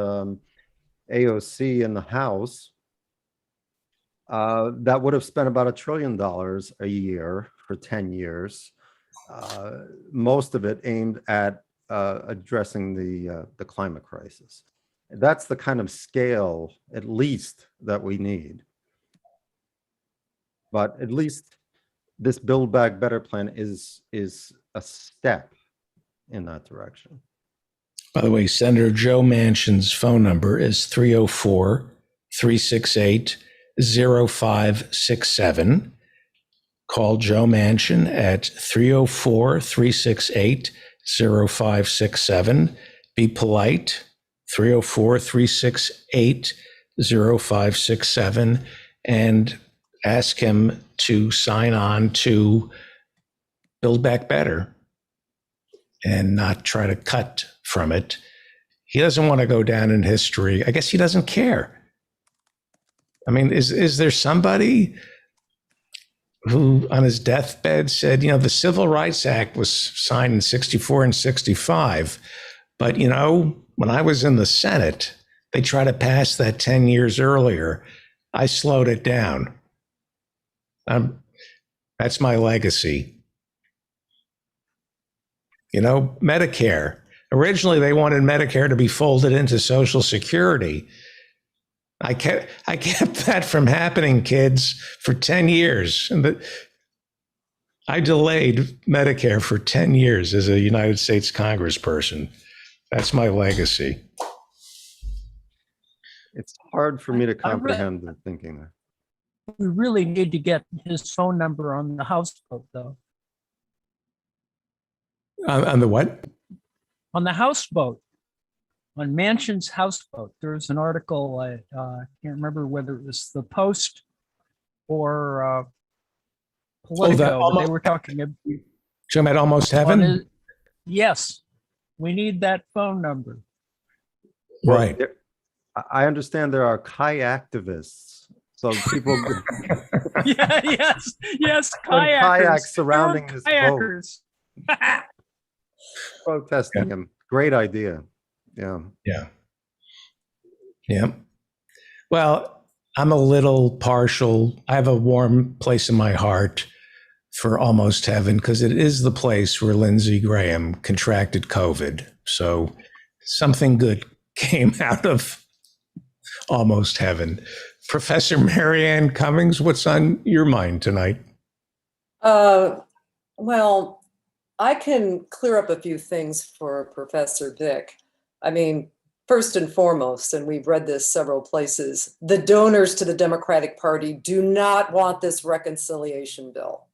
AOC in the House. That would have spent about $1 trillion a year for 10 years. Most of it aimed at addressing the climate crisis. That's the kind of scale, at least, that we need. But at least this Build Back Better plan is a step in that direction. By the way, Senator Joe Manchin's phone number is 304-368-0567. Call Joe Manchin at 304-368-0567. Be polite. 304-368-0567, and ask him to sign on to Build Back Better and not try to cut from it. He doesn't want to go down in history. I guess he doesn't care. I mean, is there somebody who on his deathbed said, the Civil Rights Act was signed in 64 and 65, but when I was in the Senate, they tried to pass that 10 years earlier. I slowed it down. That's my legacy. Medicare. Originally, they wanted Medicare to be folded into Social Security. I kept that from happening, kids, for 10 years. And I delayed Medicare for 10 years as a United States congressperson. That's my legacy. It's hard for me to comprehend the thinking there. We really need to get his phone number on the houseboat, though. On the what? On the houseboat, on Manchin's houseboat. There was an article, I can't remember whether it was the Post or Politico. They were talking about Almost Heaven? Yes. We need that phone number. Right. I understand there are kayaktivists. So people yes, kayakers. Kayaks surrounding this kayakers. boat. Protesting him. Great idea. Yeah. Well, I'm a little partial. I have a warm place in my heart for Almost Heaven because it is the place where Lindsey Graham contracted COVID. So something good came out of Almost Heaven. Professor Marianne Cummings, what's on your mind tonight? Well, I can clear up a few things for Professor Vick. I mean, first and foremost, and we've read this several places, the donors to the Democratic Party do not want this reconciliation bill.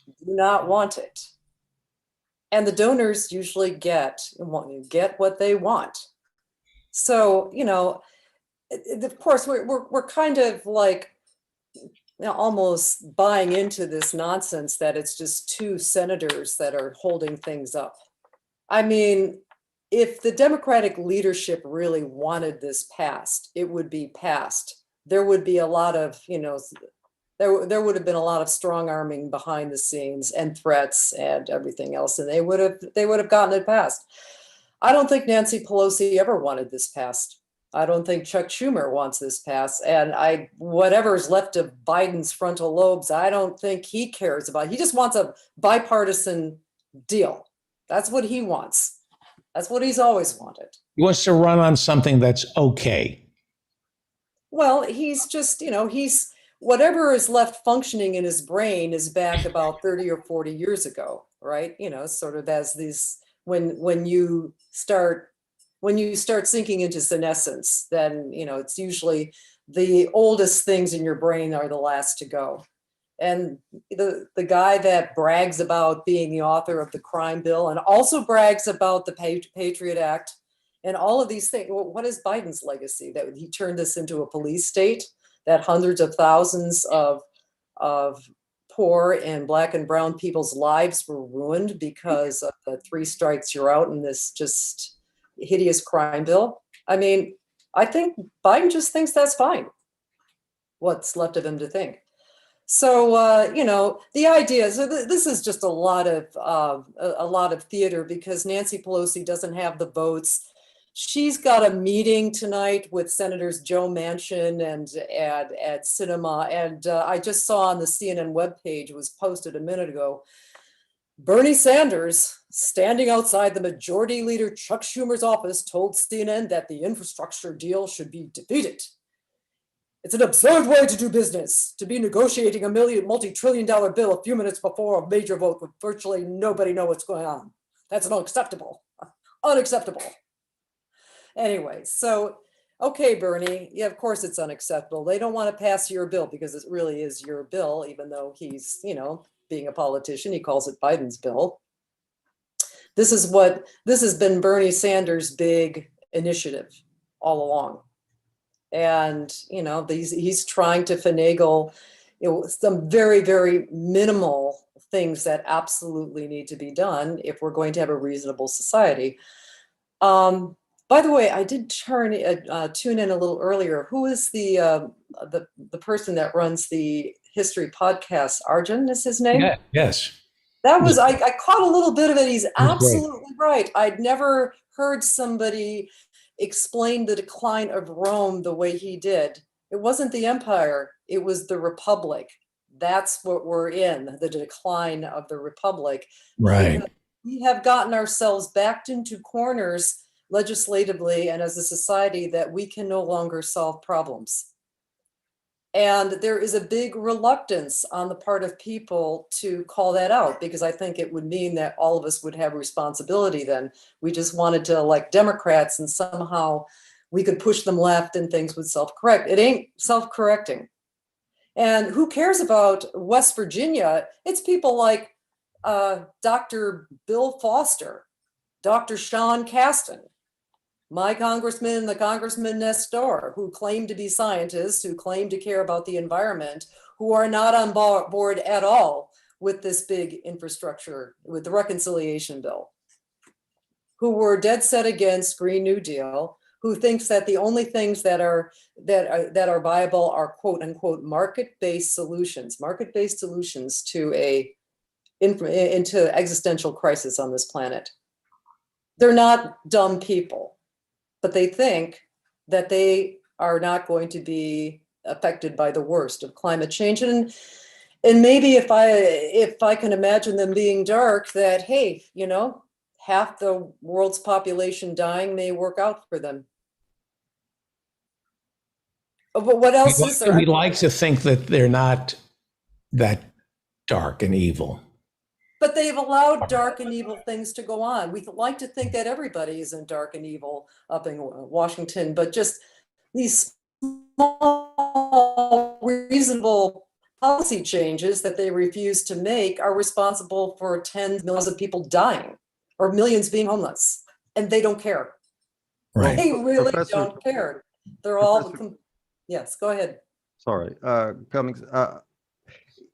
Do not want it. And the donors usually get what they want. So, of course, we're kind of like almost buying into this nonsense that it's just two senators that are holding things up. I mean, if the Democratic leadership really wanted this passed, it would be passed. There would be a lot of, there would have been a lot of strong arming behind the scenes and threats and everything else, and they would have gotten it passed. I don't think Nancy Pelosi ever wanted this passed. I don't think Chuck Schumer wants this passed. And whatever's left of Biden's frontal lobes, I don't think he cares about. He just wants a bipartisan deal. That's what he wants. That's what he's always wanted. He wants to run on something that's okay. Well, he's just, he's whatever is left functioning in his brain is back about 30 or 40 years ago, right? Sort of as these, when you start sinking into senescence, then, it's usually the oldest things in your brain are the last to go. And the guy that brags about being the author of the crime bill and also brags about the Patriot Act and all of these things, what is Biden's legacy? That he turned this into a police state, that hundreds of thousands of poor and Black and brown people's lives were ruined because of the 3 strikes you're out in this just hideous crime bill. I mean, I think Biden just thinks that's fine. What's left of him to think. So, the idea is this is just a lot of theater because Nancy Pelosi doesn't have the votes. She's got a meeting tonight with Senators Joe Manchin and Ed Sinema. And I just saw on the CNN webpage, it was posted a minute ago, Bernie Sanders, standing outside the majority leader Chuck Schumer's office, told CNN that the infrastructure deal should be defeated. It's an absurd way to do business, to be negotiating a multi-trillion-dollar bill a few minutes before a major vote with virtually nobody know what's going on. That's unacceptable. Unacceptable. Anyway, so, okay, Bernie, yeah, of course it's unacceptable. They don't want to pass your bill because it really is your bill, even though he's, being a politician, he calls it Biden's bill. This has been Bernie Sanders' big initiative all along. And, he's trying to finagle some very, very minimal things that absolutely need to be done if we're going to have a reasonable society. By the way, I did tune in a little earlier. Who is the person that runs the history podcast? Arjun is his name? Yeah, yes. That was, I caught a little bit of it. He's absolutely right. I'd never heard somebody explain the decline of Rome the way he did. It wasn't the empire, it was the republic. That's what we're in, the decline of the republic. Right. we have gotten ourselves backed into corners legislatively and as a society that we can no longer solve problems. And there is a big reluctance on the part of people to call that out, because I think it would mean that all of us would have responsibility then. We just wanted to elect Democrats and somehow we could push them left and things would self-correct. It ain't self-correcting. And who cares about West Virginia? It's people like Dr. Bill Foster, Dr. Sean Casten, my congressman, the congressman next door, who claim to be scientists, who claim to care about the environment, who are not on board at all with this big infrastructure, with the reconciliation bill, who were dead set against Green New Deal, who thinks that the only things that are viable are quote unquote market-based solutions to into existential crisis on this planet. They're not dumb people, but they think that they are not going to be affected by the worst of climate change. And maybe if I can imagine them being dark, that, hey, you know, half the world's population dying may work out for them. But what else is there? We like to think that they're not that dark and evil. But they've allowed dark and evil things to go on. We like to think that everybody isn't dark and evil up in Washington, but just these small, reasonable policy changes that they refuse to make are responsible for tens of millions of people dying or millions being homeless, and they don't care. Right. They really Professor- don't care. They're all, yes, go ahead. Sorry, Cummings.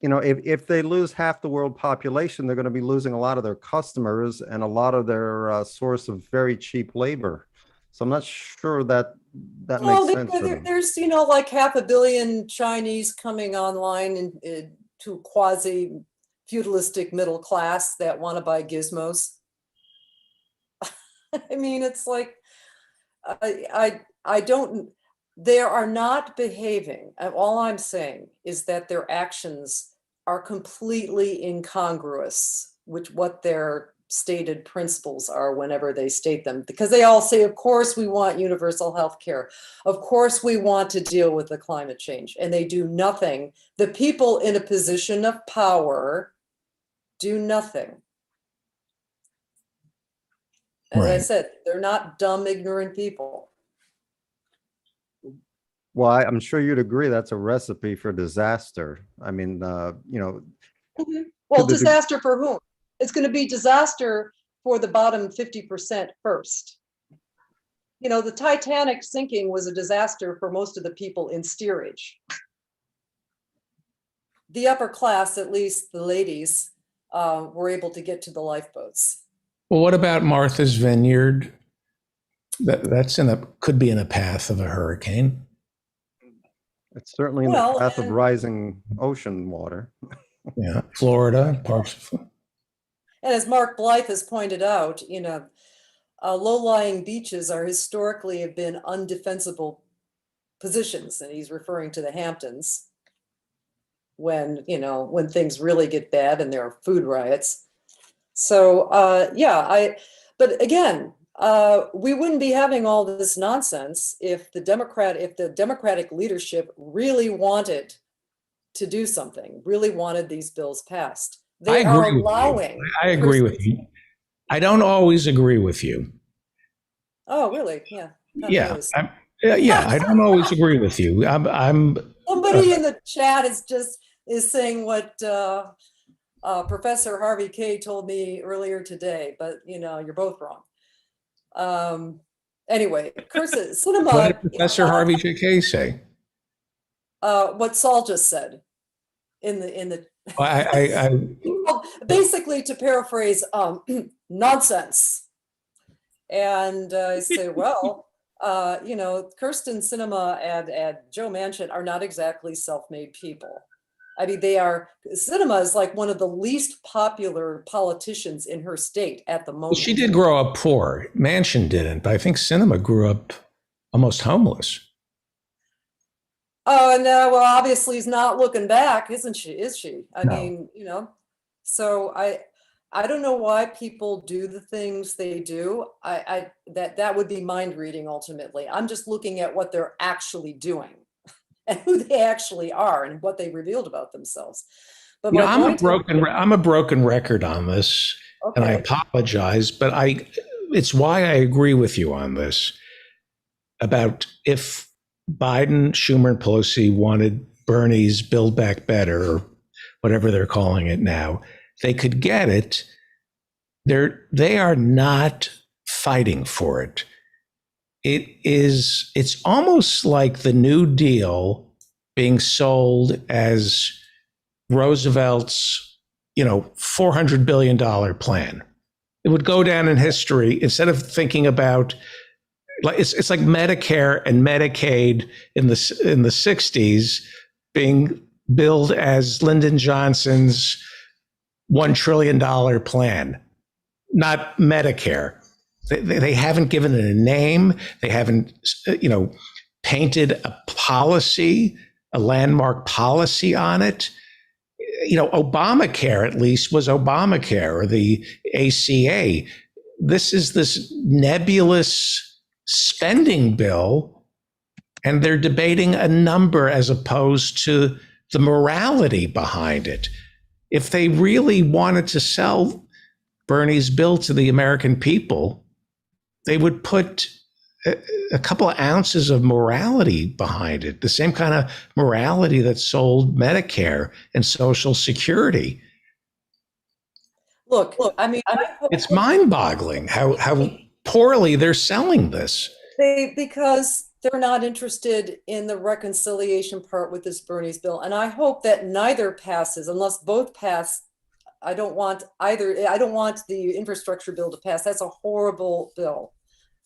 You know, if they lose half the world population, they're going to be losing a lot of their customers and a lot of their source of very cheap labor. So I'm not sure that Well, makes sense. for them. there's, you know, like 500 million Chinese coming online to quasi feudalistic middle class that want to buy gizmos. I mean, it's like, I don't, they are not behaving. All I'm saying is that their actions are completely incongruous with what their stated principles are whenever they state them, because they all say, of course, we want universal health care. Of course, we want to deal with the climate change, and they do nothing. The people in a position of power do nothing. As I said, they're not dumb, ignorant people. Well, I'm sure you'd agree that's a recipe for disaster. I mean, you know. Well, to the disaster for whom? It's going to be disaster for the bottom 50% first. You know, the Titanic sinking was a disaster for most of the people in steerage. The upper class, at least the ladies, were able to get to the lifeboats. Well, what about Martha's Vineyard? That's could be in a path of a hurricane. It's certainly in Well, the path of rising ocean water. Yeah, Florida, parts of And as Mark Blythe has pointed out, you know, low-lying beaches are historically have been undefensible positions, and he's referring to the Hamptons when, you know, when things really get bad and there are food riots. So but again, we wouldn't be having all this nonsense if the Democratic leadership really wanted to do something, really wanted these bills passed. They are allowing. I agree with you. I don't always agree with you. Oh, really? Yeah. Not Yeah, always. I don't always agree with you. I'm Somebody in the chat is saying what Professor Harvey Kaye told me earlier today, but you know, you're both wrong. Anyway, cinema. What did Professor Harvey J. Kaye say? What Saul just said in the I basically, to paraphrase, nonsense. And I say, well, you know, Kirsten Sinema and Joe Manchin are not exactly self-made people. I mean, Sinema is like one of the least popular politicians in her state at the moment. She did grow up poor. Manchin didn't, but I think Sinema grew up almost homeless. Oh, and well, obviously he's not looking back, isn't she? Is she? I No. mean, you know, so I don't know why people do the things they do. That would be mind reading ultimately. I'm just looking at what they're actually doing and who they actually are and what they revealed about themselves. But You know, my I'm a point broken I'm a broken record on this, and I Okay. apologize, but it's why I agree with you on this about if Biden, Schumer, and Pelosi wanted Bernie's Build Back Better or whatever they're calling it now, they could get it. They are not fighting for it. It's almost like the New Deal being sold as Roosevelt's, $400 billion plan. It would go down in history instead of thinking about, like it's like Medicare and Medicaid in the 60s being billed as Lyndon Johnson's $1 trillion plan, not Medicare. They haven't given it a name. They haven't, painted a policy, a landmark policy on it. Obamacare at least was Obamacare, or the ACA. This is this nebulous spending bill, and they're debating a number as opposed to the morality behind it. If they really wanted to sell Bernie's bill to the American people, they would put a couple of ounces of morality behind it, the same kind of morality that sold Medicare and Social Security. Look, I mean, It's mind-boggling how poorly they're selling this. because they're not interested in the reconciliation part with this Bernie's bill. And I hope that neither passes, unless both pass. I don't want either. I don't want the infrastructure bill to pass. That's a horrible bill.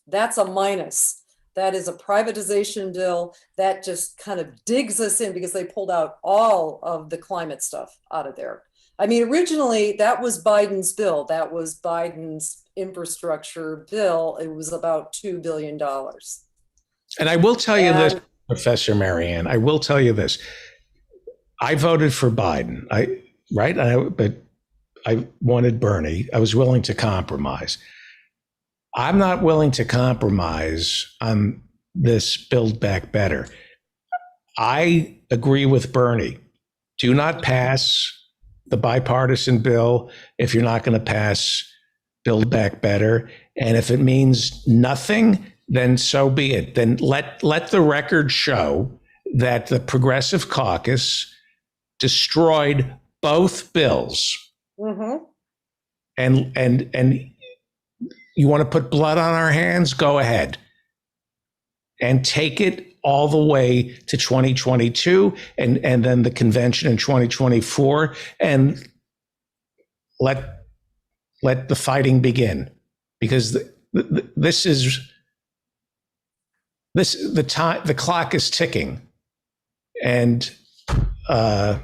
That's a minus. That is a privatization bill that just kind of digs us in because they pulled out all of the climate stuff out of there. I mean, originally that was Biden's bill. That was Biden's infrastructure bill. It was about $2 billion. And I will tell you this, Professor Marianne, I will tell you this. I voted for Biden, but I wanted Bernie. I was willing to compromise. I'm not willing to compromise on this Build Back Better. I agree with Bernie. Do not pass the bipartisan bill if you're not going to pass Build Back Better. And if it means nothing, then so be it. Then let the record show that the Progressive Caucus destroyed both bills. Mm-hmm. And you want to put blood on our hands? Go ahead. And take it all the way to 2022 and then the convention in 2024, and let the fighting begin. Because the clock is ticking. And I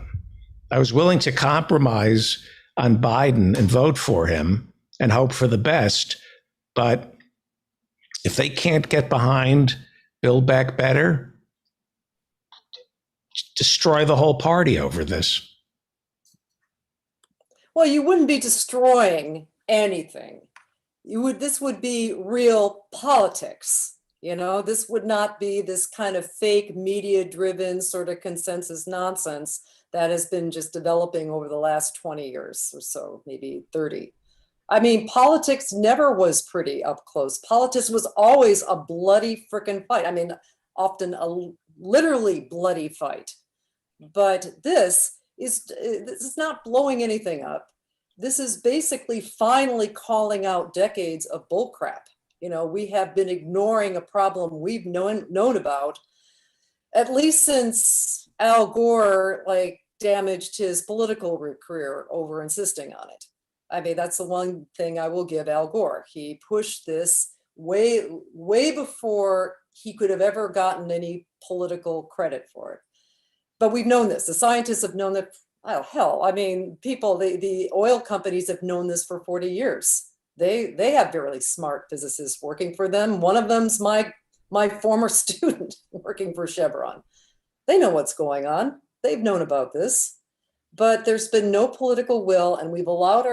was willing to compromise on Biden and vote for him and hope for the best. But if they can't get behind Build Back Better, destroy the whole party over this. Well, you wouldn't be destroying anything. This would be real politics. This would not be this kind of fake media-driven sort of consensus nonsense that has been just developing over the last 20 years or so, maybe 30. I mean, politics never was pretty up close. Politics was always a bloody frickin' fight. I mean, often a literally bloody fight. But this is not blowing anything up. This is basically finally calling out decades of bullcrap. We have been ignoring a problem we've known about, at least since Al Gore damaged his political career over insisting on it. I mean, that's the one thing I will give Al Gore. He pushed this way before he could have ever gotten any political credit for it. But we've known this. The scientists have known that. Oh, hell, I mean, the oil companies have known this for 40 years. They have really smart physicists working for them. One of them's my former student working for Chevron. They know what's going on. They've known about this. But there's been no political will, and we've allowed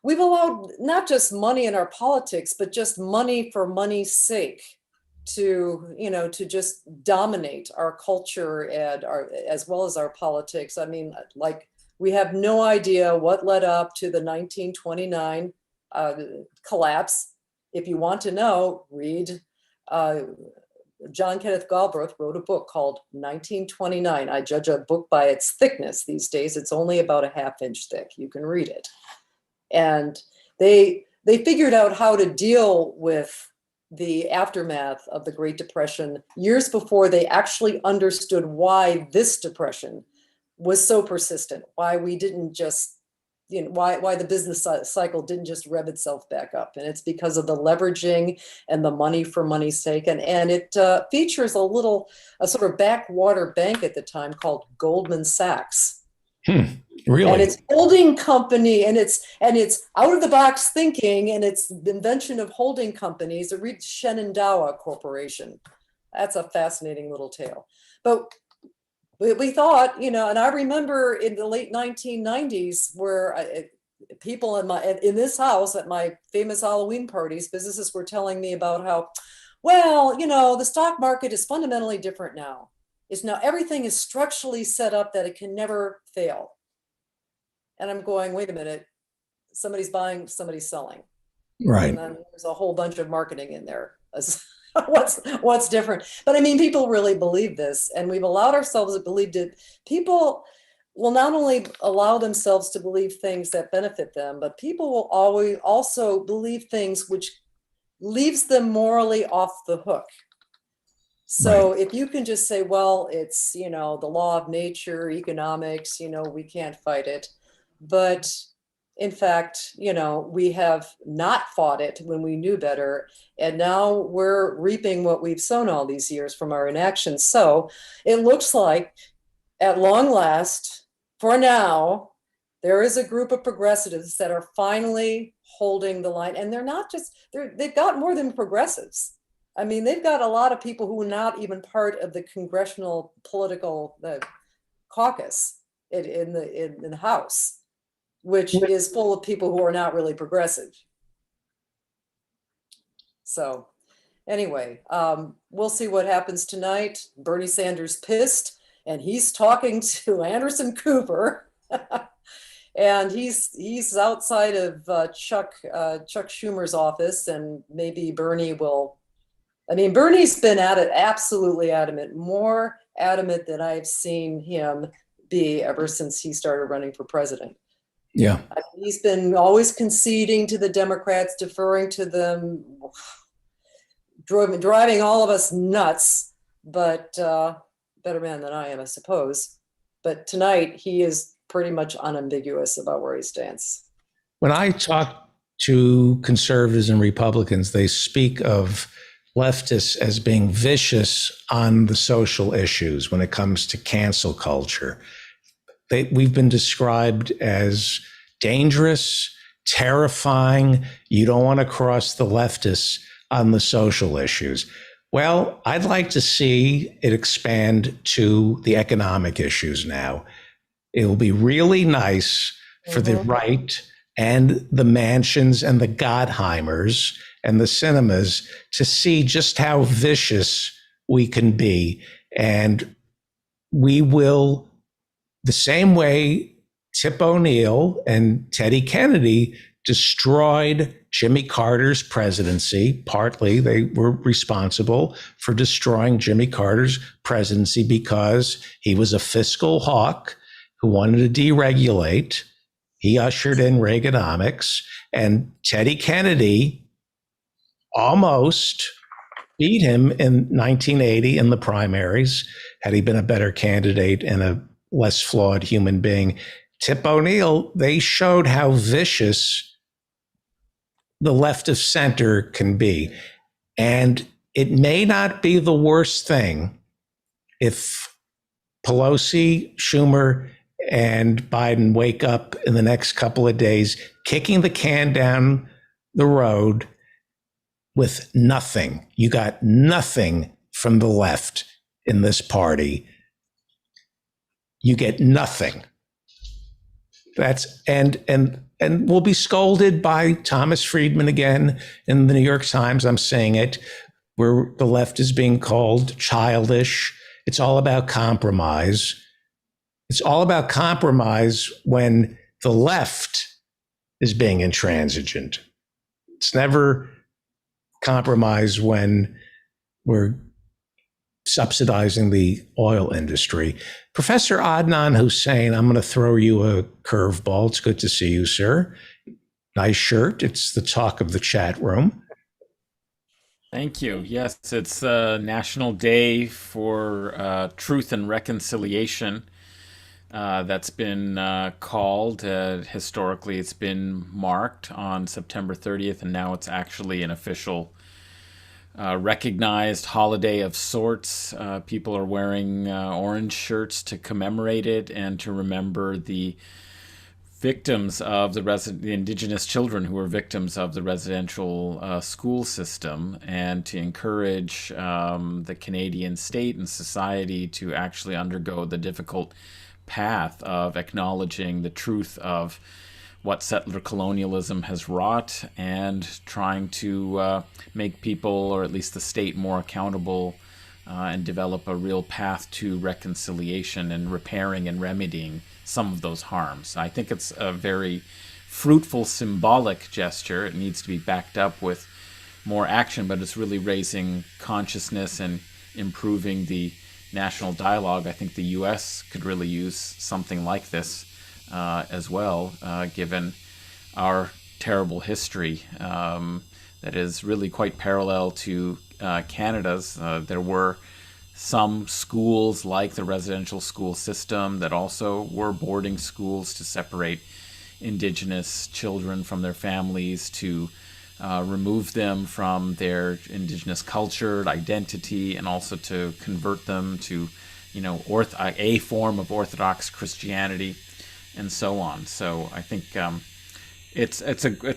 we've allowed not just money in our politics, but just money for money's sake to, to just dominate our culture and as well as our politics. I mean, like, we have no idea what led up to the 1929 collapse. If you want to know, read John Kenneth Galbraith wrote a book called 1929. I judge a book by its thickness these days. It's only about a half-inch thick. You can read it. And they figured out how to deal with the aftermath of the Great Depression years before they actually understood why this depression was so persistent, why we didn't just, why the business cycle didn't just rev itself back up. And it's because of the leveraging and the money for money's sake. And it features a sort of backwater bank at the time called Goldman Sachs. Really? And it's holding company, and it's out of the box thinking, and it's the invention of holding companies. Read Shenandoah Corporation. That's a fascinating little tale. But we thought, and I remember in the late 1990s where people in this house at my famous Halloween parties, physicists were telling me about how, well, the stock market is fundamentally different now. Everything is structurally set up that it can never fail. And I'm going, wait a minute, somebody's buying, somebody's selling. Right. And then there's a whole bunch of marketing in there. What's different? But I mean, people really believe this, and we've allowed ourselves to believe it. People will not only allow themselves to believe things that benefit them, but people will always also believe things which leaves them morally off the hook. So if you can just say, well, it's, the law of nature, economics, we can't fight it. But in fact, we have not fought it when we knew better. And now we're reaping what we've sown all these years from our inaction. So it looks like at long last, for now, there is a group of progressives that are finally holding the line. And they're not just, they've got more than progressives. I mean, they've got a lot of people who are not even part of the congressional political caucus in the House, which is full of people who are not really progressive. So anyway, we'll see what happens tonight. Bernie Sanders pissed, and he's talking to Anderson Cooper. And he's outside of Chuck Schumer's office, and maybe Bernie will. I mean, Bernie's been at it absolutely adamant, more adamant than I've seen him be ever since he started running for president. Yeah. I mean, he's been always conceding to the Democrats, deferring to them, driving all of us nuts, but better man than I am, I suppose. But tonight, he is pretty much unambiguous about where he stands. When I talk to conservatives and Republicans, they speak of leftists as being vicious on the social issues when it comes to cancel culture. We've been described as dangerous, terrifying. You don't want to cross the leftists on the social issues. Well, I'd like to see it expand to the economic issues now. It will be really nice for the right and the mansions and the Gottheimers and the cinemas to see just how vicious we can be. And we will, the same way Tip O'Neill and Teddy Kennedy destroyed Jimmy Carter's presidency. Partly they were responsible for destroying Jimmy Carter's presidency because he was a fiscal hawk who wanted to deregulate. He ushered in Reaganomics, and Teddy Kennedy almost beat him in 1980 in the primaries, had he been a better candidate and a less flawed human being. Tip O'Neill, they showed how vicious the left of center can be. And it may not be the worst thing if Pelosi, Schumer, and Biden wake up in the next couple of days, kicking the can down the road with nothing. You got nothing from the left in this party. You get nothing. And and we'll be scolded by Thomas Friedman again in the New York Times. I'm saying it, where the left is being called childish. It's all about compromise. It's all about compromise when the left is being intransigent. It's never compromise when we're subsidizing the oil industry. Professor Adnan Hussein, I'm going to throw you a curveball. It's good to see you, sir. Nice shirt. It's the talk of the chat room. Thank you. Yes, it's National Day for Truth and Reconciliation. That's been called. Historically, it's been marked on September 30th, and now it's actually an official recognized holiday of sorts. People are wearing orange shirts to commemorate it and to remember the victims of the indigenous children who were victims of the residential school system, and to encourage the Canadian state and society to actually undergo the difficult path of acknowledging the truth of what settler colonialism has wrought and trying to make people, or at least the state, more accountable and develop a real path to reconciliation and repairing and remedying some of those harms. I think it's a very fruitful symbolic gesture. It needs to be backed up with more action, but it's really raising consciousness and improving the national dialogue. I think the U.S. could really use something like this as well, given our terrible history that is really quite parallel to Canada's. There were some schools like the residential school system that also were boarding schools to separate Indigenous children from their families, to remove them from their Indigenous culture, identity, and also to convert them to, a form of Orthodox Christianity, and so on. So I think it's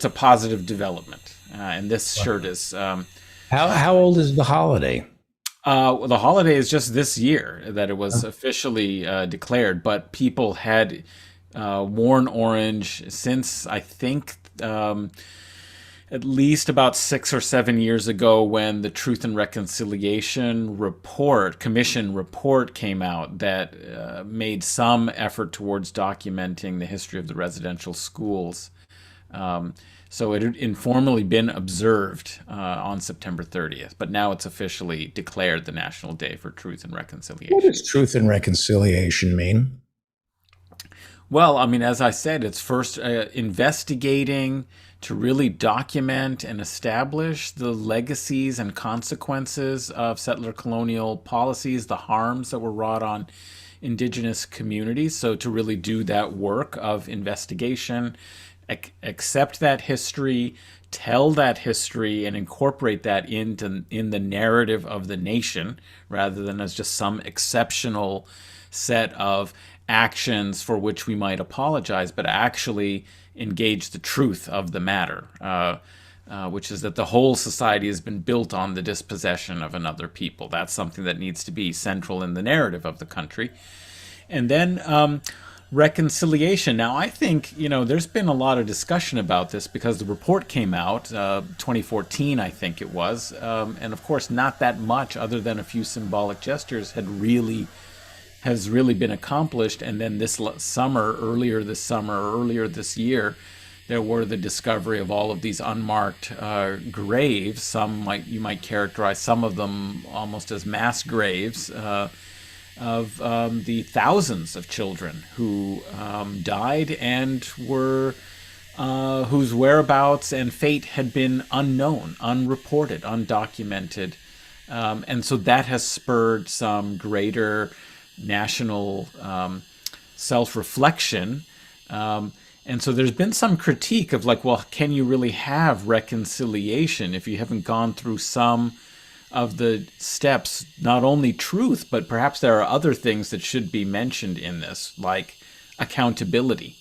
a positive development, and this shirt is. How old is the holiday? The holiday is just this year that it was officially declared, but people had worn orange since, I think, at least about 6 or 7 years ago, when the Truth and Reconciliation Commission report came out that made some effort towards documenting the history of the residential schools. So it had informally been observed on September 30th, but now it's officially declared the National Day for Truth and Reconciliation. What does truth and reconciliation mean? Well, I mean, as I said, it's first investigating to really document and establish the legacies and consequences of settler colonial policies, the harms that were wrought on Indigenous communities. So to really do that work of investigation, accept that history, tell that history, and incorporate that in the narrative of the nation, rather than as just some exceptional set of actions for which we might apologize, but actually engage the truth of the matter, which is that the whole society has been built on the dispossession of another people. That's something that needs to be central in the narrative of the country. And then reconciliation. Now, I think, there's been a lot of discussion about this because the report came out 2014, I think it was, and of course not that much other than a few symbolic gestures has really been accomplished. And then earlier this year, there were the discovery of all of these unmarked graves. You might characterize some of them almost as mass graves of the thousands of children who died and were whose whereabouts and fate had been unknown, unreported, undocumented. And so that has spurred some greater national self-reflection. And so there's been some critique of can you really have reconciliation if you haven't gone through some of the steps, not only truth, but perhaps there are other things that should be mentioned in this, like accountability.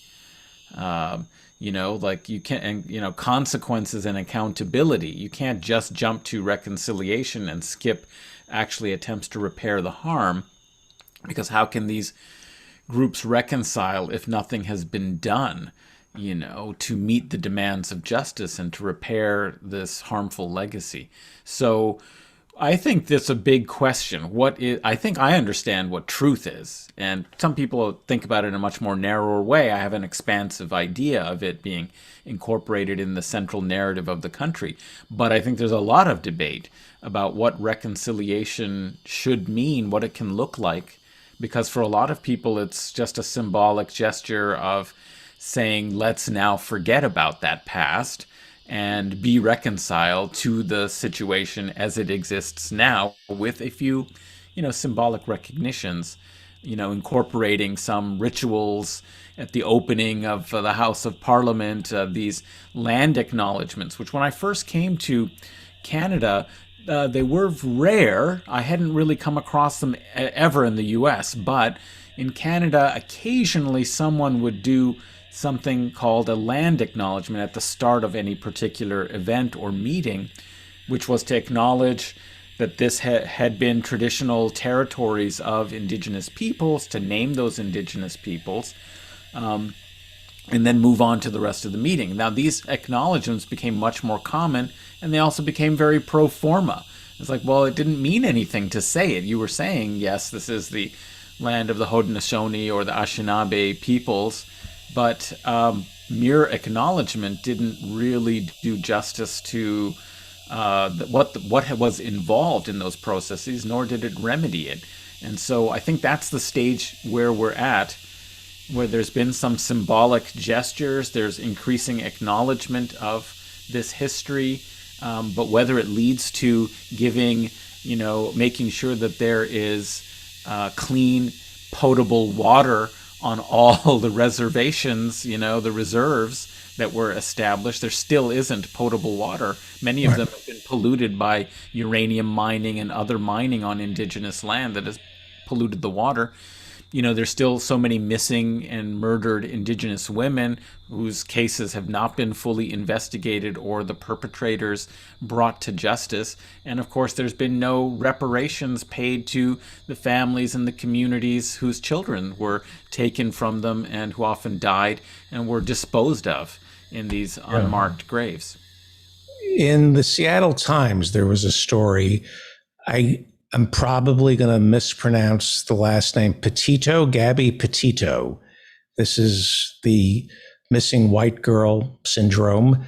Consequences and accountability. You can't just jump to reconciliation and skip actually attempts to repair the harm, because how can these groups reconcile if nothing has been done? to meet the demands of justice and to repair this harmful legacy. So I think that's a big question. I think I understand what truth is. And some people think about it in a much more narrower way. I have an expansive idea of it being incorporated in the central narrative of the country. But I think there's a lot of debate about what reconciliation should mean, what it can look like. Because for a lot of people, it's just a symbolic gesture of saying, let's now forget about that past and be reconciled to the situation as it exists now, with a few, symbolic recognitions, incorporating some rituals at the opening of the House of Parliament, these land acknowledgements, which when I first came to Canada, they were rare. I hadn't really come across them ever in the US, but in Canada, occasionally someone would do something called a land acknowledgement at the start of any particular event or meeting, which was to acknowledge that this had been traditional territories of Indigenous peoples, to name those Indigenous peoples, and then move on to the rest of the meeting. Now, these acknowledgements became much more common, and they also became very pro forma. It's like, well, it didn't mean anything to say it. You were saying, yes, this is the land of the Haudenosaunee or the Anishinaabe peoples, but mere acknowledgement didn't really do justice to what was involved in those processes, nor did it remedy it. And so I think that's the stage where we're at, where there's been some symbolic gestures, there's increasing acknowledgement of this history, but whether it leads to giving, making sure that there is clean, potable water on all the reservations, the reserves that were established, there still isn't potable water. Many of them have been polluted by uranium mining and other mining on Indigenous land that has polluted the water. There's still so many missing and murdered Indigenous women whose cases have not been fully investigated or the perpetrators brought to justice. And of course, there's been no reparations paid to the families and the communities whose children were taken from them and who often died and were disposed of in these unmarked graves. In the Seattle Times, there was a story. I'm probably going to mispronounce the last name, Petito, Gabby Petito. This is the missing white girl syndrome.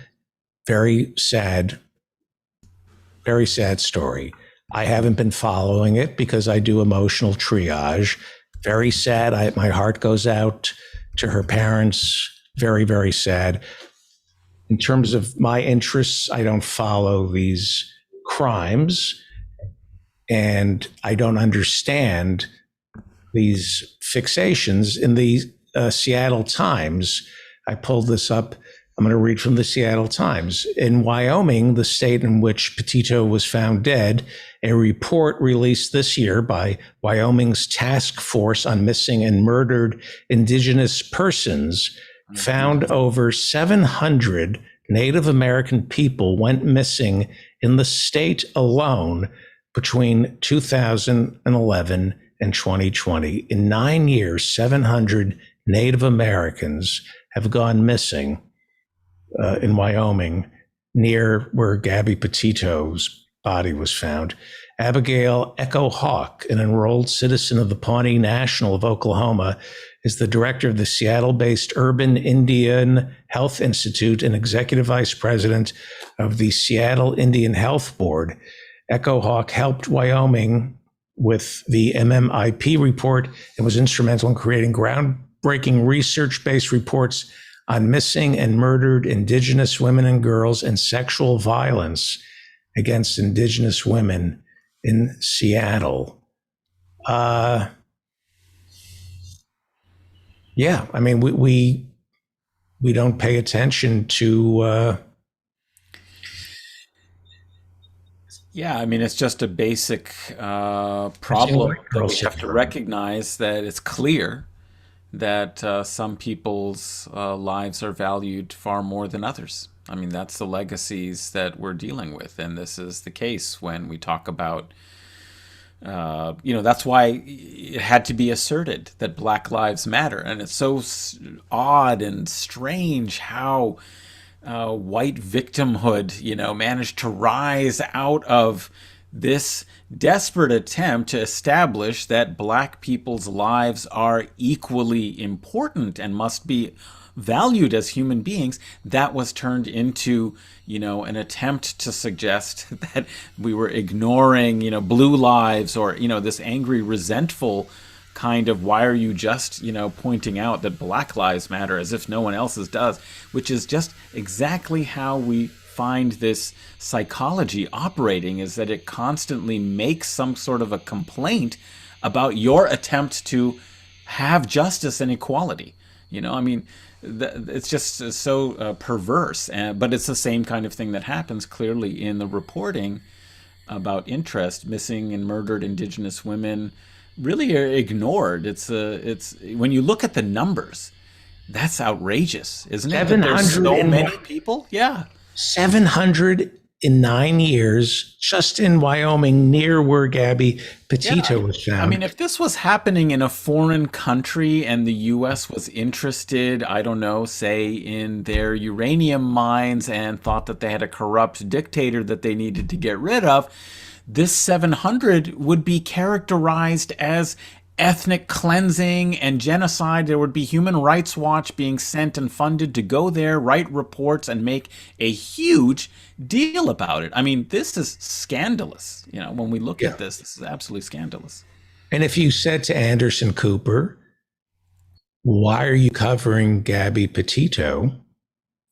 Very sad story. I haven't been following it because I do emotional triage. Very sad. My heart goes out to her parents. Very, very sad. In terms of my interests, I don't follow these crimes. And I don't understand these fixations. In the Seattle Times, I pulled this up. I'm going to read from the Seattle Times. In Wyoming, the state in which Petito was found dead, a report released this year by Wyoming's Task Force on Missing and Murdered Indigenous Persons found over 700 Native American people went missing in the state alone between 2011 and 2020. In 9 years, 700 Native Americans have gone missing in Wyoming, near where Gabby Petito's body was found. Abigail Echo Hawk, an enrolled citizen of the Pawnee National of Oklahoma, is the director of the Seattle-based Urban Indian Health Institute and executive vice president of the Seattle Indian Health Board. Echo Hawk helped Wyoming with the MMIP report and was instrumental in creating groundbreaking research-based reports on missing and murdered Indigenous women and girls and sexual violence against Indigenous women in Seattle. Yeah, I mean, we don't pay attention to. Yeah, I mean, it's just a basic problem that we have to recognize, that it's clear that some people's lives are valued far more than others. I mean, that's the legacies that we're dealing with. And this is the case when we talk about That's why it had to be asserted that Black Lives Matter. And it's so odd and strange how white victimhood, managed to rise out of this desperate attempt to establish that Black people's lives are equally important and must be valued as human beings. That was turned into, an attempt to suggest that we were ignoring, blue lives, or, this angry, resentful kind of, why are you just, pointing out that Black Lives Matter as if no one else's does, which is just exactly how we find this psychology operating, is that it constantly makes some sort of a complaint about your attempt to have justice and equality. It's just so perverse, but it's the same kind of thing that happens clearly in the reporting about interest. Missing and murdered Indigenous women really are ignored. It's when you look at the numbers, that's outrageous, isn't it? That there's so many people. Yeah. 700 in 9 years, just in Wyoming, near where Gabby Petito was found. I mean, if this was happening in a foreign country and the U.S. was interested, I don't know, say in their uranium mines and thought that they had a corrupt dictator that they needed to get rid of, this 700 would be characterized as ethnic cleansing and genocide. There would be Human Rights Watch being sent and funded to go there, write reports, and make a huge deal about it. I mean, this is scandalous. When we look at this is absolutely scandalous. And if you said to Anderson Cooper, why are you covering Gabby Petito?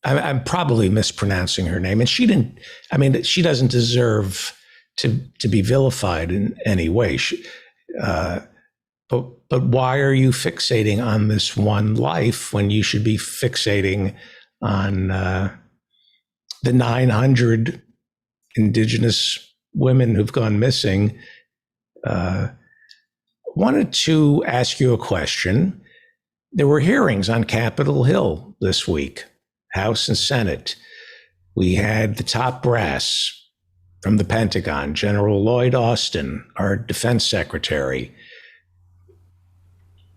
I'm probably mispronouncing her name. And she doesn't deserve to be vilified in any way. But why are you fixating on this one life when you should be fixating on the 900 Indigenous women who've gone missing? Wanted to ask you a question. There were hearings on Capitol Hill this week, House and Senate. We had the top brass from the Pentagon, General Lloyd Austin, our defense secretary,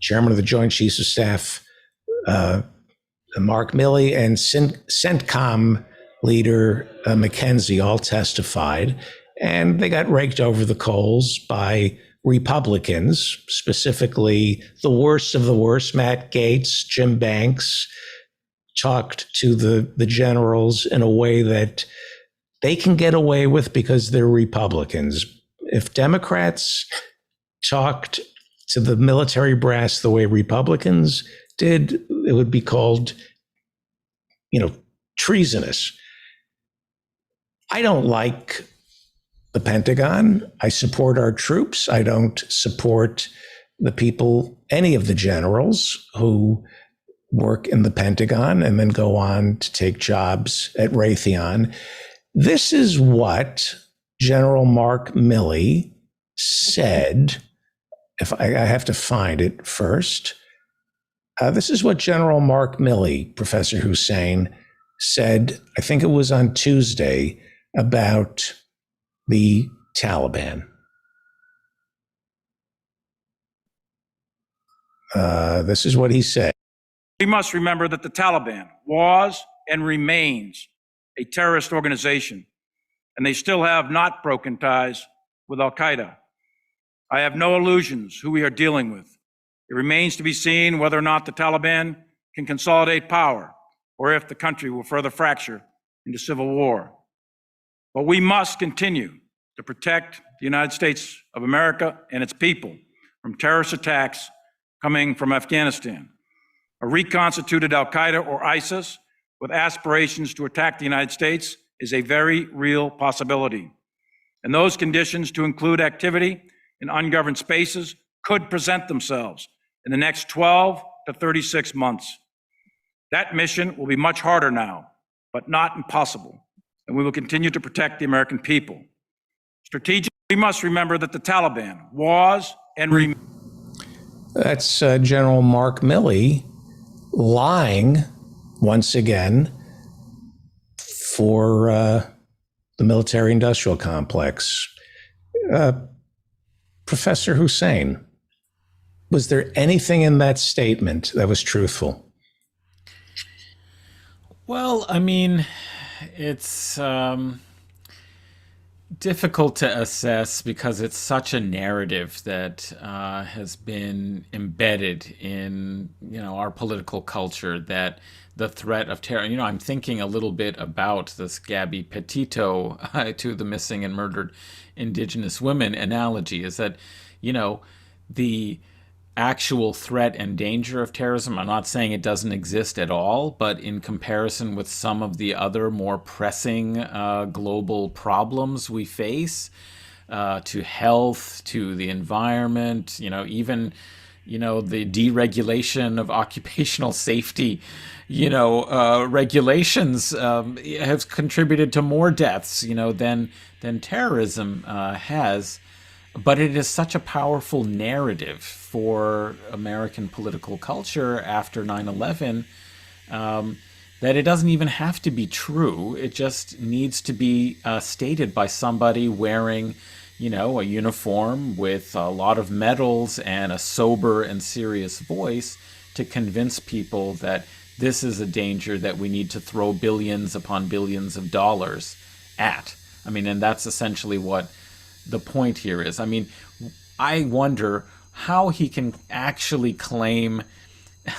Chairman of the Joint Chiefs of Staff, Mark Milley, and CENTCOM leader McKenzie all testified, and they got raked over the coals by Republicans, specifically the worst of the worst. Matt Gaetz, Jim Banks talked to the generals in a way that they can get away with because they're Republicans. If Democrats talked to the military brass the way Republicans did, it would be called, treasonous. I don't like the Pentagon. I support our troops. I don't support the people, any of the generals who work in the Pentagon and then go on to take jobs at Raytheon. This is what General Mark Milley said. If I have to find it first. This is what General Mark Milley, Professor Hussein, said, I think it was on Tuesday, about the Taliban. This is what he said. We must remember that the Taliban was and remains a terrorist organization, and they still have not broken ties with al-Qaeda. I have no illusions who we are dealing with. It remains to be seen whether or not the Taliban can consolidate power or if the country will further fracture into civil war. But we must continue to protect the United States of America and its people from terrorist attacks coming from Afghanistan. A reconstituted al-Qaeda or ISIS with aspirations to attack the United States is a very real possibility. And those conditions, to include activity in ungoverned spaces, could present themselves in the next 12 to 36 months. That mission will be much harder now, but not impossible, and we will continue to protect the American people. Strategically, we must remember that the Taliban was and remains. That's General Mark Milley lying once again for the military-industrial complex. Professor Hussein, was there anything in that statement that was truthful? Well, I mean, it's difficult to assess because it's such a narrative that has been embedded in, our political culture, that the threat of terror. I'm thinking a little bit about this Gabby Petito to the missing and murdered Indigenous women analogy, is that, the actual threat and danger of terrorism, I'm not saying it doesn't exist at all, but in comparison with some of the other more pressing global problems we face, to health, to the environment, even the deregulation of occupational safety, regulations have contributed to more deaths, than terrorism has. But it is such a powerful narrative for American political culture after 9/11 that it doesn't even have to be true. It just needs to be stated by somebody wearing, a uniform with a lot of medals and a sober and serious voice to convince people that this is a danger that we need to throw billions upon billions of dollars at. I mean, and that's essentially what the point here is. I mean, I wonder how he can actually claim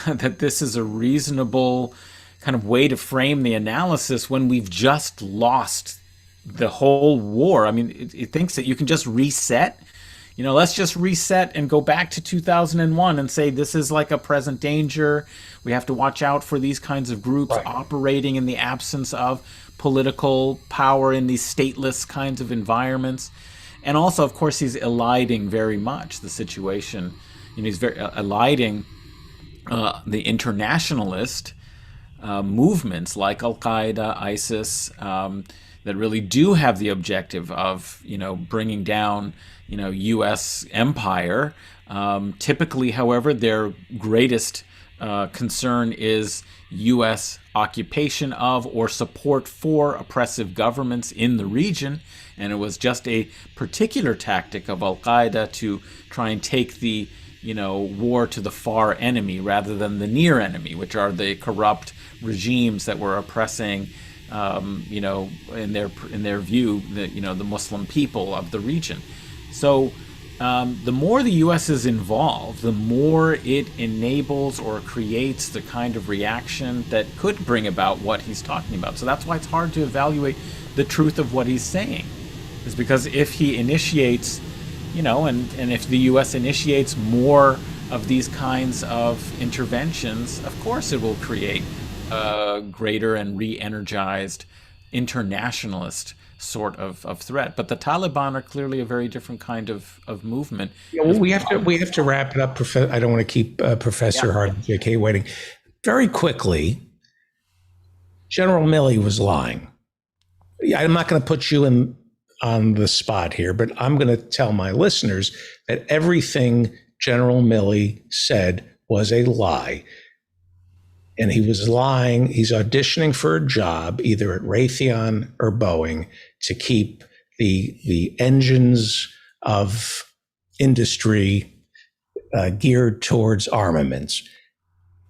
that this is a reasonable kind of way to frame the analysis when we've just lost the whole war. I mean, it thinks that you can just reset. Let's just reset and go back to 2001 and say this is like a present danger. We have to watch out for these kinds of groups operating in the absence of political power in these stateless kinds of environments. And also, of course, he's eliding very much the situation. He's very eliding the internationalist movements like Al-Qaeda, ISIS, that really do have the objective of, bringing down, U.S. empire. Typically, however, their greatest concern is U.S. occupation of or support for oppressive governments in the region. And it was just a particular tactic of Al-Qaeda to try and take the, war to the far enemy rather than the near enemy, which are the corrupt regimes that were oppressing, in their view, the Muslim people of the region. So the more the U.S. is involved, the more it enables or creates the kind of reaction that could bring about what he's talking about. So that's why it's hard to evaluate the truth of what he's saying. Is because if he initiates, and if the U.S. initiates more of these kinds of interventions, of course it will create a greater and re-energized internationalist sort of threat. But the Taliban are clearly a very different kind of movement. Yeah, well, we have to wrap it up. I don't want to keep Professor Hart and J.K. waiting. Very quickly, General Milley was lying. I'm not going to put you on the spot here, but I'm going to tell my listeners that everything General Milley said was a lie. And he was lying. He's auditioning for a job either at Raytheon or Boeing to keep the engines of industry geared towards armaments.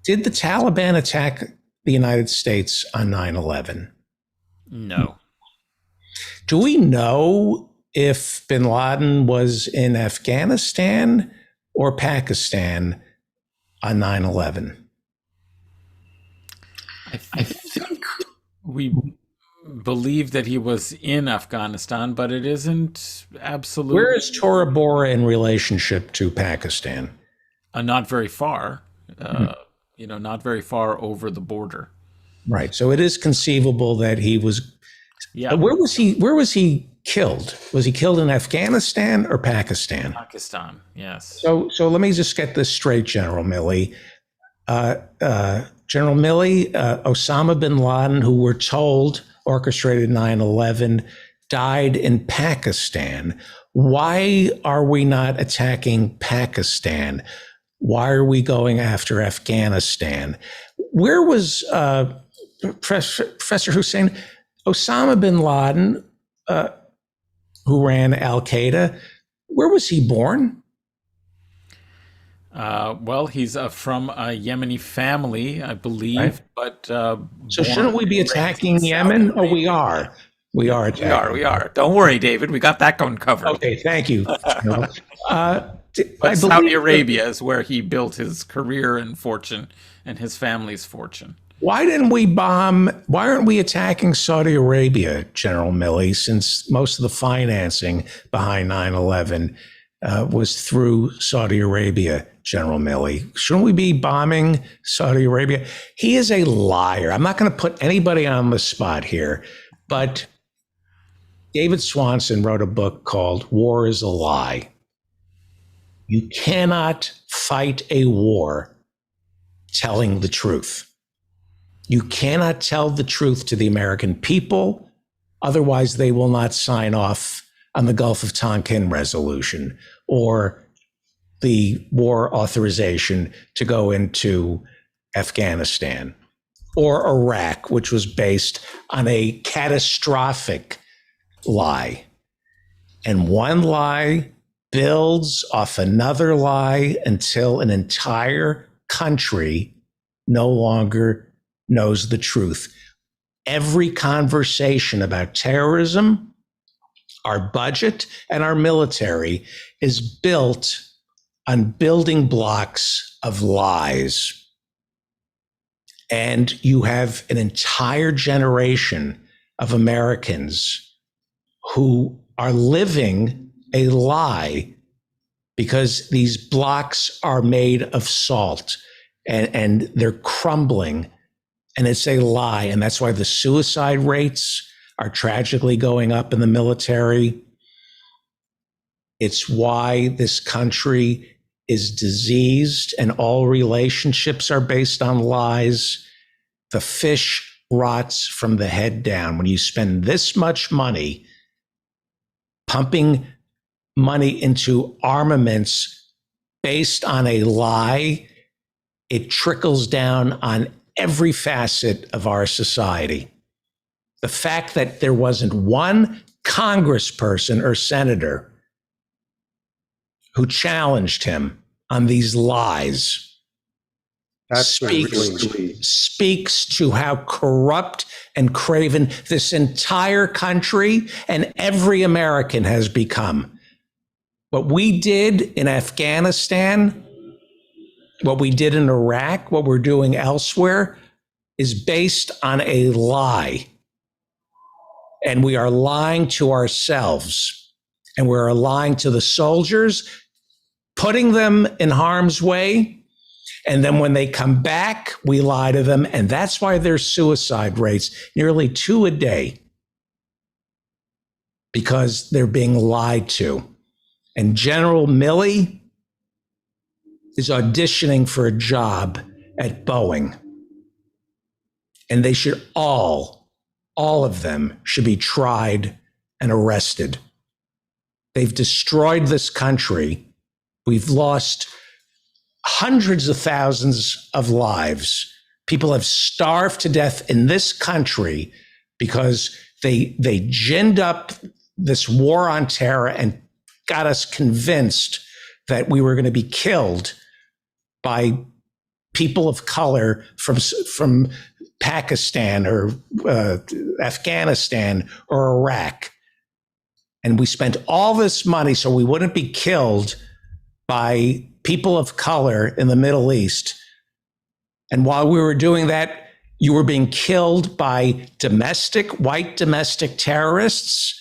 Did the Taliban attack the United States on 9/11? No. Do we know if bin Laden was in Afghanistan or Pakistan on 9/11? I think we believe that he was in Afghanistan, but it isn't absolute. Where is Tora Bora in relationship to Pakistan? Not very far. Not very far over the border. Right. So it is conceivable that he was. Yeah. Where was he killed? Was he killed in Afghanistan or Pakistan? Pakistan. Yes. So let me just get this straight, General Milley. General Milley, Osama bin Laden, who we're told orchestrated 9/11, died in Pakistan. Why are we not attacking Pakistan? Why are we going after Afghanistan? Where was Professor Hussein? Osama bin Laden, who ran Al-Qaeda, Where was he born? Well, he's from a Yemeni family, I believe, Right. but So shouldn't we be attacking Yemen? Oh, we are. We are attacking. We are. Don't worry, David. We got that one covered. Okay, thank you. But Saudi Arabia is where he built his career and fortune and his family's fortune. Why didn't we bomb? Why aren't we attacking Saudi Arabia, General Milley, since most of the financing behind 9/11 was through Saudi Arabia, General Milley? Shouldn't we be bombing Saudi Arabia? He is a liar. I'm not going to put anybody on the spot here, but David Swanson wrote a book called War is a Lie. You cannot fight a war telling the truth. You cannot tell the truth to the American people, otherwise they will not sign off on the Gulf of Tonkin resolution or the war authorization to go into Afghanistan or Iraq, which was based on a catastrophic lie. And one lie builds off another lie until an entire country no longer knows the truth. Every conversation about terrorism, our budget, and our military is built on building blocks of lies. And you have an entire generation of Americans who are living a lie because these blocks are made of salt and they're crumbling, and it's a lie. And that's why the suicide rates are tragically going up in the military. It's why this country is diseased and all relationships are based on lies. The fish rots from the head down. When you spend this much money pumping money into armaments based on a lie, it trickles down on every facet of our society. The fact that there wasn't one congressperson or senator who challenged him on these lies speaks to how corrupt and craven this entire country and every American has become. What we did in Afghanistan, what we did in Iraq, what we're doing elsewhere is based on a lie. And we are lying to ourselves, and we're lying to the soldiers, putting them in harm's way. And then when they come back, we lie to them. And that's why there's suicide rates, nearly 2 a day, because they're being lied to. And General Milley is auditioning for a job at Boeing. And they should all of them should be tried and arrested. They've destroyed this country. We've lost hundreds of thousands of lives. People have starved to death in this country because they ginned up this war on terror and got us convinced that we were going to be killed by people of color from Pakistan or Afghanistan or Iraq. And we spent all this money so we wouldn't be killed by people of color in the Middle East. And while we were doing that, you were being killed by white domestic terrorists,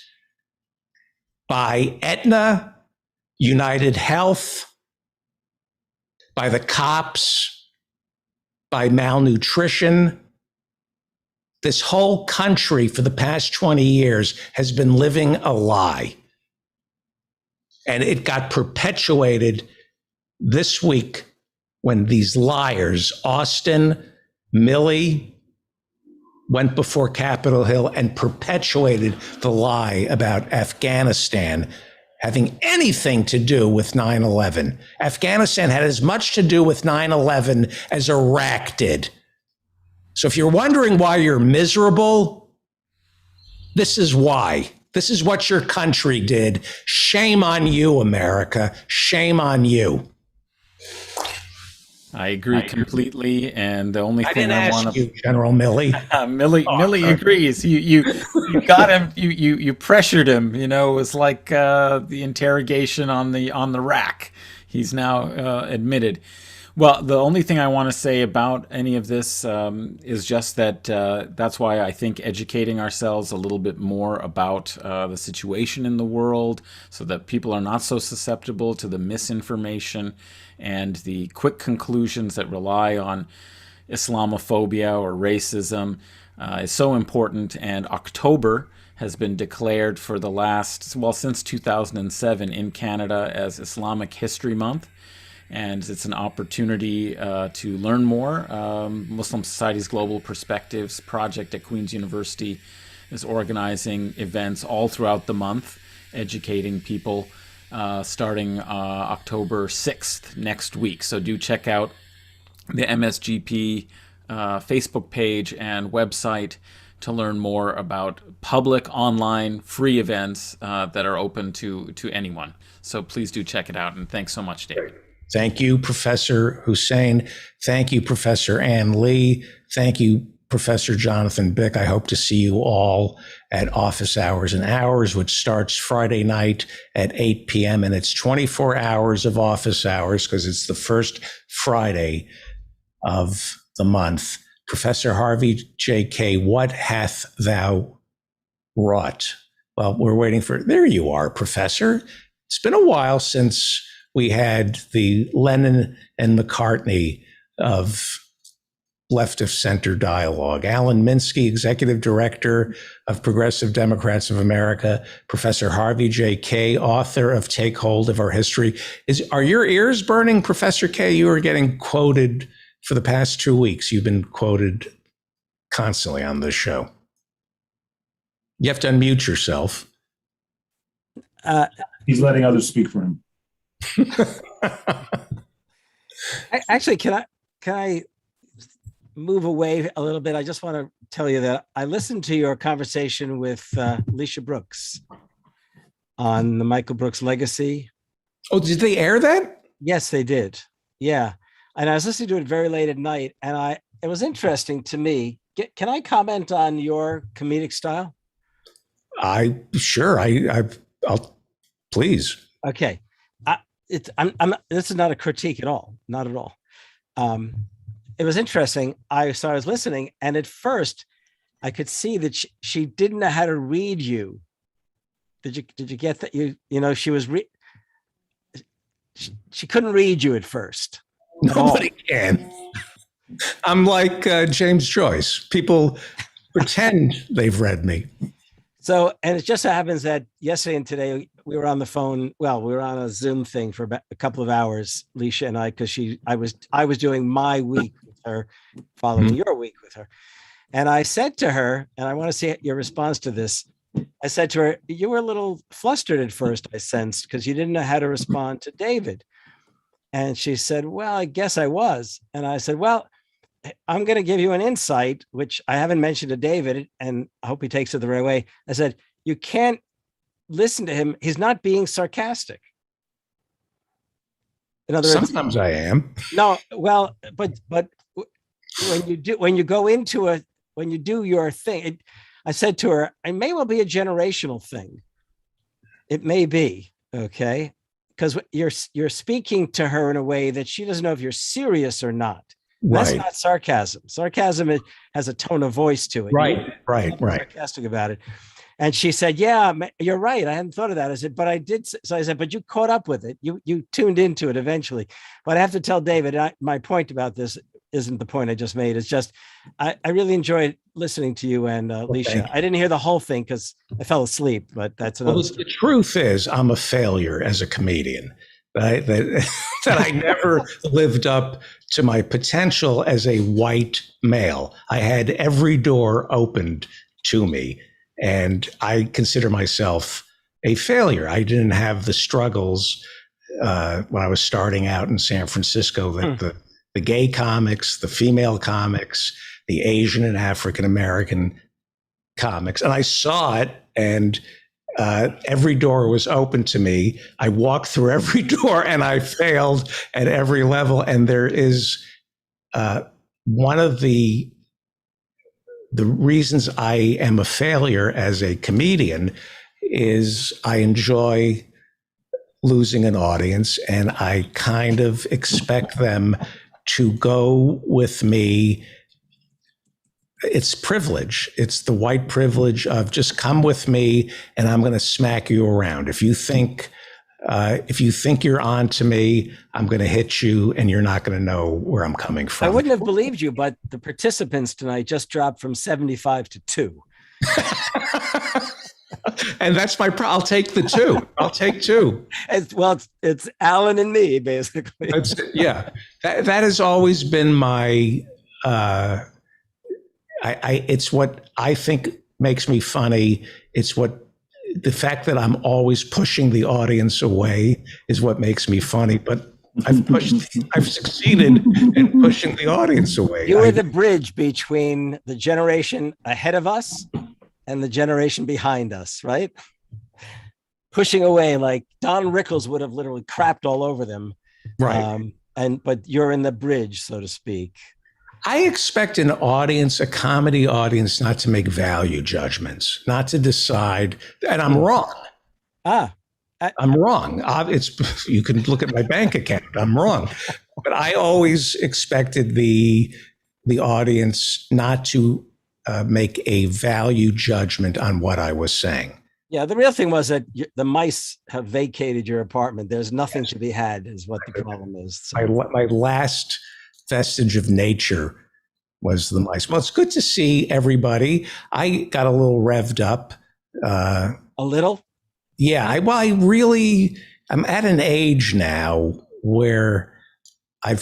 by Aetna, United Health, by the cops, by malnutrition. This whole country for the past 20 years has been living a lie. And it got perpetuated this week when these liars, Austin, Milley, went before Capitol Hill and perpetuated the lie about Afghanistan having anything to do with 9/11. Afghanistan had as much to do with 9/11 as Iraq did. So if you're wondering why you're miserable, this is why. This is what your country did. Shame on you, America. Shame on you. I agree completely, and the only thing didn't I ask want to you, General Milley. Millie agrees. You got him. You pressured him. You know, it was like the interrogation on the rack. He's now admitted. Well, the only thing I want to say about any of this is just that that's why I think educating ourselves a little bit more about the situation in the world, so that people are not so susceptible to the misinformation and the quick conclusions that rely on Islamophobia or racism, is so important. And October has been declared for the since 2007 in Canada as Islamic History Month. And it's an opportunity to learn more. Muslim Society's Global Perspectives Project at Queen's University is organizing events all throughout the month, educating people starting October 6th next week. So do check out the MSGP Facebook page and website to learn more about public, online, free events that are open to anyone. So please do check it out. And thanks so much, David. Thank you, Professor Hussein. Thank you, Professor Ann Lee. Thank you, Professor Jonathan Bick. I hope to see you all at Office Hours and Hours, which starts Friday night at 8 p.m. And it's 24 hours of office hours because it's the first Friday of the month. Professor Harvey J.K., what hath thou wrought? Well, we're waiting for, there you are, Professor. It's been a while since we had the Lennon and McCartney of left of center dialogue. Alan Minsky, Executive Director of Progressive Democrats of America, Professor Harvey J. Kaye, author of Take Hold of Our History. Are your ears burning, Professor Kaye? You are getting quoted for the past 2 weeks. You've been quoted constantly on this show. You have to unmute yourself. He's letting others speak for him. Actually, can I move away a little bit? I just want to tell you that I listened to your conversation with Alicia Brooks on the Michael Brooks legacy. Oh, did they air that? Yes, they did. Yeah. And I was listening to it very late at night, and it was interesting to me. Can I comment on your comedic style? Sure. I'll please. Okay. This is not a critique at all. Not at all. It was interesting. I was listening, and at first I could see that she didn't know how to read you. Did you get that? She was she couldn't read you at first. Nobody can. I'm like James Joyce. People pretend they've read me. So, and it just so happens that yesterday and today we were on the phone. Well, we were on a Zoom thing for about a couple of hours, Alicia and I, because I was doing my week with her, following your week with her. And I said to her, and I want to see your response to this. I said to her, you were a little flustered at first, I sensed, because you didn't know how to respond to David. And she said, well, I guess I was. And I said, well, I'm going to give you an insight, which I haven't mentioned to David, and I hope he takes it the right way. I said, you can't listen to him. He's not being sarcastic. In other words, sometimes I am. No, well, but when you do your thing, I said to her, it may well be a generational thing. It may be, okay? Because you're speaking to her in a way that she doesn't know if you're serious or not. That's Right. not sarcasm. Sarcasm has a tone of voice to it. Right. Sarcastic about it. And she said, yeah, you're right. I hadn't thought of that. I said, but I did. So I said, but you caught up with it. You tuned into it eventually. But I have to tell David, my point about this isn't the point I just made. It's just, I really enjoyed listening to you and Alicia. I didn't hear the whole thing because I fell asleep, but that's another Well, the truth is, I'm a failure as a comedian. Right? That I never lived up to my potential as a white male. I had every door opened to me, and I consider myself a failure. I didn't have the struggles when I was starting out in San Francisco that the gay comics, the female comics, the Asian and African American comics, and I saw it, and every door was open to me. I walked through every door and I failed at every level. And there is one of the reasons I am a failure as a comedian is I enjoy losing an audience, and I kind of expect them to go with me. It's privilege. It's the white privilege of just come with me and I'm going to smack you around. If you think you're on to me, I'm going to hit you and you're not going to know where I'm coming from. I wouldn't have believed you, but the participants tonight just dropped from 75 to 2. And that's my I'll take the 2. I'll take 2. It's Alan and me, basically. Yeah. That has always been my it's what I think makes me funny. It's what the fact that I'm always pushing the audience away is what makes me funny. But I've succeeded in pushing the audience away. You were the bridge between the generation ahead of us and the generation behind us, right? Pushing away, like Don Rickles would have literally crapped all over them. Right. But you're in the bridge, so to speak. I expect a comedy audience, not to make value judgments, not to decide, and I'm wrong. I'm wrong. You can look at my bank account. I'm wrong, but I always expected the audience not to make a value judgment on what I was saying. Yeah, the real thing was that the mice have vacated your apartment. There's nothing to be had, is what the problem is. So. My last vestige of nature was the mice. Well, it's good to see everybody. I got a little revved up. A little? Yeah. I'm at an age now where I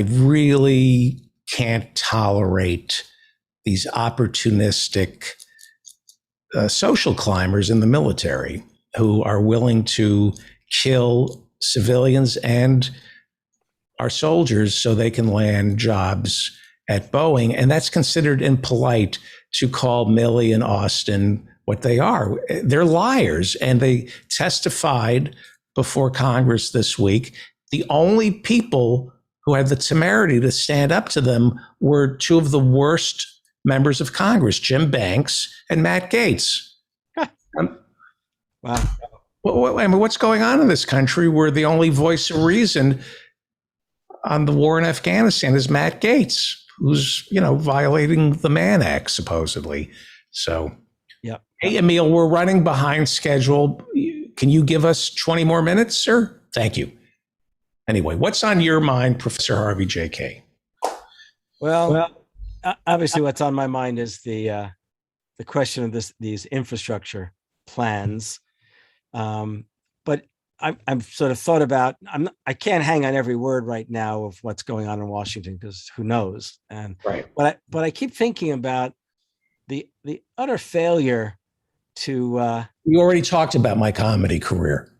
really can't tolerate these opportunistic social climbers in the military who are willing to kill civilians and our soldiers so they can land jobs at Boeing. And that's considered impolite to call Milley and Austin what they are. They're liars. And they testified before Congress this week. The only people who had the temerity to stand up to them were 2 of the worst members of Congress, Jim Banks and Matt Gaetz. Wow. What's going on in this country where the only voice of reason on the war in Afghanistan is Matt Gaetz, who's, violating the Mann Act, supposedly. So, yeah. Hey, Emil, we're running behind schedule. Can you give us 20 more minutes, sir? Thank you. Anyway, what's on your mind, Professor Harvey J.K.? Well, obviously what's on my mind is the question of these infrastructure plans. But I've sort of thought about, I can't hang on every word right now of what's going on in Washington, because who knows? And right. But I keep thinking about the utter failure to. You already talked about my comedy career.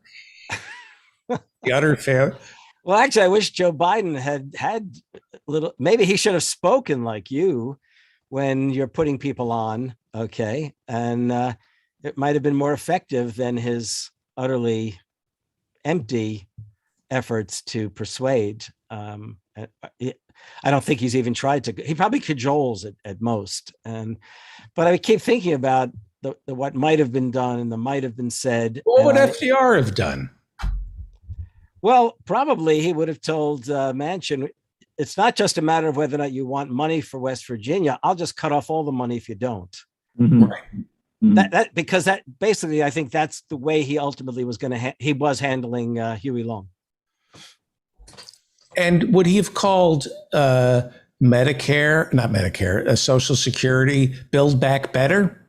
The utter failure. Well, actually, I wish Joe Biden had little. Maybe he should have spoken like you when you're putting people on. Okay, and it might have been more effective than his utterly empty efforts to persuade. I don't think he's even tried to. He probably cajoles at most. But I keep thinking about the what might have been done and the might have been said. What would FDR have done? Well, probably he would have told Manchin, it's not just a matter of whether or not you want money for West Virginia. I'll just cut off all the money if you don't. Mm-hmm. Right. That because that basically, I think that's the way he ultimately was going to. He was handling Huey Long. And would he have called Social Security, Build Back Better?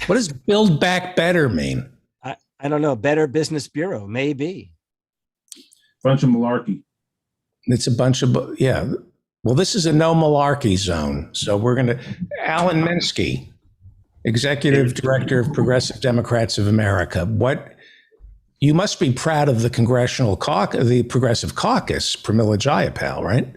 What does Build Back Better mean? I don't know. Better Business Bureau, maybe. Bunch of malarkey. It's a bunch of, yeah. Well, this is a no malarkey zone. So we're going to, Alan Minsky, Executive Director of Progressive Democrats of America. You must be proud of the Congressional Caucus, the Progressive Caucus, Pramila Jayapal, right?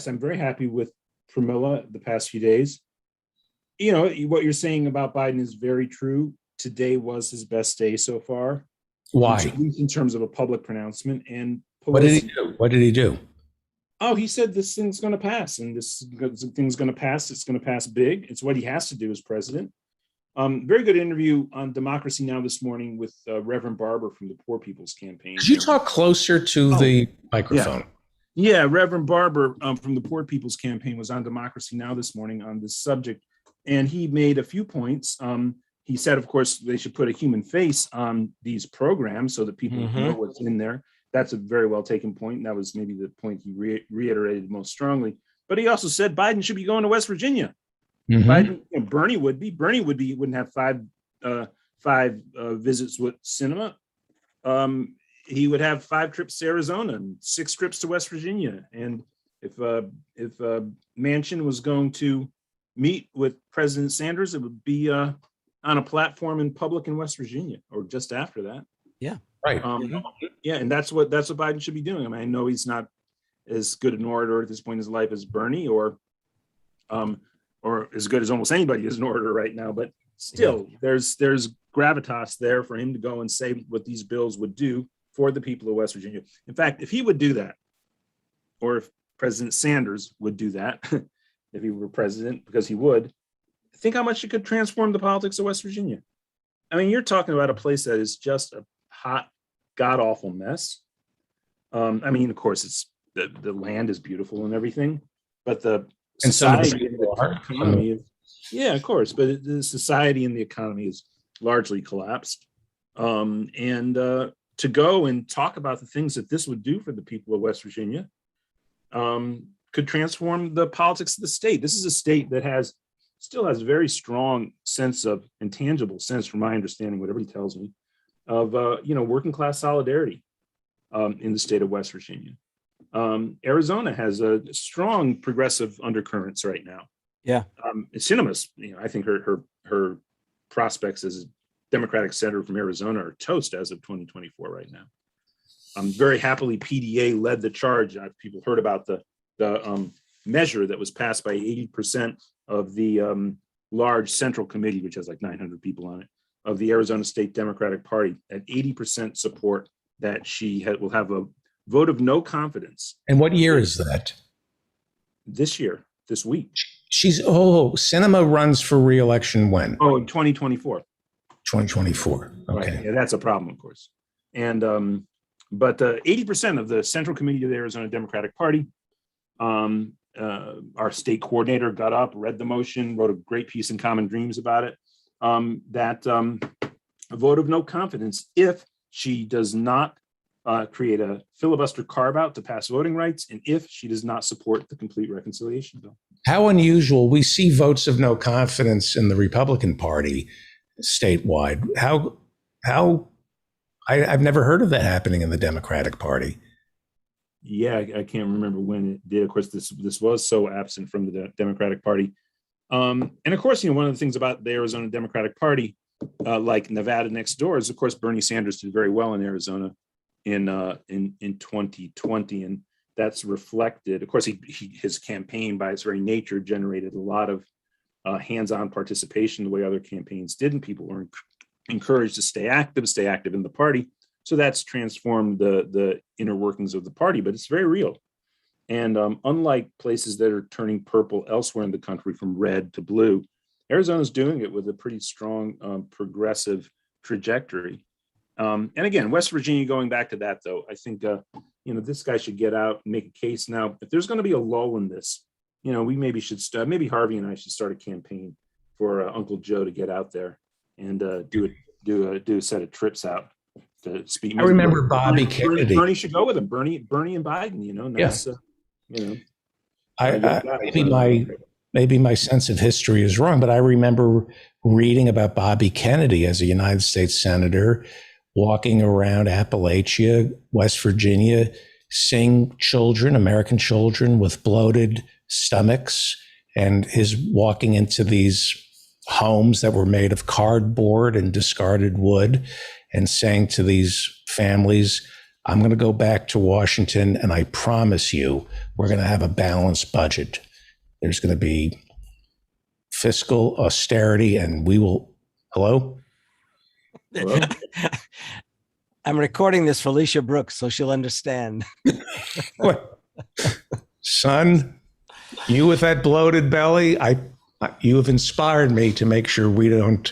I'm very happy with Pramila the past few days. you know, what you're saying about Biden is very true. Today was his best day so far. Why? At least in terms of a public pronouncement. And What did he do? What did he do? Oh, he said this thing's going to pass, and this thing's going to pass. It's going to pass big. It's what he has to do as president. Very good interview on Democracy Now! This morning with Reverend Barber from the Poor People's Campaign. Could you talk closer to the microphone? Yeah, Reverend Barber from the Poor People's Campaign was on Democracy Now! This morning on this subject, and he made a few points. He said, of course, they should put a human face on these programs so that people know what's in there. That's a very well taken point. And that was maybe the point he reiterated most strongly. But he also said Biden should be going to West Virginia. Biden, Bernie would be. Bernie wouldn't have five visits with Sinema. He would have 5 trips to Arizona and 6 trips to West Virginia. And if Manchin was going to meet with President Sanders, it would be on a platform in public in West Virginia or just after that. Yeah. Right. Yeah, and that's what Biden should be doing. I mean, I know he's not as good an orator at this point in his life as Bernie or as good as almost anybody is an orator right now, but still there's gravitas there for him to go and say what these bills would do for the people of West Virginia. In fact, if he would do that, or if President Sanders would do that, if he were president, because he would, think how much it could transform the politics of West Virginia. I mean, you're talking about a place that is just a hot, god-awful mess. I mean, of course, it's the land is beautiful and everything, but the society and the economy is, yeah, of course, but the society and the economy is largely collapsed. To go and talk about the things that this would do for the people of West Virginia could transform the politics of the state. This is a state that still has a very strong sense of intangible sense, from my understanding, what everybody tells me, of working class solidarity in the state of West Virginia. Arizona has a strong progressive undercurrents right now. Yeah. Sinema's, I think her prospects as a Democratic senator from Arizona are toast as of 2024 right now. Very happily, PDA led the charge. People heard about the measure that was passed by 80% of the large central committee, which has like 900 people on it, of the Arizona State Democratic Party, at 80% support that she will have a vote of no confidence. And what year is that? This year, this week. Sinema runs for re-election when? Oh, in 2024. 2024. Okay. Right. Yeah, that's a problem, of course. And but 80% of the Central Committee of the Arizona Democratic Party, our state coordinator got up, read the motion, wrote a great piece in Common Dreams about it, that a vote of no confidence if she does not create a filibuster carve-out to pass voting rights, and if she does not support the complete reconciliation bill. How unusual. We see votes of no confidence in the Republican Party statewide. I've never heard of that happening in the Democratic Party. Yeah, I can't remember when it did. Of course, this was so absent from the Democratic Party. And of course, one of the things about the Arizona Democratic Party, like Nevada next door, is of course Bernie Sanders did very well in Arizona in 2020, and that's reflected. Of course, his campaign, by its very nature, generated a lot of hands-on participation the way other campaigns did, and people were encouraged to stay active in the party. So that's transformed the inner workings of the party, but it's very real. And unlike places that are turning purple elsewhere in the country from red to blue, Arizona's doing it with a pretty strong progressive trajectory. And again, West Virginia, going back to that, though, I think, this guy should get out and make a case. Now, if there's going to be a lull in this, we maybe should start, maybe Harvey and I should start a campaign for Uncle Joe to get out there and do a set of trips out to speak. I remember Bobby Kennedy. Bernie should go with him. Bernie and Biden, nice, maybe my sense of history is wrong, but I remember reading about Bobby Kennedy as a United States senator walking around Appalachia, West Virginia, seeing American children with bloated stomachs, and his walking into these homes that were made of cardboard and discarded wood and saying to these families, I'm going to go back to Washington, and I promise you we're going to have a balanced budget. There's going to be fiscal austerity, and we will. Hello? I'm recording this for Alicia Brooks, so she'll understand. What? Son, you with that bloated belly, you have inspired me to make sure we don't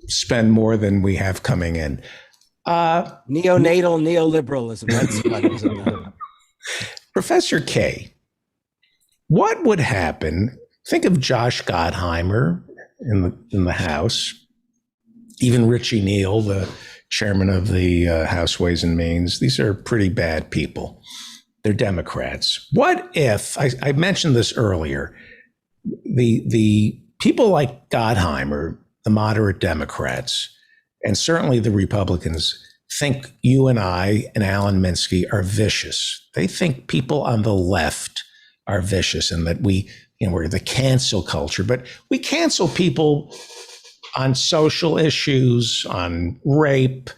spend more than we have coming in. Neonatal neoliberalism. That's what it is. Professor K, what would happen? Think of Josh Gottheimer in the House, even Richie Neal, the chairman of the House Ways and Means. These are pretty bad people. They're Democrats. What if, I mentioned this earlier, the people like Gottheimer, the moderate Democrats, and certainly the Republicans think you and I and Alan Minsky are vicious. They think people on the left are vicious and that we're the cancel culture, but we cancel people on social issues, on rape,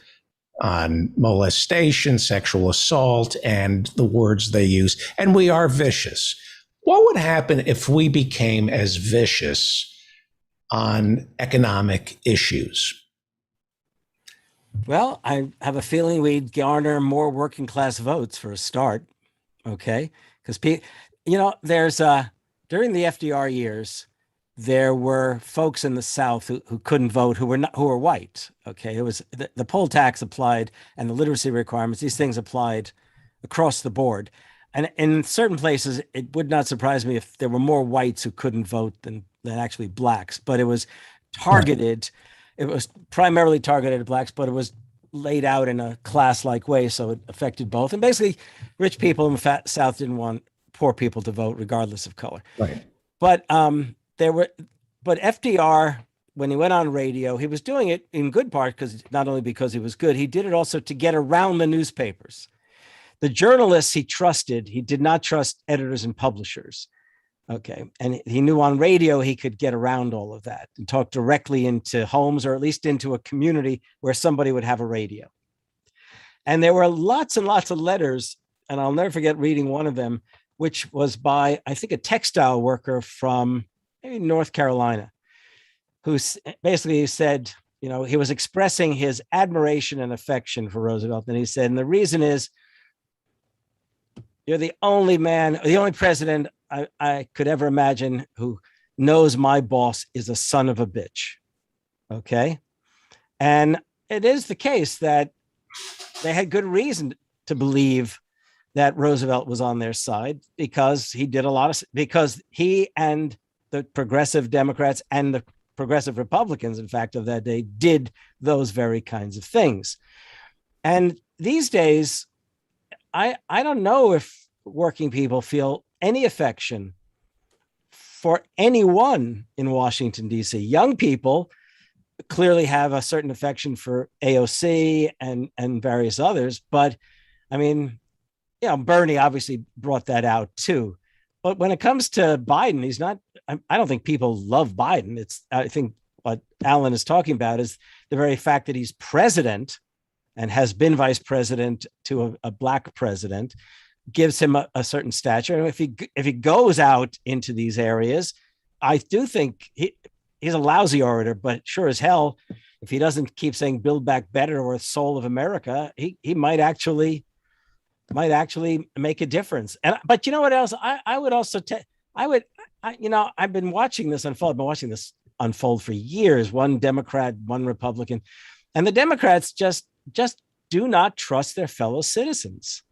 on molestation, sexual assault, and the words they use, and we are vicious. What would happen if we became as vicious on economic issues? Well, I have a feeling we'd garner more working class votes for a start. Okay. Because, there's during the FDR years, there were folks in the South who couldn't vote, who were white. Okay. It was the poll tax applied and the literacy requirements. These things applied across the board. And in certain places, it would not surprise me if there were more whites who couldn't vote than actually blacks, but it was targeted. It was primarily targeted at blacks, but it was laid out in a class-like way, so it affected both. And basically, rich people in the South didn't want poor people to vote, regardless of color. Right. But FDR, when he went on radio, he was doing it in good part not only because he was good, he did it also to get around the newspapers. The journalists he trusted, he did not trust editors and publishers. Okay. And he knew on radio he could get around all of that and talk directly into homes, or at least into a community where somebody would have a radio. And there were lots and lots of letters, and I'll never forget reading one of them, which was by, I think, a textile worker from maybe North Carolina, who basically said, he was expressing his admiration and affection for Roosevelt. And he said, and the reason is, you're the only president I could ever imagine who knows my boss is a son of a bitch. Okay. And it is the case that they had good reason to believe that Roosevelt was on their side, because because he and the progressive Democrats and the progressive Republicans, in fact, of that day, did those very kinds of things. And these days, I don't know if working people feel any affection for anyone in Washington, D.C. Young people clearly have a certain affection for AOC and various others. But I mean, Bernie obviously brought that out too. But when it comes to Biden, I don't think people love Biden. I think what Alan is talking about is the very fact that he's president and has been vice president to a black president gives him a certain stature. And if he goes out into these areas, I do think he's a lousy orator, but sure as hell, if he doesn't keep saying "Build Back Better" or "Soul of America," he might actually make a difference. But you know what else? I would also I've been watching this unfold. I've been watching this unfold for years. One Democrat, one Republican, and the Democrats just do not trust their fellow citizens.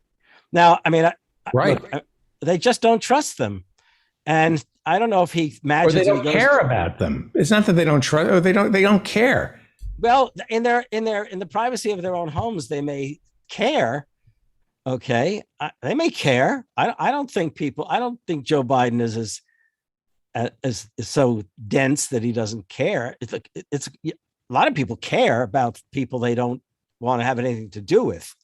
Now, I mean, right? Look, they just don't trust them, and I don't know if he imagines or they don't care about them. It's not that they don't trust, or they don't care. Well, in the privacy of their own homes, they may care. Okay, they may care. I don't think Joe Biden is as so dense that he doesn't care. It's a lot of people care about people they don't want to have anything to do with.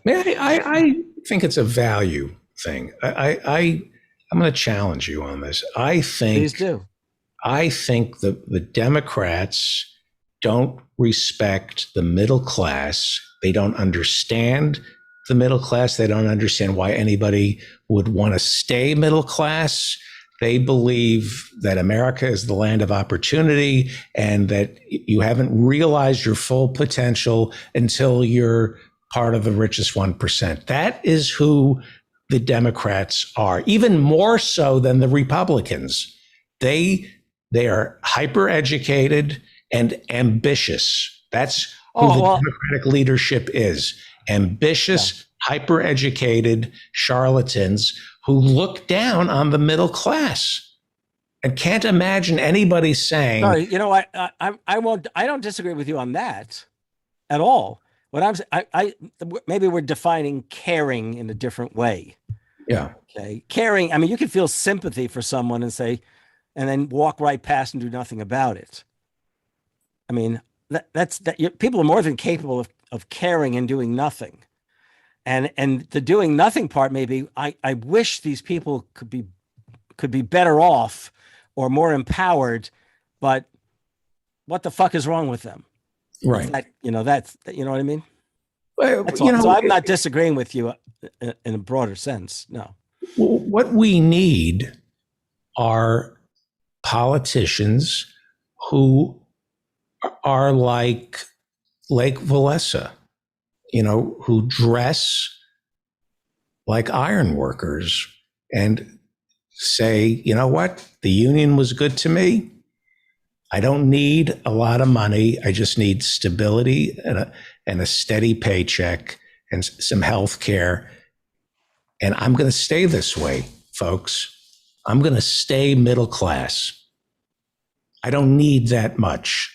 I think it's a value thing. I'm going to challenge you on this. Please do. I think the Democrats don't respect the middle class. They don't understand the middle class. They don't understand why anybody would want to stay middle class. They believe that America is the land of opportunity and that you haven't realized your full potential until you're part of the richest 1%. That is who the Democrats are, even more so than the Republicans. They are hyper educated and ambitious. That's who the Democratic leadership is. Ambitious, hyper educated charlatans who look down on the middle class and can't imagine anybody saying. Sorry, you know, I don't disagree with you on that at all. What maybe we're defining caring in a different way. Yeah. Okay. Caring. I mean, you can feel sympathy for someone and say, and then walk right past and do nothing about it. I mean, people are more than capable of caring and doing nothing. And the doing nothing part, maybe I wish these people could be better off or more empowered, but what the fuck is wrong with them? Right. You know what I mean? Well, so I'm not disagreeing with you in a broader sense. No. What we need are politicians who are like Lake Walesa, who dress like iron workers and say, you know what, the union was good to me. I don't need a lot of money. I just need stability and a steady paycheck and some health care. And I'm going to stay this way, folks. I'm going to stay middle class. I don't need that much.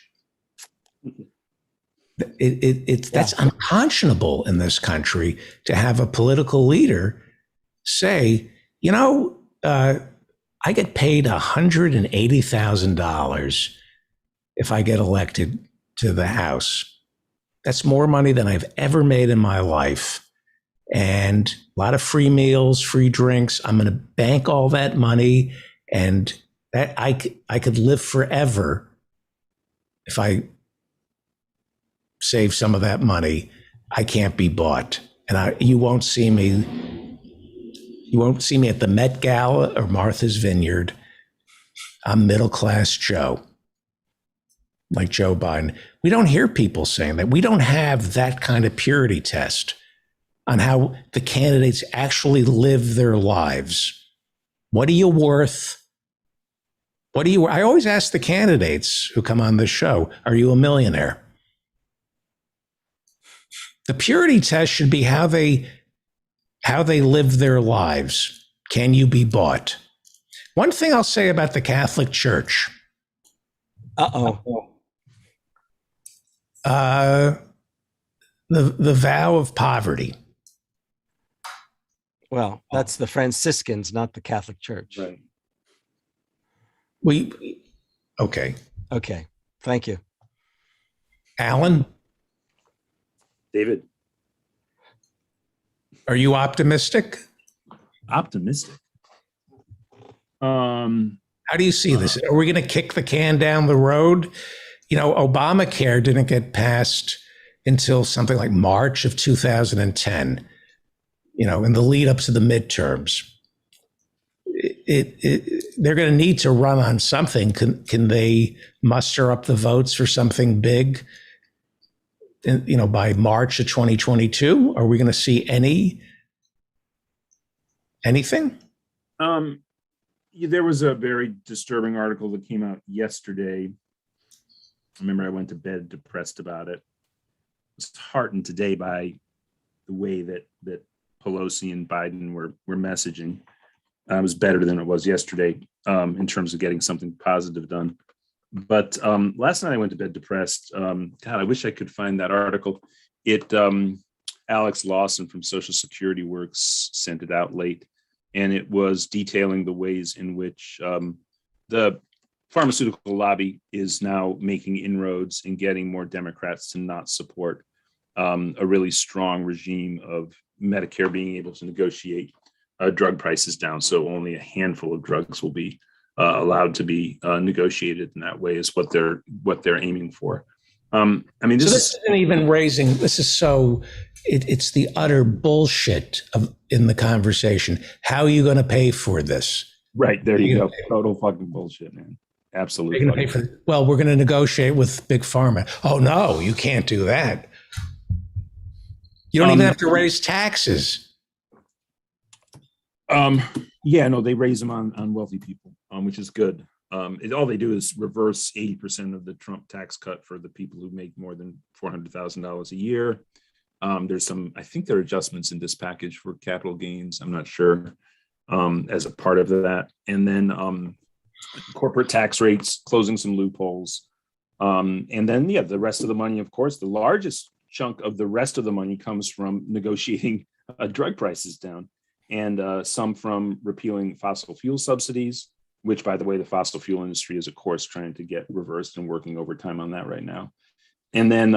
That's unconscionable in this country to have a political leader say, I get paid $180,000 if I get elected to the House. That's more money than I've ever made in my life. And a lot of free meals, free drinks. I'm going to bank all that money, and that I could live forever if I save some of that money. I can't be bought, and you won't see me. You won't see me at the Met Gala or Martha's Vineyard. I'm middle class Joe, like Joe Biden. We don't hear people saying that. We don't have that kind of purity test on how the candidates actually live their lives. What are you worth? I always ask the candidates who come on this show, are you a millionaire? The purity test should be how they live their lives. Can you be bought? One thing I'll say about the Catholic Church. The vow of poverty. Well, that's the Franciscans, not the Catholic Church. Right. Okay. Okay. Thank you. Alan? David? Are you optimistic? Optimistic? How do you see this? Are we going to kick the can down the road? Obamacare didn't get passed until something like March of 2010, in the lead up to the midterms. They're going to need to run on something. Can they muster up the votes for something big, by March of 2022? Are we going to see anything? There was a very disturbing article that came out yesterday. I remember I went to bed depressed about it. I was heartened today by the way that Pelosi and Biden were messaging. It was better than it was yesterday in terms of getting something positive done. But last night I went to bed depressed. God, I wish I could find that article. Alex Lawson from Social Security Works sent it out late, and it was detailing the ways in which the pharmaceutical lobby is now making inroads and getting more Democrats to not support a really strong regime of Medicare being able to negotiate drug prices down. So only a handful of drugs will be allowed to be negotiated in that way is what they're aiming for. This isn't even raising. This is so. It's the utter bullshit in the conversation. How are you going to pay for this? Right, there you go. Total fucking bullshit, man. Absolutely. You're gonna pay for, well, we're going to negotiate with Big Pharma. Oh, no, you can't do that. You don't even have to raise taxes. Yeah, no, they raise them on wealthy people, which is good. All they do is reverse 80% of the Trump tax cut for the people who make more than $400,000 a year. There's some, I think there are adjustments in this package for capital gains. I'm not sure, as a part of that. And then corporate tax rates, closing some loopholes. And then, yeah, the rest of the money, of course, the largest chunk of the rest of the money comes from negotiating drug prices down, and some from repealing fossil fuel subsidies, which, by the way, the fossil fuel industry is, of course, trying to get reversed and working overtime on that right now. And then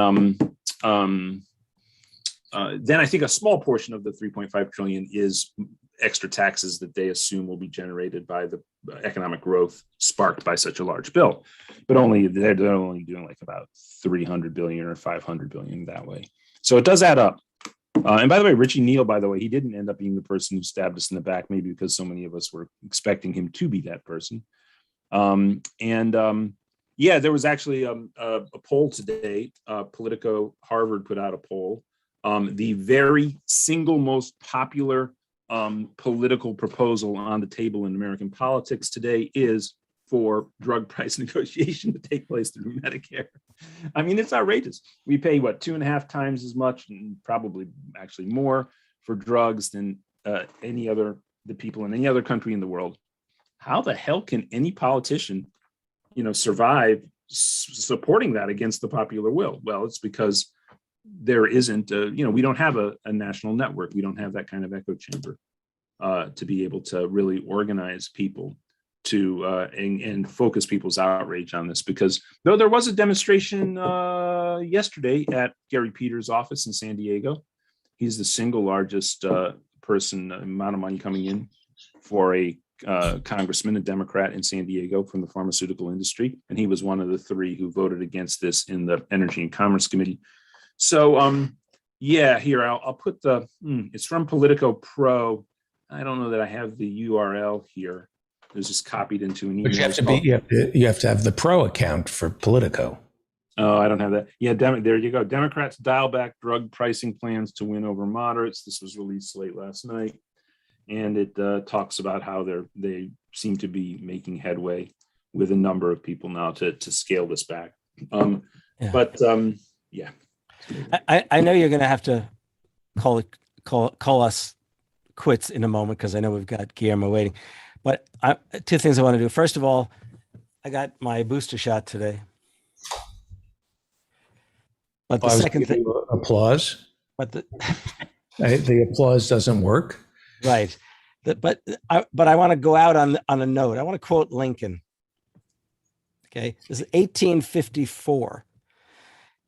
I think a small portion of the 3.5 trillion is extra taxes that they assume will be generated by the economic growth sparked by such a large bill, but they're only doing like about 300 billion or 500 billion that way. So it does add up. And by the way, Richie Neal, by the way, he didn't end up being the person who stabbed us in the back, maybe because so many of us were expecting him to be that person. Yeah, there was actually a poll today. Politico Harvard put out a poll. The very single most popular political proposal on the table in American politics today is for drug price negotiation to take place through Medicare. I mean, it's outrageous. We pay, what, 2.5 times as much, and probably actually more, for drugs than the people in any other country in the world. How the hell can any politician, survive supporting that against the popular will? Well, it's because there isn't, we don't have a national network. We don't have that kind of echo chamber to be able to really organize people to and focus people's outrage on this. Because though there was a demonstration yesterday at Gary Peters' office in San Diego, he's the single largest amount of money coming in for a congressman, a Democrat in San Diego from the pharmaceutical industry. And he was one of the 3 who voted against this in the Energy and Commerce Committee. So, yeah, here, I'll put it's from Politico Pro. I don't know that I have the URL here. It was just copied into an email. But you have to have the pro account for Politico. Oh, I don't have that. Yeah, there you go. Democrats dial back drug pricing plans to win over moderates. This was released late last night. And it talks about how they seem to be making headway with a number of people now to scale this back. Yeah. I know you're going to have to call us quits in a moment, because I know we've got Guillermo waiting. But 2 things I want to do. First of all, I got my booster shot today. But the second thing, applause. But the applause doesn't work. Right. But I want to go out on a note. I want to quote Lincoln. Okay, this is 1854.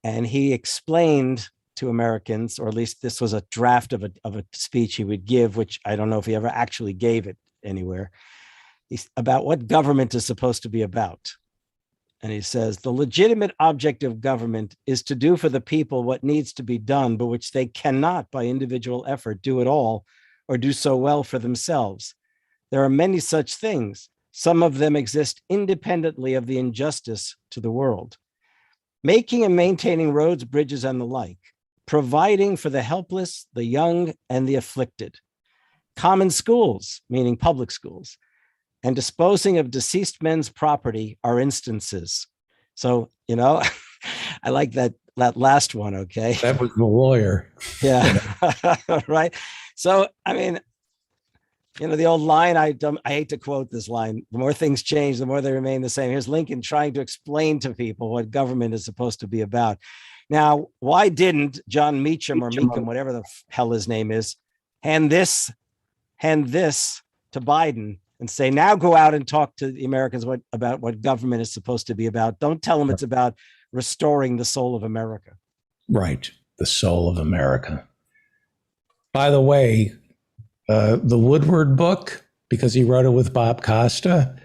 And he explained to Americans, or at least this was a draft of a speech he would give, which I don't know if he ever actually gave it anywhere, about what government is supposed to be about. And he says, the legitimate object of government is to do for the people what needs to be done, but which they cannot by individual effort do at all, or do so well for themselves. There are many such things. Some of them exist independently of the injustice to the world. Making and maintaining roads, bridges, and the like, providing for the helpless, the young, and the afflicted, common schools, meaning public schools, and disposing of deceased men's property are instances. So, I like that last one, okay? That was the lawyer. Yeah, right. So, I mean, the old line, I hate to quote this line, the more things change, the more they remain the same. Here's Lincoln trying to explain to people what government is supposed to be about. Now, why didn't John Meacham or Meacham, whatever the hell his name is, hand this to Biden and say, now go out and talk to the Americans about what government is supposed to be about. Don't tell them it's about restoring the soul of America. Right. The soul of America. By the way, the Woodward book, because he wrote it with Bob Costa,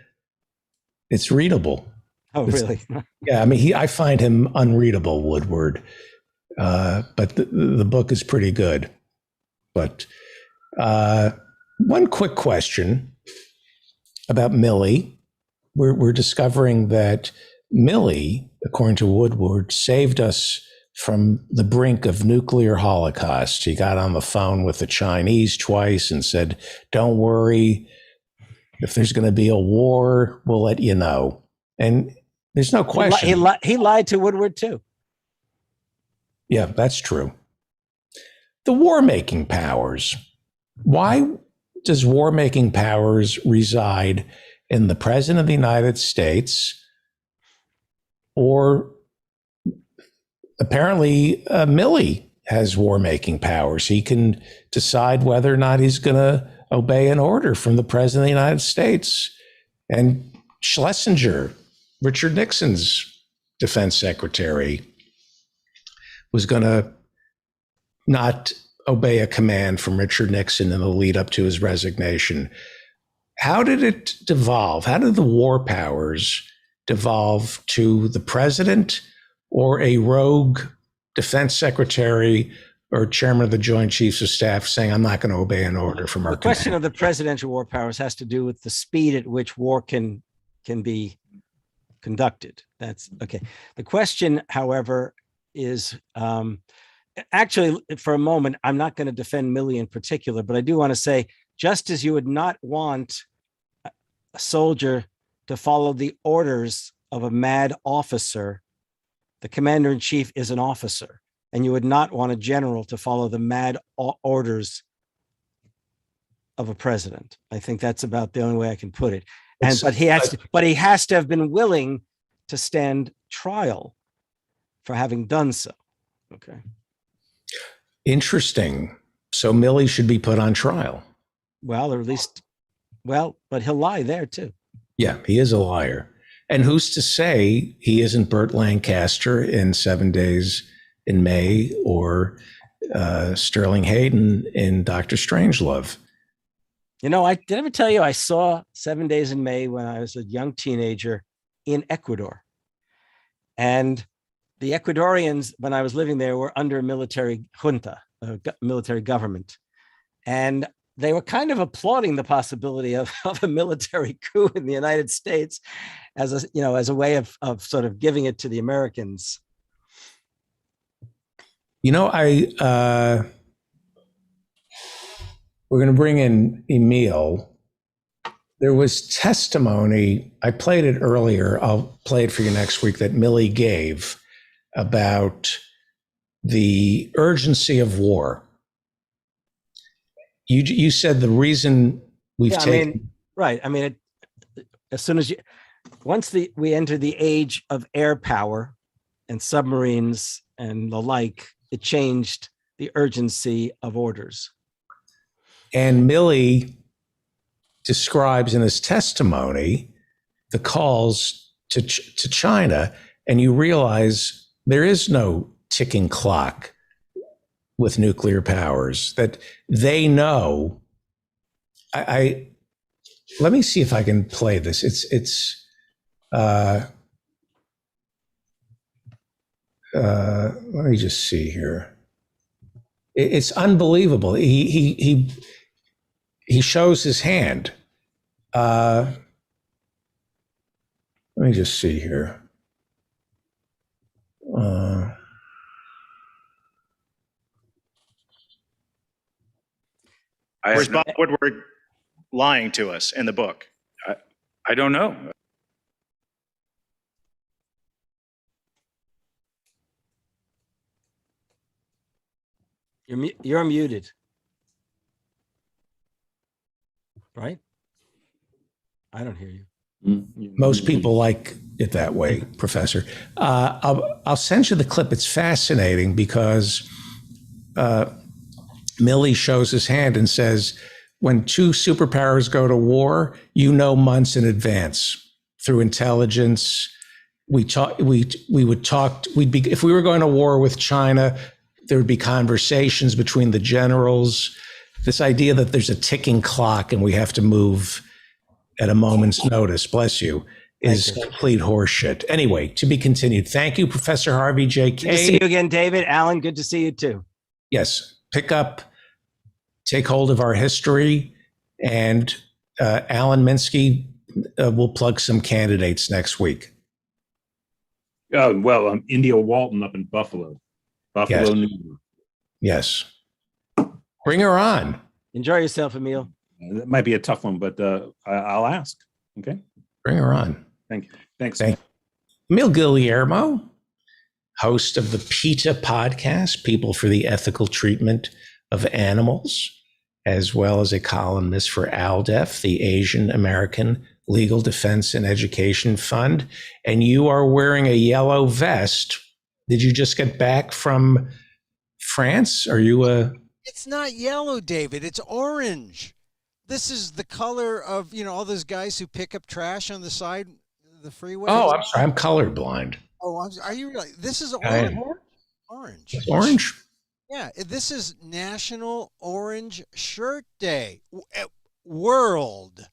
it's readable. Oh, really? Yeah, I mean, I find him unreadable, Woodward, but the book is pretty good. But one quick question. about Milley. We're discovering that Milley, according to Woodward, saved us from the brink of nuclear holocaust. He got on the phone with the Chinese twice and said, "Don't worry, if there's going to be a war, we'll let you know." And there's no question. He lied to Woodward too. Yeah, that's true. The war-making powers. Why does war-making powers reside in the President of the United States, or apparently Milley has war-making powers? He can decide whether or not he's going to obey an order from the President of the United States. And Schlesinger, Richard Nixon's defense secretary, was going to not obey a command from Richard Nixon in the lead up to his resignation. How did it devolve? How did the war powers devolve to the president or a rogue defense secretary or chairman of the Joint Chiefs of Staff saying, "I'm not going to obey an order from our The question of the presidential war powers has to do with the speed at which war can be conducted. That's okay. The question, however, is actually, for a moment, I'm not going to defend Milley in particular, but I do want to say, just as you would not want a soldier to follow the orders of a mad officer, the commander-in-chief is an officer, and you would not want a general to follow the mad orders of a president. I think that's about the only way I can put it. But he has to have been willing to stand trial for having done so. Okay. Interesting. So Milley should be put on trial. Well, or at least, but he'll lie there too. Yeah, he is a liar. And who's to say he isn't Burt Lancaster in 7 Days in May, or Sterling Hayden in Dr. Strangelove? You know, I did ever tell you I saw 7 Days in May when I was a young teenager in Ecuador. And the Ecuadorians, when I was living there, were under a military junta, a military government. And they were kind of applauding the possibility of a military coup in the United States as a way of sort of giving it to the Americans. You know, we're going to bring in Emil. There was testimony, I played it earlier, I'll play it for you next week, that Milley gave about the urgency of war. You said the reason we've taken... Right. I mean, as soon as once we enter the age of air power and submarines and the like, it changed the urgency of orders. And Milley describes in his testimony the calls to China, and you realize there is no ticking clock with nuclear powers, that they know. Let me see if I can play this. Let me just see here. It's unbelievable. He shows his hand. Let me just see here. Where's Bob Woodward lying to us in the book? I don't know. You're muted. Right? I don't hear you. Most people like it that way, Professor. I'll send you the clip. It's fascinating because Milley shows his hand and says, when two superpowers go to war, you know months in advance through intelligence. If we were going to war with China, there would be conversations between the generals. This idea that there's a ticking clock and we have to move at a moment's notice, bless you, is complete horseshit. Anyway, to be continued. Thank you, Professor Harvey J. Kaye. Good to see you again, David. Alan, good to see you too. Yes, pick up, take hold of our history. And Alan Minsky, we'll plug some candidates next week. India Walton up in Buffalo, Yes. New York. Yes. Bring her on. Enjoy yourself, Emil. That might be a tough one, but I'll ask. Okay. Bring her on. Thank you. Thanks. Emil Guillermo, host of the PETA podcast, People for the Ethical Treatment of Animals, as well as a columnist for ALDEF, the Asian American Legal Defense and Education Fund. And you are wearing a yellow vest. Did you just get back from France? Are you a... It's not yellow, David. It's orange. This is the color of, all those guys who pick up trash on the side of the freeway. Oh, I'm sorry. I'm colorblind. Oh, are you really? This is I orange. It's orange? Yeah, this is National Orange Shirt Day. World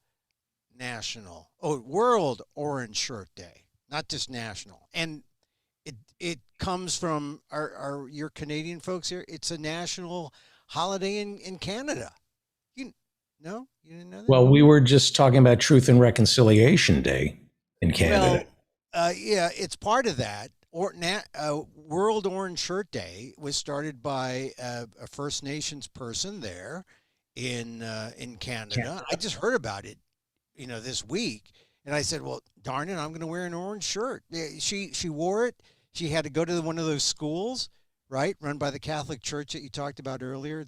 Orange Shirt Day, not just national. And it comes from your Canadian folks here. It's a national holiday in Canada. No, you didn't know that? Well, we were just talking about Truth and Reconciliation Day in Canada. Well, yeah, it's part of that. World Orange Shirt Day was started by a First Nations person there in Canada. I just heard about it, this week, and I said, "Well, darn it, I'm going to wear an orange shirt." She wore it. She had to go to one of those schools, right, run by the Catholic Church that you talked about earlier.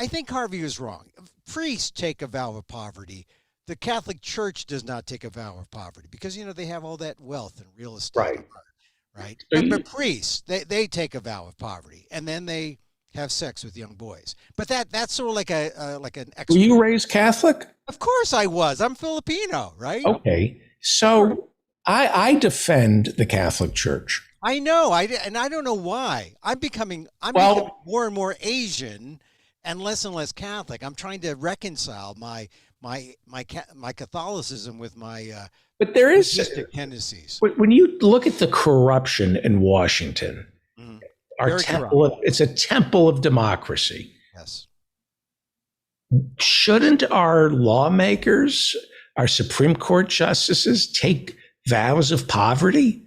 I think Harvey was wrong. Priests take a vow of poverty. The Catholic Church does not take a vow of poverty because, they have all that wealth and real estate. Right. But priests, they take a vow of poverty and then they have sex with young boys. But that's sort of like an Were you raised Catholic? Of course I was. I'm Filipino, right? Okay. So I defend the Catholic Church. I know. And I don't know why. I'm becoming more and more Asian and less Catholic. I'm trying to reconcile my Catholicism with my but there is tendencies. When you look at the corruption in Washington, it's a temple of democracy. Yes. Shouldn't our lawmakers, our Supreme Court justices, take vows of poverty?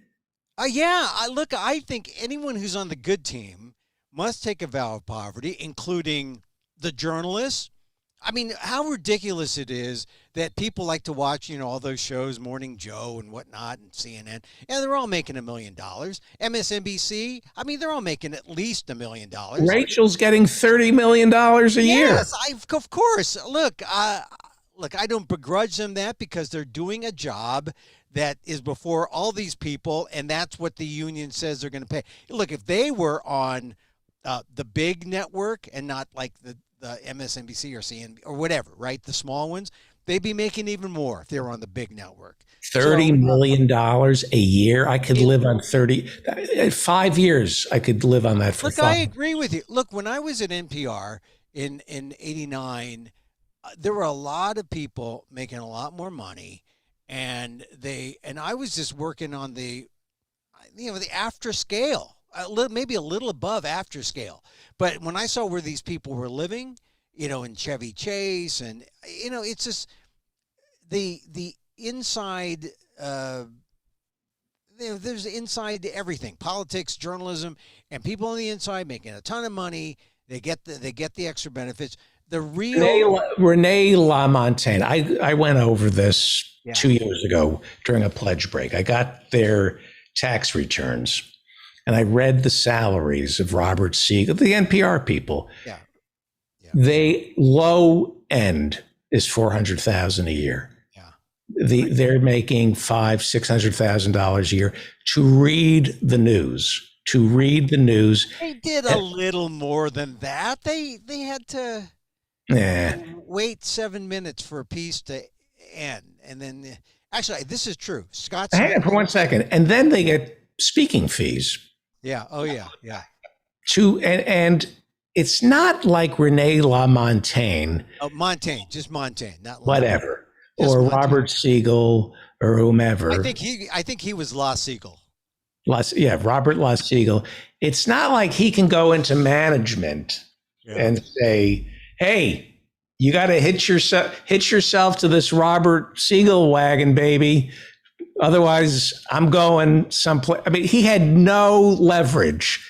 I think anyone who's on the good team must take a vow of poverty, including the journalists. I mean, how ridiculous it is that people like to watch, all those shows, Morning Joe and whatnot, and CNN, and they're all making $1 million. MSNBC, they're all making at least $1 million. Rachel's getting $30 million a year. Yes, of course. Look, I don't begrudge them that because they're doing a job that is before all these people, and that's what the union says they're going to pay. Look, if they were on the big network and not like the MSNBC or CNN or whatever, right? The small ones, they'd be making even more if they were on the big network. $30 million a year. I could live on 5 years. I could live on that for Look, 5 I agree with you. Look, when I was at NPR in 89, there were a lot of people making a lot more money, and I was just working on the after scale. Maybe a little above after scale. But when I saw where these people were living, in Chevy Chase, and, it's just the inside, there's inside everything, politics, journalism, and people on the inside making a ton of money. They get the extra benefits. The real Renee LaMontagne. I went over this 2 years ago during a pledge break. I got their tax returns. And I read the salaries of Robert Siegel, the NPR people. Yeah. They low end is $400,000 a year. Yeah. They're making $500,000-$600,000 a year to read the news. They did a little more than that. They had to wait 7 minutes for a piece to end, and then actually this is true. Scott. Hang on for 1 second, and then they get speaking fees. Yeah. Oh, yeah. And it's not like Renee LaMontagne. Oh, Montaigne, just Montaigne, not whatever, or Montaigne. Robert Siegel or whomever. I think he was La Siegel. Robert La Siegel. It's not like he can go into management and say, "Hey, You got to hitch yourself to this Robert Siegel wagon, baby. Otherwise, I'm going someplace. I mean, he had no leverage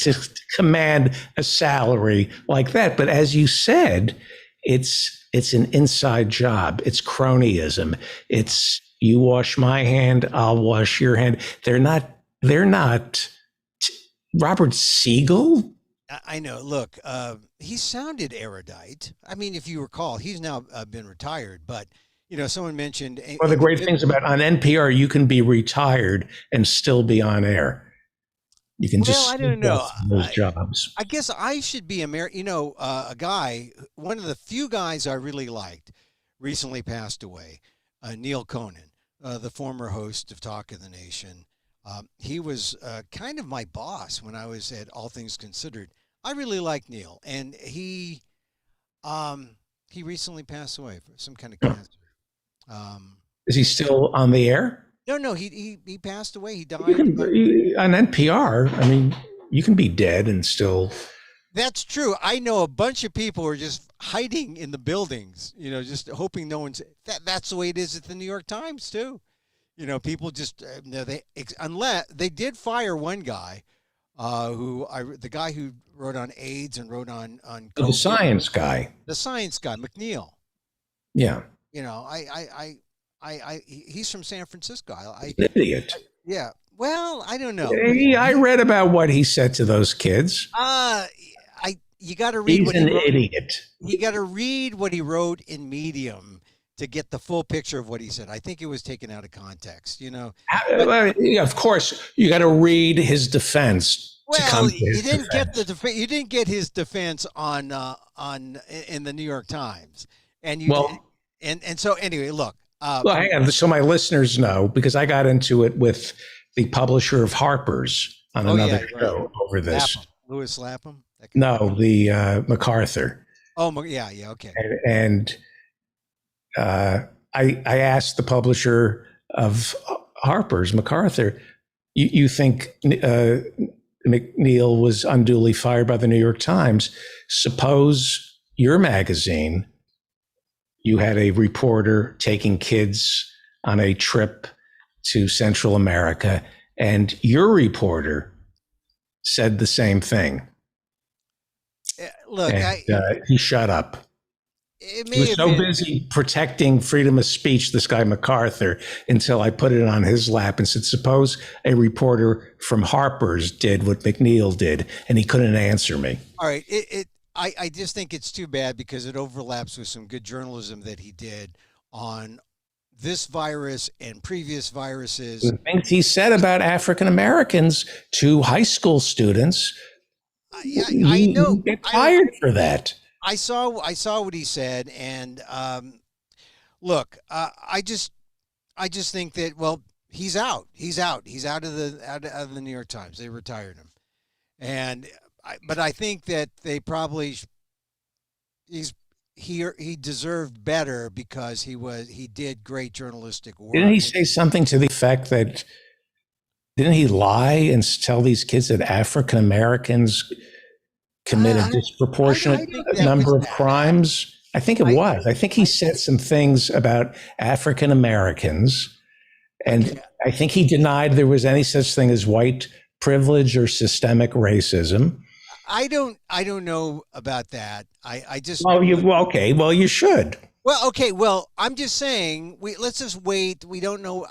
to command a salary like that. But as you said, it's an inside job. It's cronyism. It's you wash my hand, I'll wash your hand. They're not Robert Siegel. I know. Look, he sounded erudite. I mean, if you recall, he's now been retired, but someone mentioned one of the great things about on NPR, you can be retired and still be on air. You can just I don't know those jobs. I guess I should be a guy. One of the few guys I really liked recently passed away. Neil Conan, the former host of Talk of the Nation. He was kind of my boss when I was at All Things Considered. I really like Neil, and he recently passed away from some kind of cancer. Is he still on the air? No, he passed away. He died. On NPR, I mean, you can be dead and still. That's true. I know a bunch of people who are just hiding in the buildings, just hoping no one's. That's the way it is at the New York Times too. People just unless they did fire one guy, the guy who wrote on AIDS and wrote on the science guy, McNeil. Yeah. He's from San Francisco. He's an idiot. Yeah. Well, I don't know. I read about what he said to those kids. You got to read. He's an idiot. You got to read what he wrote in Medium to get the full picture of what he said. I think it was taken out of context. Of course, you got to read his defense. Well, you didn't get the defense. You didn't get his defense on in the New York Times, and so anyway, look. Well, hang on. So my listeners know, because I got into it with the publisher of Harper's on another show over this. Louis Lapham? No, the MacArthur. Oh, yeah, okay. And I asked the publisher of Harper's, MacArthur, you think McNeil was unduly fired by the New York Times? Suppose your magazine, you had a reporter taking kids on a trip to Central America, and your reporter said the same thing. Look, he shut up. He was so busy protecting freedom of speech, this guy MacArthur, until I put it on his lap and said, suppose a reporter from Harper's did what McNeil did, and he couldn't answer me. All right. I just think it's too bad because it overlaps with some good journalism that he did on this virus and previous viruses. The things he said about African Americans to high school students, I know. You get fired for that. I saw what he said, and look, I just think that he's out. He's out of the New York Times. They retired him, but I think that they probably he deserved better because he did great journalistic work. Didn't he say something to the effect that? Didn't he lie and tell these kids that African Americans commit a disproportionate number of crimes? I think it was. I think he said some things about African Americans, and I think he denied there was any such thing as white privilege or systemic racism. I don't know about that. I just. Okay. Well, you should. Well, okay. Well, I'm just saying. Let's just wait. We don't know.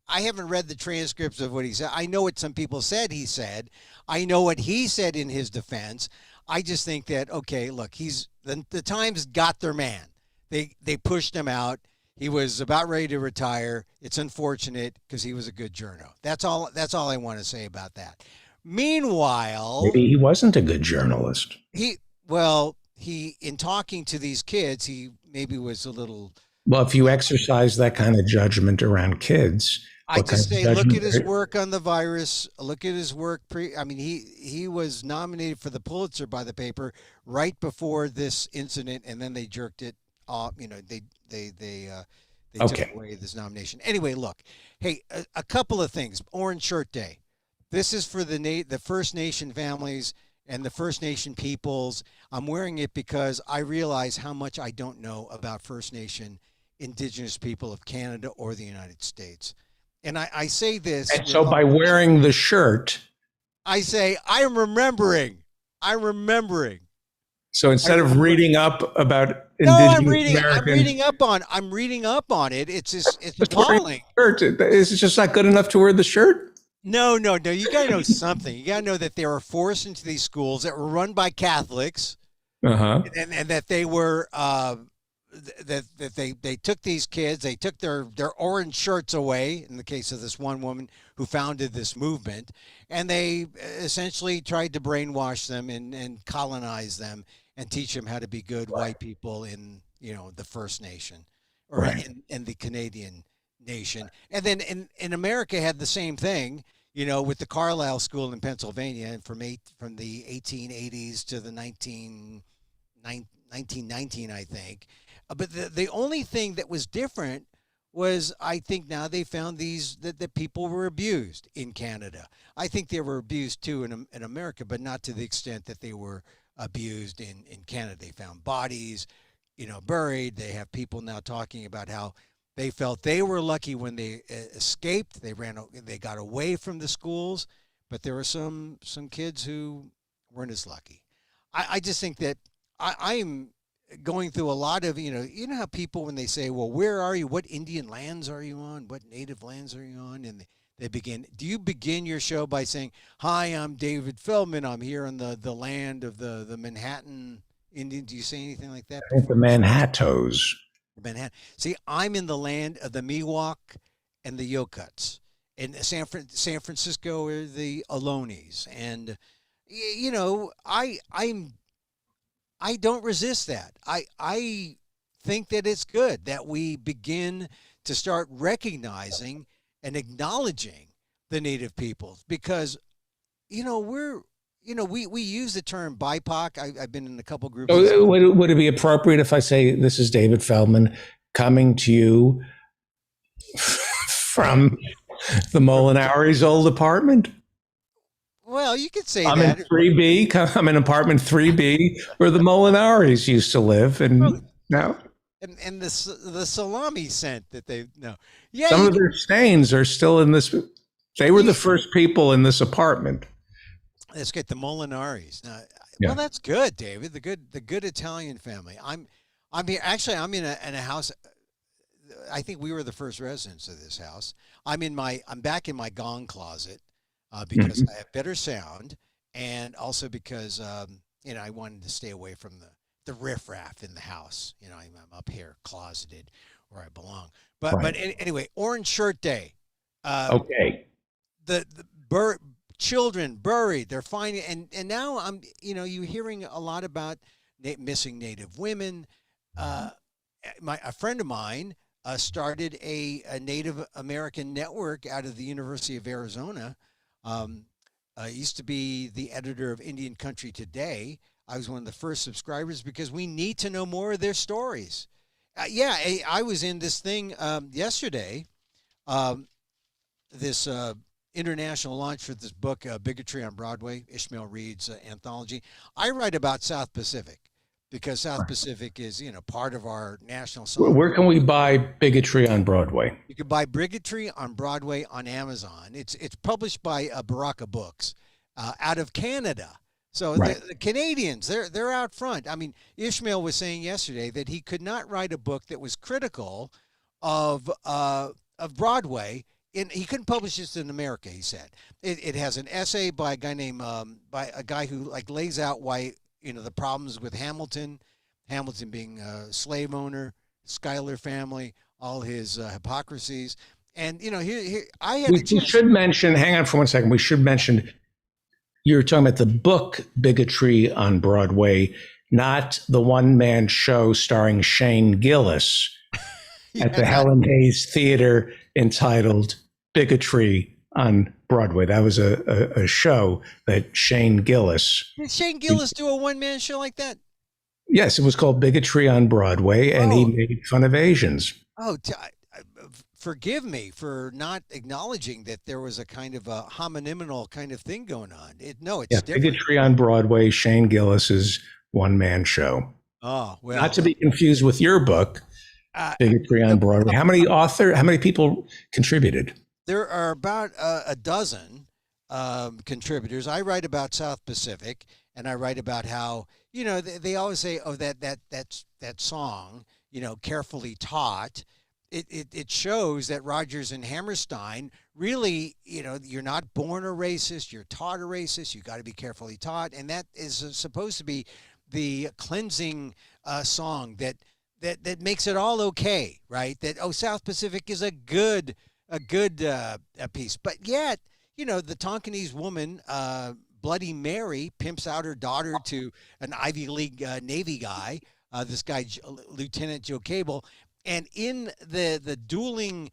I haven't read the transcripts of what he said. I know what some people said he said. I know what he said in his defense. I just think that, okay, look, the Times got their man. They pushed him out. He was about ready to retire. It's unfortunate because he was a good journo. That's all I want to say about that. Meanwhile, maybe he wasn't a good journalist. In talking to these kids, he maybe was a little. Well, if you exercise that kind of judgment around kids, I just say, look at his work on the virus. Look at his work. He was nominated for the Pulitzer by the paper right before this incident, and then they jerked it off. They took away this nomination. Anyway, look, hey, a couple of things. Orange Shirt Day. This is for the First Nation families and the First Nation peoples. I'm wearing it because I realize how much I don't know about First Nation Indigenous people of Canada or the United States. And I say this. And so by wearing the shirt, I say, I'm remembering. I'm remembering. so instead of reading up about No, Indigenous I'm reading. American, I'm reading up on it. It's just, it's just wearing appalling. the shirt, is it just not good enough to wear the shirt? No. You got to know something. You got to know that they were forced into these schools that were run by Catholics, and that they were that they took these kids. They took their orange shirts away. In the case of this one woman who founded this movement, and they essentially tried to brainwash them and colonize them and teach them how to be good white people in the First Nation or in the Canadian nation. And then in America had the same thing. With the Carlisle School in Pennsylvania, and from the 1880s to the 1919, I think. But the only thing that was different was, I think now they found that people were abused in Canada. I think they were abused too in America, but not to the extent that they were abused in Canada. They found bodies, buried. They have people now talking about how they felt they were lucky when they escaped. They got away from the schools, but there were some kids who weren't as lucky. I just think that I'm going through a lot of, how people, when they say, well, where are you? What Indian lands are you on? What native lands are you on? And do you begin your show by saying, hi, I'm David Feldman. I'm here on the land of the Manhattan Indian. Do you say anything like that? I think the Manhattoes. Manhattan. See, I'm in the land of the Miwok and the Yokuts. In San Francisco are the Ohlonies. And, I don't resist that. I think that it's good that we begin to start recognizing and acknowledging the Native peoples, because, we use the term BIPOC. I've been in a couple groups. Would it be appropriate if I say, this is David Feldman coming to you from the Molinari's old apartment? Well, you could say I'm that. in 3B. I'm in apartment 3B where the Molinaris used to live. And now. And the salami scent that they know. Yeah. Some of their stains are still in this. They were the first people in this apartment. Let's get the Molinaris. Well, that's good, David. The good Italian family. I'm here. Actually, I'm in a house. I think we were the first residents of this house. I'm back in my gong closet because I have better sound, and also because I wanted to stay away from the riffraff in the house. I'm up here closeted where I belong. But anyway, Orange Shirt Day. Okay. The children buried, they're finding, and now you're hearing a lot about missing Native women. A friend of mine started a Native American network out of the University of Arizona. Used to be the editor of Indian Country Today. I was one of the first subscribers because we need to know more of their stories. I was in this thing yesterday, this international launch for this book, Bigotry on Broadway, Ishmael Reed's anthology. I write about South Pacific because South Pacific is, part of our national song. Where can we buy Bigotry on Broadway? You can buy Bigotry on Broadway on Amazon. It's published by Baraka Books out of Canada. So the Canadians, they're out front. I mean, Ishmael was saying yesterday that he could not write a book that was critical of Broadway. He couldn't publish this in America, he said. It has an essay by a guy named by a guy who lays out why the problems with Hamilton being a slave owner, Schuyler family, all his hypocrisies, and here I had. We should mention. Hang on for 1 second. We should mention. You're talking about the book Bigotry on Broadway, not the one-man show starring Shane Gillis at the Helen Hayes Theater entitled Bigotry on Broadway. That was a show that Shane Gillis. Did Shane Gillis do a one-man show like that? Yes, it was called Bigotry on Broadway, and he made fun of Asians. Oh, forgive me for not acknowledging that there was a kind of a homonymal kind of thing going on. It's different. Bigotry on Broadway, Shane Gillis's one-man show. Oh, well. Not to be confused with your book, Bigotry on Broadway. How many people contributed? There are about a dozen contributors. I write about South Pacific, and I write about how, they always say, oh, that song, carefully taught. It shows that Rodgers and Hammerstein really, you're not born a racist, you're taught a racist, you got to be carefully taught. And that is supposed to be the cleansing song that makes it all okay, right? That, South Pacific is a good piece. But yet, the Tonkinese woman, Bloody Mary, pimps out her daughter to an Ivy League Navy guy, this guy, Lieutenant Joe Cable. And in the dueling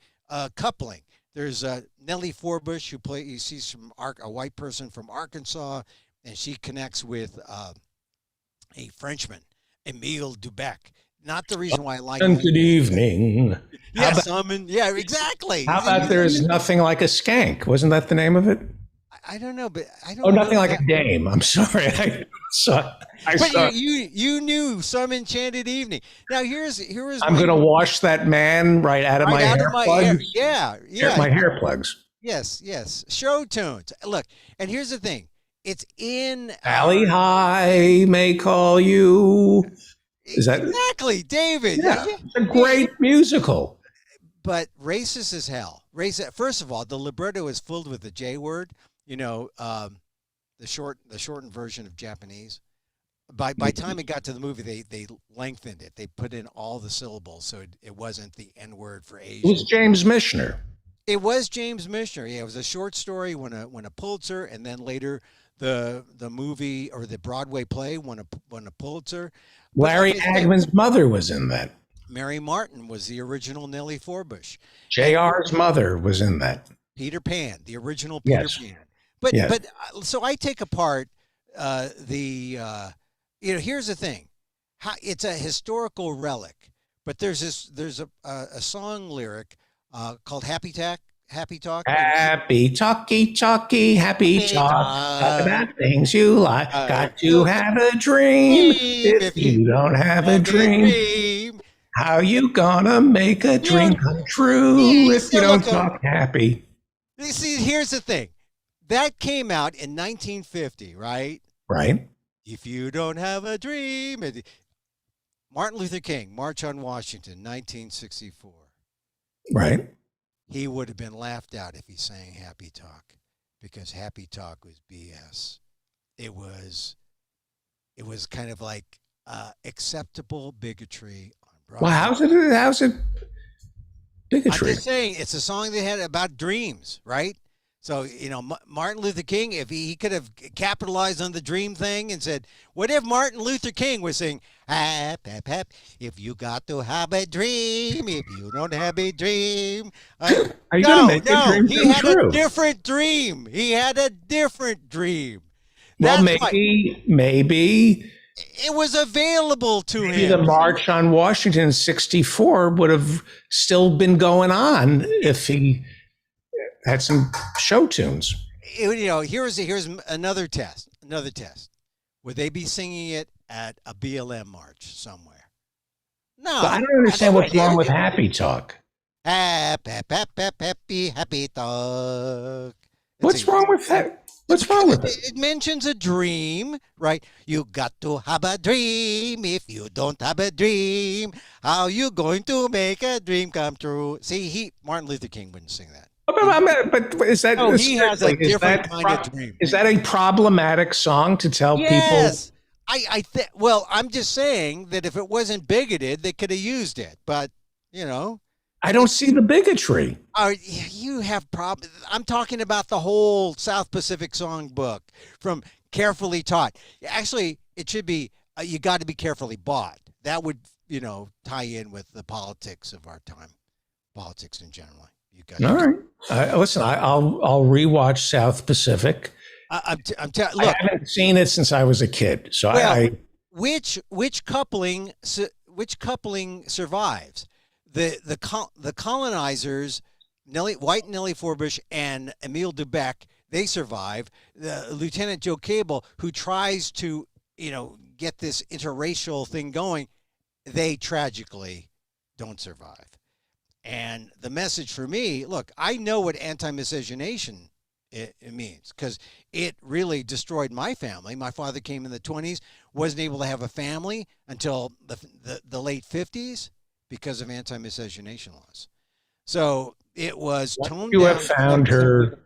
coupling, there's Nellie Forbush, you see a white person from Arkansas, and she connects with a Frenchman, Emile Dubec. Not the reason why I like it. Good evening. Yes, yeah, exactly. How about There's Nothing Like a Skank? Wasn't that the name of it? I don't know, but I don't. Oh, know Nothing Like that. a Dame. I'm sorry. I saw. You knew Some Enchanted Evening. Now I'm going to wash that man right out of my hair plugs. Yeah. My hair plugs. Yes. Show tunes. Look, and here's the thing. It's in Valley High may call you. Is that exactly, David? Yeah, it's a great musical. But racist as hell. First of all, the libretto is filled with the J word. The shortened version of Japanese. By time it got to the movie, they lengthened it. They put in all the syllables, so it wasn't the N word for Asian. It was James Michener. It was James Michener. Yeah, it was a short story, won a Pulitzer, and then later the movie or the Broadway play won a Pulitzer. Larry Hagman's mother was in that. Mary Martin was the original Nellie Forbush. JR's mother was in that. Peter Pan, the original Peter Pan. But so I take apart here's the thing. It's a historical relic, but there's a song lyric called Happy Talk. Happy talky, happy talk. Talk about things you like. Got to have a dream. If you don't have a dream, how you gonna make a dream come true if you don't talk happy? You see, here's the thing. That came out in 1950, right? Right. If you don't have a dream. Martin Luther King, March on Washington, 1964. Right. He would have been laughed out if he sang Happy Talk, because Happy Talk was BS. It was kind of like acceptable bigotry on Broadway. Well, how's it bigotry? I'm just saying, it's a song they had about dreams, right? So, Martin Luther King, if he could have capitalized on the dream thing and said, what if Martin Luther King was saying, if you got to have a dream, if you don't have a dream. Are you going to make a dream he come had true? a different dream. He had a different dream. Well, That's maybe it was available to maybe him. the March on Washington in 64 would have still been going on if he had some show tunes. Here's another test. Would they be singing it at a BLM march somewhere? No. But I don't understand what's wrong with Happy Talk. Happy talk. What's wrong with that? What's wrong with it? It mentions a dream, right? You got to have a dream. If you don't have a dream, how you going to make a dream come true? See, Martin Luther King wouldn't sing that. But is that? Oh, he has a different kind of dream. Is that a problematic song to tell people? Yes. Well, I'm just saying that if it wasn't bigoted, they could have used it. But, I don't see the bigotry. You have problems. I'm talking about the whole South Pacific Songbook from Carefully Taught. Actually, it should be you got to be carefully bought. That would, tie in with the politics of our time, politics in general. All right. Listen, I'll rewatch South Pacific. I haven't seen it since I was a kid, so which coupling survives? the colonizers, White Nellie Forbush and Emile Dubec, they survive. The Lieutenant Joe Cable, who tries to, get this interracial thing going, they tragically don't survive. And the message for me, look, I know what anti-miscegenation it means, because it really destroyed my family. My father came in the 1920s, wasn't able to have a family until the late 1950s because of anti-miscegenation laws. So it was toned down. You have found her,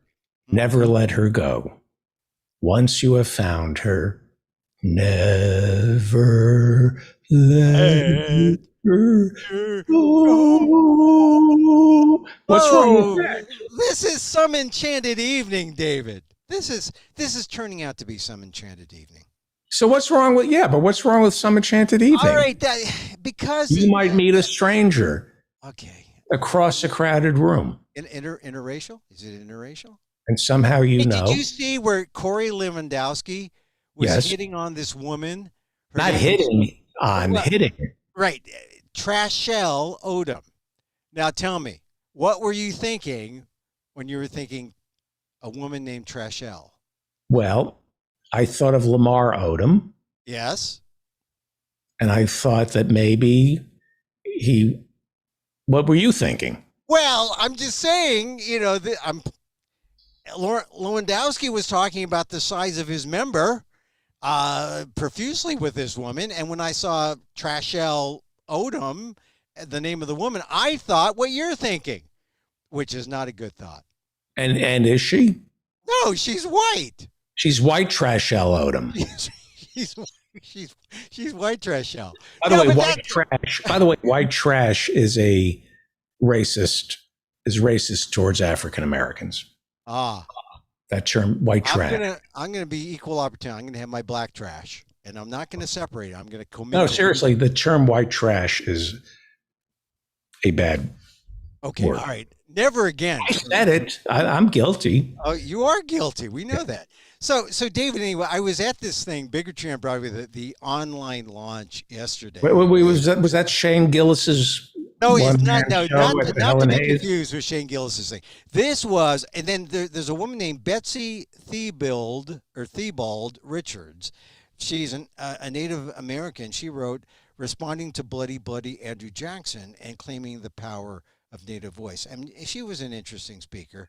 never let her go. Once you have found her, never let her go. What's wrong with that? This is some enchanted evening, David. This is turning out to be some enchanted evening. So what's wrong with what's wrong with some enchanted evening? All right, because you might meet a stranger. Okay. Across a crowded room. Interracial? Is it interracial? And somehow Did you see where Corey Lewandowski was hitting on this woman? Not hitting on, hitting. Right. Trashelle Odom. Now tell me, what were you thinking when you were thinking a woman named Trashelle? Well, I thought of Lamar Odom. Yes. And I thought that maybe what were you thinking? Well, I'm just saying, Lewandowski was talking about the size of his member profusely with this woman. And when I saw Trashelle Odom, the name of the woman, I thought what you're thinking, which is not a good thought. And is she? No, she's white. She's white Trashelle Odom. She's white Trashelle. By the way, white trash. By the way, white trash is racist towards African Americans. That term, white trash. I'm gonna be equal opportunity. I'm gonna have my black trash, and I'm not gonna separate it. I'm gonna commit. No, seriously, the term white trash is a bad word. All right. Never again. I said it. I'm guilty. Oh, you are guilty. We know that. So David, anyway, I was at this thing, Bigotry on Broadway, the online launch yesterday. Wait, was that Shane Gillis's? No, it's not. No, not to be confused with Shane Gillis's thing. This was, and then there's a woman named Betsy Thibault Richards. She's a Native American. She wrote "Responding to Bloody Andrew Jackson" and claiming the power of Native voice. And she was an interesting speaker.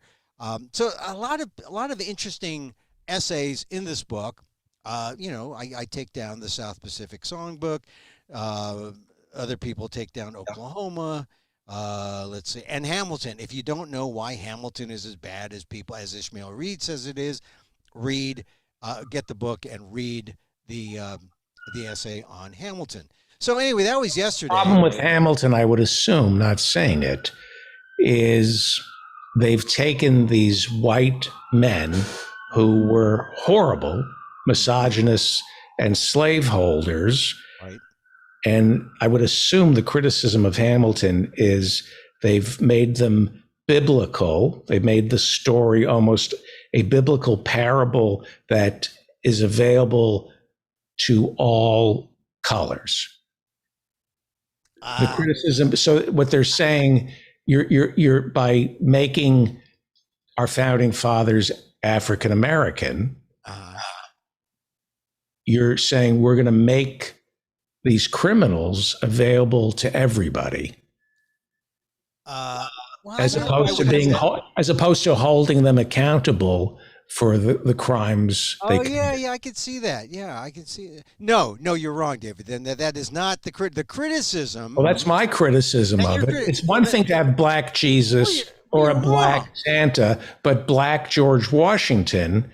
So a lot of interesting essays in this book. I take down the South Pacific Songbook. Other people take down Oklahoma. Let's see, and Hamilton. If you don't know why Hamilton is as bad as Ishmael Reed says it is, get the book and read the essay on Hamilton. So anyway, that was yesterday. The problem with Hamilton, I would assume, not saying it, is they've taken these white men who were horrible, misogynists, and slaveholders. Right. And I would assume the criticism of Hamilton is they've made them biblical. They've made the story almost a biblical parable that is available to all colors. The criticism. So what they're saying, you're by making our founding fathers African American, you're saying we're going to make these criminals available to everybody, as opposed to holding them accountable for the crimes. I could see that. Yeah, I can see it. No, you're wrong, David. Then that is not the criticism. Well, that's my criticism of it. It's one thing to have black Jesus or a black Santa, but black George Washington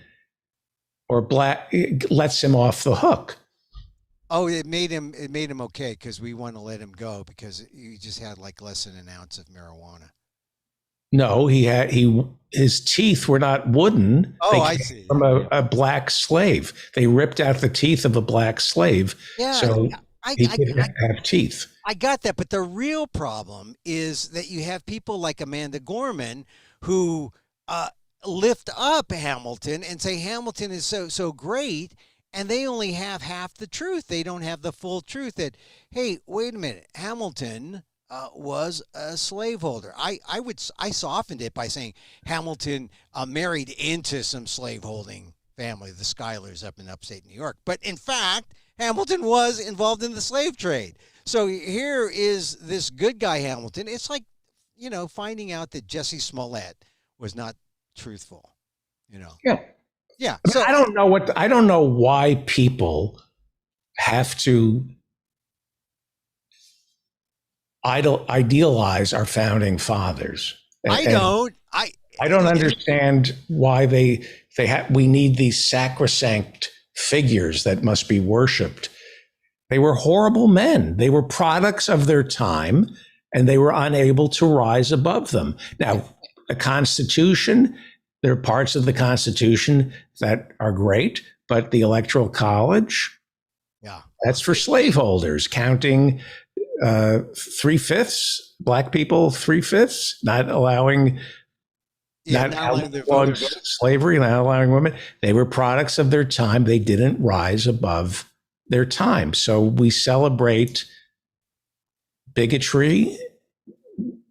or black lets him off the hook. Oh, it made him okay because we want to let him go because he just had like less than an ounce of marijuana. No, his teeth were not wooden. Oh, they I came see. From a black slave. They ripped out the teeth of a black slave. Yeah, so he didn't have teeth. I got that, but the real problem is that you have people like Amanda Gorman who lift up Hamilton and say Hamilton is so great, and they only have half the truth. They don't have the full truth that, hey, wait a minute, Hamilton was a slaveholder. I softened it by saying Hamilton married into some slaveholding family, the Schuylers up in upstate New York. But in fact, Hamilton was involved in the slave trade. So here is this good guy Hamilton. It's like, finding out that Jesse Smollett was not truthful. Yeah. Yeah. So I don't know why people have to idealize our founding fathers. I don't understand why we need these sacrosanct figures that must be worshipped. They were horrible men. They were products of their time, and they were unable to rise above them. Now, the Constitution, there are parts of the Constitution that are great, but the Electoral College, that's for slaveholders, counting 3/5 black people, 3/5, not allowing slavery, not allowing women. They were products of their time. They didn't rise above their time. So we celebrate bigotry,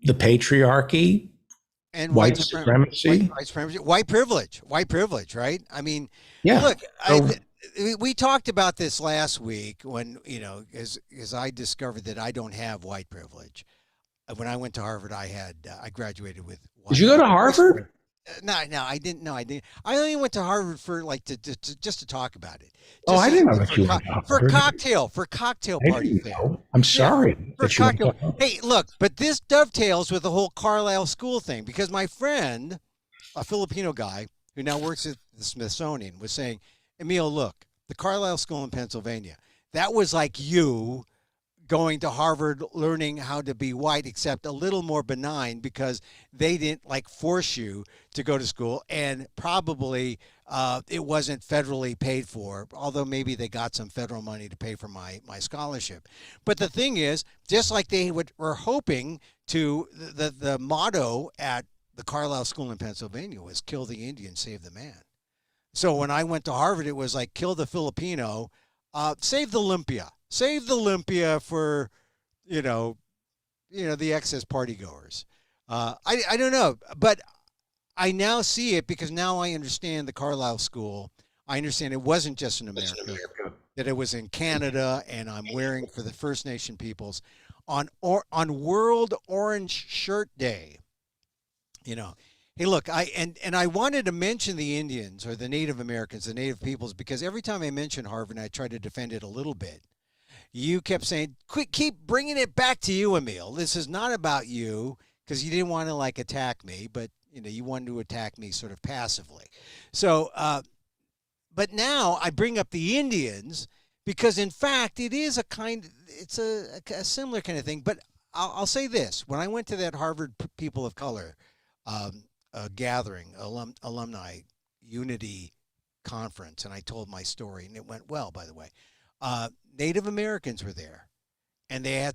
the patriarchy, and white supremacy, white privilege, right? I mean, yeah. Look, we talked about this last week when, as I discovered that I don't have white privilege. When I went to Harvard, I graduated with. Did you go to Harvard? No, I didn't. No, I didn't. I only went to Harvard for just to talk about it. I didn't know that you went to Harvard. For cocktail party thing. I'm sorry. Hey, look, but this dovetails with the whole Carlisle School thing, because my friend, a Filipino guy who now works at the Smithsonian, was saying, Emil, look, the Carlisle School in Pennsylvania, that was like you going to Harvard learning how to be white, except a little more benign, because they didn't force you to go to school, and probably it wasn't federally paid for, although maybe they got some federal money to pay for my scholarship. But the thing is, just like they were hoping to, the motto at the Carlisle School in Pennsylvania was kill the Indian, save the man. So when I went to Harvard, it was like kill the Filipino, save the Olympia. Save the Olympia for, the excess party goers. I don't know, but I now see it, because now I understand the Carlisle School. I understand it wasn't just in America, that it was in Canada, and I'm wearing for the First Nation peoples on World Orange Shirt Day. Hey, look, I wanted to mention the Indians, or the Native Americans, the Native peoples, because every time I mention Harvard, I try to defend it a little bit. You kept saying, keep bringing it back to you, Emil. This is not about you, because you didn't want to attack me, but you wanted to attack me sort of passively. So, but now I bring up the Indians because, in fact, it is it's a similar kind of thing. But I'll say this: when I went to that Harvard People of Color gathering, alumni unity conference, and I told my story, and it went well, by the way. Native Americans were there, and they had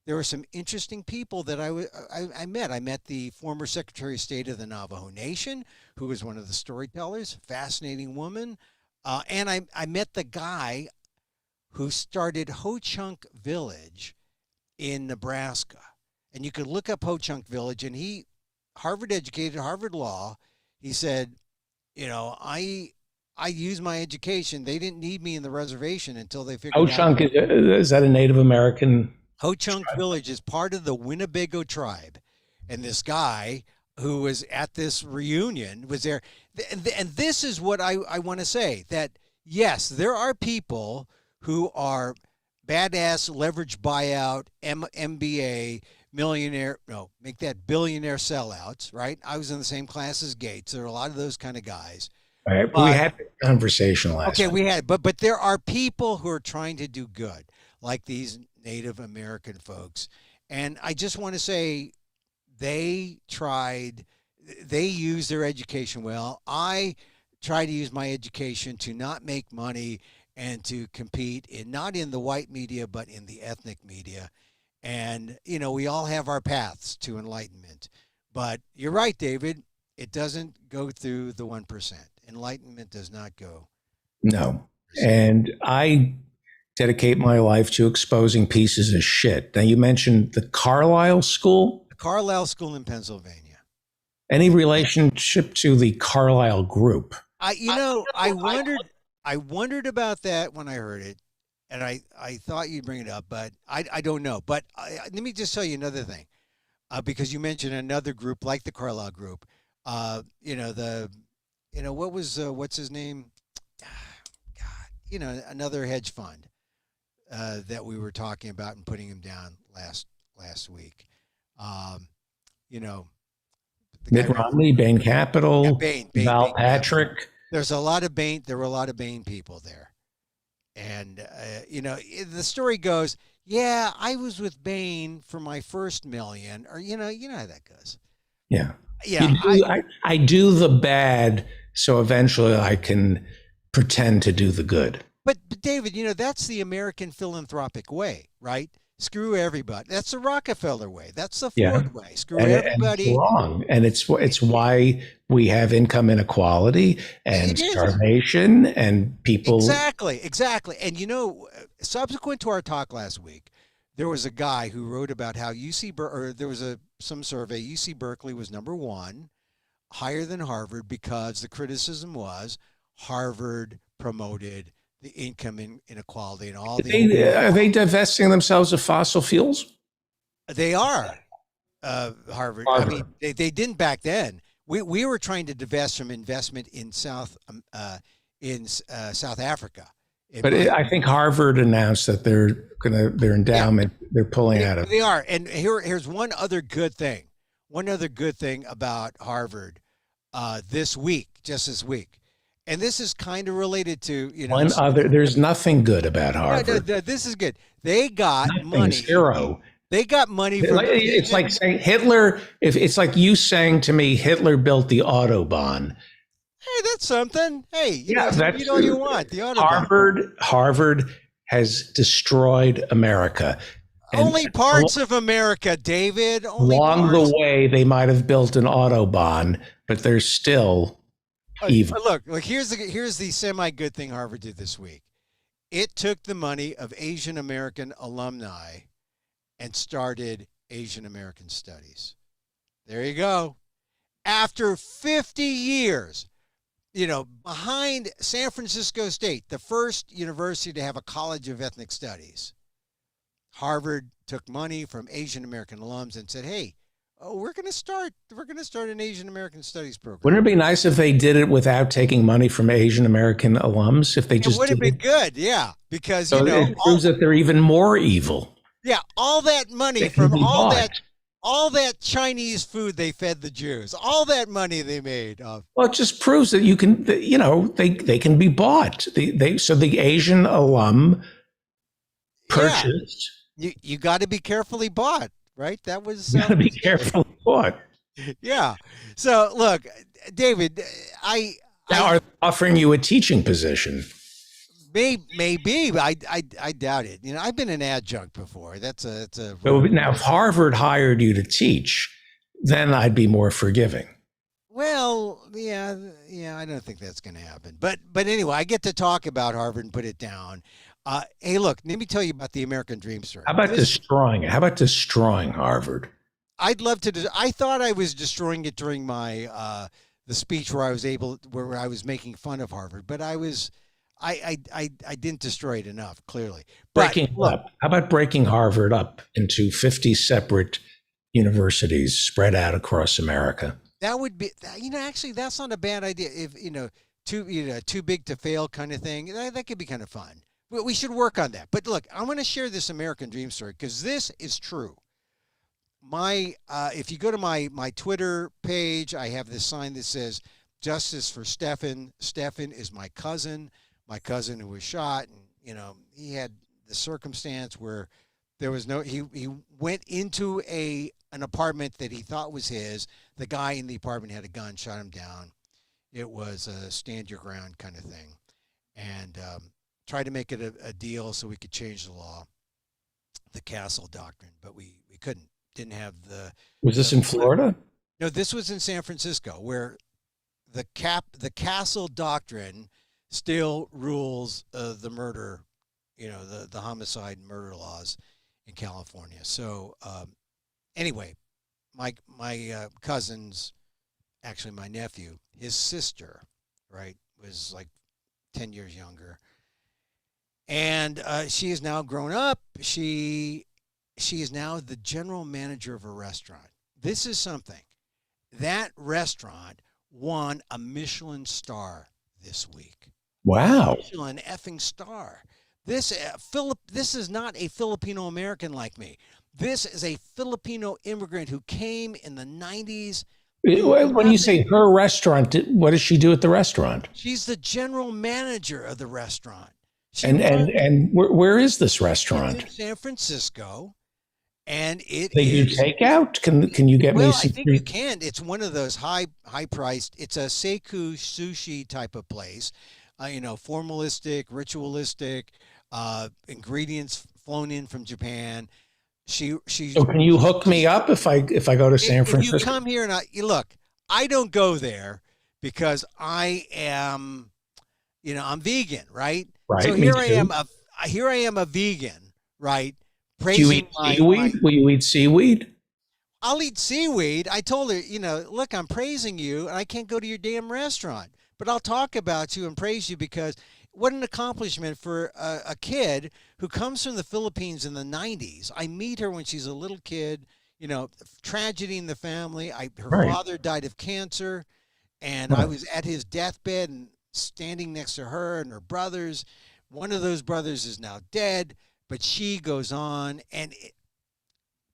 there were some interesting people that I met. I met the former Secretary of State of the Navajo Nation, who was one of the storytellers, fascinating woman. And I met the guy who started Ho Chunk Village in Nebraska. And you could look up Ho Chunk Village, and Harvard educated, Harvard Law. He said, I used my education. They didn't need me in the reservation until they figured out. Ho Chunk, is that a Native American? Ho Chunk Village is part of the Winnebago tribe. And this guy who was at this reunion was there. And this is what I want to say, that yes, there are people who are badass leverage buyout, MBA, billionaire sellouts, right? I was in the same class as Gates. There are a lot of those kind of guys. All right, we had a conversation last week. We had, but there are people who are trying to do good, like these Native American folks. And I just want to say they used their education well. I try to use my education to not make money and to compete not in the white media, but in the ethnic media. And, we all have our paths to enlightenment. But you're right, David. It doesn't go through the 1%. Enlightenment does not go. No. And I dedicate my life to exposing pieces of shit. Now, you mentioned the Carlisle School. The Carlisle School in Pennsylvania. Any relationship to the Carlisle Group? I wondered about that when I heard it, and I thought you'd bring it up, but I don't know. But let me just tell you another thing, because you mentioned another group like the Carlisle Group. What was what's his name? God, another hedge fund that we were talking about and putting him down last week. Mitt Romney, Bain Capital, Bain Val Patrick. There were a lot of Bain people there. And, the story goes, yeah, I was with Bain for my first million, or, you know how that goes. Yeah. Yeah. I do the bad, so eventually I can pretend to do the good. But David, that's the American philanthropic way, right? Screw everybody. That's the Rockefeller way. That's the Ford way. Screw everybody. And it's wrong. And it's why we have income inequality and starvation and people. Exactly. And subsequent to our talk last week, there was a guy who wrote about how there was some survey. UC Berkeley was number one, higher than Harvard, because the criticism was Harvard promoted the income inequality and all are they divesting themselves of fossil fuels? They are, Harvard. I mean, they didn't back then. We were trying to divest from investment in South Africa. But I think Harvard announced that their endowment, they're pulling out of. They are. And here's one other good thing. One other good thing about Harvard this week. And this is kind of related to, there's nothing good about Harvard. No, this is good. They got money. Zero. They got money from. It's like saying Hitler. It's like you saying to me, Hitler built the Autobahn. Hey, that's something. Hey, that's you know you want the Autobahn. Harvard has destroyed America. Only parts of America, David. Along the way, they might have built an Autobahn, but they're still evil. Look. Here's the semi-good thing Harvard did this week. It took the money of Asian American alumni and started Asian American Studies. There you go. After 50 years, behind San Francisco State, the first university to have a College of Ethnic Studies, Harvard took money from Asian American alums and said, "Hey, we're going to start an Asian American Studies program." Wouldn't it be nice if they did it without taking money from Asian American alums? If they just it would have been good, yeah, because it proves that they're even more evil. Yeah, all that money from all that Chinese food they fed the Jews, all that money they made. Well, it just proves that you can, they can be bought. So the Asian alum purchased. Yeah. You got to be carefully bought, right? That was. You got to be carefully bought. Yeah. So look, David, now are they offering you a teaching position? Maybe. I doubt it. I've been an adjunct before. That's a. Now, if Harvard hired you to teach, then I'd be more forgiving. Well, yeah. I don't think that's going to happen. But anyway, I get to talk about Harvard and put it down. Hey, look, let me tell you about the American Dream story. How about destroying it? How about destroying Harvard? I'd love to. I thought I was destroying it during my the speech where I was making fun of Harvard, but I didn't destroy it enough, clearly. Breaking up. How about breaking Harvard up into 50 separate universities spread out across America? That would be, actually, that's not a bad idea. If too big to fail kind of thing, that could be kind of fun. We should work on that. But look, I'm going to share this American Dream story because this is true. If you go to my Twitter page, I have this sign that says "Justice for Stefan." Stefan is my cousin who was shot, and he had the circumstance where there was he went into an apartment that he thought was his. The guy in the apartment had a gun, shot him down. It was a stand your ground kind of thing, and tried to make it a deal so we could change the law, the Castle Doctrine, but we couldn't. Didn't have the. Was this in Florida? No, this was in San Francisco, where the Castle Doctrine still rules the murder the homicide and murder laws in California. So anyway, my cousin's, actually my nephew, his sister, right, was like 10 years younger, and she is now grown up. She is now the general manager of a restaurant. This is something. That restaurant won a Michelin star this week. Wow. Michelin effing star. This is not a Filipino American like me. This is a Filipino immigrant who came in the 90s. When you say her restaurant, what does she do at the restaurant? She's the general manager of the restaurant. And where is this restaurant? In San Francisco. And they do takeout. Can you get me? Well, I think you can. It's one of those high priced. It's a Seiku sushi type of place. Formalistic, ritualistic, ingredients flown in from Japan. So can you hook me up if I go to San Francisco? If you come here and look, I don't go there because I am, I'm vegan, right? Right. So here I am a vegan, right? Do you eat seaweed? Will you eat seaweed? I'll eat seaweed. I told her, look, I'm praising you, and I can't go to your damn restaurant, but I'll talk about you and praise you because what an accomplishment for a kid who comes from the Philippines in the 90s. I meet her when she's a little kid, tragedy in the family. Her father died of cancer, and I was at his deathbed and standing next to her and her brothers. One of those brothers is now dead. But she goes on, and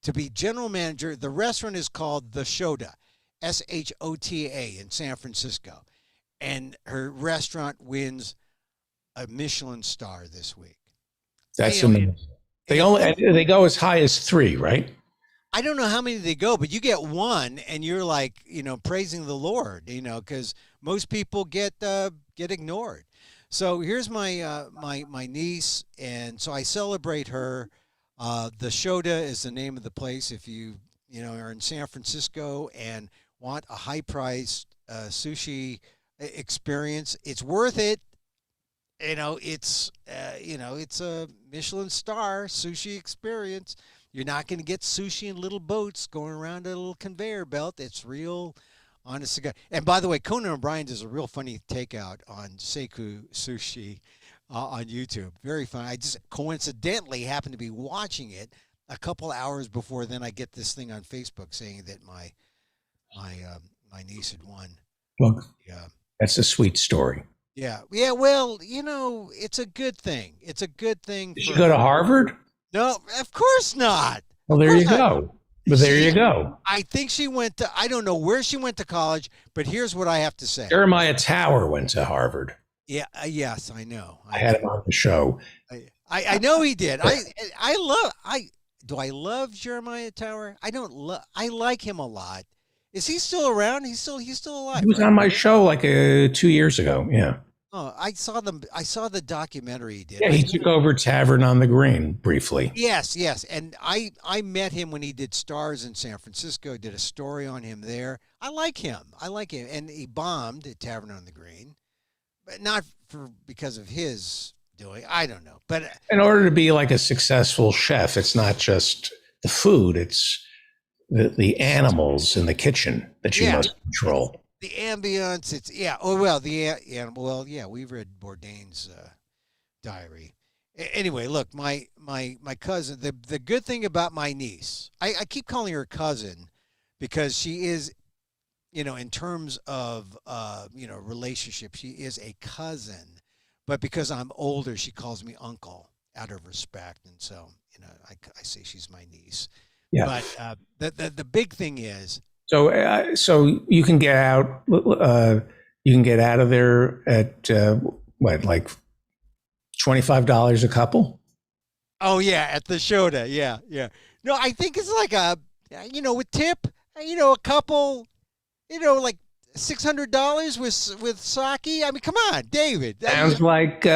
to be general manager, the restaurant is called The Shota, SHOTA in San Francisco. And her restaurant wins a Michelin star this week. That's amazing. They go as high as 3, right? I don't know how many they go, but you get 1 and you're like, praising the Lord, because most people get ignored. So here's my my niece, and so I celebrate her. The Shota is the name of the place. If you are in San Francisco and want a high-priced sushi experience, it's worth it. It's a Michelin star sushi experience. You're not going to get sushi in little boats going around a little conveyor belt. It's real. Honest to God. And by the way, Conan O'Brien does a real funny takeout on Seiku Sushi on YouTube. Very funny. I just coincidentally happened to be watching it a couple hours before then I get this thing on Facebook saying that my niece had won. Look, that's a sweet story. Yeah. Yeah. Well, it's a good thing. It's a good thing. Did she go to Harvard? No, of course not. Well, there you go. But there you go. I think she went to, I don't know where she went to college, but here's what I have to say. Jeremiah Tower went to Harvard. Yeah. Yes, I know. I had him on the show. I know he did. Do I love Jeremiah Tower? I like him a lot. Is he still around? He's still alive. He was on my show like 2 years ago. Yeah. Oh, I saw the documentary he did. Yeah, he took over Tavern on the Green briefly. Yes. And I met him when he did Stars in San Francisco, did a story on him there. I like him. And he bombed at Tavern on the Green, but not because of his doing. I don't know. But in order to be like a successful chef, it's not just the food, it's the animals in the kitchen that you must control. The ambience, we've read Bourdain's diary. Anyway, look, my cousin, the good thing about my niece, I keep calling her cousin because she is, in terms of, relationship, she is a cousin. But because I'm older, she calls me uncle out of respect. And so, I say she's my niece. Yeah. But the big thing is, So you can get out. You can get out of there at like $25 a couple. Oh yeah, at the Shota. Yeah. No, I think it's like with tip. A couple. Like $600 with sake. I mean, come on, David. Sounds like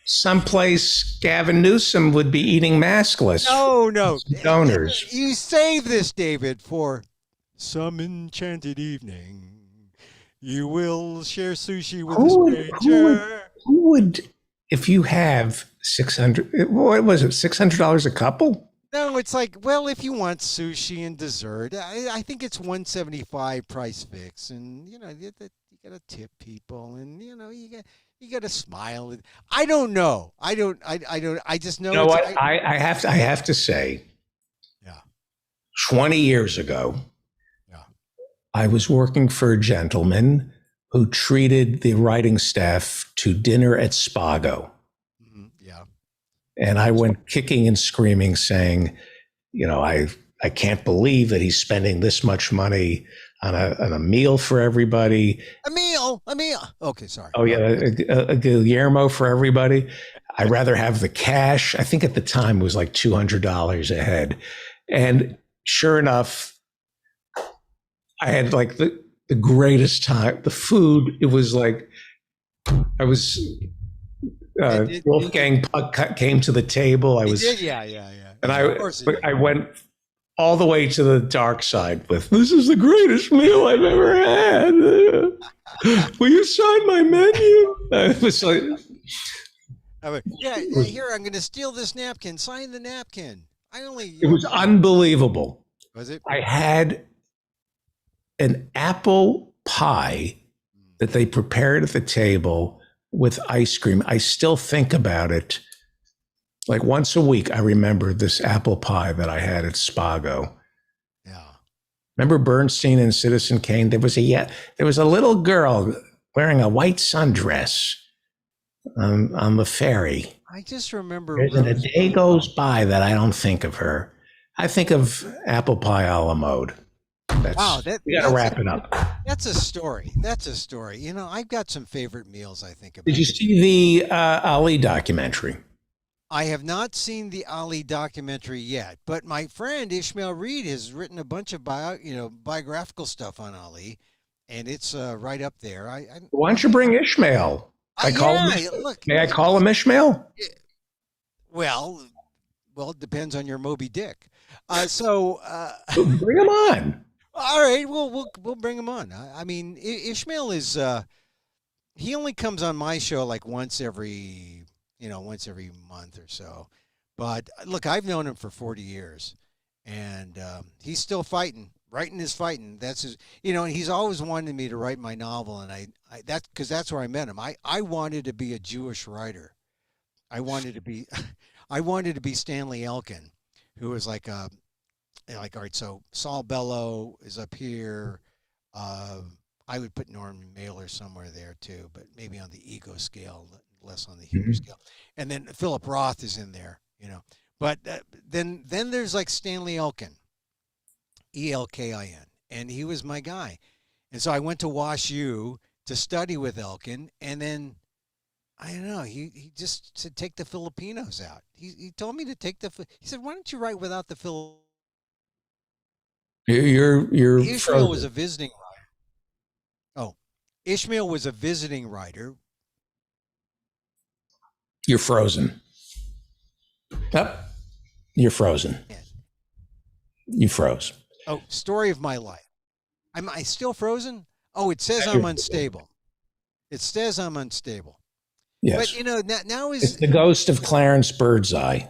someplace Gavin Newsom would be eating maskless. No. Donors. You save this, David, for some enchanted evening. You will share sushi with a stranger. Who would if you have 600, what was it, $600 a couple? No, it's like, well, if you want sushi and dessert, I think it's 175 price fix, and you know you gotta tip people, and you know you gotta smile. I don't know. I just know. You know what? I have to say, 20 years ago, I was working for a gentleman who treated the writing staff to dinner at Spago. And I went kicking and screaming, saying, you know, I can't believe that he's spending this much money on a meal for everybody. A meal. Okay, sorry. Oh yeah, a Guillermo for everybody. I'd rather have the cash. I think at the time it was like $200 a head. And sure enough, I had like the greatest time. The food, it was like, I was, Wolfgang Puck came to the table. I was, yeah. And I went all the way to the dark side with, this is the greatest meal I've ever had. Will you sign my menu? It was like, here, I'm going to steal this napkin. Sign the napkin. It was unbelievable. Was it? I had an apple pie that they prepared at the table with ice cream. I still think about it. Like once a week, I remember this apple pie that I had at Spago. Yeah. Remember Bernstein and Citizen Kane? There was a little girl wearing a white sundress on the ferry. I just remember. And a day goes by that I don't think of her. I think of apple pie a la mode. We got to wrap it up. That's a story. You know, I've got some favorite meals I think about. Did you see the Ali documentary? I have not seen the Ali documentary yet, but my friend Ishmael Reed has written a bunch of biographical stuff on Ali, and it's right up there. Why don't you bring Ishmael? May I call him Ishmael? Well, it depends on your Moby Dick. Bring him on. All right, we'll bring him on. I mean, Ishmael is he only comes on my show like once every month or so. But look, I've known him for 40 years, and he's still fighting. Writing is fighting. That's his. And he's always wanted me to write my novel, and that's because that's where I met him. I wanted to be a Jewish writer. I wanted to be Stanley Elkin, who was like all right, so Saul Bellow is up here. I would put Norman Mailer somewhere there too, but maybe on the ego scale, less on the humor scale. And then Philip Roth is in there, But then there's like Stanley Elkin, Elkin, and he was my guy. And so I went to Wash U to study with Elkin, and then I don't know. He just said take the Filipinos out. He told me to take he said, why don't you write without the Filipinos? Ishmael was a visiting writer. Oh, Ishmael was a visiting writer. You're frozen. Yep. You're frozen. You froze. Oh, story of my life. Am I still frozen? Oh, it says I'm unstable. It says I'm unstable. Yes. But now it's the ghost of Clarence Birdseye.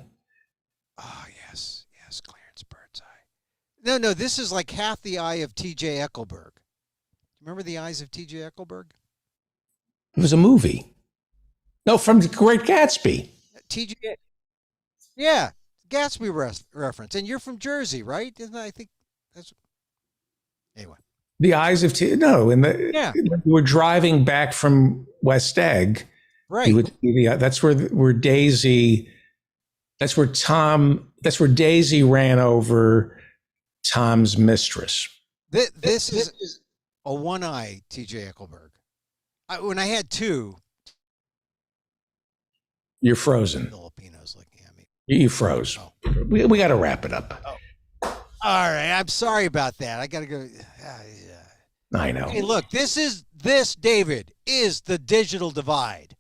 Oh, yes, Clarence Birdseye. No, this is like half the eye of T.J. Eckelberg. Remember The Eyes of T.J. Eckelberg? It was a movie. No, from The Great Gatsby. T.J. Yeah, Gatsby reference. And you're from Jersey, right? Isn't that, I think that's anyway. The Eyes of we're driving back from West Egg. Right. You would see that's where Daisy. That's where Daisy ran over Tom's mistress. This is a one-eye T.J. Eckelberg. When I had two. You're frozen. Filipinos looking at me. You froze. Oh. We got to wrap it up. Oh. All right. I'm sorry about that. I got to go. I know. Hey, look, this, David, is the digital divide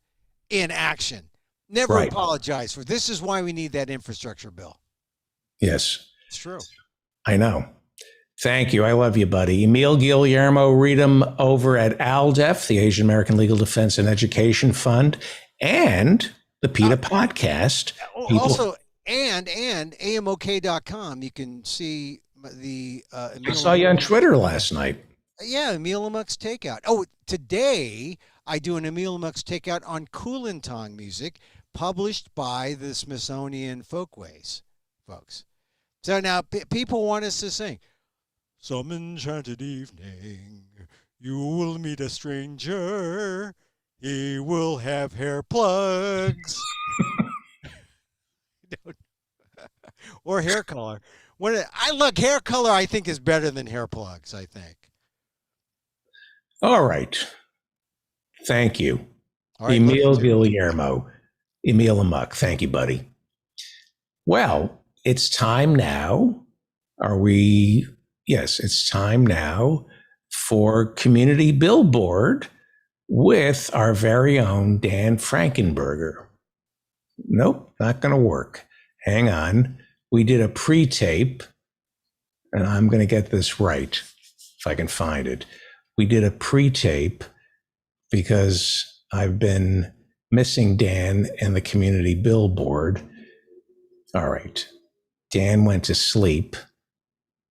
in action. Never apologize for it. This is why we need that infrastructure bill. Yes. It's true. I know. Thank you. I love you, buddy. Emil Guillermo, read him over at ALDEF, the Asian American Legal Defense and Education Fund. And the PETA podcast. People, Also, and amok.com, you can see the I saw you on Twitter last night. Yeah, Emil Amok's Takeout. Oh, today I do an Emil Amok's Takeout on Kulintang music, published by the Smithsonian Folkways folks. So now people want us to sing, "Some enchanted evening, you will meet a stranger. He will have hair plugs." Or hair color. Hair color, I think, is better than hair plugs, I think. All right. Thank you. All right, Emil Guillermo. Emil Amok. Thank you, buddy. Well, it's time now. Yes, it's time now for Community Billboard with our very own Dan Frankenberger. Nope, not going to work. Hang on. We did a pre-tape, and I'm going to get this right if I can find it. We did a pre-tape because I've been missing Dan and the Community Billboard. All right. Dan went to sleep.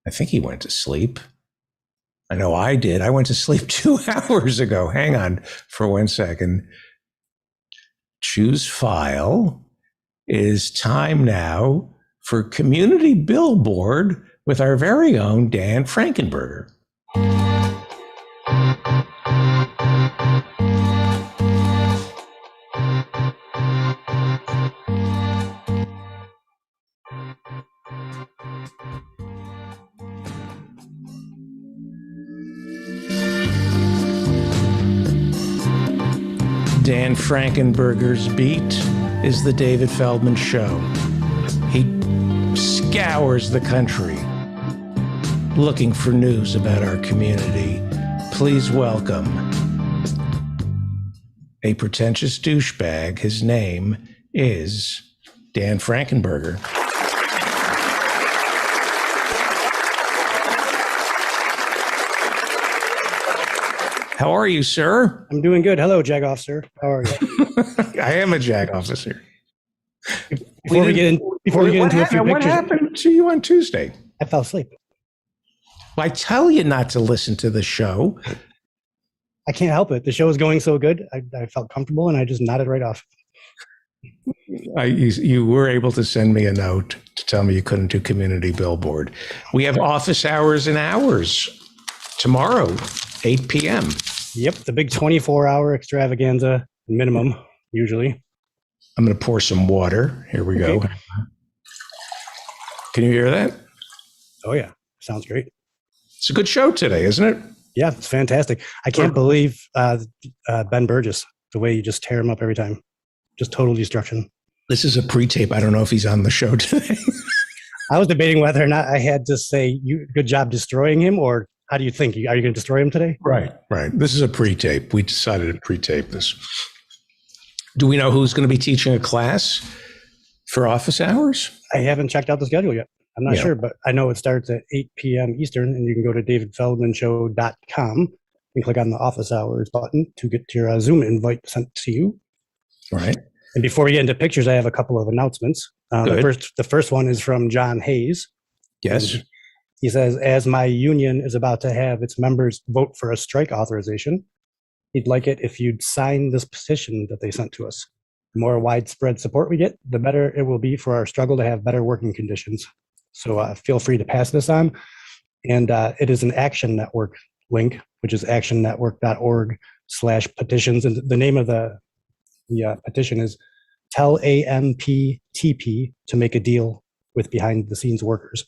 I think he went to sleep. I know I did. I went to sleep 2 hours ago. Hang on for 1 second. Choose file. It is time now for Community Billboard with our very own Dan Frankenberger. Dan Frankenberger's beat is the David Feldman Show. He scours the country looking for news about our community. Please welcome a pretentious douchebag. His name is Dan Frankenberger. How are you, sir? I'm doing good. Hello, JAG officer. How are you? I am a JAG officer. Before we get into a few pictures. What happened to you on Tuesday? I fell asleep. Well, I tell you not to listen to the show. I can't help it. The show is going so good. I felt comfortable and I just nodded right off. You were able to send me a note to tell me you couldn't do Community Billboard. We have office hours and hours tomorrow, 8 p.m. Yep, the big 24-hour extravaganza minimum, usually. I'm going to pour some water. Here we go. Can you hear that? Oh, yeah. Sounds great. It's a good show today, isn't it? Yeah, it's fantastic. I can't believe Ben Burgess, the way you just tear him up every time. Just total destruction. This is a pre-tape. I don't know if he's on the show today. I was debating whether or not I had to say, good job destroying him, or how do you think? Are you going to destroy him today? Right. This is a pre-tape. We decided to pre-tape this. Do we know who's going to be teaching a class for office hours? I haven't checked out the schedule yet. I'm not sure, but I know it starts at 8 p.m. Eastern, and you can go to davidfeldmanshow.com and click on the office hours button to get your Zoom invite sent to you. Right. And before we get into pictures, I have a couple of announcements. The first one is from John Hayes. Yes. And he says, as my union is about to have its members vote for a strike authorization, he'd like it if you'd sign this petition that they sent to us. The more widespread support we get, the better it will be for our struggle to have better working conditions. So feel free to pass this on. And it is an Action Network link, which is actionnetwork.org/petitions. And the name of the petition is Tell AMPTP to make a deal with behind the scenes workers.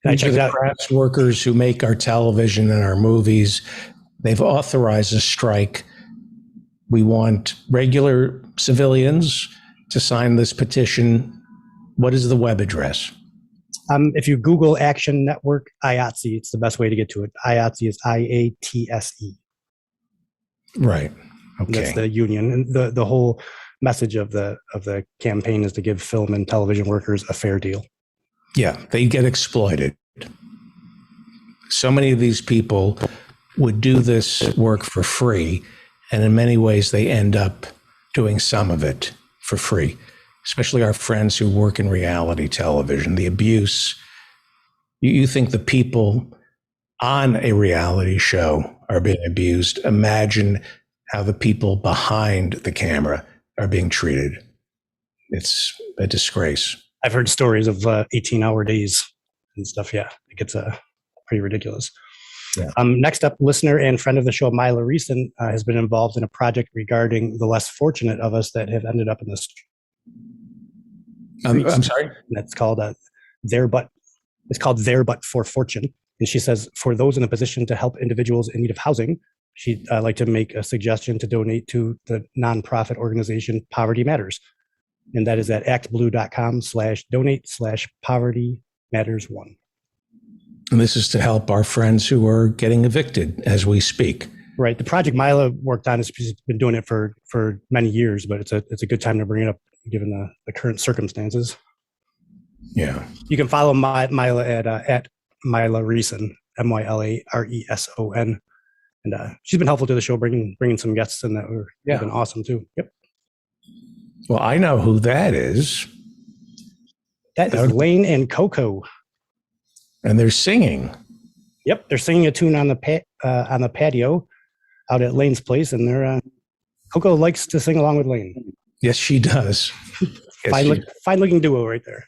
And These are the crafts workers who make our television and our movies. They've authorized a strike. We want regular civilians to sign this petition. What is the web address? If you Google Action Network IATSE, it's the best way to get to it. IATSE is IATSE. Right. Okay. That's the union. And the whole message of the campaign is to give film and television workers a fair deal. Yeah, they get exploited. So many of these people would do this work for free, and in many ways they end up doing some of it for free, especially our friends who work in reality television. The abuse, you think the people on a reality show are being abused. Imagine how the people behind the camera are being treated. It's a disgrace. I've heard stories of 18-hour days and stuff. Yeah, it gets pretty ridiculous. Yeah. Next up, listener and friend of the show, Mila Reeson, has been involved in a project regarding the less fortunate of us that have ended up in this. I'm sorry? That's called It's called There But for Fortune. And she says, for those in a position to help individuals in need of housing, she'd like to make a suggestion to donate to the nonprofit organization Poverty Matters. And that is at actblue.com/donate/povertymatters1. And this is to help our friends who are getting evicted as we speak. Right. The project Mila worked on has been doing it for many years, but it's a good time to bring it up given the current circumstances. Yeah. You can follow Mila at Mila Reeson, MYLARESON. And she's been helpful to the show, bringing some guests in that have been awesome too. Yep. Well, I know who that is. That is Lane and Coco. And they're singing. Yep, they're singing a tune on the patio out at Lane's place, and Coco likes to sing along with Lane. Yes, she does. Fine looking duo right there.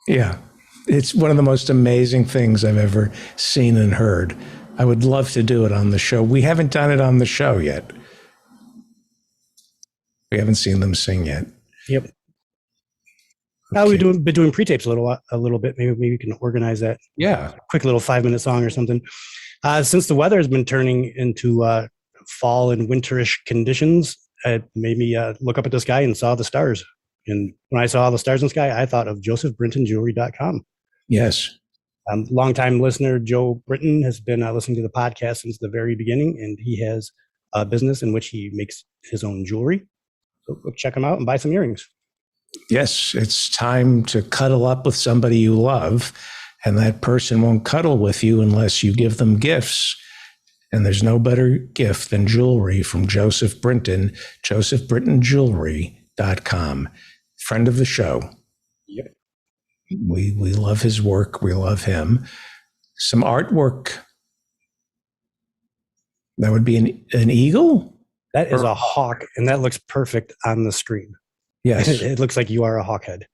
Yeah, it's one of the most amazing things I've ever seen and heard. I would love to do it on the show. We haven't done it on the show yet. We haven't seen them sing yet. Yep. Now we've been doing pre-tapes a little bit. Maybe we can organize that. Yeah. Quick little 5-minute song or something. Since the weather has been turning into fall and winterish conditions, it made me look up at the sky and saw the stars. And when I saw the stars in the sky, I thought of JosephBrintonJewelry.com. Yes. Longtime listener Joe Britton has been listening to the podcast since the very beginning, and he has a business in which he makes his own jewelry. So go check him out and buy some earrings. Yes, it's time to cuddle up with somebody you love, and that person won't cuddle with you unless you give them gifts. And there's no better gift than jewelry from Joseph Brinton, JosephBrintonJewelry.com. Friend of the show. Yep. We love his work. We love him. Some artwork. That would be an eagle? That is a hawk, and that looks perfect on the screen. Yes. It looks like you are a hawk head.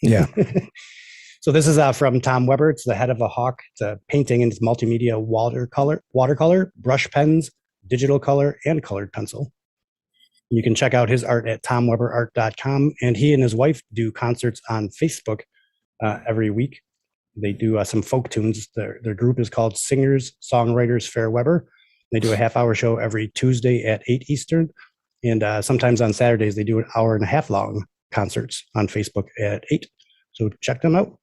Yeah. So this is from Tom Weber. It's the head of a hawk. It's a painting, and it's multimedia watercolor, brush pens, digital color, and colored pencil. You can check out his art at tomweberart.com. And he and his wife do concerts on Facebook every week. They do some folk tunes. Their group is called Singers, Songwriters Fair Weber. They do a half-hour show every Tuesday at 8 Eastern. And sometimes on Saturdays, they do an hour-and-a-half long concerts on Facebook at 8. So check them out.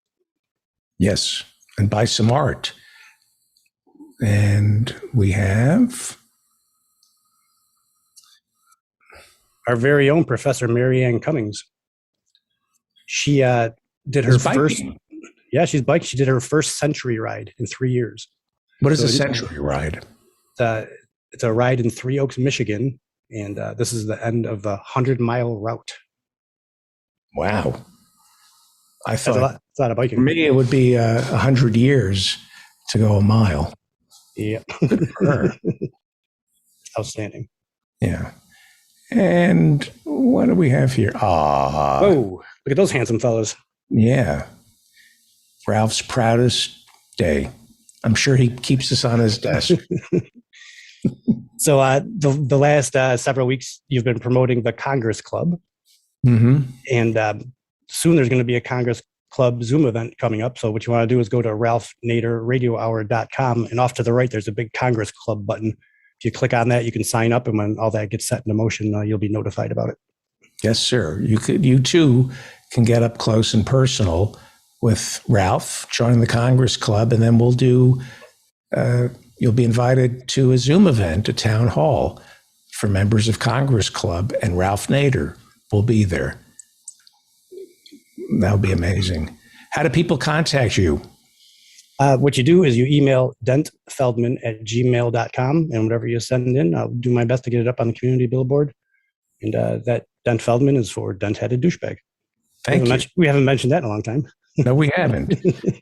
Yes, and buy some art. And we have our very own Professor Marianne Cummings. She did her first. Yeah, she's biking. She did her first century ride in 3 years. What is a century ride? It's a ride in Three Oaks, Michigan. And this is the end of the 100-mile route. Wow. I thought that's a lot of biking. For me, it would be 100 years to go a mile. Yeah. Outstanding. Yeah. And what do we have here? Whoa, look at those handsome fellas. Yeah. Ralph's proudest day. I'm sure he keeps this on his desk. So the last several weeks, you've been promoting the Congress Club. Mm-hmm. And soon there's going to be a Congress Club Zoom event coming up. So what you want to do is go to ralphnaderradiohour.com, and off to the right, there's a big Congress Club button. If you click on that, you can sign up, and when all that gets set into motion, you'll be notified about it. Yes, sir. You too can get up close and personal with Ralph, join the Congress Club, and then we'll do, you'll be invited to a Zoom event, a town hall for members of Congress Club, and Ralph Nader will be there. That would be amazing. How do people contact you? What you do is you email dentfeldman@gmail.com, and whatever you send in, I'll do my best to get it up on the community billboard. And that Dent Feldman is for dent-headed douchebag. Thank you. We haven't mentioned that in a long time. No, we haven't.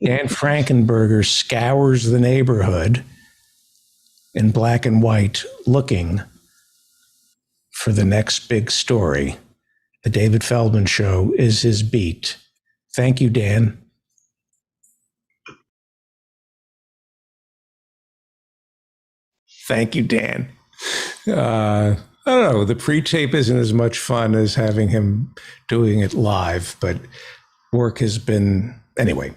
Dan Frankenberger scours the neighborhood in black and white looking for the next big story. The David Feldman Show is his beat. Thank you, Dan. Thank you, Dan. I don't know. The pre-tape isn't as much fun as having him doing it live, but work has been... Anyway,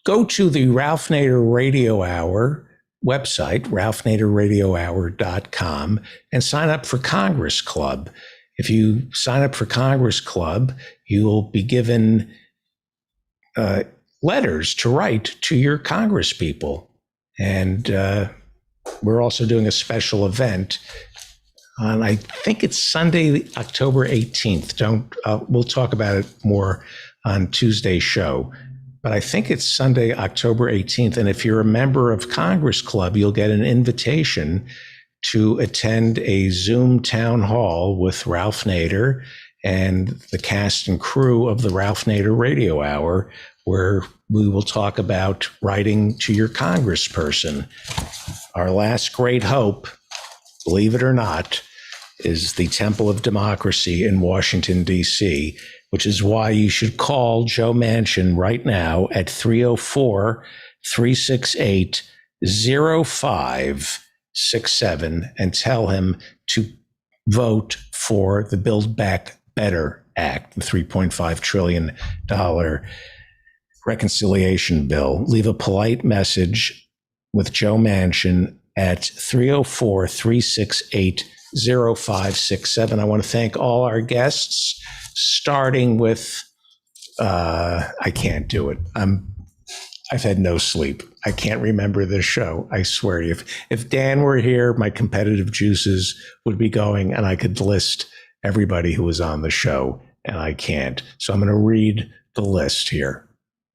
go to the Ralph Nader Radio Hour website, ralphnaderradiohour.com, and sign up for Congress Club. If you sign up for Congress Club, you will be given letters to write to your Congress people. And we're also doing a special event on, I think it's Sunday, October 18th. We'll talk about it more on Tuesday's show. But I think it's Sunday, October 18th. And if you're a member of Congress Club, you'll get an invitation to attend a Zoom town hall with Ralph Nader and the cast and crew of the Ralph Nader Radio Hour, where we will talk about writing to your congressperson. Our last great hope, believe it or not, is the Temple of Democracy in Washington, D.C., which is why you should call Joe Manchin right now at 304-368-0567 and tell him to vote for the Build Back Better Act, the $3.5 trillion reconciliation bill. Leave a polite message with Joe Manchin at 304-368-0567. I want to thank all our guests, starting with, I can't do it. I've had no sleep. I can't remember this show. I swear to you. If Dan were here, my competitive juices would be going and I could list everybody who was on the show, and I can't. So I'm going to read the list here.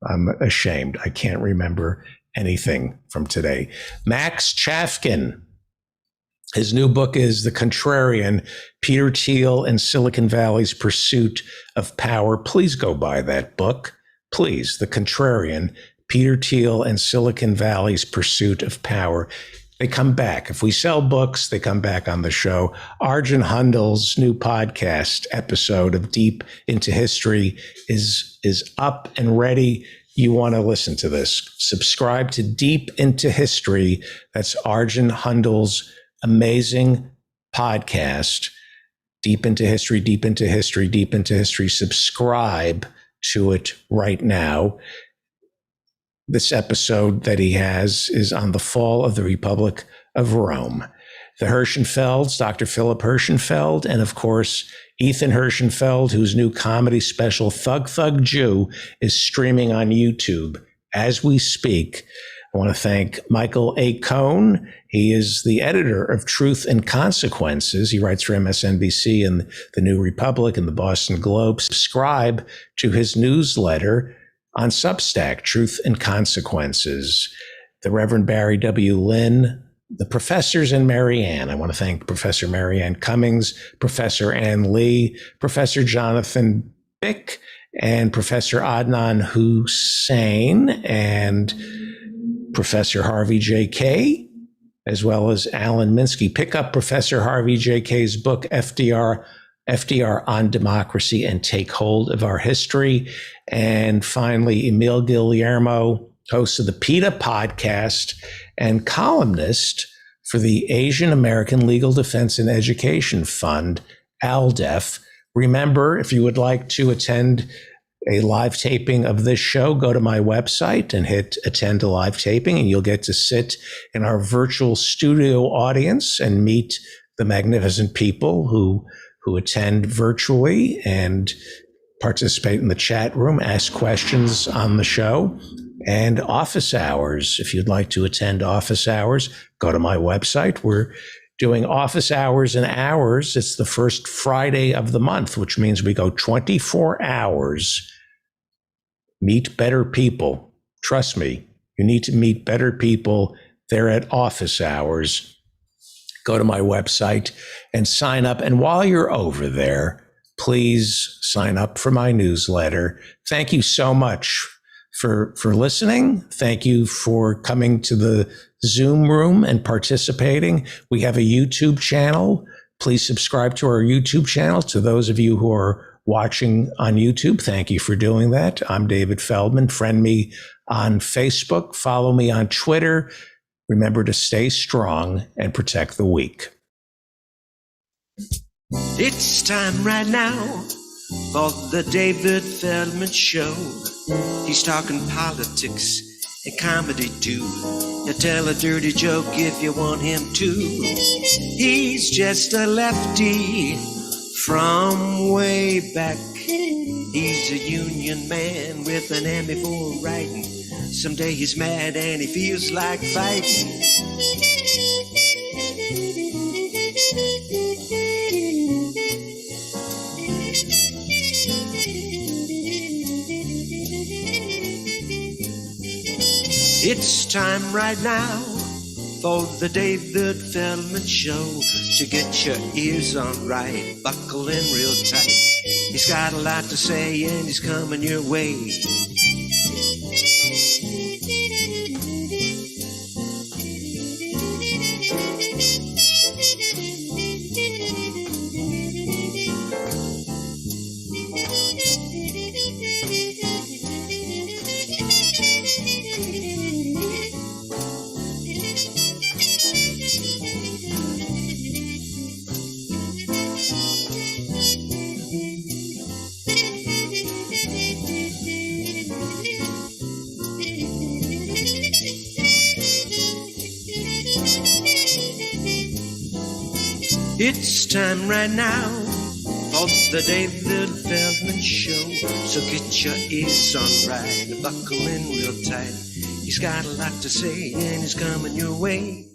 I'm ashamed. I can't remember anything from today. Max Chafkin. His new book is The Contrarian, Peter Thiel and Silicon Valley's Pursuit of Power. Please go buy that book. Please. The Contrarian, Peter Thiel and Silicon Valley's Pursuit of Power. They come back. If we sell books, they come back on the show. Arjun Hundel's new podcast episode of Deep into History is up and ready. You want to listen to this. Subscribe to Deep into History. That's Arjun Hundel's amazing podcast. Deep into History, Deep into History, Deep into History. Subscribe to it right now. This episode that he has is on the fall of the Republic of Rome. The Hirschenfelds, Dr. Philip Hirschenfeld, and of course, Ethan Hirschenfeld, whose new comedy special, Thug Thug Jew, is streaming on YouTube as we speak. I want to thank Michael A. Cohn. He is the editor of Truth and Consequences. He writes for MSNBC and The New Republic and the Boston Globe. Subscribe to his newsletter on Substack, Truth and Consequences. The Reverend Barry W. Lynn, the professors and Marianne. I want to thank Professor Marianne Cummings, Professor Ann Lee, Professor Jonathan Bick, and Professor Adnan Hussein, and Professor Harvey J.K., as well as Alan Minsky. Pick up Professor Harvey J.K.'s book, FDR on Democracy, and Take Hold of Our History. And finally, Emil Guillermo, host of the PETA podcast and columnist for the Asian American Legal Defense and Education Fund, ALDEF. Remember, if you would like to attend a live taping of this show, go to my website and hit attend a live taping, and you'll get to sit in our virtual studio audience and meet the magnificent people who attend virtually and participate in the chat room, ask questions on the show, and office hours. If you'd like to attend office hours, go to my website. We're doing office hours and hours. It's the first Friday of the month, which means we go 24 hours. Meet better people. Trust me, you need to meet better people. They're at office hours. go to my website and sign up. And while you're over there, please sign up for my newsletter. Thank you so much for listening. Thank you for coming to the Zoom room and participating. We have a YouTube channel. Please subscribe to our YouTube channel. To those of you who are watching on YouTube, thank you for doing that. I'm David Feldman. Friend me on Facebook. Follow me on Twitter. Remember to stay strong and protect the weak. It's time right now for the David Feldman Show. He's talking politics and comedy too. He'll tell a dirty joke if you want him to. He's just a lefty from way back. He's a union man with an Emmy for writing. Someday he's mad and he feels like fighting. It's time right now for the David Feldman Show. To get your ears on right, buckle in real tight. He's got a lot to say and he's coming your way. It's time right now for the David Feldman Show. So get your ears on right, buckle in real tight. He's got a lot to say and he's coming your way.